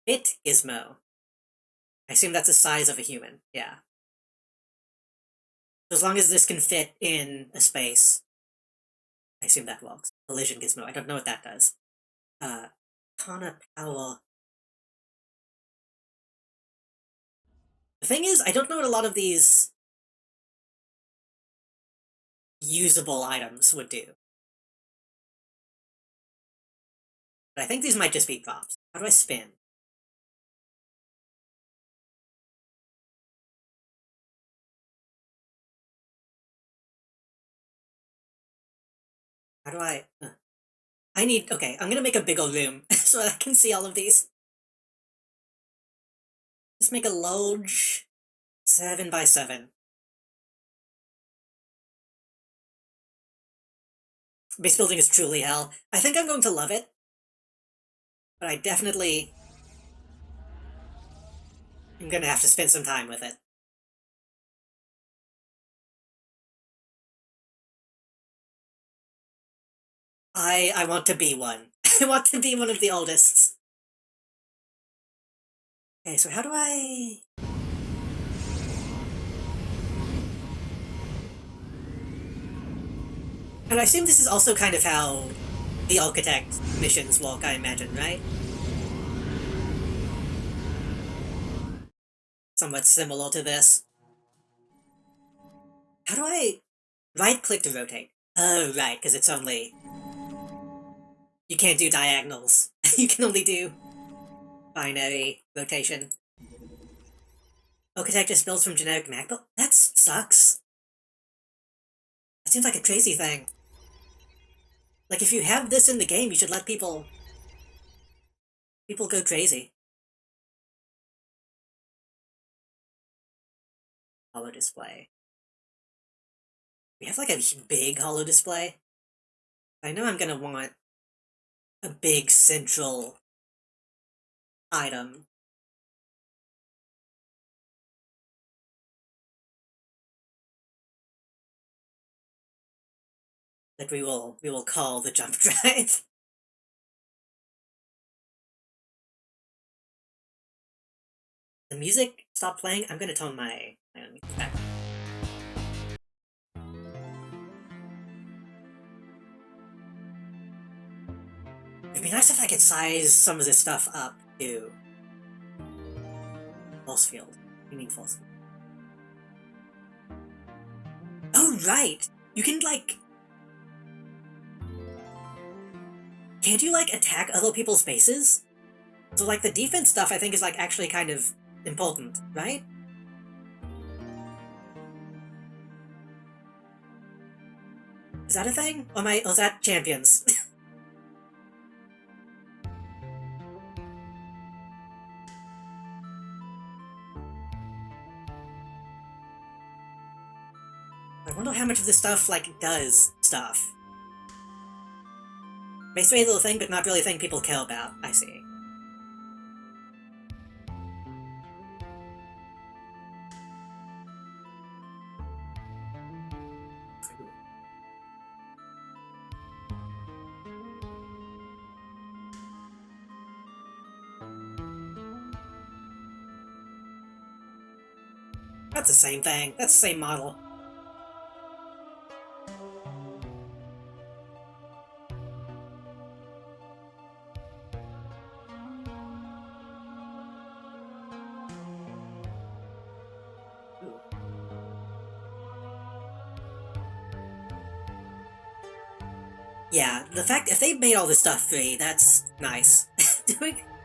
Fit Gizmo. I assume that's the size of a human, yeah. As long as this can fit in a space, I assume that works. Collision Gizmo, I don't know what that does. Kana Power. The thing is, I don't know what a lot of these usable items would do. But I think these might just be props. How do I spin? How do I... I need... Okay, I'm gonna make a bigger room so I can see all of these. Let's make a large 7x7. Base building is truly hell. I think I'm going to love it. But I definitely... I'm gonna have to spend some time with it. I want to be one. I want to be one of the oldest. Okay, so how do I... And I assume this is also kind of how the Architect missions work, I imagine, right? Somewhat similar to this. How do I... Right-click to rotate? Oh, right, because it's only... You can't do diagonals. You can only do binary rotation. Architect just builds from generic MacBook? That sucks. That seems like a crazy thing. Like, if you have this in the game, you should let people go crazy. holo display. We have like a big holo display. I know I'm gonna want a big central item. That we will call the jump drive. The music stopped playing. I'm gonna tone my music back. It'd be nice if I could size some of this stuff up to force field, meaningful. Oh right, you can like. Can't you like attack other people's bases? So like the defense stuff, I think is like actually kind of important, right? Is that a thing? Or is that champions? I wonder how much of this stuff, like, does stuff. Basically a little thing, but not really a thing people care about. I see. That's the same thing. That's the same model. Yeah, the fact if they made all this stuff free, that's nice.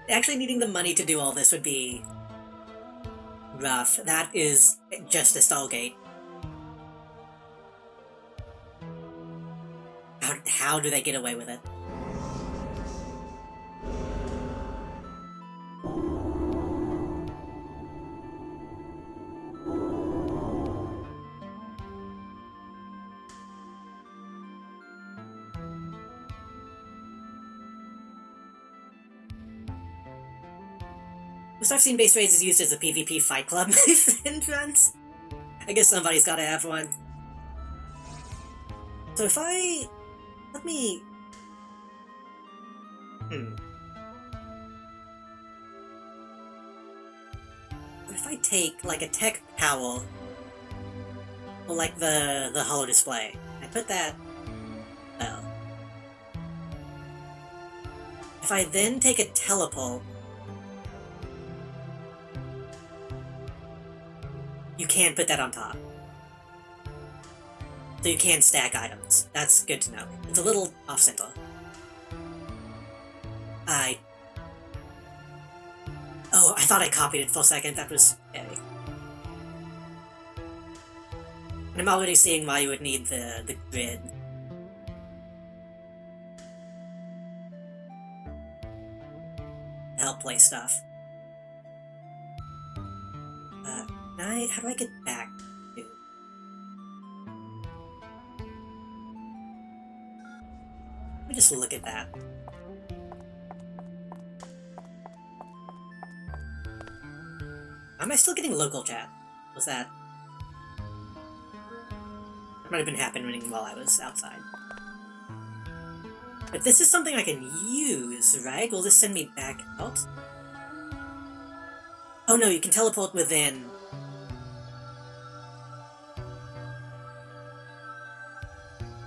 Actually needing the money to do all this would be rough. That is just a Stargate. How do they get away with it? I've seen base raids is used as a PvP fight club in runs. I guess somebody's gotta have one. So if I... Let me... If I take, like, a tech power, or like the holo display, I put that... Oh. If I then take a teleport, you can put that on top. So you can stack items. That's good to know. It's a little off-center. Oh, I thought I copied it for a second. That was heavy. And I'm already seeing why you would need the grid. To help play stuff. How do I get back to... Let me just look at that. Am I still getting local chat? Was that... That might have been happening while I was outside. But this is something I can use, right? Will this send me back out? Oh no, you can teleport within...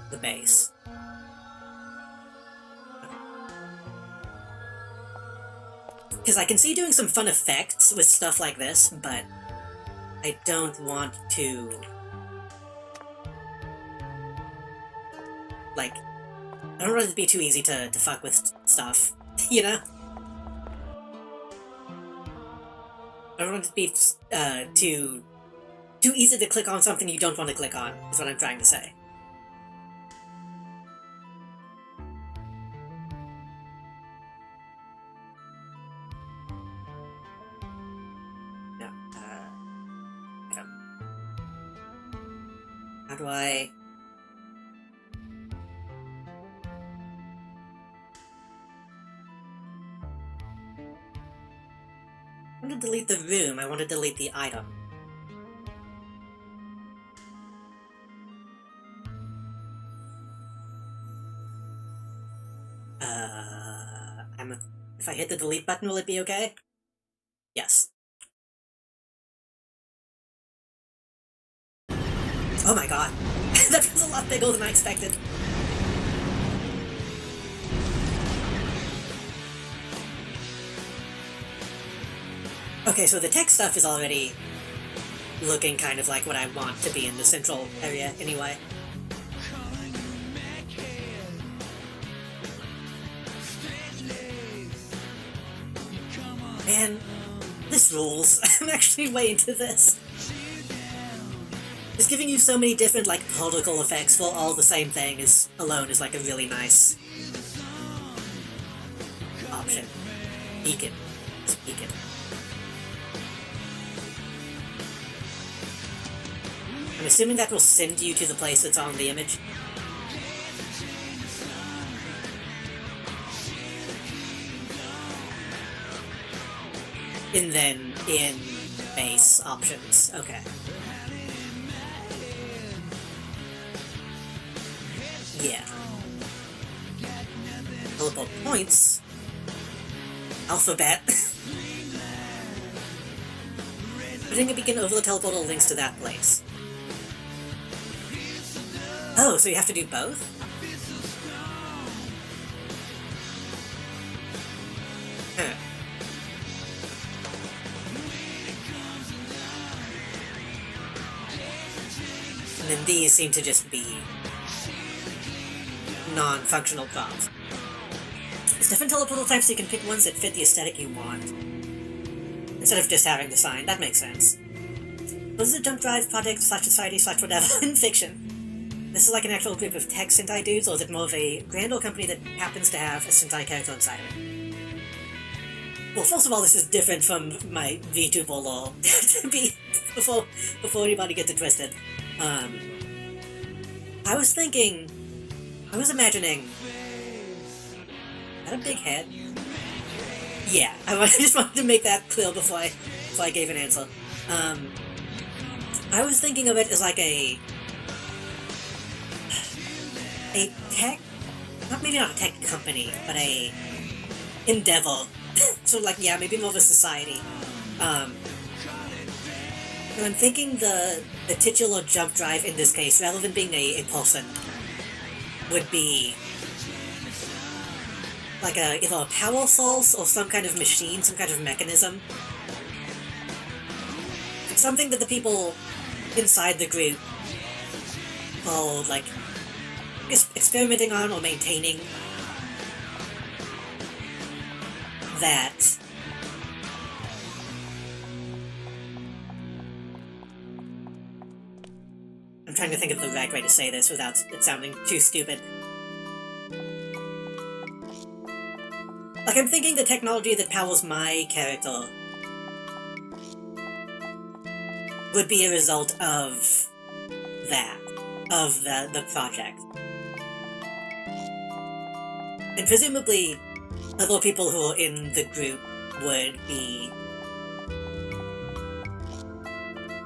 the base. Because I can see doing some fun effects with stuff like this, but I don't want to... Like, I don't want it to be too easy to fuck with stuff, you know? I don't want it to be too easy to click on something you don't want to click on, is what I'm trying to say. do I... I want to delete the room, I want to delete the item. If I hit the delete button, will it be okay? Yes. Oh my god. That was a lot bigger than I expected. Okay, so the tech stuff is already looking kind of like what I want to be in the central area anyway. Man, this rules. I'm actually way into this. Just giving you so many different, like, particle effects for all the same thing is alone is like a really nice option. Beacon. Just beacon. I'm assuming that will send you to the place that's on the image. And then in base options. Okay. Yeah. Teleport points. Alphabet. Putting a beacon over the teleportal links to that place. Oh, so you have to do both? Huh. And then these seem to just be non-functional props. There's different teleportal types, so you can pick ones that fit the aesthetic you want. Instead of just having the sign, that makes sense. What is a jump drive project / society / whatever in fiction? This is like an actual group of tech Sentai dudes, or is it more of a grand old company that happens to have a Sentai character inside of it? Well, first of all, this is different from my VTuber lore. To be before anybody gets it twisted. I was imagining... Is that a big head? Yeah, I just wanted to make that clear before I gave an answer. I was thinking of it as like a tech... maybe not a tech company, but a endeavor. So like, yeah, maybe more of a society. And I'm thinking the titular jump drive in this case, rather than being a person, would be like either a power source or some kind of machine, some kind of mechanism. Something that the people inside the group are, like, experimenting on or maintaining that I'm trying to think of the right way to say this without it sounding too stupid. Like, I'm thinking the technology that powers my character would be a result of that, of the project. And presumably, other people who are in the group would be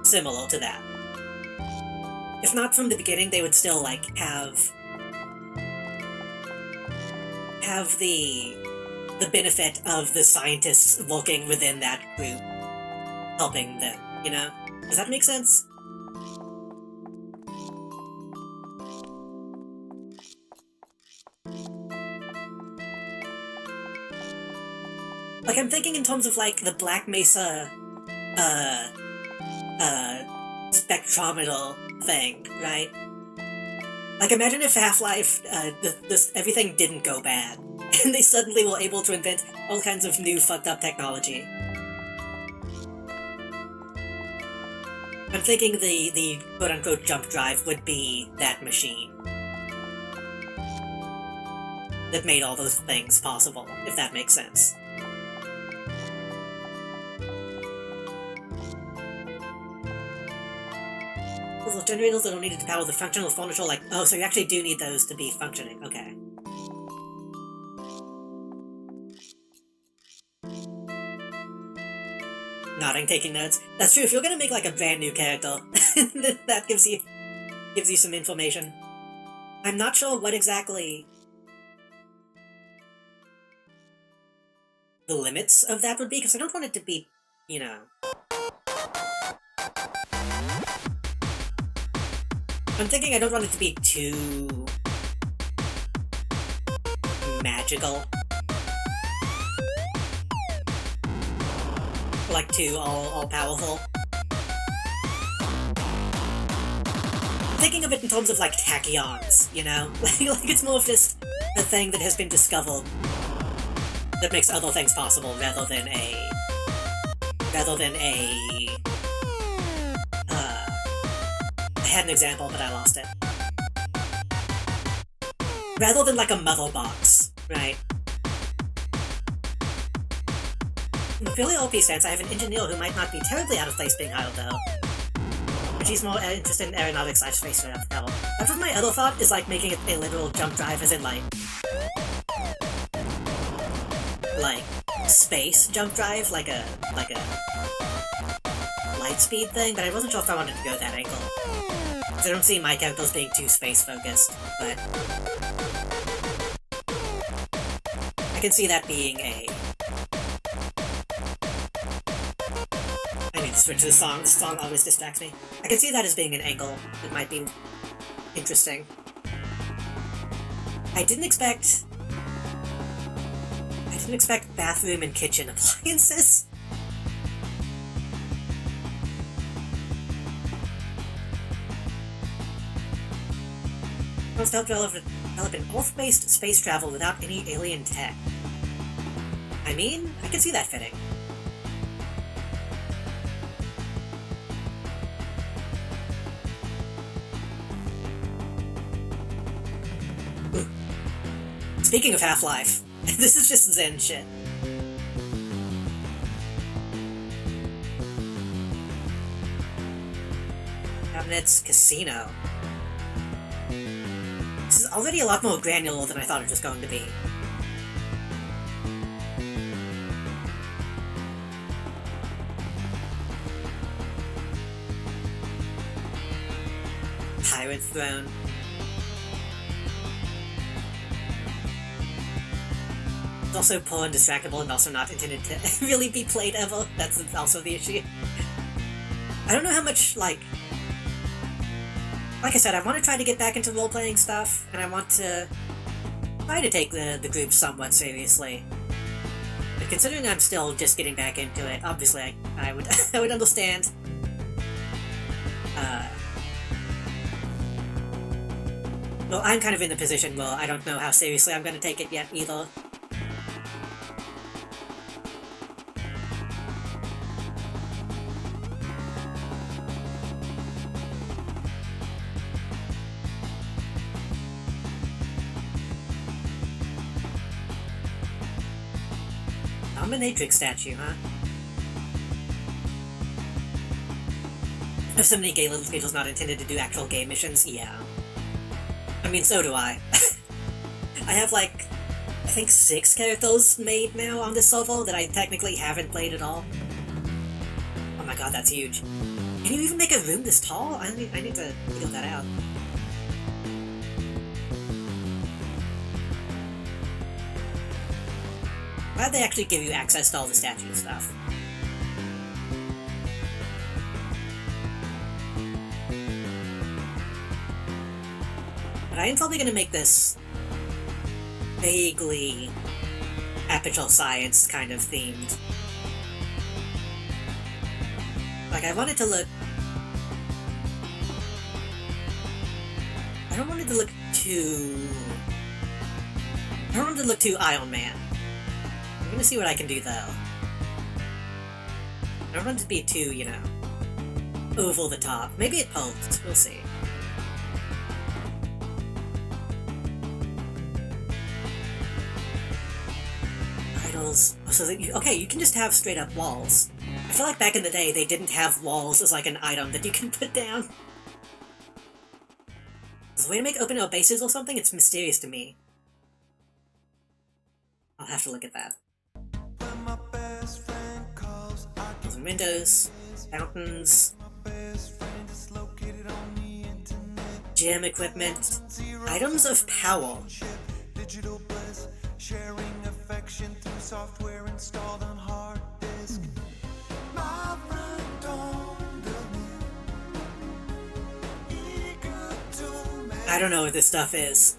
similar to that. If not from the beginning, they would still, like, have the benefit of the scientists working within that group helping them, you know? Does that make sense? Like, I'm thinking in terms of, like, the Black Mesa, spectrometer thing, right? Like, imagine if Half-Life, everything didn't go bad, and they suddenly were able to invent all kinds of new fucked up technology. I'm thinking the quote-unquote jump drive would be that machine that made all those things possible, if that makes sense. Well, those generators that are needed to power the functional furniture, like, oh, so you actually do need those to be functioning, okay. Nodding, taking notes. That's true, if you're gonna make, like, a brand new character, that gives you some information. I'm not sure what exactly the limits of that would be, because I don't want it to be, you know... I'm thinking I don't want it to be too... magical. Like, too all-powerful. I'm thinking of it in terms of, like, tachyons, you know? Like, it's more of just a thing that has been discovered that makes other things possible, rather than a... I had an example, but I lost it. Rather than, like, a mother box, right? In the purely OP sense, I have an engineer who might not be terribly out of place being hired, though. But she's more interested in aeronautics / space travel. That's what my other thought is, like, making it a literal jump drive, as in, like, space jump drive, like a light speed thing, but I wasn't sure if I wanted to go that angle. I don't see my characters being too space-focused, but... I can see that being a... I need to switch to the song. This song always distracts me. I can see that as being an angle that might be interesting. I didn't expect bathroom and kitchen appliances. Must help develop an Earth-based space travel without any alien tech. I mean, I can see that fitting. Ooh. Speaking of Half-Life, this is just Zen shit. Cabinets, casino. This is already a lot more granular than I thought it was going to be. Pirate Throne. It's also poor and distractible and also not intended to really be played ever. That's also the issue. I don't know how much, like I said, I want to try to get back into role-playing stuff, and I want to try to take the group somewhat seriously. But considering I'm still just getting back into it, obviously I would I would understand. Well, I'm kind of in the position where I don't know how seriously I'm going to take it yet, either. Dominatrix statue, huh? If so many gay little creatures not intended to do actual game missions, yeah. I mean, so do I. I have, like, I think 6 characters made now on this server that I technically haven't played at all. Oh my god, that's huge. Can you even make a room this tall? I need to figure that out. Glad they actually give you access to all the statue stuff. But I am probably going to make this vaguely aperture science kind of themed. Like, I want it to look... I don't want it to look too... I don't want it to look too Iron Man. I'm gonna see what I can do, though. I don't want it to be too, you know, over the top. Maybe it pulls. We'll see. Idols. Oh, so that okay, you can just have straight-up walls. I feel like back in the day, they didn't have walls as, like, an item that you can put down. way to make open-air bases or something? It's mysterious to me. I'll have to look at that. Windows, fountains, gym equipment, items of power. I don't know what this stuff is.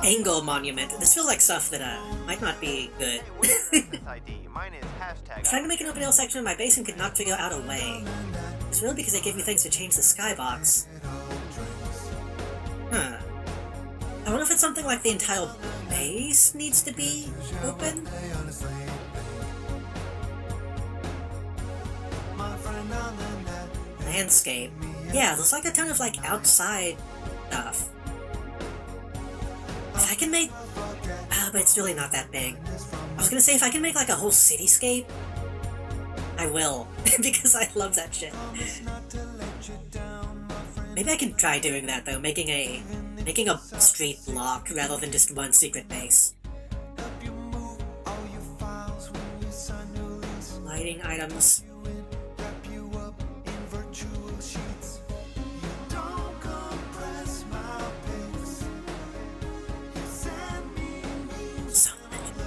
Angle monument. This feels like stuff that might not be good. Trying to make an open-air section of my base and could not figure out a way. It's really because they gave me things to change the skybox. Huh. I wonder if it's something like the entire base needs to be open? Landscape. Yeah, there's like a ton of like outside stuff. If I can make... but it's really not that big. I was gonna say, if I can make like a whole cityscape, I will. Because I love that shit. Maybe I can try doing that though, making a street block rather than just one secret base. Lighting items.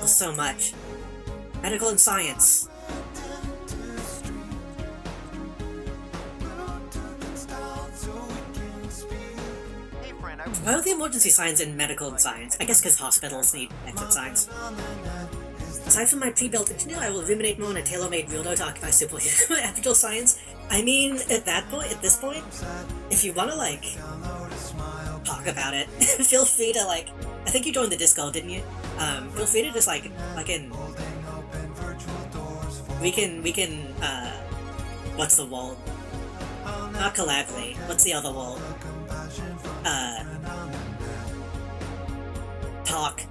So much. Medical and science. Why are the emergency signs in medical and science? I guess because hospitals need exit signs. Aside from my pre-built engineer, I will ruminate more on a tailor-made weirdo to occupy superhuman actual science. I mean, at this point, if you want to, like, talk about it, feel free to, like, I think you joined the Discord, didn't you? Feel free to just, like, fucking... We can, what's the wall? Not collaborate. What's the other wall? Talk.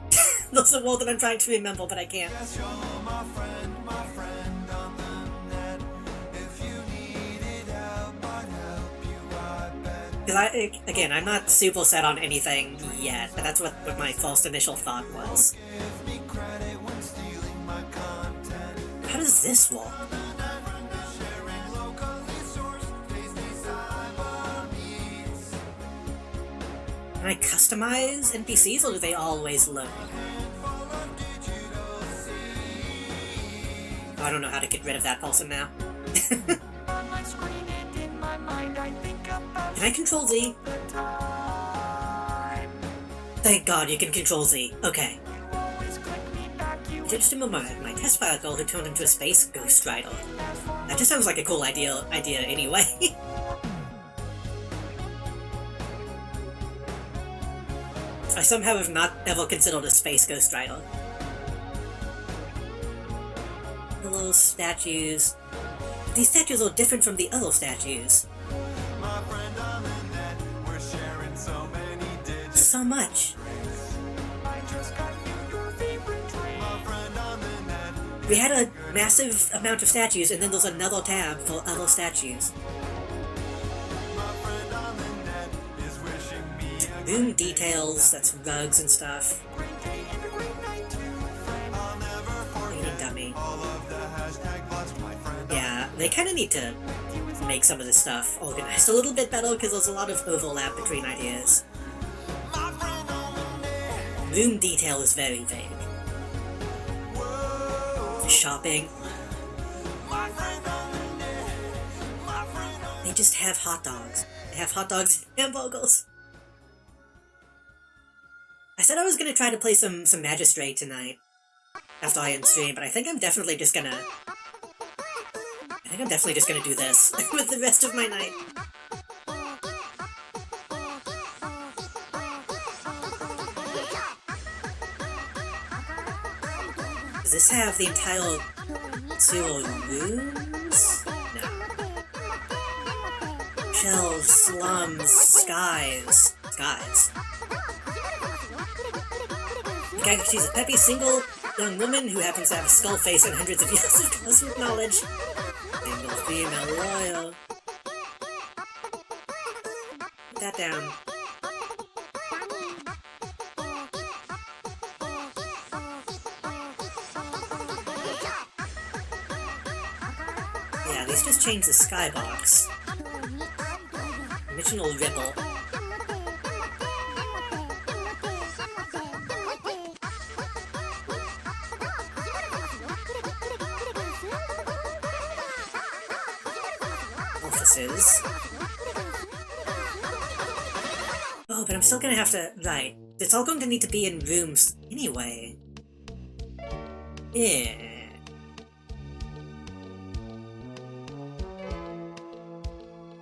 That's the wall that I'm trying to remember, but I can't. Because again, I'm not super set on anything yet, but that's what my first initial thought was. How does this work? Can I customize NPCs, or do they always load? Oh, I don't know how to get rid of that person now. Can I control Z? Thank God you can control Z. Okay. Just remember my test pilot girl who turned into a space ghost rider. That just sounds like a cool idea anyway. I somehow have not ever considered a space ghost rider. The little statues. These statues are different from the other statues. So much. We had a massive amount of statues, and then there's another tab for other statues. Room details, that's rugs and stuff. Cleaning dummy. Yeah, they kind of need to make some of this stuff organized a little bit better, because there's a lot of overlap between ideas. Room detail is very vague. Shopping. They just have hot dogs. They have hot dogs and hamburgers. I said I was gonna try to play some Magistrate tonight after I end stream, but I think I'm definitely just gonna do this with the rest of my night. Does this have the entire 0 rooms? No. Shelves, slums, skies. She's a peppy, single young woman who happens to have a skull face and hundreds of years of cosmic knowledge. Single Female loyal. Put that down. Yeah, these just changed the skybox. Original Ripple. Offices. Oh, but I'm still gonna have to... Right. It's all going to need to be in rooms anyway. Yeah.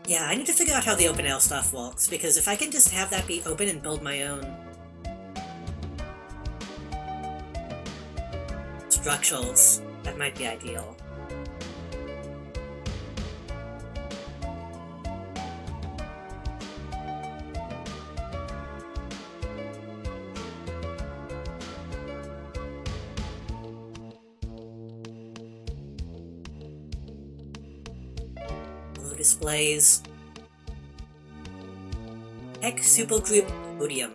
Yeah, I need to figure out how the open L stuff works, because if I can just have that be open and build my own structures, that might be ideal. Displays. Tech Supergroup Podium.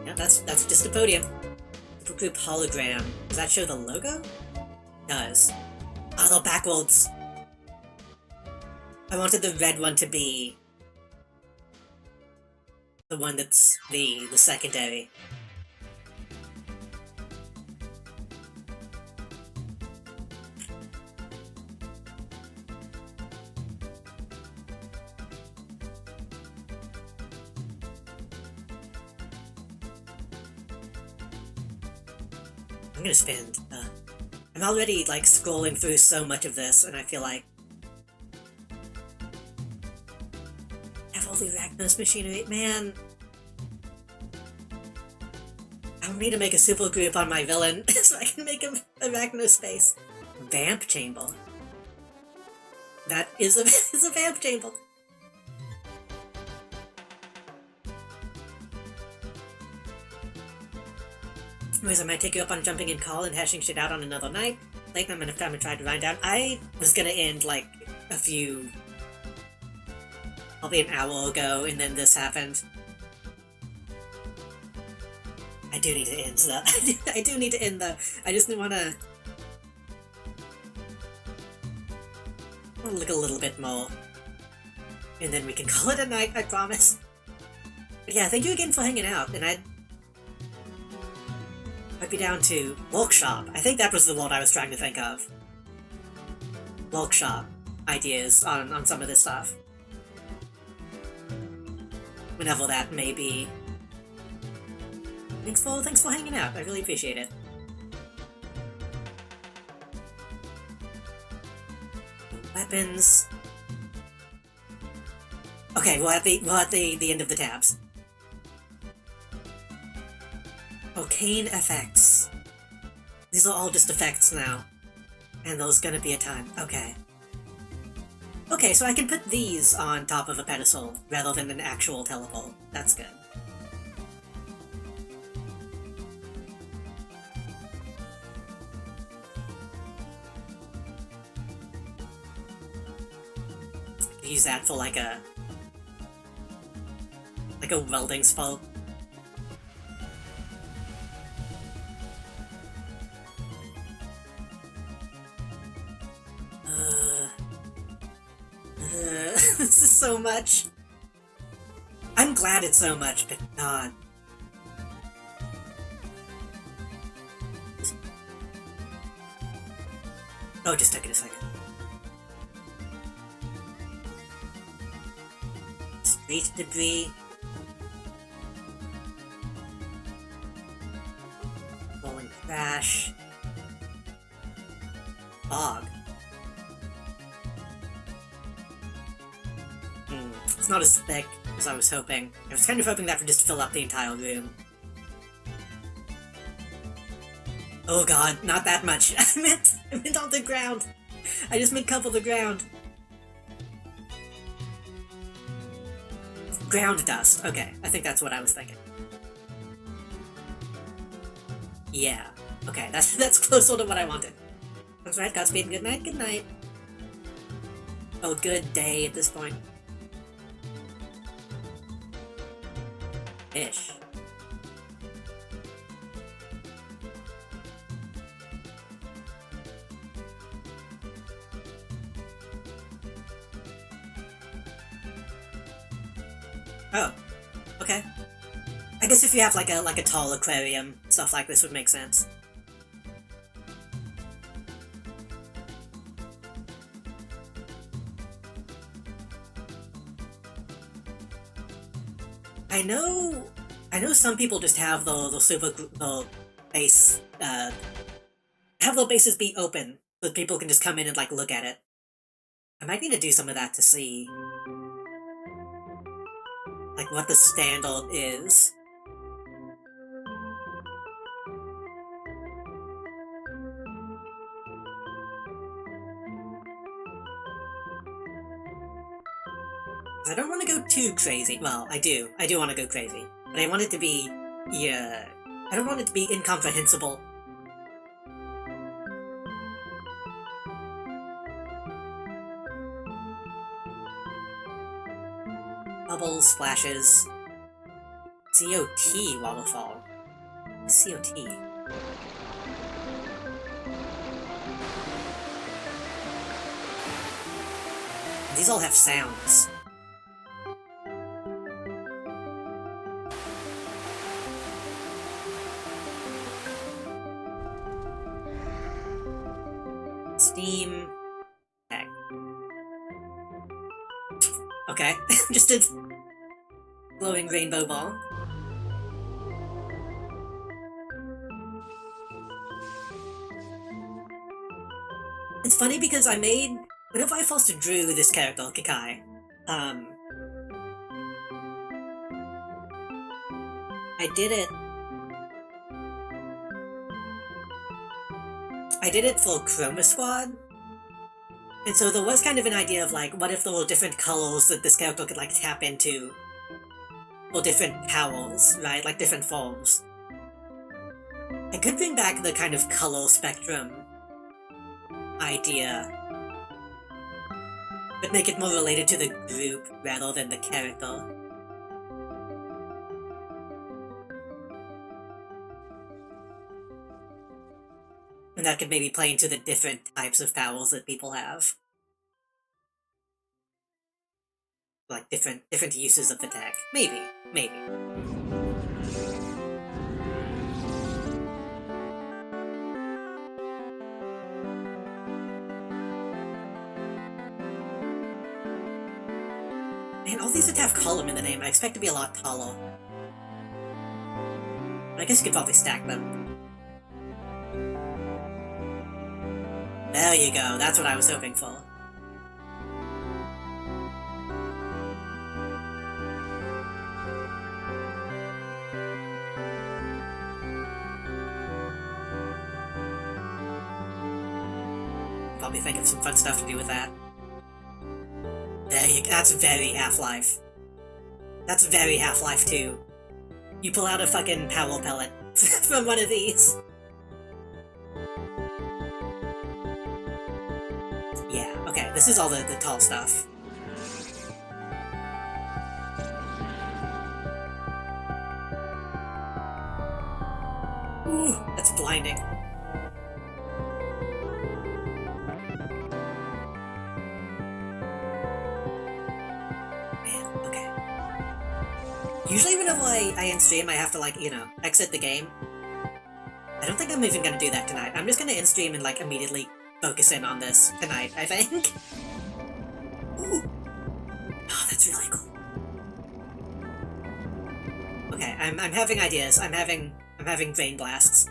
Yeah, that's just a podium. Supergroup hologram. Does that show the logo? It does. Oh, they're backwards. I wanted the red one to be the one that's the secondary. I'm gonna spend, I'm already, like, scrolling through so much of this, and I feel like all the Arachnos machinery, man. I need to make a super group on my villain so I can make him Arachno space. Vamp chamber. That is a vamp chamber. Anyways, I might take you up on jumping in call and hashing shit out on another night. Like, I'm gonna try to wind down. I was gonna end like a few, probably an hour ago, and then this happened. I do need to end though. I do need to end though. I just wanna look a little bit more, and then we can call it a night. I promise. But yeah, thank you again for hanging out, and I'd be down to workshop. I think that was the word I was trying to think of. Workshop ideas on some of this stuff. Whenever that may be. Thanks for hanging out. I really appreciate it. Weapons. Okay, we're at the end of the tabs. Arcane effects. These are all just effects now. And there's gonna be a time. Okay. Okay, so I can put these on top of a pedestal rather than an actual teleport. That's good. Use that for like a welding spell. This is so much. I'm glad it's so much, but God. Oh, just took it a second. Street debris. Falling crash. Fog. It's not as thick as I was hoping. I was kind of hoping that would just fill up the entire room. Oh god, not that much. I meant on the ground. I just meant cover the ground. Ground dust. Okay, I think that's what I was thinking. Yeah. Okay, that's closer to what I wanted. That's right, Godspeed, good night, good night. Oh, good day at this point. Ish. Oh, okay. I guess if you have like a tall aquarium, stuff like this would make sense. I know some people just have the base have the bases be open so that people can just come in and like look at it. I might need to do some of that to see like what the standard is. I don't want to go too crazy. Well, I do want to go crazy, but I want it to be, yeah, I don't want it to be incomprehensible. Bubbles, splashes. COT waterfall. COT. These all have sounds. Steam. Okay. Okay. Just a glowing rainbow ball. It's funny because whenever I first drew this character, Kikai, I did it for Chroma Squad, and so there was kind of an idea of like, what if there were different colors that this character could like tap into, or different powers, right? Like different forms. I could bring back the kind of color spectrum idea, but make it more related to the group rather than the character. And that could maybe play into the different types of powers that people have. Like different uses of the tech. Maybe. Man, all these that have column in the name, I expect to be a lot taller. But I guess you could probably stack them. There you go, that's what I was hoping for. Probably think of some fun stuff to do with that. There you go, that's very Half-Life. That's very Half-Life 2. You pull out a fucking power pellet from one of these. Yeah, okay, this is all the tall stuff. Ooh, that's blinding. Man, okay. Usually whenever I end stream, I have to, like, exit the game. I don't think I'm even gonna do that tonight. I'm just gonna end stream and, like, immediately focus in on this tonight, I think. Ooh. Oh, that's really cool. Okay, I'm having ideas. I'm having vein blasts.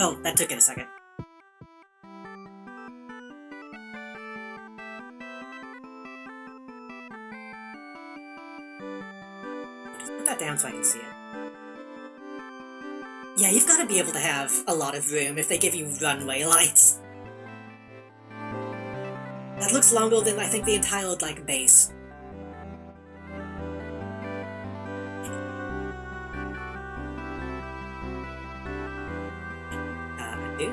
Oh, that took it a second. down so I can see it. Yeah, you've got to be able to have a lot of room if they give you runway lights. That looks longer than I think the entire, like, base. Do?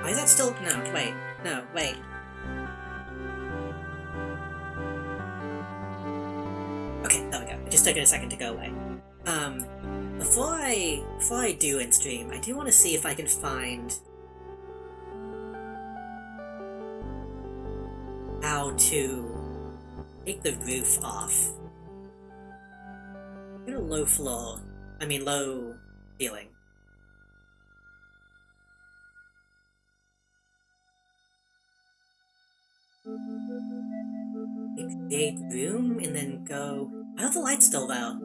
Why is that still? No, wait. No, wait. Okay, there we go. It just took it a second to go away. Before I do in stream, I do want to see if I can find how to take the roof off. Get a low floor. I mean, low ceiling. Create room and then go. I have the light still though.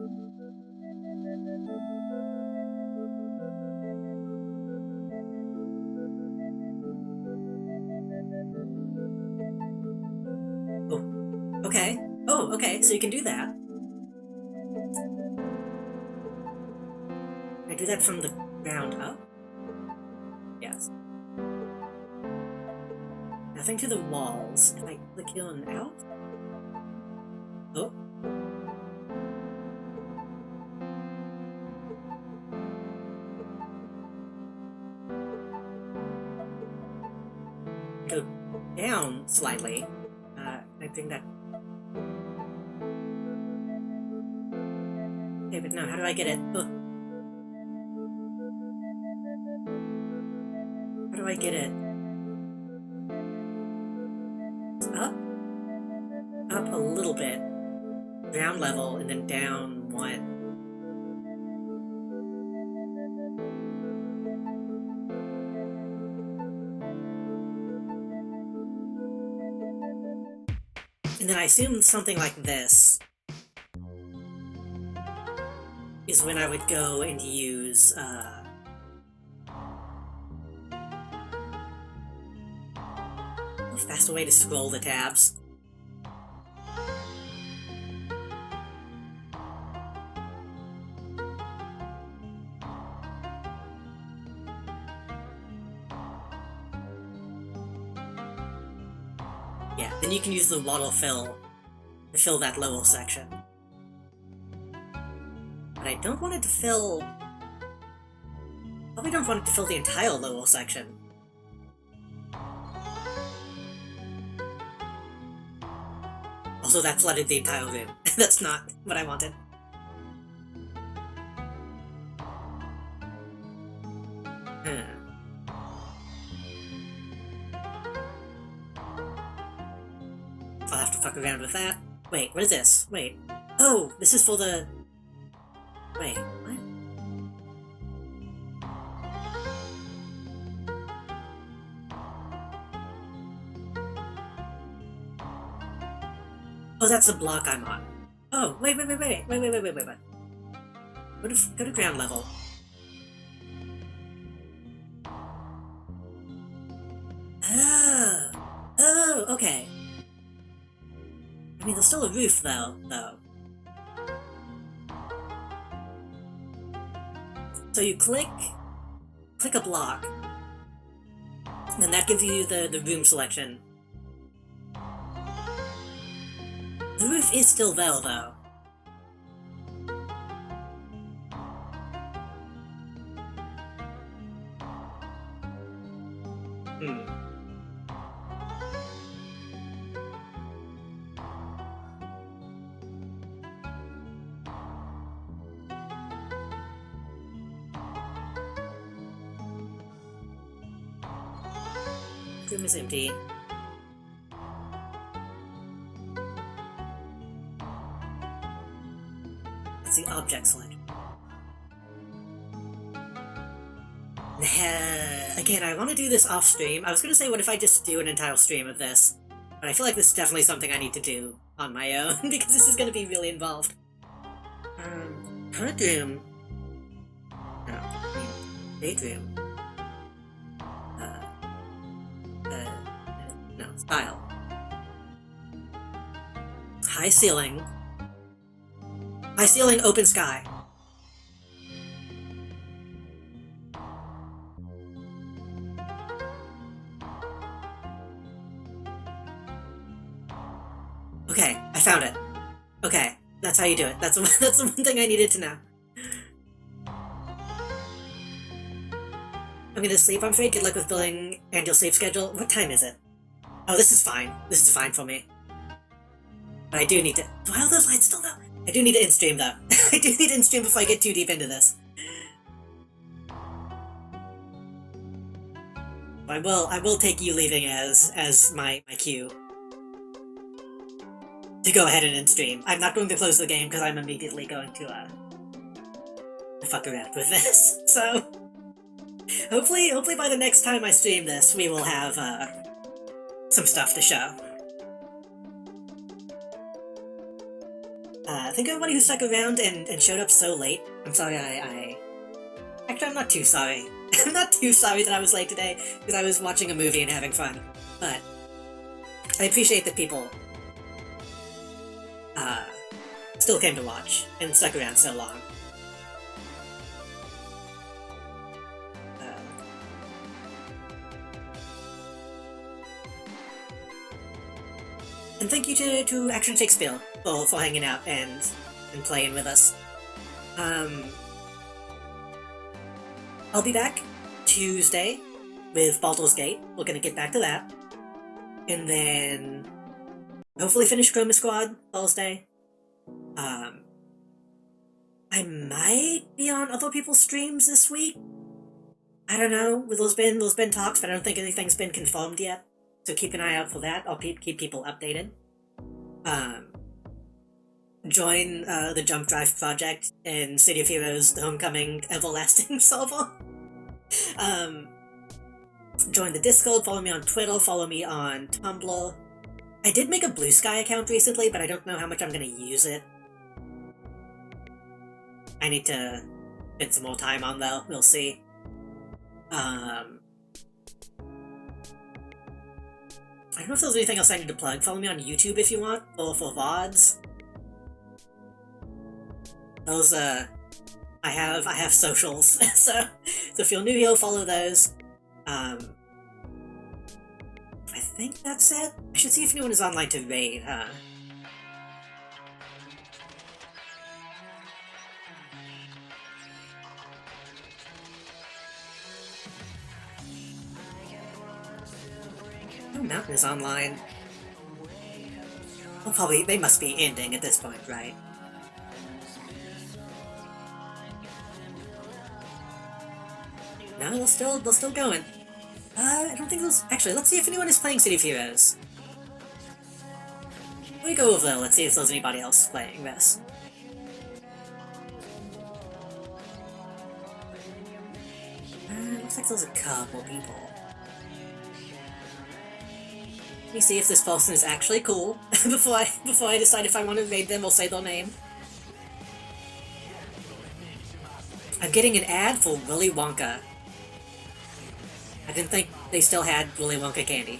Oh, okay. Oh, okay, so you can do that. Can I do that from the ground up? Yes. Nothing to the walls. If I click here and out? Oh. Go down slightly. I think that... Okay, but no, how do I get it? Oh. How do I get it? Up? Up a little bit. Ground level, and then down one. And then I assume something like this is when I would go and use, a faster way to scroll the tabs. Yeah, then you can use the model fill to fill that lower section. But I don't want it to fill... Probably don't want it to fill the entire lower section. Also, that flooded the entire room. That's not what I wanted. I'll have to fuck around with that. Wait, what is this? Wait. Oh, this is for the... Wait, what? Oh, that's the block I'm on. Oh, wait. Go to ground level. Oh, okay. I mean, there's still a roof, though. So you click a block, and then that gives you the room selection. The roof is still there, though. Room is empty. That's the object selection. Again, I want to do this off stream. I was going to say, what if I just do an entire stream of this? But I feel like this is definitely something I need to do on my own, because this is going to be really involved. Bedroom. No, I mean, bedroom. No, style. High ceiling. High ceiling, open sky. Okay, I found it. Okay, that's how you do it. That's the one thing I needed to know. I'm gonna sleep, I'm afraid. Good luck with billing and your sleep schedule. What time is it? Oh, this is fine. This is fine for me. But I do need to... Do I have those lights still though? I do need to in-stream though. I do need to in-stream before I get too deep into this. I will take you leaving as my cue to go ahead and in-stream. I'm not going to close the game because I'm immediately going to fuck around with this. So hopefully by the next time I stream this, we will have some stuff to show. Thank you everybody who stuck around and showed up so late. I'm sorry Actually, I'm not too sorry. I'm not too sorry that I was late today, because I was watching a movie and having fun. But I appreciate that people still came to watch and stuck around so long. And thank you to Action Shakespeare for hanging out and playing with us. I'll be back Tuesday with Baldur's Gate. We're gonna get back to that. And then hopefully finish Chroma Squad Thursday. I might be on other people's streams this week. I don't know. There's been talks, but I don't think anything's been confirmed yet. So keep an eye out for that. I'll keep people updated. Join the Jump Drive project in City of Heroes, the Homecoming Everlasting server. Join the Discord, follow me on Twitter, follow me on Tumblr. I did make a Blue Sky account recently, but I don't know how much I'm gonna use it. I need to spend some more time on though, we'll see. I don't know if there's anything else I need to plug. Follow me on YouTube if you want, or for VODs. Those, I have socials, so if you're new here, follow those. I think that's it. I should see if anyone is online to raid, huh? No Mountain is online. Well, they must be ending at this point, right? No, they're still going. I don't think there's... Actually, let's see if anyone is playing City of Heroes. Let me go over there, let's see if there's anybody else playing this. Looks like there's a couple people. Let me see if this person is actually cool before I decide if I want to raid them or say their name. I'm getting an ad for Willy Wonka. I didn't think they still had Willy Wonka candy.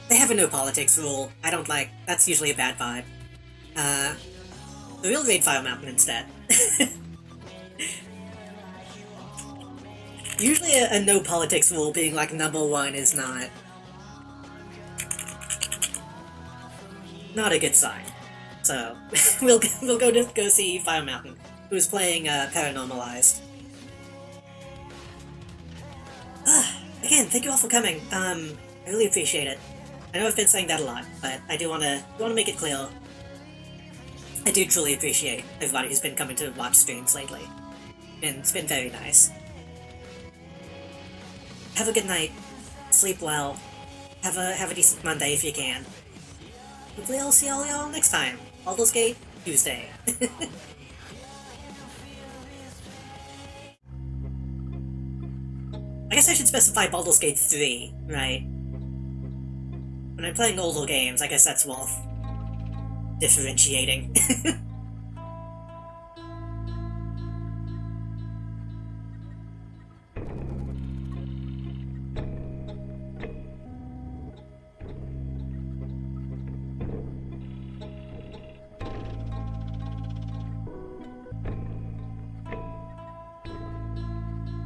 They have a no politics rule. I don't like... That's usually a bad vibe. The real raid Fire Mountain instead. Usually a no politics rule being like #1 is not a good sign. So we'll go see Fire Mountain, who's playing Paranormalized. Again, thank you all for coming. I really appreciate it. I know I've been saying that a lot, but I do wanna make it clear. I do truly appreciate everybody who's been coming to watch streams lately. And it's been very nice. Have a good night. Sleep well. Have a decent Monday if you can. Hopefully I'll see all y'all next time. Baldur's Gate, Tuesday. I guess I should specify Baldur's Gate 3, right? When I'm playing older games, I guess that's worth differentiating.